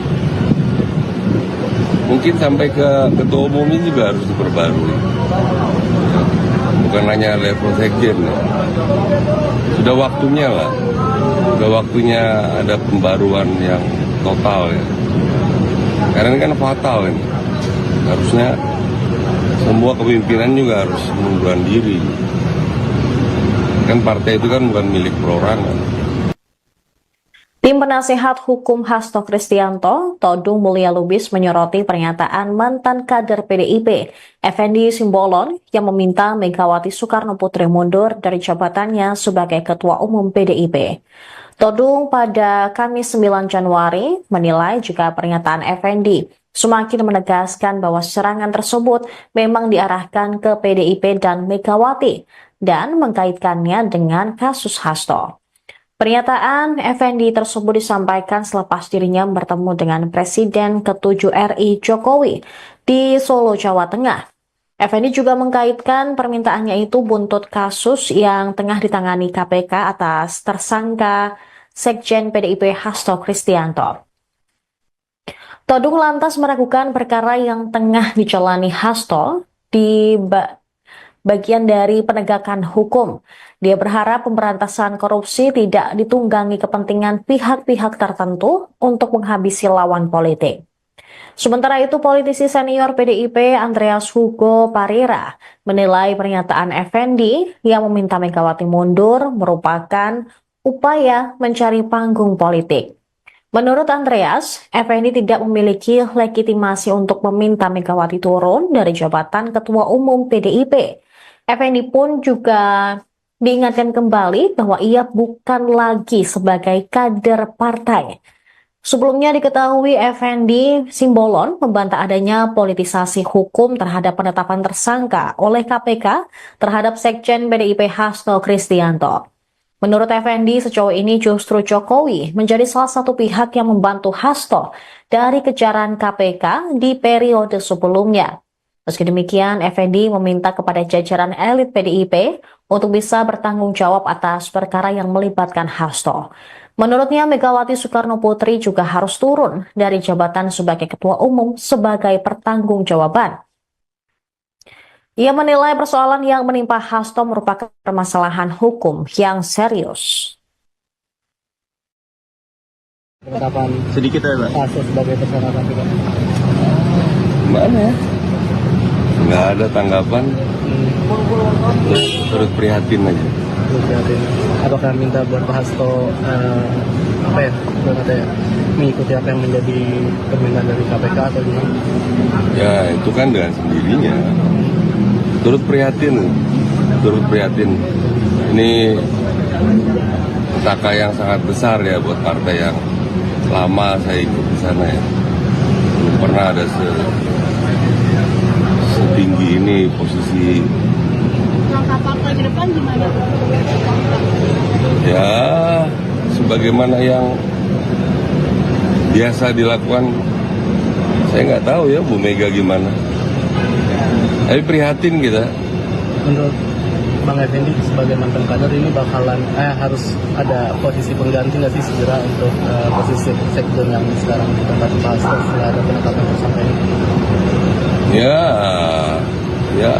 Mungkin sampai ke ketua umumnya juga harus diperbarui. Bukan hanya level sekjen. Ya. Sudah waktunya lah. Sudah waktunya ada pembaruan yang total ya. Karena ini kan fatal ini. Harusnya semua kepemimpinan juga harus mengundurkan diri. Kan partai itu kan bukan milik perorangan. Tim penasehat hukum Hasto Kristianto, Todung Mulya Lubis menyoroti pernyataan mantan kader PDIP, Effendi Simbolon, yang meminta Megawati Soekarno Putri mundur dari jabatannya sebagai Ketua Umum PDIP. Todung pada Kamis 9 Januari menilai jika pernyataan Effendi semakin menegaskan bahwa serangan tersebut memang diarahkan ke PDIP dan Megawati dan mengkaitkannya dengan kasus Hasto. Pernyataan Effendi tersebut disampaikan selepas dirinya bertemu dengan Presiden ke-7 RI Jokowi di Solo, Jawa Tengah. Effendi juga mengkaitkan permintaannya itu buntut kasus yang tengah ditangani KPK atas tersangka Sekjen PDIP Hasto Kristianto. Todung lantas meragukan perkara yang tengah dijalani Hasto di bagian dari penegakan hukum. Dia berharap pemberantasan korupsi tidak ditunggangi kepentingan pihak-pihak tertentu untuk menghabisi lawan politik. Sementara itu, politisi senior PDIP Andreas Hugo Parira menilai pernyataan Effendi yang meminta Megawati mundur merupakan upaya mencari panggung politik. Menurut Andreas, Effendi tidak memiliki legitimasi untuk meminta Megawati turun dari jabatan Ketua Umum PDIP. Effendi pun juga diingatkan kembali bahwa ia bukan lagi sebagai kader partai. Sebelumnya diketahui Effendi Simbolon membantah adanya politisasi hukum terhadap penetapan tersangka oleh KPK terhadap Sekjen PDIP Hasto Kristianto. Menurut Effendi, sejauh ini justru Jokowi menjadi salah satu pihak yang membantu Hasto dari kejaran KPK di periode sebelumnya. Meski demikian, Effendi meminta kepada jajaran elit PDIP untuk bisa bertanggung jawab atas perkara yang melibatkan Hasto. Menurutnya, Megawati Soekarno Putri juga harus turun dari jabatan sebagai Ketua Umum sebagai pertanggungjawaban. Ia menilai persoalan yang menimpa Hasto merupakan permasalahan hukum yang serius. Penetapan Sedikit ya Pak. Hasto sebagai tersangka KPK. Gimana ya? Nggak ada tanggapan, terus prihatin aja. Belum prihatin. Apakah minta buat Pak Hasto mengikuti apa yang menjadi permintaan dari KPK atau gimana? Ya itu kan dengan sendirinya. Turut prihatin. Ini petaka yang sangat besar ya buat partai yang lama saya ikut di sana ya. Belum pernah ada setinggi ini posisi. Langkah partai ke depan gimana? Ya sebagaimana yang biasa dilakukan, saya nggak tahu ya Bu Mega gimana. Tapi prihatin kita. Menurut Bang Effendi sebagai mantan kader ini bakalan harus ada posisi pengganti nggak sih segera untuk posisi sekjen yang sekarang ditempati Pak Hasto setelah ada penetapan tersangka ini? Ya, ya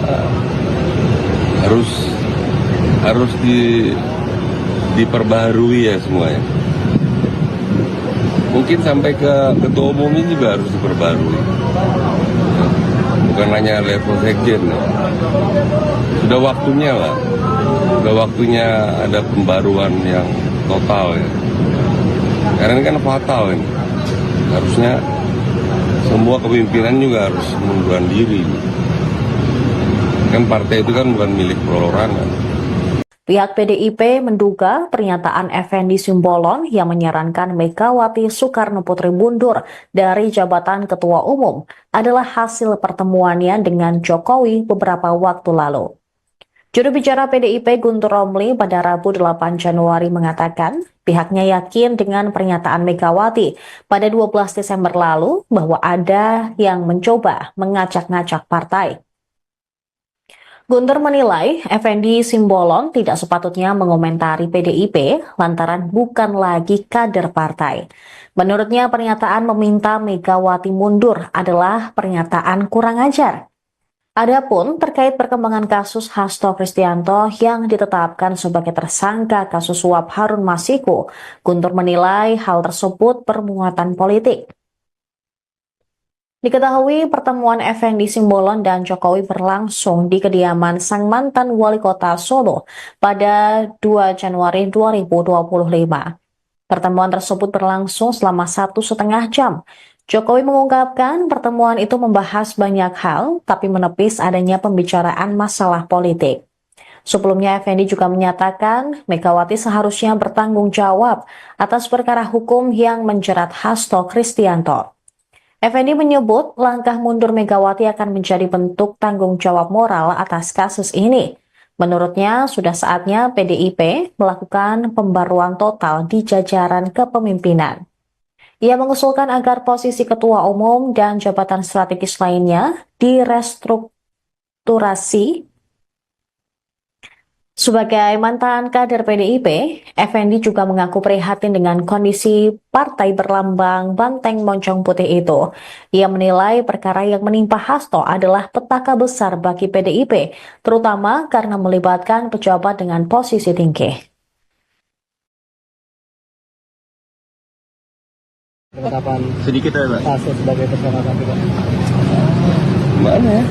harus diperbaharui ya semuanya. Mungkin sampai ke ketua umumnya juga harus diperbarui. Bukan hanya level sekjen. Ya. Sudah waktunya lah. Sudah waktunya ada pembaruan yang total ya. Karena ini kan fatal ini. Harusnya semua kepemimpinan juga harus mengundurkan diri. Kan partai itu kan bukan milik perorangan. Pihak PDIP menduga pernyataan Effendi Simbolon yang menyarankan Megawati Soekarno Putri mundur dari jabatan Ketua Umum adalah hasil pertemuannya dengan Jokowi beberapa waktu lalu. Juru bicara PDIP Guntur Romli pada Rabu 8 Januari mengatakan pihaknya yakin dengan pernyataan Megawati pada 12 Desember lalu bahwa ada yang mencoba mengacak-ngacak partai. Guntur menilai Effendi Simbolon tidak sepatutnya mengomentari PDIP lantaran bukan lagi kader partai. Menurutnya pernyataan meminta Megawati mundur adalah pernyataan kurang ajar. Adapun terkait perkembangan kasus Hasto Kristianto yang ditetapkan sebagai tersangka kasus suap Harun Masiku, Guntur menilai hal tersebut bermuatan politik. Diketahui pertemuan Effendi Simbolon dan Jokowi berlangsung di kediaman sang mantan wali kota Solo pada 2 Januari 2025. Pertemuan tersebut berlangsung selama 1,5 jam. Jokowi mengungkapkan pertemuan itu membahas banyak hal, tapi menepis adanya pembicaraan masalah politik. Sebelumnya, Effendi juga menyatakan Megawati seharusnya bertanggung jawab atas perkara hukum yang menjerat Hasto Kristianto. Effendi menyebut langkah mundur Megawati akan menjadi bentuk tanggung jawab moral atas kasus ini. Menurutnya, sudah saatnya PDIP melakukan pembaruan total di jajaran kepemimpinan. Ia mengusulkan agar posisi ketua umum dan jabatan strategis lainnya direstrukturasi. Sebagai mantan kader PDIP, Effendi juga mengaku prihatin dengan kondisi partai berlambang banteng moncong putih itu. Ia menilai perkara yang menimpa Hasto adalah petaka besar bagi PDIP, terutama karena melibatkan pejabat dengan posisi tinggi. Penetapan Sedikit ya, Pak. Pak Hasto sebagai tersangka nanti, Pak. Gimana ya?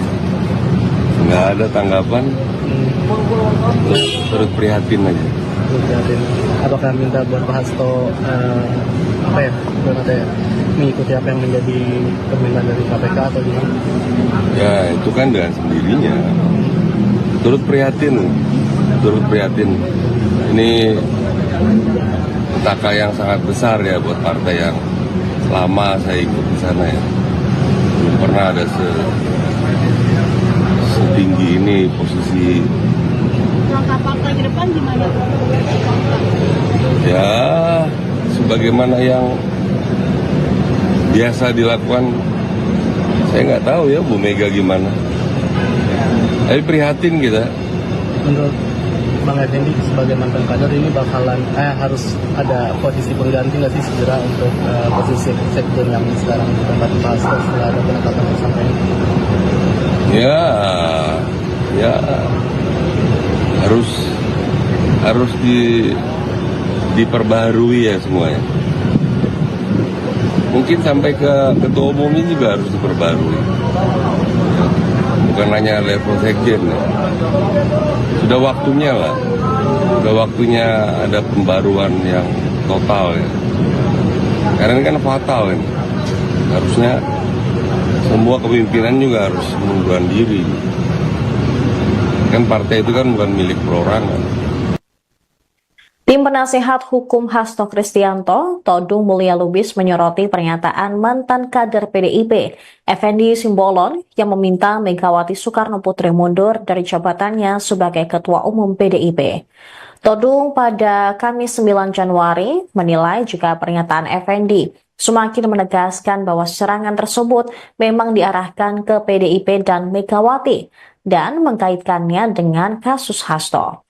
Nggak ada tanggapan. Turut prihatin aja. Prihatin. Apakah minta buat Pak Hasto mengikuti apa yang menjadi permintaan dari KPK atau gimana? Ya itu kan dengan sendirinya. Turut prihatin. Ini petaka yang sangat besar ya buat partai yang lama saya ikut di sana ya. Belum pernah ada setinggi ini posisi. Langkah partai ke depan gimana? Ya sebagaimana yang biasa dilakukan, saya nggak tahu ya Bu Mega gimana. Tapi prihatin kita. Menurut Bang Effendi sebagai mantan kader ini bakalan harus ada posisi pengganti nggak sih segera untuk posisi sekjen yang sekarang ditempati Pak Hasto setelah ada penetapan tersangka ini? Ya harus diperbaharui ya semuanya. Mungkin sampai ke ketua umumnya juga harus diperbarui. Bukan hanya level sekjen. Ya. Sudah waktunya lah. Sudah waktunya ada pembaruan yang total ya. Karena ini kan fatal ini. Harusnya semua kepemimpinan juga harus mengundurkan diri. Kan partai itu kan bukan milik perorangan. Tim penasehat hukum Hasto Kristianto, Todung Mulya Lubis menyoroti pernyataan mantan kader PDIP, Effendi Simbolon, yang meminta Megawati Soekarno Putri mundur dari jabatannya sebagai Ketua Umum PDIP. Todung pada Kamis 9 Januari menilai jika pernyataan Effendi semakin menegaskan bahwa serangan tersebut memang diarahkan ke PDIP dan Megawati dan mengkaitkannya dengan kasus Hasto.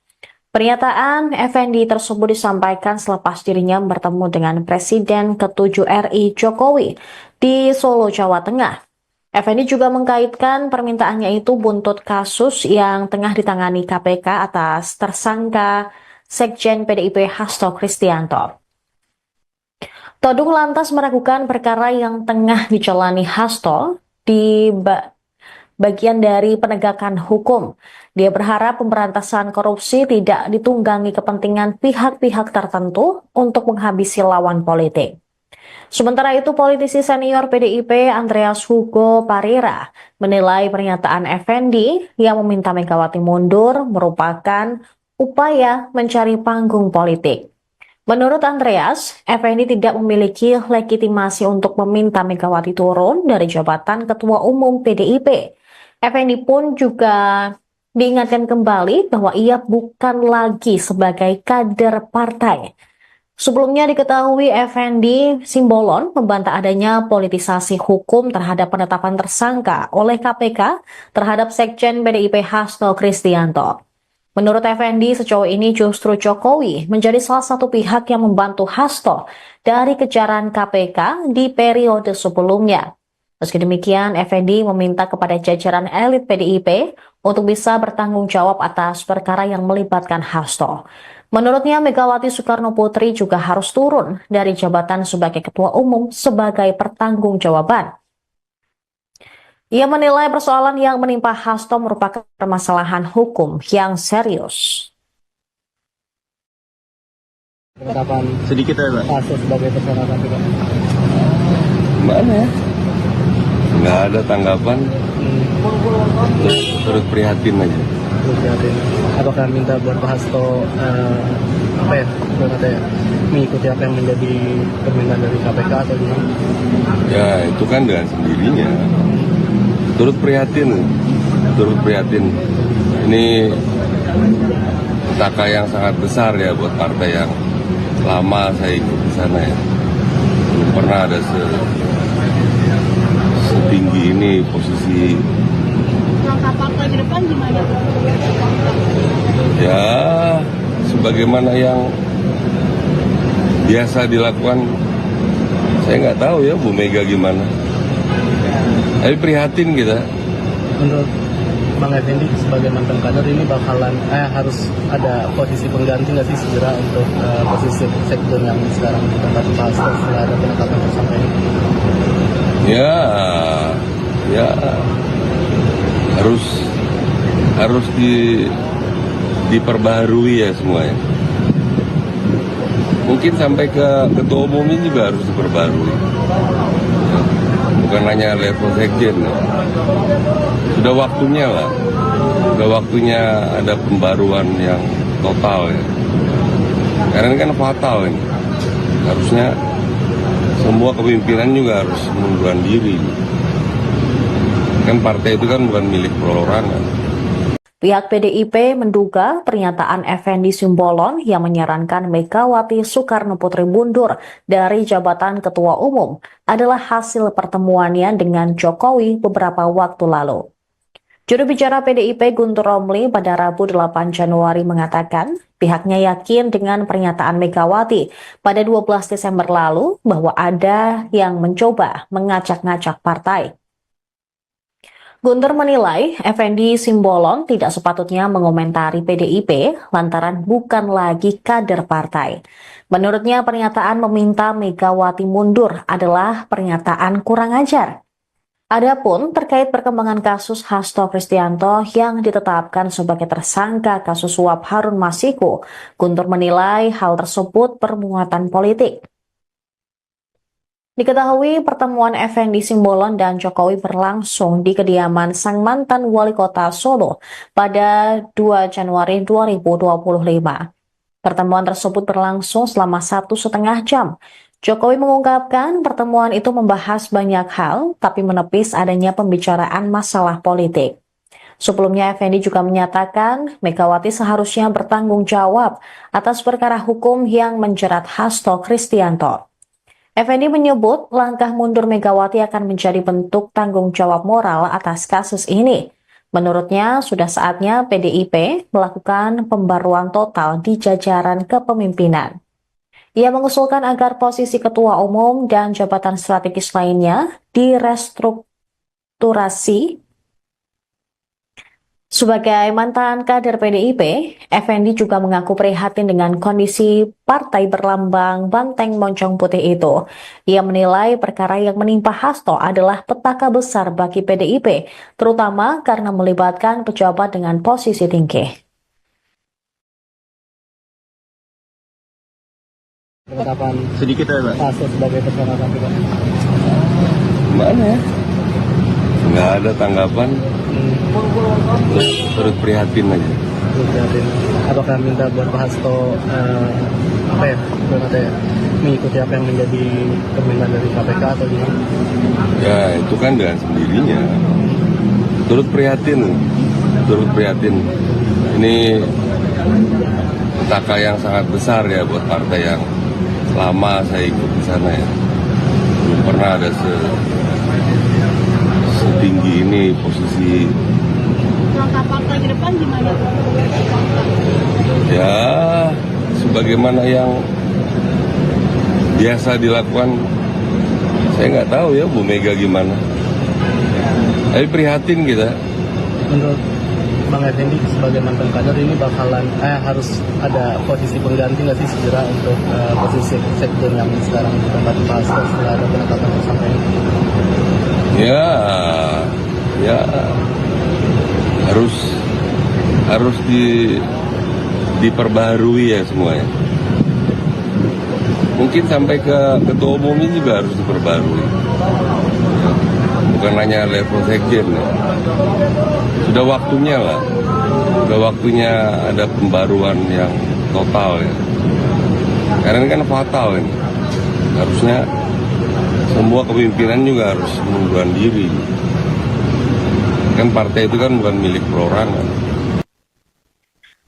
Pernyataan Effendi tersebut disampaikan selepas dirinya bertemu dengan Presiden ke-7 RI Jokowi di Solo, Jawa Tengah. Effendi juga mengkaitkan permintaannya itu buntut kasus yang tengah ditangani KPK atas tersangka Sekjen PDIP Hasto Kristianto. Todung lantas meragukan perkara yang tengah dijalani Hasto di bagian dari penegakan hukum. Dia berharap pemberantasan korupsi tidak ditunggangi kepentingan pihak-pihak tertentu untuk menghabisi lawan politik. Sementara itu, politisi senior PDIP Andreas Hugo Parira menilai pernyataan Effendi yang meminta Megawati mundur merupakan upaya mencari panggung politik. Menurut Andreas, Effendi tidak memiliki legitimasi untuk meminta Megawati turun dari jabatan Ketua Umum PDIP. Effendi pun juga diingatkan kembali bahwa ia bukan lagi sebagai kader partai. Sebelumnya diketahui Effendi Simbolon membantah adanya politisasi hukum terhadap penetapan tersangka oleh KPK terhadap Sekjen PDIP Hasto Kristianto. Menurut Effendi, sejauh ini justru Jokowi menjadi salah satu pihak yang membantu Hasto dari kejaran KPK di periode sebelumnya. Meski demikian, Effendi meminta kepada jajaran elit PDIP untuk bisa bertanggung jawab atas perkara yang melibatkan Hasto. Menurutnya, Megawati Soekarno Putri juga harus turun dari jabatan sebagai Ketua Umum sebagai pertanggungjawaban. Ia menilai persoalan yang menimpa Hasto merupakan permasalahan hukum yang serius. Penetapan Sedikit ya, Pak. Hasto sebagai tersangka KPK. Gimana ya? Nggak ada tanggapan, terus prihatin aja. Apakah minta buat Pak Hasto mengikuti apa yang menjadi permintaan dari KPK atau gimana? Ya itu kan dengan sendirinya. Turut prihatin. Ini petaka yang sangat besar ya buat partai yang lama saya ikut di sana ya. Belum pernah ada setinggi ini posisi. Langkah partai ke depan gimana? Ya sebagaimana yang biasa dilakukan, saya nggak tahu ya Bu Mega gimana. Tapi prihatin kita. Menurut Bang Effendi sebagai mantan kader ini bakalan harus ada posisi pengganti nggak sih segera untuk posisi sektor yang sekarang ditempati Pak Hasto setelah ada penetapan tersangka ini? Ya harus diperbaharui ya semuanya. Mungkin sampai ke ketua umumnya juga harus diperbarui. Bukan hanya level sekjen. Sudah waktunya lah. Sudah waktunya ada pembaruan yang total ya. Karena ini kan fatal ini. Harusnya semua kepemimpinan juga harus mengundurkan diri. Kan partai itu kan bukan milik perorangan. Pihak PDIP menduga pernyataan Effendi Simbolon yang menyarankan Megawati Soekarno Putri mundur dari jabatan Ketua Umum adalah hasil pertemuannya dengan Jokowi beberapa waktu lalu. Juru bicara PDIP Guntur Romli pada Rabu 8 Januari mengatakan pihaknya yakin dengan pernyataan Megawati pada 12 Desember lalu bahwa ada yang mencoba mengacak-ngacak partai. Guntur menilai Effendi Simbolon tidak sepatutnya mengomentari PDIP lantaran bukan lagi kader partai. Menurutnya pernyataan meminta Megawati mundur adalah pernyataan kurang ajar. Adapun terkait perkembangan kasus Hasto Kristianto yang ditetapkan sebagai tersangka kasus suap Harun Masiku, Guntur menilai hal tersebut bermuatan politik. Diketahui pertemuan Effendi Simbolon dan Jokowi berlangsung di kediaman sang mantan wali kota Solo pada 2 Januari 2025. Pertemuan tersebut berlangsung selama 1,5 jam. Jokowi mengungkapkan pertemuan itu membahas banyak hal, tapi menepis adanya pembicaraan masalah politik. Sebelumnya, Effendi juga menyatakan Megawati seharusnya bertanggung jawab atas perkara hukum yang menjerat Hasto Kristianto. Effendi menyebut langkah mundur Megawati akan menjadi bentuk tanggung jawab moral atas kasus ini. Menurutnya, sudah saatnya PDIP melakukan pembaruan total di jajaran kepemimpinan. Ia mengusulkan agar posisi ketua umum dan jabatan strategis lainnya direstrukturasi. Sebagai mantan kader PDIP, Effendi juga mengaku prihatin dengan kondisi partai berlambang banteng moncong putih itu. Ia menilai perkara yang menimpa Hasto adalah petaka besar bagi PDIP, terutama karena melibatkan pejabat dengan posisi tinggi. Penetapan Sedikit ya, Pak. Hasto sebagai tersangka KPK. Gimana ya? Nggak ada tanggapan, turut prihatin aja. Apakah minta buat Pak Hasto mengikuti apa yang menjadi permintaan dari KPK atau gimana? Ya itu kan dengan sendirinya. Turut prihatin. Ini petaka yang sangat besar ya buat partai yang lama saya ikut di sana ya. Belum pernah ada setinggi ini posisi. Langkah partai ke depan gimana? Ya sebagaimana yang biasa dilakukan, saya nggak tahu ya Bu Mega gimana. Tapi prihatin kita. Menurut Bang Effendi sebagai mantan kader ini bakalan harus ada posisi pengganti nggak sih segera untuk posisi sekjen yang sekarang ditempati Pak Hasto setelah ada penetapan tersangka ini? Ya harus diperbaharui ya semuanya. Mungkin sampai ke ketua umumnya juga harus diperbarui. Bukan hanya level sekjen ya. Sudah waktunya ada pembaruan yang total ya. Karena ini kan fatal ini. Harusnya semua kepemimpinan juga harus mengundurkan diri. Kan partai itu kan bukan milik perorangan.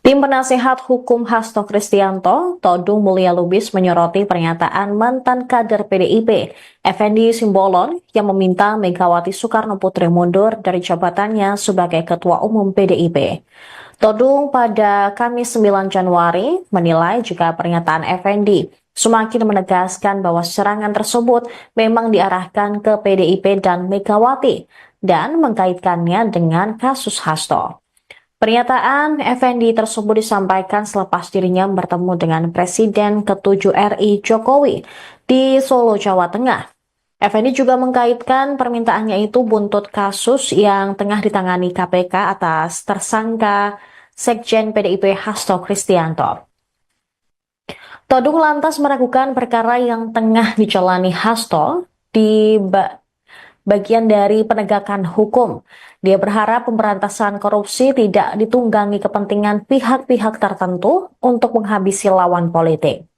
Tim penasehat hukum Hasto Kristianto, Todung Mulya Lubis menyoroti pernyataan mantan kader PDIP, Effendi Simbolon, yang meminta Megawati Soekarno Putri mundur dari jabatannya sebagai Ketua Umum PDIP. Todung pada Kamis 9 Januari menilai jika pernyataan Effendi semakin menegaskan bahwa serangan tersebut memang diarahkan ke PDIP dan Megawati dan mengkaitkannya dengan kasus Hasto. Pernyataan Effendi tersebut disampaikan selepas dirinya bertemu dengan Presiden ke-7 RI Jokowi di Solo, Jawa Tengah. Effendi juga mengkaitkan permintaannya itu buntut kasus yang tengah ditangani KPK atas tersangka Sekjen PDIP Hasto Kristianto. Todung lantas meragukan perkara yang tengah dijalani Hasto di bagian dari penegakan hukum. Dia berharap pemberantasan korupsi tidak ditunggangi kepentingan pihak-pihak tertentu untuk menghabisi lawan politik.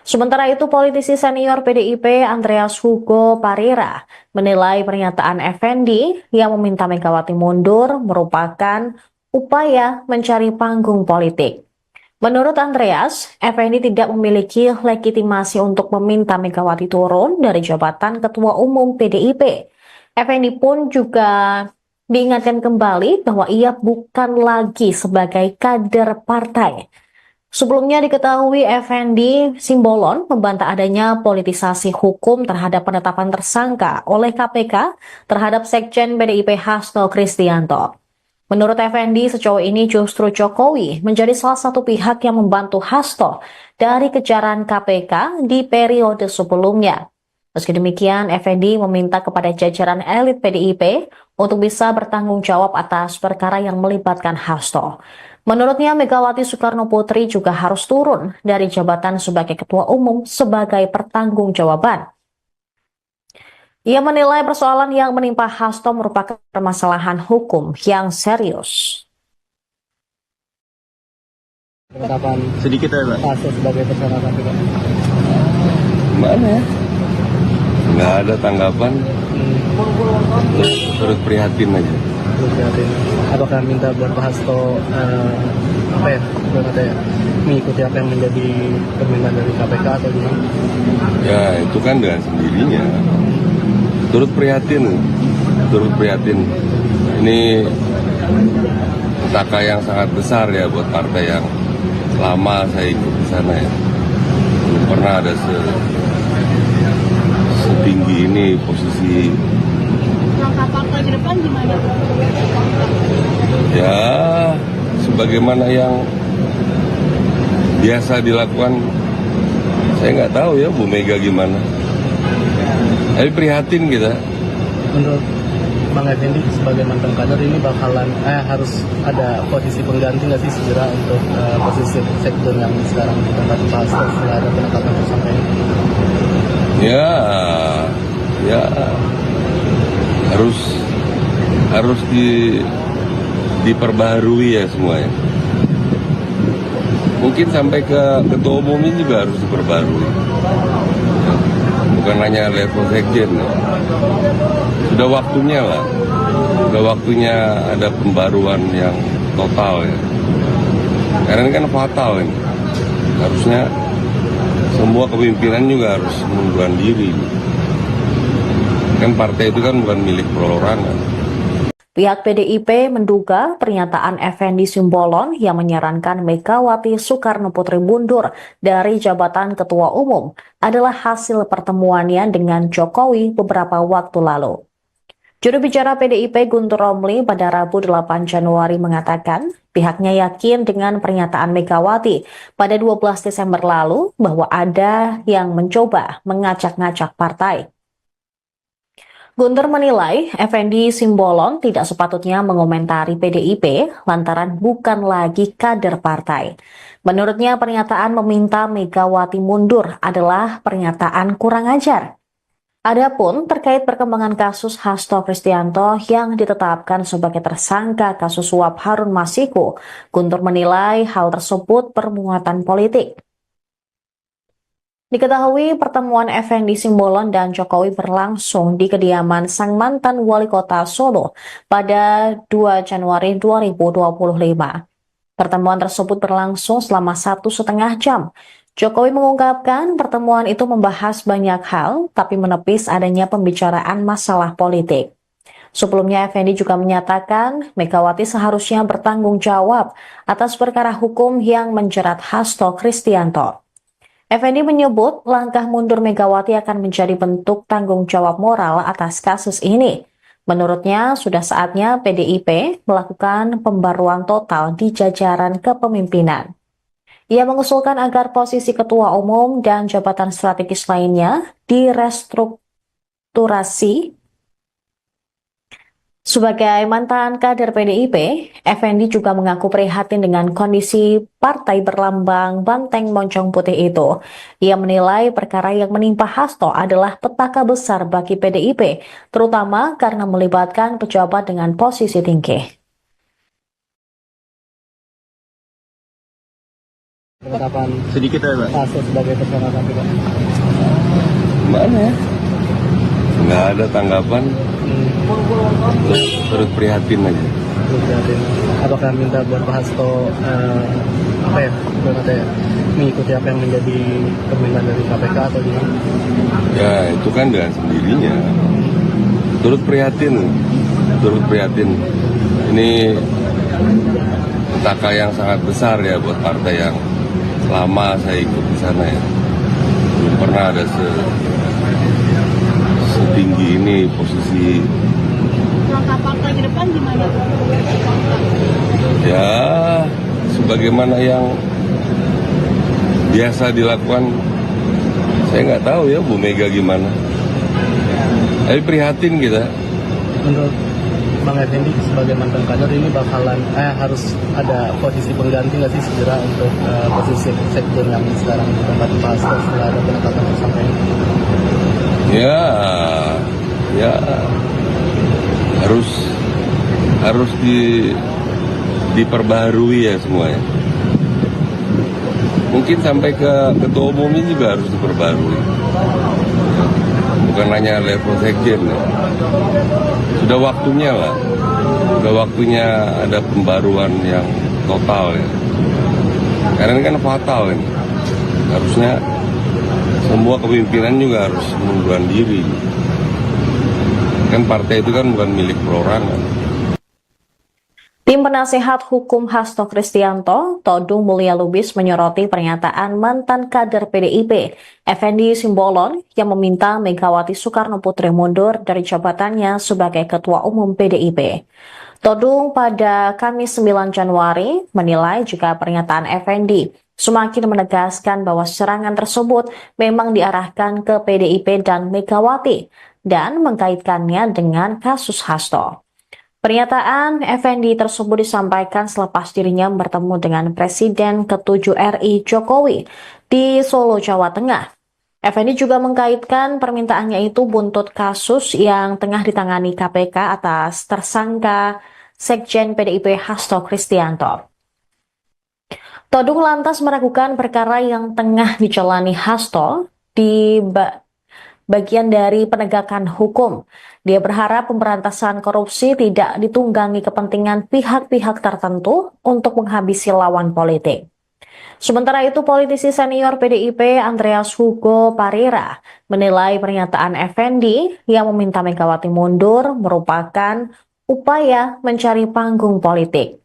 Sementara itu, politisi senior PDIP Andreas Hugo Parira menilai pernyataan Effendi yang meminta Megawati mundur merupakan upaya mencari panggung politik. Menurut Andreas, Effendi tidak memiliki legitimasi untuk meminta Megawati turun dari jabatan Ketua Umum PDIP. Effendi pun juga diingatkan kembali bahwa ia bukan lagi sebagai kader partai. Sebelumnya diketahui Effendi Simbolon membantah adanya politisasi hukum terhadap penetapan tersangka oleh KPK terhadap Sekjen PDIP Hasto Kristianto. Menurut Effendi, sejauh ini justru Jokowi menjadi salah satu pihak yang membantu Hasto dari kejaran KPK di periode sebelumnya. Meski demikian, Effendi meminta kepada jajaran elit PDIP untuk bisa bertanggung jawab atas perkara yang melibatkan Hasto. Menurutnya, Megawati Soekarno Putri juga harus turun dari jabatan sebagai Ketua Umum sebagai pertanggungjawaban. Ia menilai persoalan yang menimpa Hasto merupakan permasalahan hukum yang serius. Penetapan Sedikit ya, Pak. Hasto sebagai tersangka KPK. Gimana ya? Nggak ada tanggapan, turut prihatin aja. Apakah minta buat Pak Hasto apa ya, belum ada ya, mengikuti apa yang menjadi permintaan dari KPK atau gimana? Ya itu kan dengan sendirinya. Turut prihatin. Ini petaka yang sangat besar ya buat partai yang lama saya ikut di sana ya. Belum pernah ada setinggi ini posisi. Langkah partai ke depan gimana? Ya sebagaimana yang biasa dilakukan, saya nggak tahu ya Bu Mega gimana. Tapi prihatin kita. Menurut Bang Effendi sebagai mantan kader ini bakalan harus ada posisi pengganti nggak sih segera untuk posisi sektor yang sekarang ditempati Pak Hasto setelah ada penetapan tersangka ini? Ya harus diperbaharui ya semuanya. Mungkin sampai ke ketua umumnya juga harus diperbarui. Bukan hanya level sekjen. Sudah waktunya lah. Sudah waktunya ada pembaruan yang total ya. Karena ini kan fatal ini. Harusnya semua kepemimpinan juga harus mengundurkan diri. Kan partai itu kan bukan milik perorangan. Pihak PDIP menduga pernyataan Effendi Simbolon yang menyarankan Megawati Soekarno Putri mundur dari jabatan Ketua Umum adalah hasil pertemuannya dengan Jokowi beberapa waktu lalu. Juru bicara PDIP Guntur Romli pada Rabu 8 Januari mengatakan pihaknya yakin dengan pernyataan Megawati pada 12 Desember lalu bahwa ada yang mencoba mengacak-ngacak partai. Guntur menilai Effendi Simbolon tidak sepatutnya mengomentari PDIP lantaran bukan lagi kader partai. Menurutnya pernyataan meminta Megawati mundur adalah pernyataan kurang ajar. Adapun terkait perkembangan kasus Hasto Kristianto yang ditetapkan sebagai tersangka kasus suap Harun Masiku, Guntur menilai hal tersebut bermuatan politik. Diketahui pertemuan Effendi Simbolon dan Jokowi berlangsung di kediaman sang mantan wali kota Solo pada 2 Januari 2025. Pertemuan tersebut berlangsung selama 1,5 jam. Jokowi mengungkapkan pertemuan itu membahas banyak hal, tapi menepis adanya pembicaraan masalah politik. Sebelumnya, Effendi juga menyatakan Megawati seharusnya bertanggung jawab atas perkara hukum yang menjerat Hasto Kristianto. Effendi menyebut langkah mundur Megawati akan menjadi bentuk tanggung jawab moral atas kasus ini. Menurutnya, sudah saatnya PDIP melakukan pembaruan total di jajaran kepemimpinan. Ia mengusulkan agar posisi ketua umum dan jabatan strategis lainnya direstrukturasi. Sebagai mantan kader PDIP, Effendi juga mengaku prihatin dengan kondisi partai berlambang banteng moncong putih itu. Ia menilai perkara yang menimpa Hasto adalah petaka besar bagi PDIP, terutama karena melibatkan pejabat dengan posisi tinggi. Penetapan Sedikit ya Pak. Hasto sebagai tersangka KPK. Mana ya? Nggak ada tanggapan. Turut prihatin aja. Apakah minta buat Pak Hasto apa ya, belum ada ya, mengikuti apa yang menjadi permintaan dari KPK atau gimana? Ya itu kan dengan sendirinya. Turut prihatin. Ini petaka yang sangat besar ya buat partai yang lama saya ikut di sana ya. Belum pernah ada setinggi ini posisi. Langkah partai ke depan gimana? Ya sebagaimana yang biasa dilakukan, saya nggak tahu ya Bu Mega gimana. Tapi prihatin kita. Menurut Bang Effendi sebagai mantan kader ini bakalan harus ada posisi pengganti nggak sih segera untuk posisi sektor yang sekarang ditempati Pak Hasto setelah ada penetapan tersangka ini? Ya harus diperbaharui ya semuanya. Mungkin sampai ke ketua umumnya juga harus diperbarui. Bukan hanya level sekjen ya. Sudah waktunya lah. Sudah waktunya ada pembaruan yang total ya. Karena ini kan fatal ini. Harusnya semua kepemimpinan juga harus mengundurkan diri. Kan partai itu kan bukan milik perorangan. Tim penasehat hukum Hasto Kristianto, Todung Mulya Lubis menyoroti pernyataan mantan kader PDIP, Effendi Simbolon, yang meminta Megawati Soekarno Putri mundur dari jabatannya sebagai Ketua Umum PDIP. Todung pada Kamis 9 Januari menilai jika pernyataan Effendi semakin menegaskan bahwa serangan tersebut memang diarahkan ke PDIP dan Megawati dan mengkaitkannya dengan kasus Hasto. Pernyataan Effendi tersebut disampaikan selepas dirinya bertemu dengan Presiden ke-7 RI Jokowi di Solo, Jawa Tengah. Effendi juga mengkaitkan permintaannya itu buntut kasus yang tengah ditangani KPK atas tersangka Sekjen PDIP Hasto Kristianto. Todung lantas meragukan perkara yang tengah dijalani Hasto di bagian dari penegakan hukum. Dia berharap pemberantasan korupsi tidak ditunggangi kepentingan pihak-pihak tertentu untuk menghabisi lawan politik. Sementara itu, politisi senior PDIP Andreas Hugo Parira menilai pernyataan Effendi yang meminta Megawati mundur merupakan upaya mencari panggung politik.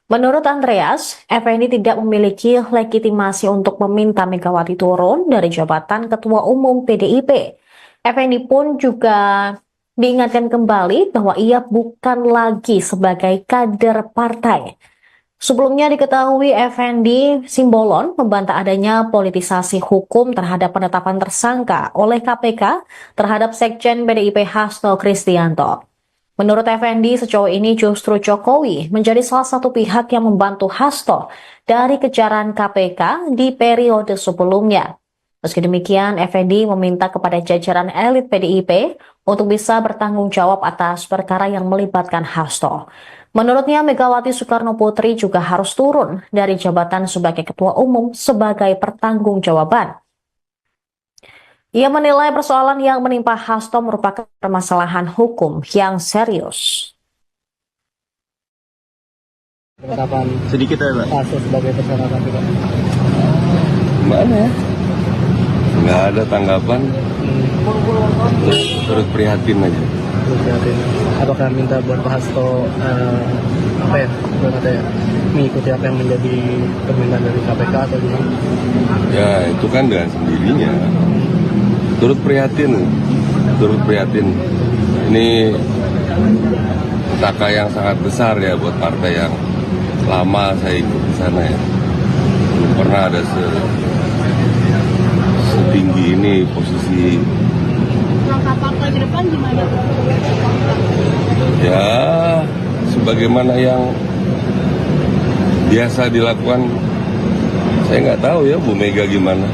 Menurut Andreas, Effendi tidak memiliki legitimasi untuk meminta Megawati turun dari jabatan Ketua Umum PDIP. Effendi pun juga diingatkan kembali bahwa ia bukan lagi sebagai kader partai. Sebelumnya diketahui Effendi Simbolon membantah adanya politisasi hukum terhadap penetapan tersangka oleh KPK terhadap Sekjen PDIP Hasto Kristianto. Menurut Effendi, sejauh ini justru Jokowi menjadi salah satu pihak yang membantu Hasto dari kejaran KPK di periode sebelumnya. Meski demikian, Effendi meminta kepada jajaran elit PDIP untuk bisa bertanggung jawab atas perkara yang melibatkan Hasto. Menurutnya, Megawati Soekarno Putri juga harus turun dari jabatan sebagai Ketua Umum sebagai pertanggungjawaban. Ia menilai persoalan yang menimpa Hasto merupakan permasalahan hukum yang serius. Penetapan Sedikit ya, Pak. Hasto sebagai tersangka KPK. Gimana ya? Nggak ada tanggapan, turut prihatin aja. Apakah minta buat Pak Hasto mengikuti apa yang menjadi permintaan dari KPK atau gimana? Ya itu kan dengan sendirinya. Turut prihatin. Ini petaka yang sangat besar ya buat partai yang lama saya ikut di sana ya. Belum pernah ada setinggi ini posisi. Langkah partai ke depan gimana? Ya sebagaimana yang biasa dilakukan, saya nggak tahu ya Bu Mega gimana.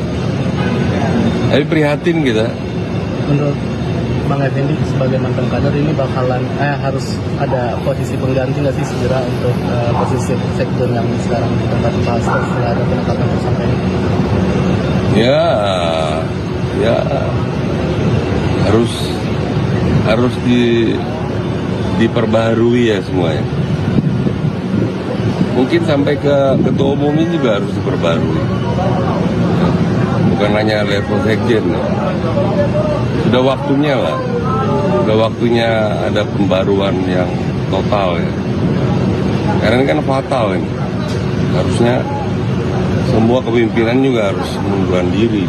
Tapi prihatin kita. Menurut Bang Effendi sebagai mantan kader ini bakalan harus ada posisi pengganti nggak sih segera untuk posisi sektor yang sekarang ditempati Pak Hasto setelah ada penetapan tersangka ini? Ya harus diperbaharui ya semuanya. Mungkin sampai ke ketua umumnya juga harus diperbarui. Bukan hanya level sekjen. Sudah waktunya lah. Sudah waktunya ada pembaruan yang total ya. Karena ini kan fatal ini. Harusnya semua kepemimpinan juga harus mengundurkan diri.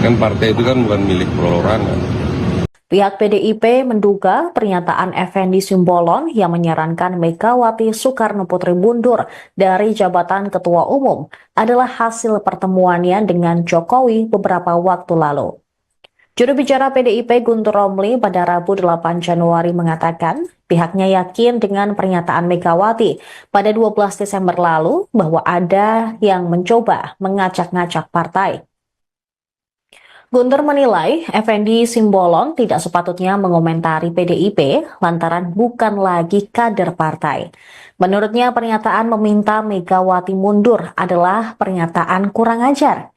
Kan partai itu kan bukan milik perorangan. Pihak PDIP menduga pernyataan Effendi Simbolon yang menyarankan Megawati Soekarno Putri mundur dari jabatan Ketua Umum adalah hasil pertemuannya dengan Jokowi beberapa waktu lalu. Juru bicara PDIP Guntur Romli pada Rabu 8 Januari mengatakan pihaknya yakin dengan pernyataan Megawati pada 12 Desember lalu bahwa ada yang mencoba mengacak-ngacak partai. Guntur menilai Effendi Simbolon tidak sepatutnya mengomentari PDIP lantaran bukan lagi kader partai. Menurutnya pernyataan meminta Megawati mundur adalah pernyataan kurang ajar.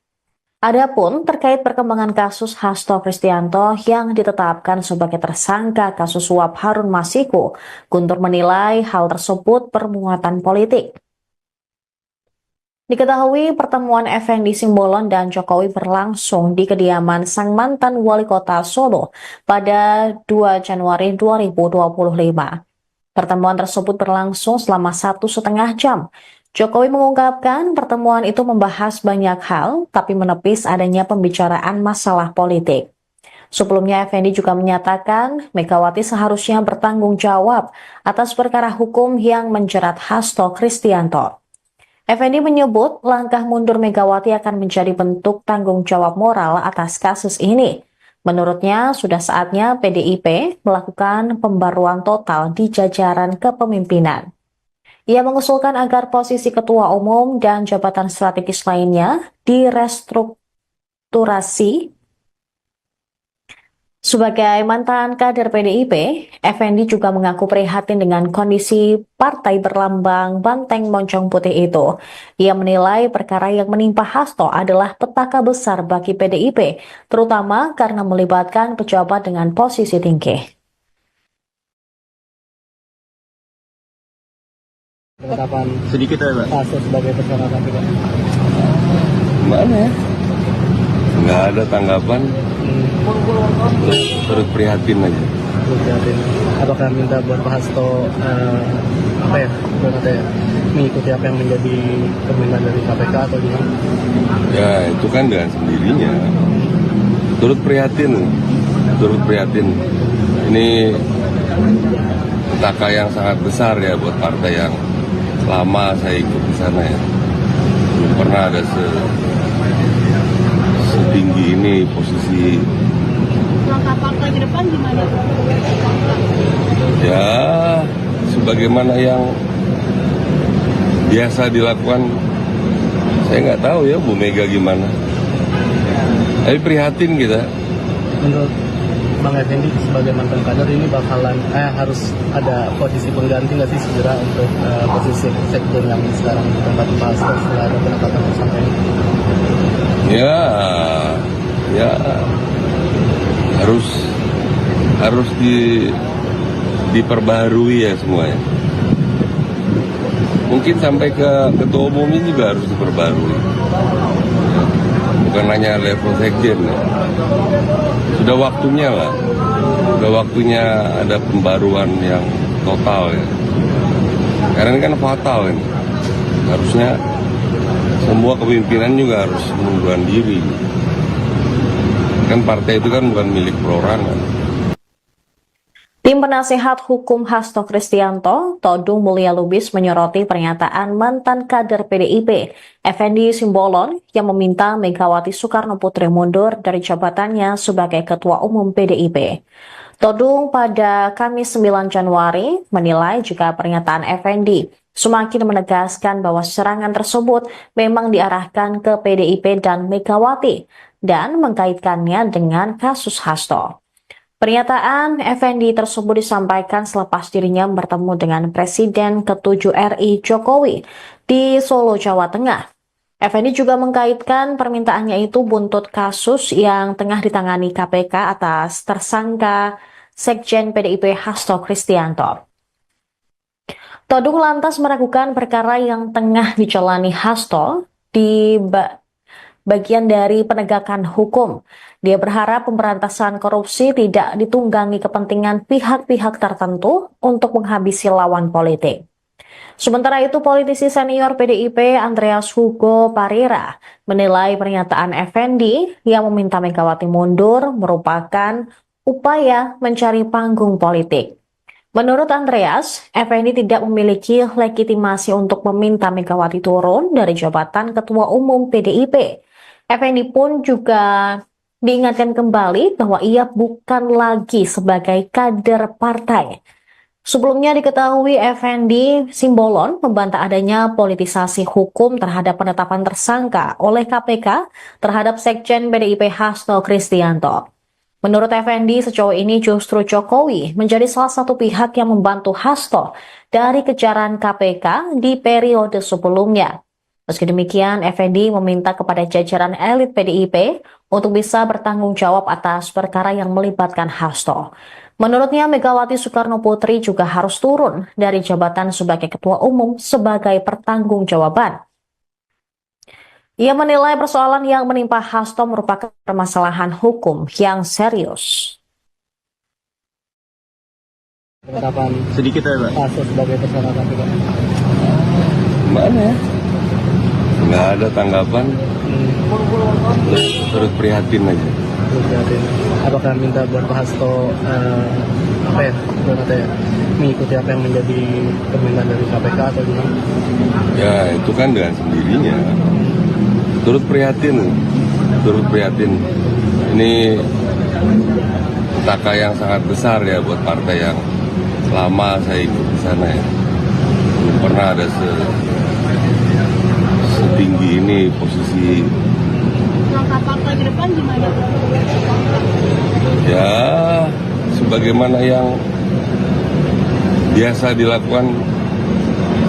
Adapun terkait perkembangan kasus Hasto Kristianto yang ditetapkan sebagai tersangka kasus suap Harun Masiku, Guntur menilai hal tersebut bermuatan politik. Diketahui pertemuan Effendi Simbolon dan Jokowi berlangsung di kediaman sang mantan wali kota Solo pada 2 Januari 2025. Pertemuan tersebut berlangsung selama 1,5 jam. Jokowi mengungkapkan pertemuan itu membahas banyak hal, tapi menepis adanya pembicaraan masalah politik. Sebelumnya, Effendi juga menyatakan Megawati seharusnya bertanggung jawab atas perkara hukum yang menjerat Hasto Kristianto. Effendi menyebut langkah mundur Megawati akan menjadi bentuk tanggung jawab moral atas kasus ini. Menurutnya, sudah saatnya PDIP melakukan pembaruan total di jajaran kepemimpinan. Ia mengusulkan agar posisi ketua umum dan jabatan strategis lainnya direstrukturasi. Sebagai mantan kader PDIP, Effendi juga mengaku prihatin dengan kondisi partai berlambang banteng moncong putih itu. Ia menilai perkara yang menimpa Hasto adalah petaka besar bagi PDIP, terutama karena melibatkan pejabat dengan posisi tinggi. Penetapan Sedikit ya, Pak. Hasto sebagai tersangka KPK. Gimana ya? Nggak ada tanggapan, terus prihatin aja. Jadi, apakah minta buat Pak Hasto mengikuti apa yang menjadi permintaan dari KPK atau gimana? Ya itu kan dengan sendirinya. Turut prihatin. Ini petaka yang sangat besar ya buat partai yang lama saya ikut di sana ya. Belum pernah ada setinggi ini posisi. Langkah partai ke depan gimana? Ya sebagaimana yang biasa dilakukan, saya nggak tahu ya Bu Mega gimana. Tapi prihatin kita. Menurut Bang Effendi sebagai mantan kader ini bakalan harus ada posisi pengganti nggak sih segera untuk posisi sekjen yang sekarang ditempati Pak Hasto setelah ada penetapan tersangka ini? Ya harus diperbaharui ya semuanya. Mungkin sampai ke ketua umumnya juga harus diperbarui. Bukan hanya level sekjen ya. Sudah waktunya lah. Sudah waktunya ada pembaruan yang total ya. Karena ini kan fatal ini. Harusnya semua kepemimpinan juga harus mengundurkan diri. Kan partai itu kan bukan milik perorangan. Tim penasehat hukum Hasto Kristianto, Todung Mulya Lubis menyoroti pernyataan mantan kader PDIP, Effendi Simbolon, yang meminta Megawati Soekarno Putri mundur dari jabatannya sebagai Ketua Umum PDIP. Todung pada Kamis 9 Januari menilai jika pernyataan Effendi semakin menegaskan bahwa serangan tersebut memang diarahkan ke PDIP dan Megawati dan mengkaitkannya dengan kasus Hasto. Pernyataan Effendi tersebut disampaikan selepas dirinya bertemu dengan Presiden ke-7 RI Jokowi di Solo, Jawa Tengah. Effendi juga mengkaitkan permintaannya itu buntut kasus yang tengah ditangani KPK atas tersangka Sekjen PDIP Hasto Kristianto. Todung lantas meragukan perkara yang tengah dijalani Hasto di bagian dari penegakan hukum. Dia berharap pemberantasan korupsi tidak ditunggangi kepentingan pihak-pihak tertentu untuk menghabisi lawan politik. Sementara itu, politisi senior PDIP Andreas Hugo Parira menilai pernyataan Effendi yang meminta Megawati mundur merupakan upaya mencari panggung politik. Menurut Andreas, Effendi tidak memiliki legitimasi untuk meminta Megawati turun dari jabatan Ketua Umum PDIP. Effendi pun juga diingatkan kembali bahwa ia bukan lagi sebagai kader partai. Sebelumnya diketahui Effendi Simbolon membantah adanya politisasi hukum terhadap penetapan tersangka oleh KPK terhadap Sekjen PDIP Hasto Kristianto. Menurut Effendi, sejauh ini justru Jokowi menjadi salah satu pihak yang membantu Hasto dari kejaran KPK di periode sebelumnya. Meski demikian, Effendi meminta kepada jajaran elit PDIP untuk bisa bertanggung jawab atas perkara yang melibatkan Hasto. Menurutnya, Megawati Soekarno Putri juga harus turun dari jabatan sebagai Ketua Umum sebagai pertanggungjawaban. Ia menilai persoalan yang menimpa Hasto merupakan permasalahan hukum yang serius. Penetapan Sedikit ya, Pak. Hasto sebagai tersangka KPK. Gimana ya? Nggak ada tanggapan, terus prihatin aja. Apakah minta buat Pak Hasto mengikuti apa yang menjadi permintaan dari KPK atau gimana? Ya itu kan dengan sendirinya. Turut prihatin. Ini petaka yang sangat besar ya buat partai yang lama saya ikut di sana ya. Belum pernah ada setinggi ini posisi. Langkah partai ke depan gimana? Ya sebagaimana yang biasa dilakukan,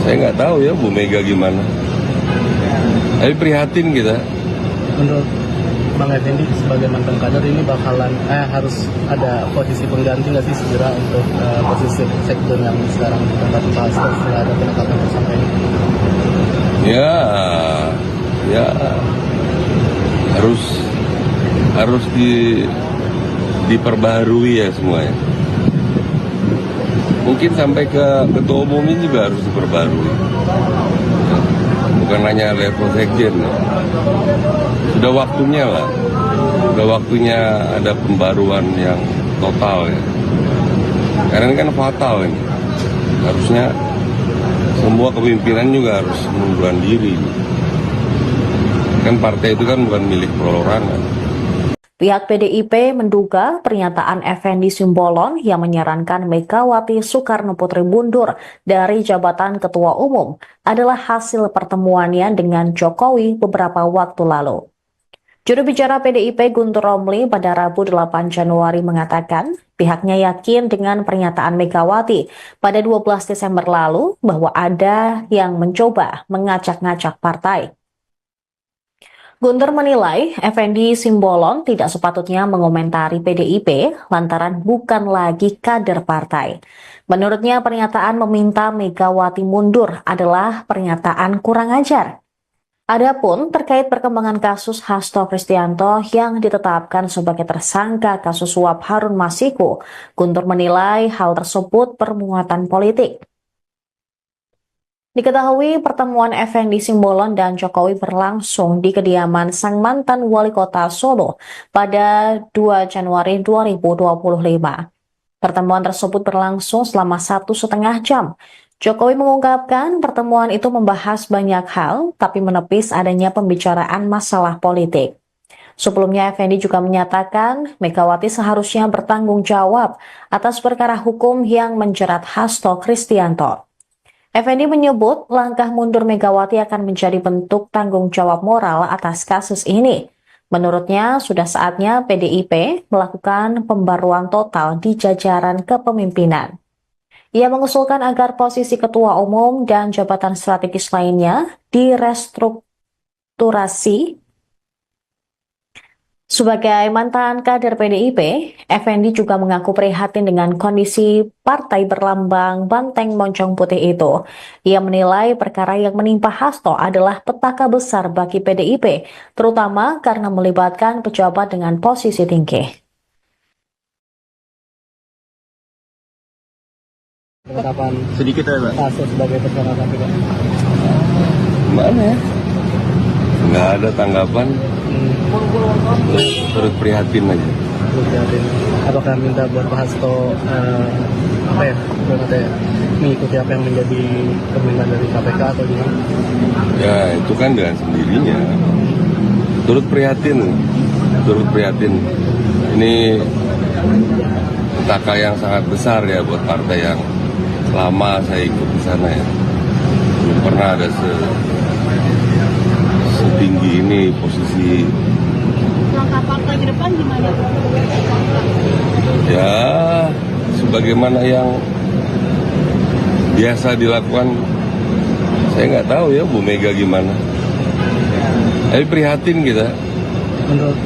saya nggak tahu ya Bu Mega gimana. Tapi prihatin kita. Menurut Bang Effendi sebagai mantan kader ini bakalan harus ada posisi pengganti nggak sih segera untuk posisi sektor yang sekarang ditempati Pak Hasto setelah ada penetapan tersangka ini? Ya harus diperbaharui ya semuanya. Mungkin sampai ke ketua umum ini juga harus diperbarui. Bukan hanya level sekjen. Sudah waktunya lah. Sudah waktunya ada pembaruan yang total ya. Karena ini kan fatal ini. Harusnya semua kepemimpinan juga harus mengundurkan diri. Kan partai itu kan bukan milik perorangan. Pihak PDIP menduga pernyataan Effendi Simbolon yang menyarankan Megawati Soekarno Putri mundur dari jabatan Ketua Umum adalah hasil pertemuannya dengan Jokowi beberapa waktu lalu. Juru bicara PDIP Guntur Romli pada Rabu 8 Januari mengatakan pihaknya yakin dengan pernyataan Megawati pada 12 Desember lalu bahwa ada yang mencoba mengacak-ngacak partai. Guntur menilai Effendi Simbolon tidak sepatutnya mengomentari PDIP lantaran bukan lagi kader partai. Menurutnya pernyataan meminta Megawati mundur adalah pernyataan kurang ajar. Adapun terkait perkembangan kasus Hasto Kristianto yang ditetapkan sebagai tersangka kasus suap Harun Masiku, Guntur menilai hal tersebut bermuatan politik. Diketahui pertemuan Effendi Simbolon dan Jokowi berlangsung di kediaman sang mantan wali kota Solo pada 2 Januari 2025. Pertemuan tersebut berlangsung selama 1,5 jam. Jokowi mengungkapkan pertemuan itu membahas banyak hal, tapi menepis adanya pembicaraan masalah politik. Sebelumnya Effendi juga menyatakan Megawati seharusnya bertanggung jawab atas perkara hukum yang menjerat Hasto Kristianto. Effendi menyebut langkah mundur Megawati akan menjadi bentuk tanggung jawab moral atas kasus ini. Menurutnya, sudah saatnya PDIP melakukan pembaruan total di jajaran kepemimpinan. Ia mengusulkan agar posisi ketua umum dan jabatan strategis lainnya direstrukturasi. Sebagai mantan kader PDIP, Effendi juga mengaku prihatin dengan kondisi partai berlambang banteng moncong putih itu. Ia menilai perkara yang menimpa Hasto adalah petaka besar bagi PDIP, terutama karena melibatkan pejabat dengan posisi tinggi. Penetapan Sedikit ya, Pak. Hasto sebagai tersangka KPK. Gimana ya? Nggak ada tanggapan, terus prihatin aja. Apakah minta buat Pak Hasto mengikuti apa yang menjadi permintaan dari KPK atau gimana? Ya itu kan dengan sendirinya. Turut prihatin. Ini petaka yang sangat besar ya buat partai yang lama saya ikut di sana ya. Belum pernah ada setinggi ini posisi. Langkah partai ke depan gimana? Ya sebagaimana yang biasa dilakukan, saya nggak tahu ya Bu Mega gimana. Tapi prihatin kita. Menurut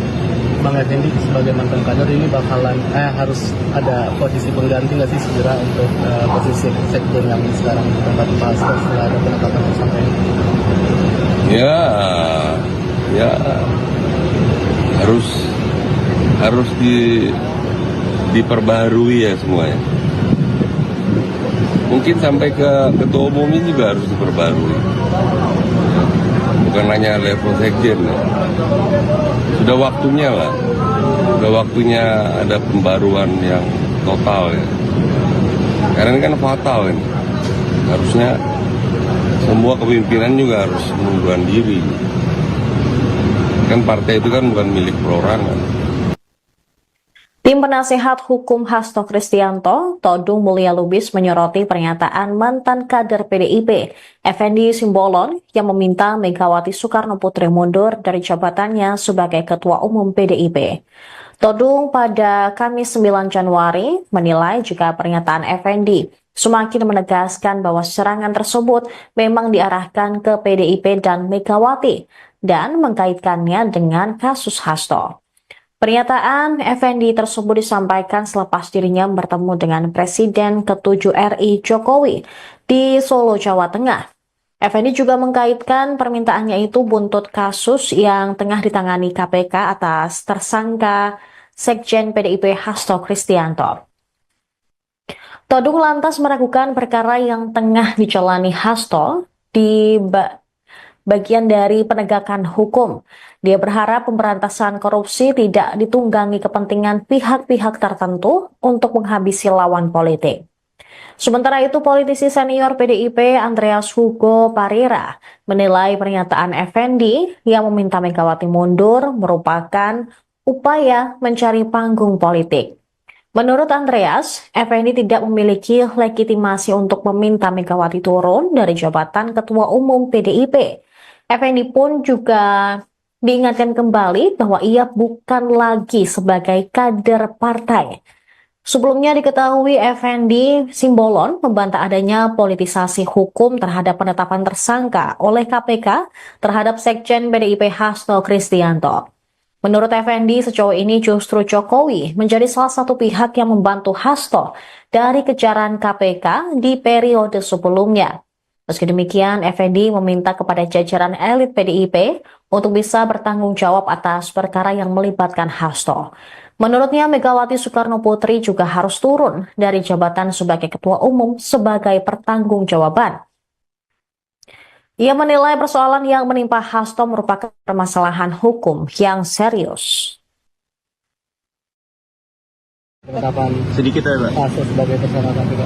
Bang Effendi sebagai mantan kader ini bakalan harus ada posisi pengganti nggak sih segera untuk posisi sektor yang sekarang ditempati Pak Hasto setelah ada penetapan tersangka ini? Ya ya harus diperbaharui ya semuanya. Mungkin sampai ke ketua umumnya juga harus diperbarui. Bukan hanya level sekjen. Ya. Sudah waktunya lah. Sudah waktunya ada pembaruan yang total ya. Karena ini kan fatal ini. Harusnya semua kepemimpinan juga harus mengundurkan diri. Kan partai itu kan bukan milik perorangan. Tim penasehat hukum Hasto Kristianto, Todung Mulya Lubis menyoroti pernyataan mantan kader PDIP, Effendi Simbolon, yang meminta Megawati Soekarno Putri mundur dari jabatannya sebagai Ketua Umum PDIP. Todung pada Kamis 9 Januari menilai jika pernyataan Effendi semakin menegaskan bahwa serangan tersebut memang diarahkan ke PDIP dan Megawati dan mengkaitkannya dengan kasus Hasto. Pernyataan Effendi tersebut disampaikan selepas dirinya bertemu dengan Presiden ke-7 RI Jokowi di Solo, Jawa Tengah. Effendi juga mengkaitkan permintaannya itu buntut kasus yang tengah ditangani KPK atas tersangka Sekjen PDIP Hasto Kristianto. Todung lantas meragukan perkara yang tengah dijalani Hasto di bagian dari penegakan hukum. Dia berharap pemberantasan korupsi tidak ditunggangi kepentingan pihak-pihak tertentu untuk menghabisi lawan politik. Sementara itu, politisi senior PDIP Andreas Hugo Parira menilai pernyataan Effendi yang meminta Megawati mundur merupakan upaya mencari panggung politik. Menurut Andreas, Effendi tidak memiliki legitimasi untuk meminta Megawati turun dari jabatan Ketua Umum PDIP. Effendi pun juga diingatkan kembali bahwa ia bukan lagi sebagai kader partai. Sebelumnya diketahui Effendi Simbolon membantah adanya politisasi hukum terhadap penetapan tersangka oleh KPK terhadap Sekjen PDIP Hasto Kristianto. Menurut Effendi, sejauh ini justru Jokowi menjadi salah satu pihak yang membantu Hasto dari kejaran KPK di periode sebelumnya. Meski demikian, Effendi meminta kepada jajaran elit PDIP untuk bisa bertanggung jawab atas perkara yang melibatkan Hasto. Menurutnya, Megawati Soekarno Putri juga harus turun dari jabatan sebagai Ketua Umum sebagai pertanggungjawaban. Ia menilai persoalan yang menimpa Hasto merupakan permasalahan hukum yang serius. Penetapan Sedikit ya, Pak. Hasto sebagai tersangka KPK.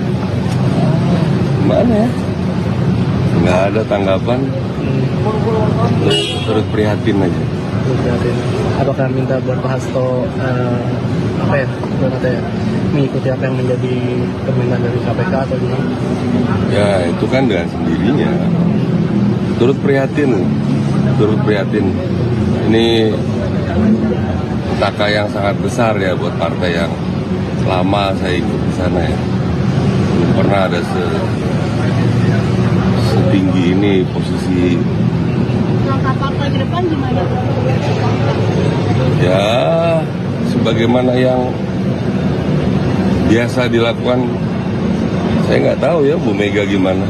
Gimana ya? Nggak ada tanggapan. Terus prihatin aja. Prihatin. Apakah minta buat Pak Hasto mengikuti apa yang menjadi permintaan dari KPK atau gimana? Ya itu kan dengan sendirinya. Turut prihatin. Ini petaka yang sangat besar ya buat partai yang lama saya ikut di sana ya. Belum pernah ada setinggi ini posisi. Langkah partai ke depan gimana? Ya sebagaimana yang biasa dilakukan, saya nggak tahu ya Bu Mega gimana.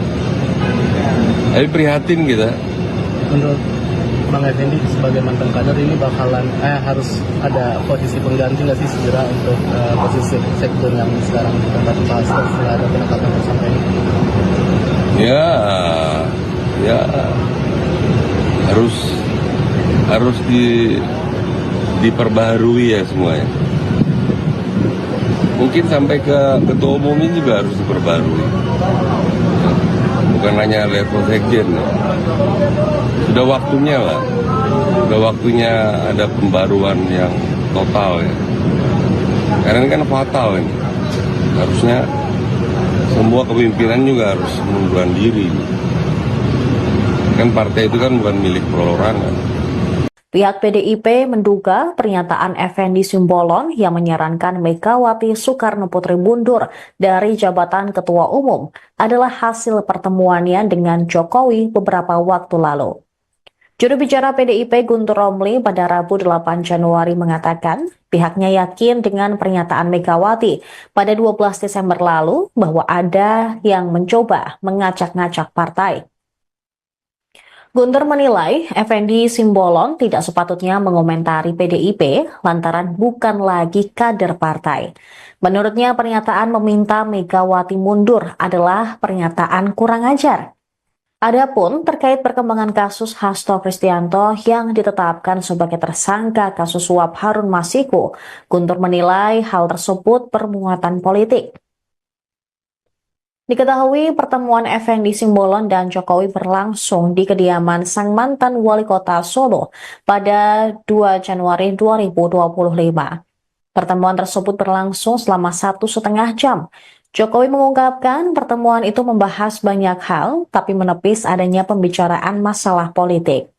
Tapi prihatin kita. Menurut Bang Effendi sebagai mantan kader ini bakalan harus ada posisi pengganti nggak sih segera untuk posisi sektor yang sekarang ditempati Pak Hasto setelah ada penetapan tersangka ini? Ya harus diperbaharui ya semuanya. Mungkin sampai ke ketua umumnya juga harus diperbarui. Bukan hanya level sekjen. Ya. Sudah waktunya lah. Sudah waktunya ada pembaruan yang total ya. Karena ini kan fatal ini. Harusnya semua kepemimpinan juga harus mengundurkan diri. Kan partai itu kan bukan milik perorangan. Pihak PDIP menduga pernyataan Effendi Simbolon yang menyarankan Megawati Soekarno Putri mundur dari jabatan Ketua Umum adalah hasil pertemuannya dengan Jokowi beberapa waktu lalu. Juru bicara PDIP Guntur Romli pada Rabu 8 Januari mengatakan pihaknya yakin dengan pernyataan Megawati pada 12 Desember lalu bahwa ada yang mencoba mengacak-ngacak partai. Guntur menilai Effendi Simbolon tidak sepatutnya mengomentari PDIP lantaran bukan lagi kader partai. Menurutnya pernyataan meminta Megawati mundur adalah pernyataan kurang ajar. Adapun terkait perkembangan kasus Hasto Kristianto yang ditetapkan sebagai tersangka kasus suap Harun Masiku, Guntur menilai hal tersebut bermuatan politik. Diketahui pertemuan Effendi Simbolon dan Jokowi berlangsung di kediaman sang mantan wali kota Solo pada 2 Januari 2025. Pertemuan tersebut berlangsung selama 1,5 jam. Jokowi mengungkapkan pertemuan itu membahas banyak hal, tapi menepis adanya pembicaraan masalah politik.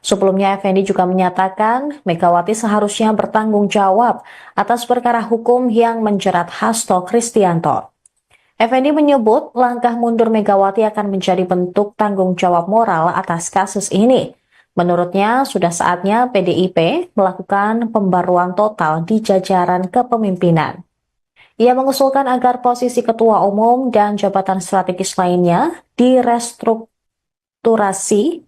Sebelumnya, Effendi juga menyatakan Megawati seharusnya bertanggung jawab atas perkara hukum yang menjerat Hasto Kristianto. Effendi menyebut langkah mundur Megawati akan menjadi bentuk tanggung jawab moral atas kasus ini. Menurutnya, sudah saatnya PDIP melakukan pembaruan total di jajaran kepemimpinan. Ia mengusulkan agar posisi ketua umum dan jabatan strategis lainnya direstrukturasi.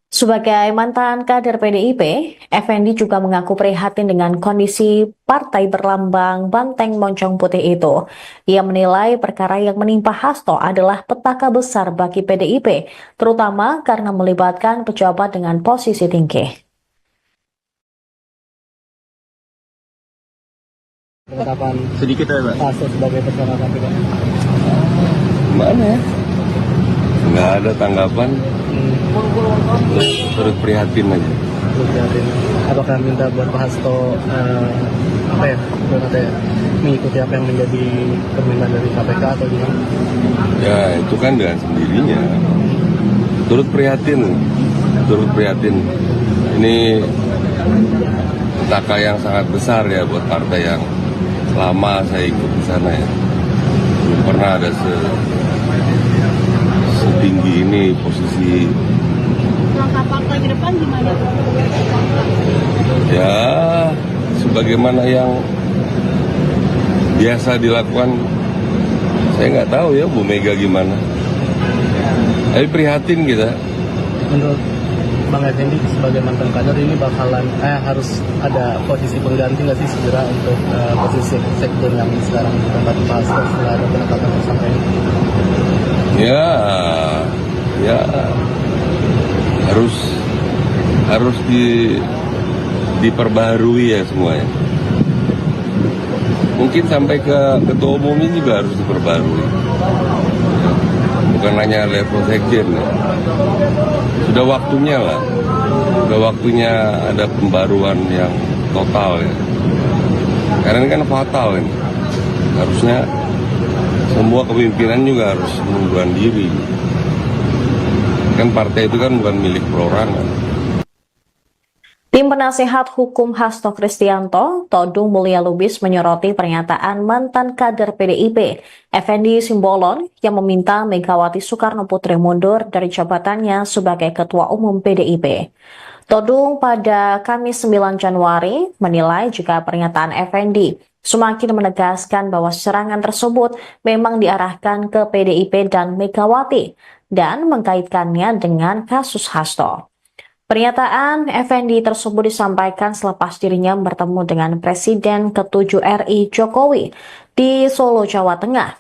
Sebagai mantan kader PDIP, Effendi juga mengaku prihatin dengan kondisi partai berlambang banteng moncong putih itu. Ia menilai perkara yang menimpa Hasto adalah petaka besar bagi PDIP, terutama karena melibatkan pejabat dengan posisi tinggi. Penetapan Sedikit ya, Pak. Hasto sebagai tersangka KPK. Gimana ya? Nggak ada tanggapan, terus prihatin aja. Prihatin. Apakah minta buat Pak Hasto mengikuti apa yang menjadi permintaan dari KPK atau gimana? Ya itu kan dengan sendirinya. Turut prihatin. Ini petaka yang sangat besar ya buat partai yang lama saya ikut di sana ya. Belum pernah ada setinggi ini posisi. Langkah partai ke depan gimana? Ya sebagaimana yang biasa dilakukan, saya nggak tahu ya Bu Mega gimana. Tapi prihatin kita. Menurut Bang Effendi sebagai mantan kader ini bakalan harus ada posisi pengganti nggak sih segera untuk posisi sektor yang sekarang ditempati Pak Hasto setelah ada penetapan tersangka ini? Ya harus diperbaharui ya semuanya. Mungkin sampai ke ketua umumnya juga harus diperbarui. Bukan hanya level sekjen ya. Sudah waktunya lah. Sudah waktunya ada pembaruan yang total ya. Karena ini kan fatal ini. Harusnya semua kepemimpinan juga harus mengundurkan diri. Kan partai itu kan bukan milik perorangan. Tim penasehat hukum Hasto Kristianto, Todung Mulya Lubis menyoroti pernyataan mantan kader PDIP, Effendi Simbolon, yang meminta Megawati Soekarno Putri mundur dari jabatannya sebagai Ketua Umum PDIP. Todung pada Kamis 9 Januari menilai jika pernyataan Effendi semakin menegaskan bahwa serangan tersebut memang diarahkan ke PDIP dan Megawati dan mengkaitkannya dengan kasus Hasto. Pernyataan Effendi tersebut disampaikan selepas dirinya bertemu dengan Presiden ke-7 RI Jokowi di Solo, Jawa Tengah.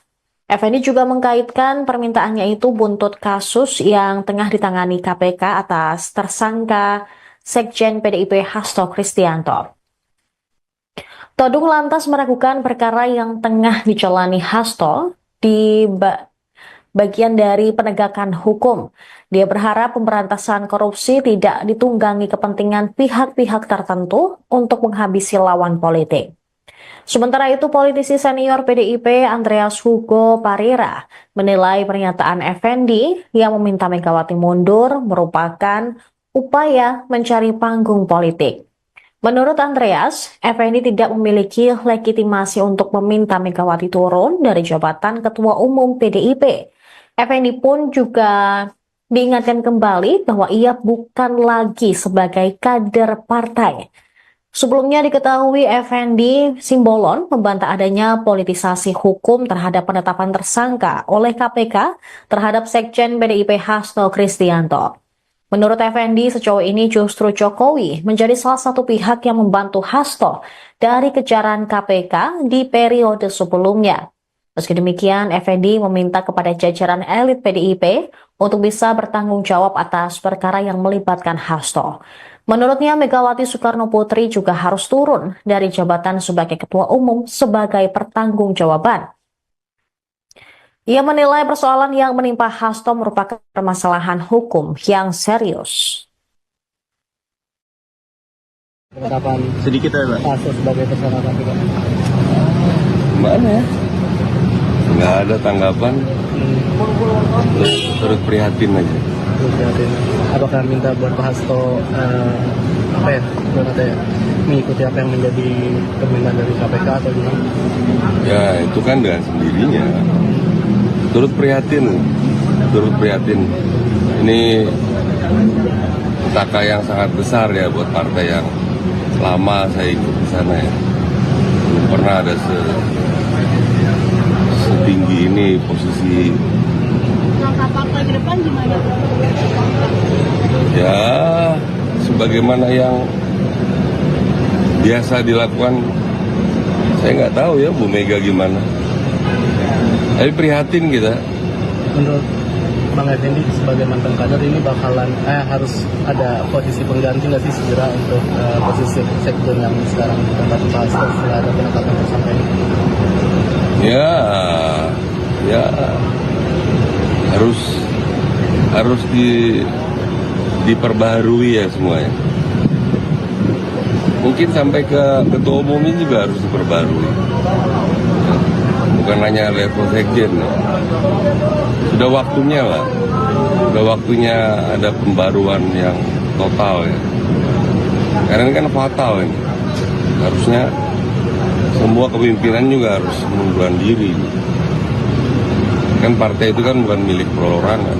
Effendi juga mengkaitkan permintaannya itu buntut kasus yang tengah ditangani KPK atas tersangka Sekjen PDIP Hasto Kristianto. Todung lantas meragukan perkara yang tengah dijalani Hasto di bagian dari penegakan hukum. Dia berharap pemberantasan korupsi tidak ditunggangi kepentingan pihak-pihak tertentu untuk menghabisi lawan politik. Sementara itu, politisi senior PDIP Andreas Hugo Parira menilai pernyataan Effendi yang meminta Megawati mundur merupakan upaya mencari panggung politik. Menurut Andreas, Effendi tidak memiliki legitimasi untuk meminta Megawati turun dari jabatan Ketua Umum PDIP. Effendi pun juga diingatkan kembali bahwa ia bukan lagi sebagai kader partai. Sebelumnya diketahui Effendi Simbolon membantah adanya politisasi hukum terhadap penetapan tersangka oleh KPK terhadap Sekjen PDIP Hasto Kristianto. Menurut Effendi, sejauh ini justru Jokowi menjadi salah satu pihak yang membantu Hasto dari kejaran KPK di periode sebelumnya. Meski demikian, Effendi meminta kepada jajaran elit PDIP untuk bisa bertanggung jawab atas perkara yang melibatkan Hasto. Menurutnya, Megawati Soekarno Putri juga harus turun dari jabatan sebagai Ketua Umum sebagai pertanggungjawaban. Ia menilai persoalan yang menimpa Hasto merupakan permasalahan hukum yang serius. Penetapan Sedikit ya, Pak. Hasto sebagai tersangka KPK. Gimana ya? Nggak ada tanggapan, turut prihatin aja. Apakah minta buat Pak Hasto mengikuti apa yang menjadi permintaan dari KPK atau gimana? Ya itu kan dengan sendirinya. Turut prihatin. Ini petaka yang sangat besar ya buat partai yang lama saya ikut di sana ya. Belum pernah ada setinggi ini posisi. Langkah partai ke depan gimana? Ya sebagaimana yang biasa dilakukan, saya nggak tahu ya Bu Mega gimana. Tapi prihatin kita. Menurut Bang Effendi sebagai mantan kader ini bakalan harus ada posisi pengganti nggak sih segera untuk posisi sekjen yang sekarang ditempati Pak Hasto setelah ada penetapan tersangka ini? Ya harus diperbaharui ya semuanya. Mungkin sampai ke ketua umum ini juga harus diperbarui. Bukan hanya level sekjen. Sudah waktunya lah. Sudah waktunya ada pembaruan yang total ya. Karena ini kan fatal ini. Harusnya semua kepemimpinan juga harus mengundurkan diri. Kan partai itu kan bukan milik perorangan.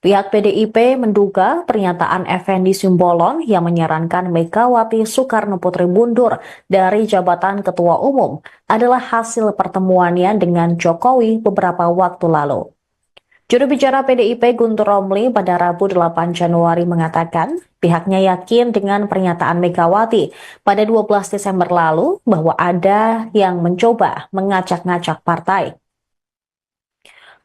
Pihak PDIP menduga pernyataan Effendi Simbolon yang menyarankan Megawati Soekarno Putri mundur dari jabatan Ketua Umum adalah hasil pertemuannya dengan Jokowi beberapa waktu lalu. Juru bicara PDIP Guntur Romli pada Rabu 8 Januari mengatakan pihaknya yakin dengan pernyataan Megawati pada 12 Desember lalu bahwa ada yang mencoba mengacak-ngacak partai.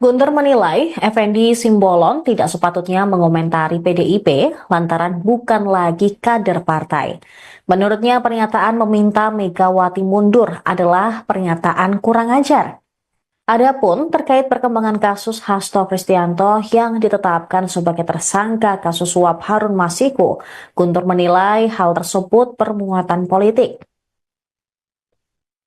Guntur menilai Effendi Simbolon tidak sepatutnya mengomentari PDIP lantaran bukan lagi kader partai. Menurutnya pernyataan meminta Megawati mundur adalah pernyataan kurang ajar. Adapun terkait perkembangan kasus Hasto Kristianto yang ditetapkan sebagai tersangka kasus suap Harun Masiku, Guntur menilai hal tersebut bermuatan politik.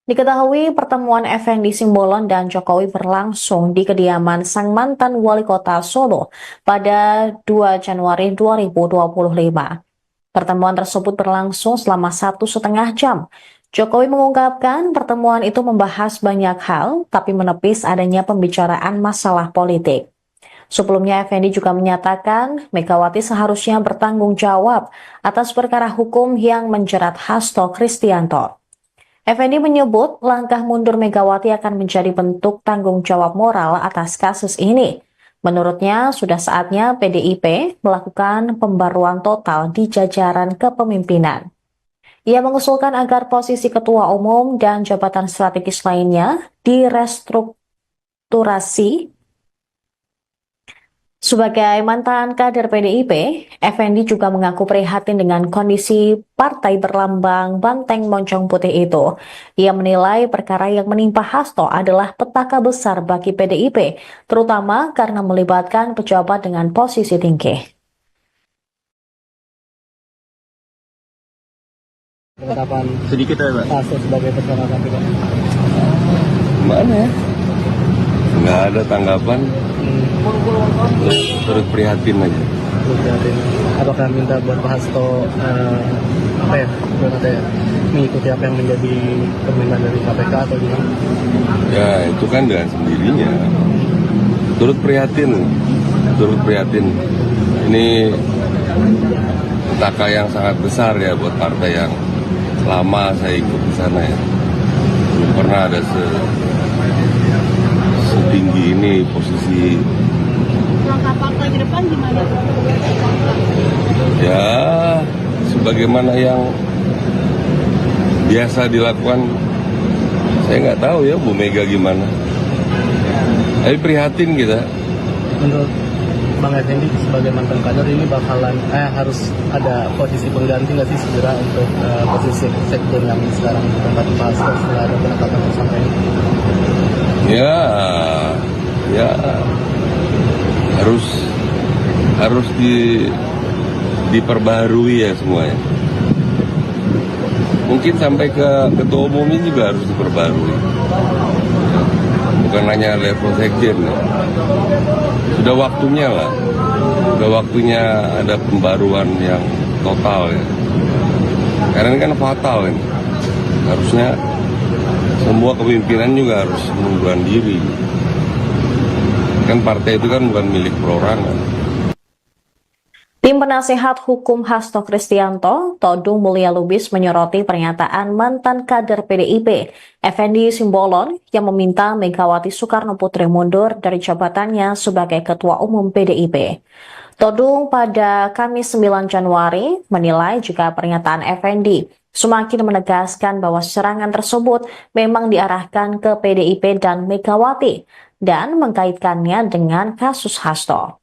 Diketahui pertemuan Effendi Simbolon dan Jokowi berlangsung di kediaman sang mantan wali kota Solo pada 2 Januari 2025. Pertemuan tersebut berlangsung selama 1,5 jam. Jokowi mengungkapkan pertemuan itu membahas banyak hal, tapi menepis adanya pembicaraan masalah politik. Sebelumnya, Effendi juga menyatakan Megawati seharusnya bertanggung jawab atas perkara hukum yang menjerat Hasto Kristianto. Effendi menyebut langkah mundur Megawati akan menjadi bentuk tanggung jawab moral atas kasus ini. Menurutnya, sudah saatnya PDIP melakukan pembaruan total di jajaran kepemimpinan. Ia mengusulkan agar posisi ketua umum dan jabatan strategis lainnya direstrukturasi. Sebagai mantan kader PDIP, Effendi juga mengaku prihatin dengan kondisi partai berlambang banteng moncong putih itu. Ia menilai perkara yang menimpa Hasto adalah petaka besar bagi PDIP, terutama karena melibatkan pejabat dengan posisi tinggi. Penetapan Sedikit ya, Pak. Hasto sebagai tersangka KPK. Gimana ya? Nggak ada tanggapan, turut prihatin aja. Apakah minta buat Pak Hasto mengikuti apa yang menjadi permintaan dari KPK atau gimana? Ya itu kan dengan sendirinya. Turut prihatin. Ini petaka yang sangat besar ya buat partai yang lama saya ikut di sana ya. Belum pernah ada setinggi ini posisi. Langkah partai ke depan gimana? Ya, sebagaimana yang biasa dilakukan, saya nggak tahu ya Bu Mega gimana. Tapi prihatin kita. Menurut Bang Effendi sebagai mantan kader ini bakalan harus ada posisi pengganti nggak sih segera untuk posisi sektor yang sekarang ditempati Pak Hasto setelah ada penetapan tersangka ini? Ya harus diperbaharui ya semuanya. Mungkin sampai ke ketua umumnya juga harus diperbarui. Bukan hanya level sekjen. Ya. Sudah waktunya lah. Sudah waktunya ada pembaruan yang total ya. Karena ini kan fatal ini. Harusnya semua kepemimpinan juga harus mengundurkan diri. Kan partai itu kan bukan milik perorangan. Tim penasehat hukum Hasto Kristianto, Todung Mulya Lubis menyoroti pernyataan mantan kader PDIP, Effendi Simbolon, yang meminta Megawati Soekarno Putri mundur dari jabatannya sebagai Ketua Umum PDIP. Todung pada Kamis 9 Januari menilai jika pernyataan Effendi semakin menegaskan bahwa serangan tersebut memang diarahkan ke PDIP dan Megawati dan mengkaitkannya dengan kasus Hasto.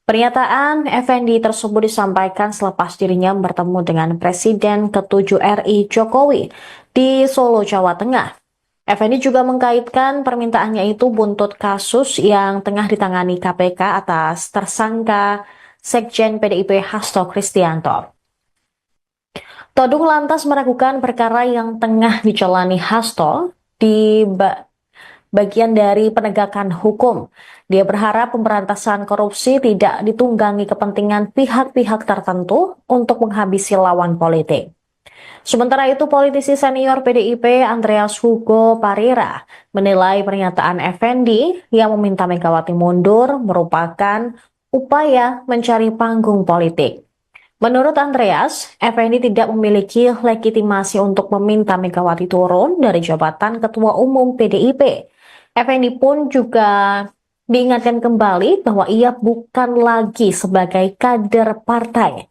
Pernyataan Effendi tersebut disampaikan selepas dirinya bertemu dengan Presiden ke-7 RI Jokowi di Solo, Jawa Tengah. Effendi juga mengkaitkan permintaannya itu buntut kasus yang tengah ditangani KPK atas tersangka Sekjen PDIP Hasto Kristianto. Todung lantas meragukan perkara yang tengah dijalani Hasto di bagian dari penegakan hukum. Dia berharap pemberantasan korupsi tidak ditunggangi kepentingan pihak-pihak tertentu untuk menghabisi lawan politik. Sementara itu, politisi senior PDIP Andreas Hugo Parira menilai pernyataan Effendi yang meminta Megawati mundur merupakan upaya mencari panggung politik. Menurut Andreas, Effendi tidak memiliki legitimasi untuk meminta Megawati turun dari jabatan Ketua Umum PDIP. Effendi pun juga diingatkan kembali bahwa ia bukan lagi sebagai kader partai.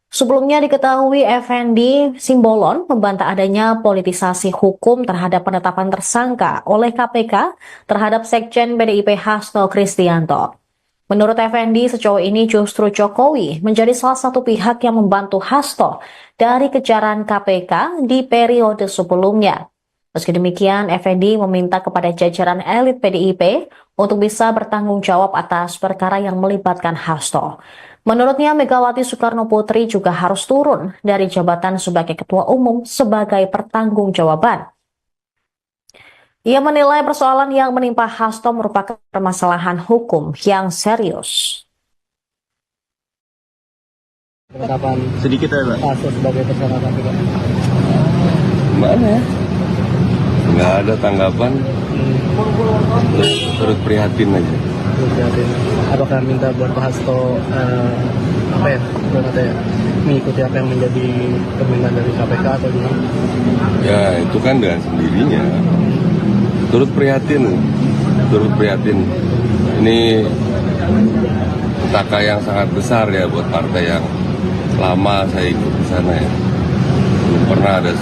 Sebelumnya diketahui Effendi Simbolon membantah adanya politisasi hukum terhadap penetapan tersangka oleh KPK terhadap Sekjen PDIP Hasto Kristianto. Menurut Effendi, sejauh ini justru Jokowi menjadi salah satu pihak yang membantu Hasto dari kejaran KPK di periode sebelumnya. Meski demikian, Effendi meminta kepada jajaran elit PDIP untuk bisa bertanggung jawab atas perkara yang melibatkan Hasto. Menurutnya, Megawati Soekarno Putri juga harus turun dari jabatan sebagai Ketua Umum sebagai pertanggungjawaban. Ia menilai persoalan yang menimpa Hasto merupakan permasalahan hukum yang serius. Penetapan Sedikit ya, Pak. Hasto sebagai tersangka KPK. Gimana ya? Nggak ada tanggapan. Terus prihatin aja. Apakah minta buat Pak Hasto mengikuti apa yang menjadi permintaan dari KPK atau gimana? Ya itu kan dengan sendirinya. Turut prihatin. Ini petaka yang sangat besar ya buat partai yang lama saya ikut di sana ya. Belum pernah ada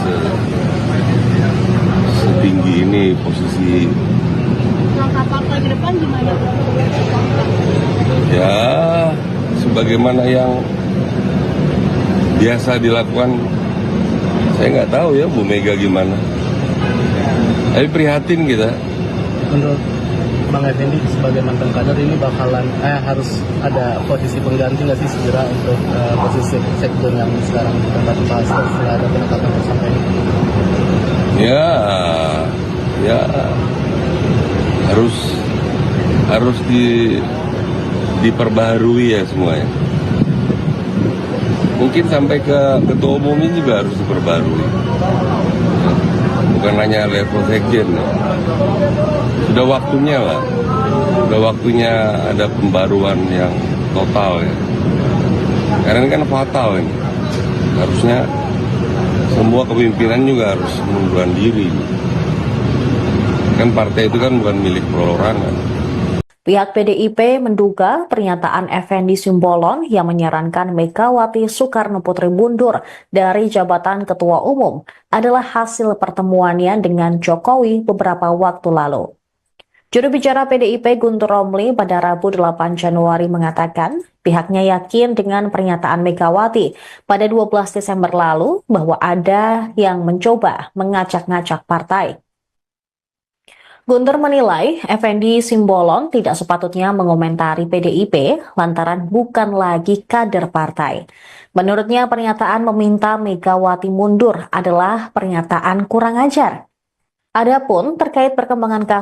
setinggi ini posisi. Langkah partai ke depan gimana? Ya, sebagaimana yang biasa dilakukan, saya nggak tahu ya Bu Mega gimana. Tapi prihatin kita. Menurut Bang Effendi sebagai mantan kader ini bakalan harus ada posisi pengganti nggak sih segera untuk posisi sektor yang sekarang ditempati Pak Hasto setelah ada penetapan tersangka ini? Ya harus diperbaharui ya semuanya. Mungkin sampai ke ketua umumnya juga harus diperbarui. Bukan hanya level sekjen. Ya. Sudah waktunya lah. Sudah waktunya ada pembaruan yang total ya. Karena ini kan fatal ini. Harusnya semua kepemimpinan juga harus mengundurkan diri. Kan partai itu kan bukan milik perorangan. Pihak PDIP menduga pernyataan Effendi Simbolon yang menyarankan Megawati Soekarno Putri mundur dari jabatan Ketua Umum adalah hasil pertemuannya dengan Jokowi beberapa waktu lalu. Juru bicara PDIP Guntur Romli pada Rabu 8 Januari mengatakan pihaknya yakin dengan pernyataan Megawati pada 12 Desember lalu bahwa ada yang mencoba mengacak-ngacak partai. Guntur menilai Effendi Simbolon tidak sepatutnya mengomentari PDIP lantaran bukan lagi kader partai. Menurutnya pernyataan meminta Megawati mundur adalah pernyataan kurang ajar. Adapun terkait perkembangan kasus